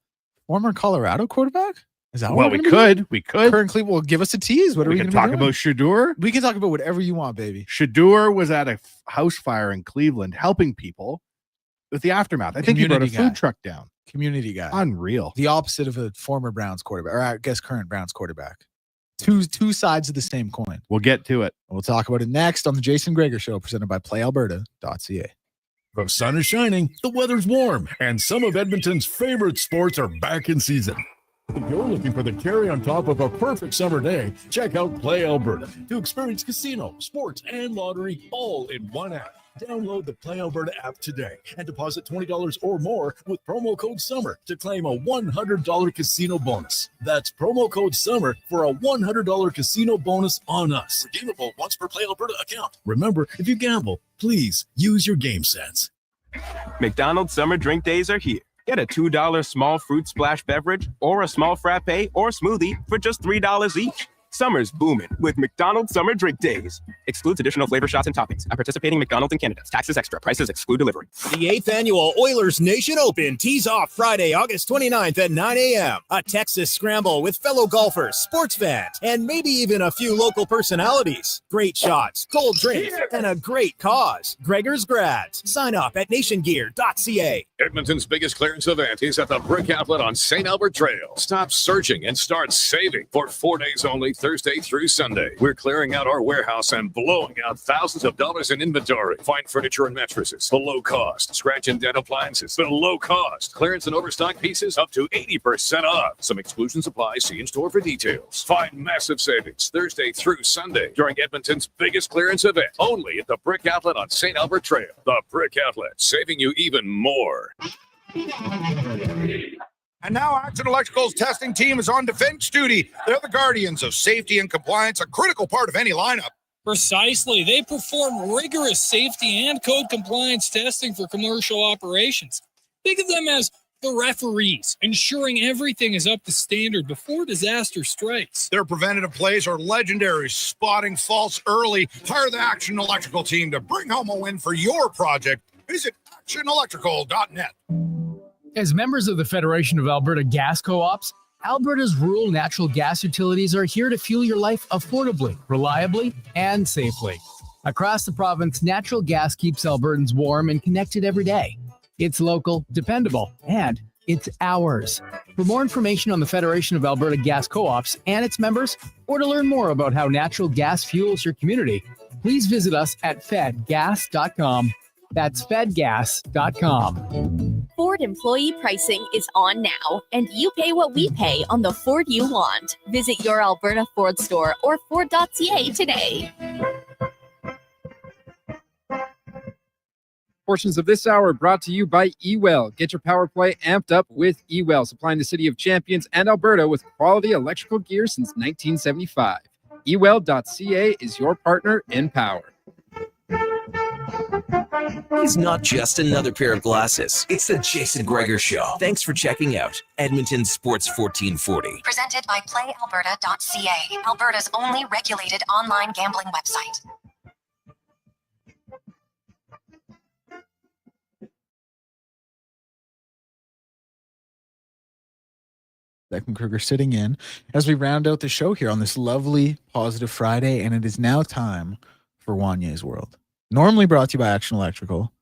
former Colorado quarterback. Is that well? We could. Current Cleveland will give us a tease. What are we going to talk about? Shador. We can talk about whatever you want, baby. Shador was at a house fire in Cleveland, helping people with the aftermath. I think he brought a food truck down. Community guy. Unreal. The opposite of a former Browns quarterback, or I guess current Browns quarterback. Two sides of the same coin. We'll get to it. We'll talk about it next on the Jason Gregor Show, presented by PlayAlberta.ca. The sun is shining, the weather's warm, and some of Edmonton's favorite sports are back in season. If you're looking for the cherry on top of a perfect summer day, check out Play Alberta to experience casino, sports, and lottery all in one app. Download the Play Alberta app today and deposit $20 or more with promo code SUMMER to claim a $100 casino bonus. That's promo code SUMMER for a $100 casino bonus on us. Redeemable once per Play Alberta account. Remember, if you gamble, please use your game sense. McDonald's summer drink days are here. Get a $2 small fruit splash beverage or a small frappe or smoothie for just $3 each. Summer's booming with McDonald's Summer Drink Days. Excludes additional flavor shots and toppings. At participating McDonald's and Canada. Taxes extra. Prices exclude delivery. The 8th annual Oilers Nation Open tees off Friday, August 29th at 9 a.m. A Texas scramble with fellow golfers, sports fans, and maybe even a few local personalities. Great shots, cold drinks, and a great cause. Gregor's Grads. Sign up at nationgear.ca. Edmonton's biggest clearance event is at the Brick Outlet on St. Albert Trail. Stop searching and start saving for 4 days only, Thursday through Sunday. We're clearing out our warehouse and blowing out thousands of dollars in inventory. Fine furniture and mattresses below cost. Scratch and dent appliances below cost. Clearance and overstock pieces up to 80% off. Some exclusions apply. See in store for details. Find massive savings Thursday through Sunday during Edmonton's biggest clearance event. Only at the Brick Outlet on St. Albert Trail. The Brick Outlet, saving you even more. And now Action Electrical's testing team is on defense duty. They're the guardians of safety and compliance, a critical part of any lineup. Precisely. They perform rigorous safety and code compliance testing for commercial operations. Think of them as the referees, ensuring everything is up to standard before disaster strikes. Their preventative plays are legendary, spotting faults early. Hire the Action Electrical team to bring home a win for your project. Visit actionelectrical.net. As members of the Federation of Alberta Gas Co-ops, Alberta's rural natural gas utilities are here to fuel your life affordably, reliably, and safely. Across the province, natural gas keeps Albertans warm and connected every day. It's local, dependable, and it's ours. For more information on the Federation of Alberta Gas Co-ops and its members, or to learn more about how natural gas fuels your community, please visit us at fedgas.com. That's fedgas.com. Ford employee pricing is on now, and you pay what we pay on the Ford you want. Visit your Alberta Ford store or Ford.ca today. Portions of this hour brought to you by eWell. Get your power play amped up with eWell, supplying the city of champions and Alberta with quality electrical gear since 1975. eWell.ca is your partner in power. It's not just another pair of glasses. It's the Jason Gregor Show. Thanks for checking out Edmonton Sports 1440. Presented by PlayAlberta.ca, Alberta's only regulated online gambling website. Declan Kruger sitting in as we round out the show here on this lovely positive Friday, and it is now time for Wany's World. Normally brought to you by Action Electrical.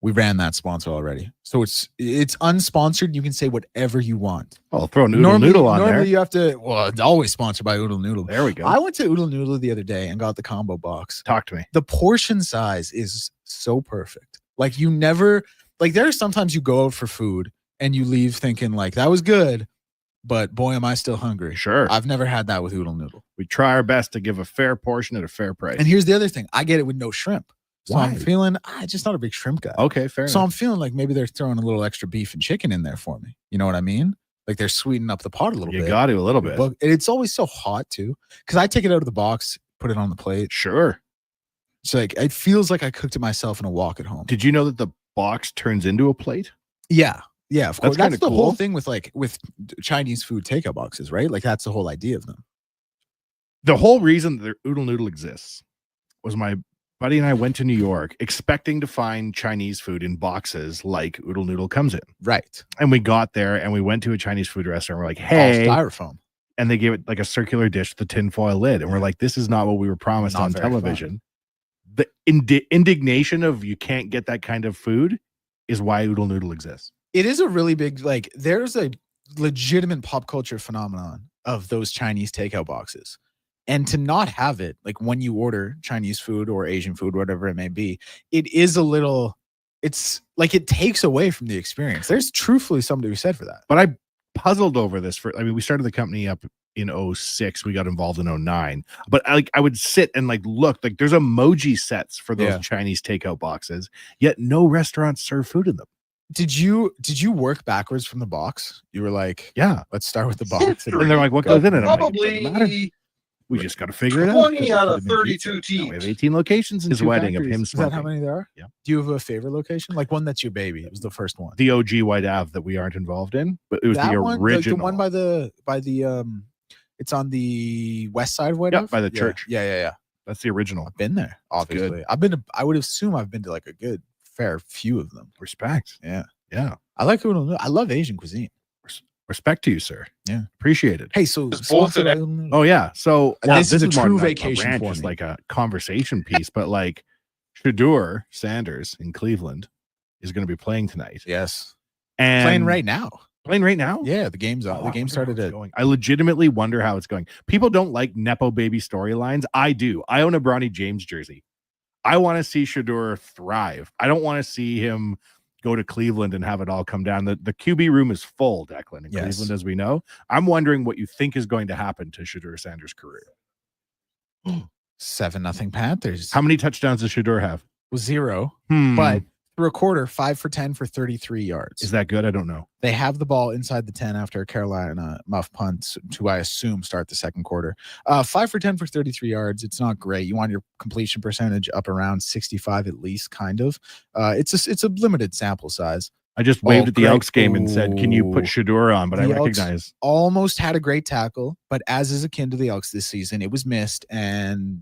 We ran that sponsor already, so it's unsponsored. You can say whatever you want. I'll throw Noodle Noodle on there. Normally you have to. Well, it's always sponsored by Oodle Noodle. There we go. I went to Oodle Noodle the other day and got the combo box. Talk to me. The portion size is so perfect. Like you never like. There are sometimes you go out for food and you leave thinking like that was good. But boy, am I still hungry. Sure. I've never had that with Oodle Noodle. We try our best to give a fair portion at a fair price. And here's the other thing. I get it with no shrimp. So Why? I'm feeling, I'm just not a big shrimp guy. Okay, fair So enough. I'm feeling like maybe they're throwing a little extra beef and chicken in there for me. You know what I mean? Like they're sweetening up the pot a little bit. You got to a little bit. But it's always so hot too. Because I take it out of the box, put it on the plate. Sure. It's like, it feels like I cooked it myself in a walk at home. Did you know that the box turns into a plate? Yeah. Yeah, of course. That's That's kinda the whole cool. thing with Chinese food takeout boxes, right? Like that's the whole idea of them. The whole reason that Oodle Noodle exists was my buddy and I went to New York expecting to find Chinese food in boxes like Oodle Noodle comes in. Right. And we got there and we went to a Chinese food restaurant. We're like, hey. All styrofoam. And they gave it like a circular dish with a tinfoil lid. And we're like, this is not what we were promised Not on very television. The indignation of you can't get that kind of food is why Oodle Noodle exists. It is a really big, like, there's a legitimate pop culture phenomenon of those Chinese takeout boxes. And to not have it, like when you order Chinese food or Asian food, whatever it may be, it is a little, it's like it takes away from the experience. There's truthfully something to be said for that. But I puzzled over this we started the company up in 06. We got involved in 09. But I would sit and like look, like there's emoji sets for those Chinese takeout boxes, yet no restaurants serve food in them. Did you work backwards from the box? You were like, yeah, let's start with the box. And they're like, what goes in it? I'm like, Probably we just got to figure it out. 20 out of 32 teams. We have 18 locations in his wedding of him Is that how smoking. many there are? Yeah. Do you have a favorite location? Like one that's your baby? It was the first one. The OG White Ave that we aren't involved in, but it was That the one, original. the one by the it's on the west side of White Ave? by the church. Yeah. That's the original. I've been there, obviously. I've been to, I would assume I've been to like a good fair few of them. Respect. Yeah. Yeah. I like I love Asian cuisine. Respect to you, sir. Yeah. Appreciate it. Hey, so Oh yeah. So This is a more true than vacation rant, for just me. like a conversation piece, but like Shedeur Sanders in Cleveland is going to be playing tonight. Yes. And Playing right now. Playing right now? Yeah, the game's on. The game started at I legitimately wonder how it's going. People don't like Nepo baby storylines. I do. I own a Bronny James jersey. I want to see Shedeur thrive. I don't want to see him go to Cleveland and have it all come down. The QB room is full, Declan, in Cleveland, as we know. I'm wondering what you think is going to happen to Shedeur Sanders' career. 7-0 Panthers. How many touchdowns does Shedeur have? 0. Hmm. But through a quarter, 5 for 10 for 33 yards. Is that good? I don't know. They have the ball inside the 10 after a Carolina muff punt to, I assume, start the second quarter. 5 for 10 for 33 yards. It's not great. You want your completion percentage up around 65 at least, kind of. It's a limited sample size. I just waved at the Greg. Elks game and said, can you put Shedeur on? But I The Elks recognize. almost had a great tackle, but as is akin to the Elks this season, it was missed and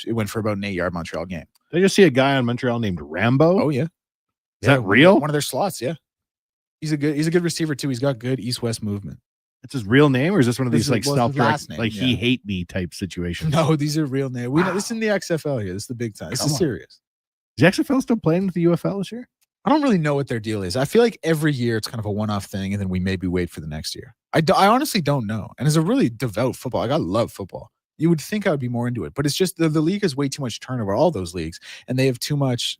it went for about an 8-yard Montreal game. Did I just see a guy on Montreal named Rambo? Oh, yeah. Is that real? One of their slots, yeah. He's a good receiver too. He's got good east-west movement. That's his real name, or is this one of these like his self last name, like yeah. he hate me type situations? No, these are real names. We know this is in the XFL here. This is the big time. This Come is on. serious. Is the XFL still playing with the UFL this year? I don't really know what their deal is. I feel like every year it's kind of a one-off thing, and then we maybe wait for the next year. I honestly don't know. And as a really devout football, like I love football. You would think I would be more into it, but it's just the league has way too much turnover, all those leagues, and they have too much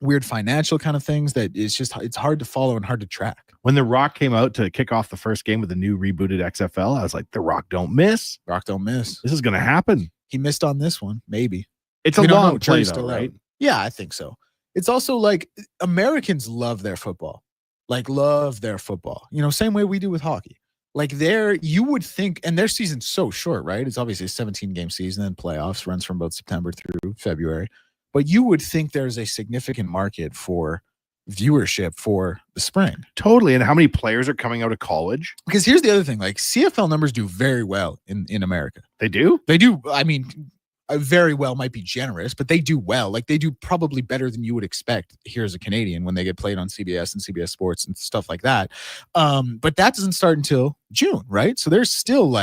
weird financial kind of things that it's hard to follow and hard to track. When The Rock came out to kick off the first game with the new rebooted XFL, I was like, The Rock don't miss. Rock don't miss. This is going to happen. He missed on this one, maybe. It's a We don't know. long play, Jury's though, still out. right? Yeah, I think so. It's also like Americans love their football. Love their football. Same way we do with hockey. You would think, and their season's so short, right? It's obviously a 17-game season, and playoffs runs from about September through February. But you would think there's a significant market for viewership for the spring. Totally. And how many players are coming out of college? Because here's the other thing, CFL numbers do very well in America. They do? They do. I mean, very well might be generous, but they do well. They do probably better than you would expect here as a Canadian when they get played on CBS and CBS Sports and stuff like that. But that doesn't start until June, right? So there's still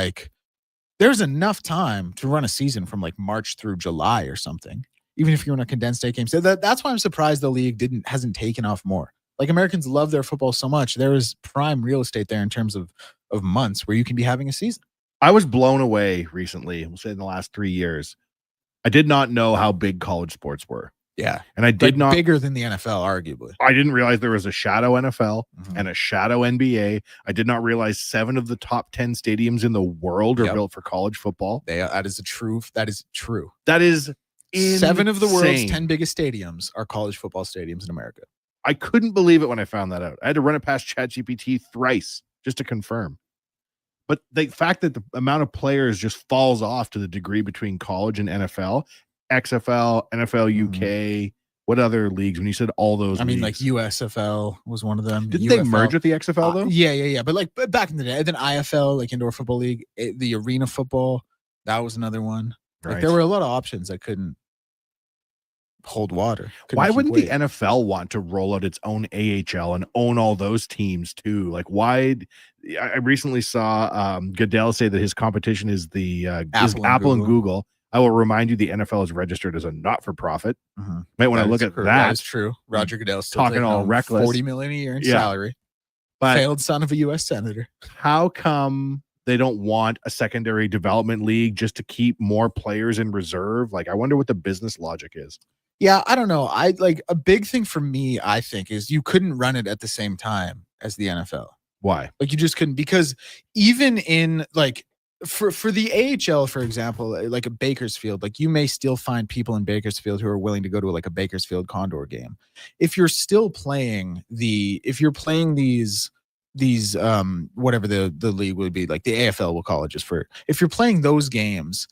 there's enough time to run a season from March through July or something, even if you're in a condensed 8 game. So that's why I'm surprised the league hasn't taken off more. Americans love their football so much. There is prime real estate there in terms of months where you can be having a season. I was blown away recently, we'll say in the last 3 years. I did not know how big college sports were. Yeah. And I did not. Bigger than the NFL, arguably. I didn't realize there was a shadow NFL and a shadow NBA. I did not realize 7 of the top 10 stadiums in the world are built for college football. That is true. That is insane. 7 of the world's 10 biggest stadiums are college football stadiums in America. I couldn't believe it when I found that out. I had to run it past ChatGPT thrice just to confirm. But the fact that the amount of players just falls off to the degree between college and NFL, XFL, NFL UK, what other leagues? When you said all those, I mean, USFL was one of them. Didn't they merge with the XFL though? Yeah. But back in the day, then IFL, Indoor Football League, the Arena Football, that was another one. Right. There were a lot of options that couldn't hold water. Why wouldn't the NFL want to roll out its own AHL and own all those teams too? Why? I recently saw Goodell say that his competition is the Apple and Google. I will remind you, the NFL is registered as a not-for-profit. Might want to look at that. That is true. Roger Goodell's still talking all reckless. $40 million a year in salary. But failed son of a U.S. senator. How come they don't want a secondary development league just to keep more players in reserve? I wonder what the business logic is. Yeah, I don't know. A big thing for me, I think, is you couldn't run it at the same time as the NFL. Why? You just couldn't, because even in for the AHL, for example, a Bakersfield, you may still find people in Bakersfield who are willing to go to a Bakersfield Condor game. If you're still playing these whatever the league would be, the AFL, we'll call it, if you're playing those games,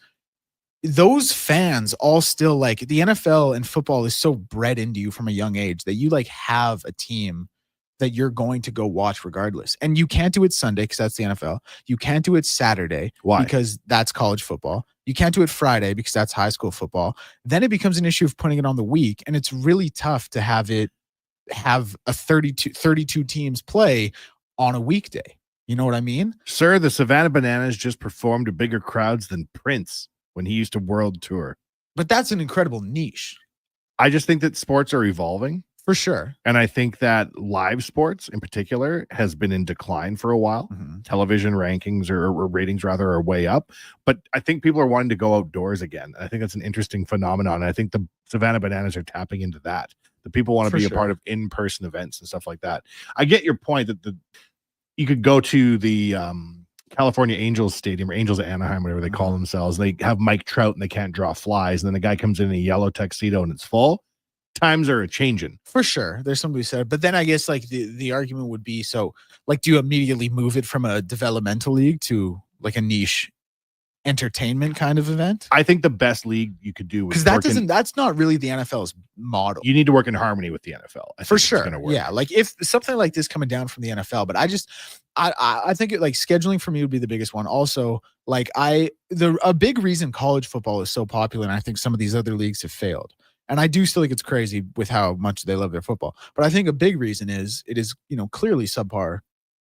those fans all still the NFL and football is so bred into you from a young age that you have a team that you're going to go watch regardless. And you can't do it Sunday because that's the NFL. You can't do it Saturday. Why? Because that's college football. You can't do it Friday because that's high school football. Then it becomes an issue of putting it on the week. And it's really tough to have a 32 teams play on a weekday. You know what I mean? Sir, the Savannah Bananas just performed to bigger crowds than Prince when he used to world tour. But that's an incredible niche. I just think that sports are evolving. For sure. And I think that live sports in particular has been in decline for a while. Television rankings or ratings rather are way up. But I think people are wanting to go outdoors again. I think that's an interesting phenomenon. And I think the Savannah Bananas are tapping into that. The people want to be a part of in-person events and stuff like that. I get your point that you could go to the California Angels Stadium, or Angels of Anaheim, whatever they call themselves. They have Mike Trout and they can't draw flies. And then the guy comes in a yellow tuxedo and it's full. Times are changing. For sure. There's somebody who said, but then I guess the argument would be, so do you immediately move it from a developmental league to a niche entertainment kind of event? I think the best league you could do, because that's not really the NFL's model. You need to work in harmony with the NFL. For sure. Yeah. If something like this coming down from the NFL, but I think scheduling for me would be the biggest one. Also, a big reason college football is so popular, and I think some of these other leagues have failed. And I do still think it's crazy with how much they love their football. But I think a big reason is it is, clearly subpar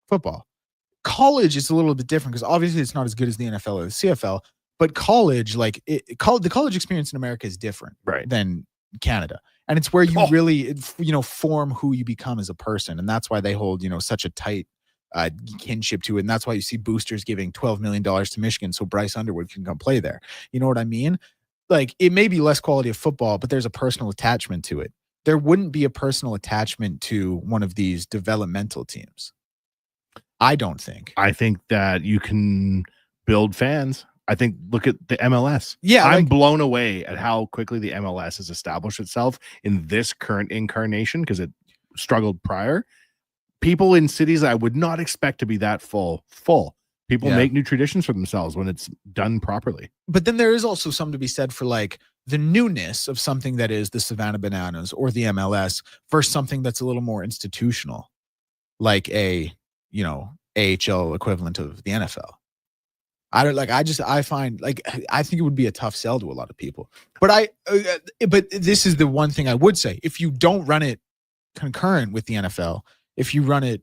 football. College is a little bit different because obviously it's not as good as the NFL or the CFL. But college, the college experience in America is different than Canada. And it's where you really, form who you become as a person. And that's why they hold, such a tight kinship to it. And that's why you see boosters giving $12 million to Michigan so Bryce Underwood can come play there. You know what I mean? It may be less quality of football, but there's a personal attachment to it. There wouldn't be a personal attachment to one of these developmental teams. I don't think. I think that you can build fans I think look at the MLS. Yeah, I'm like- blown away at how quickly the MLS has established itself in this current incarnation because it struggled prior. People in cities I would not expect to be that full. People Yeah. make new traditions for themselves when it's done properly. But then there is also something to be said for like the newness of something that is the Savannah Bananas or the MLS versus something that's a little more institutional, like a, you know, AHL equivalent of the NFL. I find like, I think it would be a tough sell to a lot of people, but but this is the one thing I would say. If you don't run it concurrent with the NFL, if you run it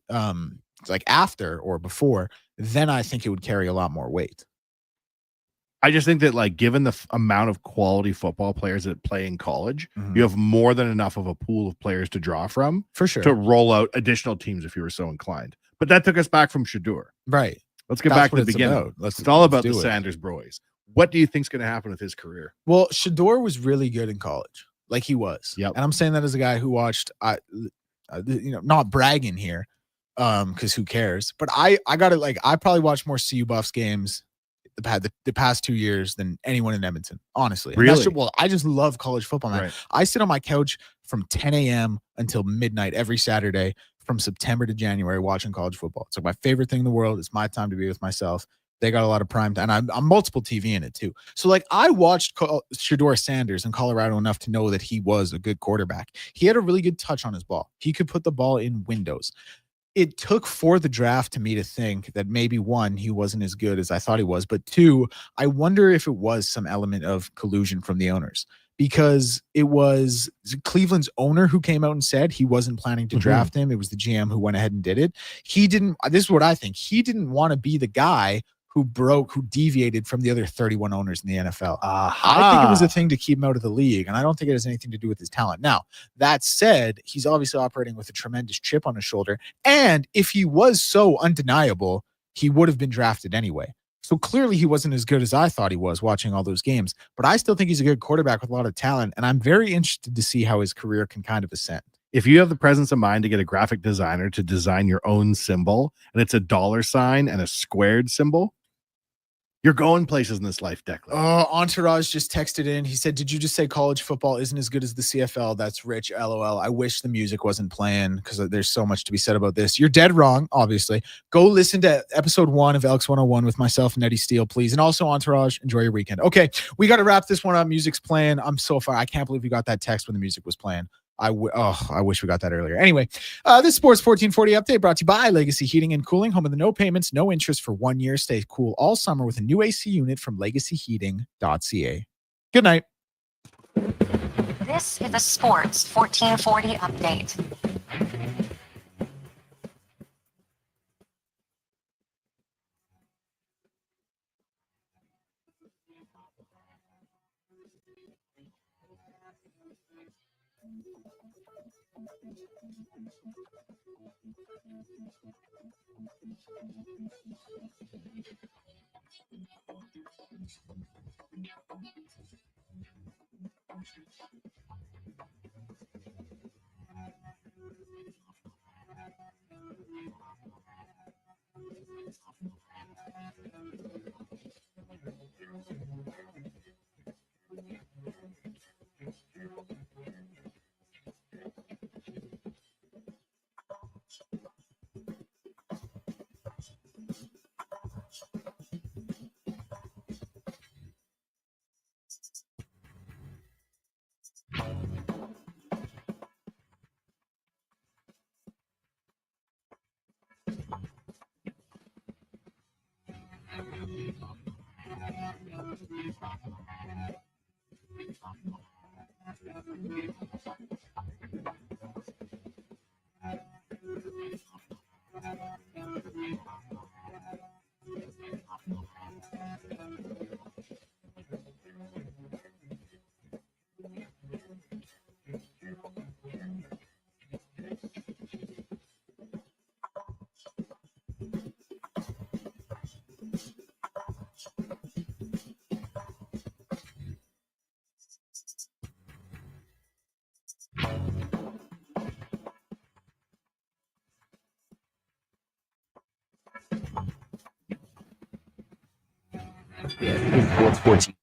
like after or before, then I think it would carry a lot more weight. I just think that, like, given the amount of quality football players that play in college, you have more than enough of a pool of players to draw from, for sure, to roll out additional teams if you were so inclined. But that took us back from Shador. Right. Let's get That's back to what the it's beginning. about. It's all about let's the do it. Sanders Broys. What do you think's going to happen with his career? Well, Shador was really good in college, like he was. Yep. And I'm saying that as a guy who watched, you know, not bragging here, because who cares? But I got it. Like, I probably watched more CU Buffs games the past 2 years than anyone in Edmonton, honestly. And Really? well, I just love college football, man. Right. I sit on my couch from 10 a.m. until midnight every Saturday from September to January watching college football. It's like my favorite thing in the world. It's my time to be with myself. They got a lot of prime time. And I'm multiple TV in it too. So like I watched Shador Sanders in Colorado enough to know that he was a good quarterback. He had a really good touch on his ball. He could put the ball in windows. It took for the draft to me to think that maybe one, he wasn't as good as I thought he was, but two, I wonder if it was some element of collusion from the owners, because it was Cleveland's owner who came out and said he wasn't planning to draft him. It was the GM who went ahead and did it. He didn't, this is what I think. He didn't want to be the guy who deviated from the other 31 owners in the NFL. I think it was a thing to keep him out of the league, and I don't think it has anything to do with his talent. Now, that said, he's obviously operating with a tremendous chip on his shoulder, and if he was so undeniable, he would have been drafted anyway. So clearly he wasn't as good as I thought he was watching all those games, but I still think he's a good quarterback with a lot of talent, and I'm very interested to see how his career can kind of ascend. If you have the presence of mind to get a graphic designer to design your own symbol, and it's a $sign and a squared symbol, you're going places in this life, Declan. Oh, Entourage just texted in. He said, "Did you just say college football isn't as good as the CFL? That's rich. LOL. I wish the music wasn't playing because there's so much to be said about this." You're dead wrong, obviously. Go listen to episode 1 of Elks 101 with myself and Eddie Steele, please. And also Entourage, enjoy your weekend. Okay, we got to wrap this one up. Music's playing. I'm so far. I can't believe we got that text when the music was playing. I wish we got that earlier. Anyway, this Sports 1440 update brought to you by Legacy Heating and Cooling, home of the no payments, no interest for 1 year. Stay cool all summer with a new AC unit from legacyheating.ca. Good night. This is a Sports 1440 update. Yeah, 14.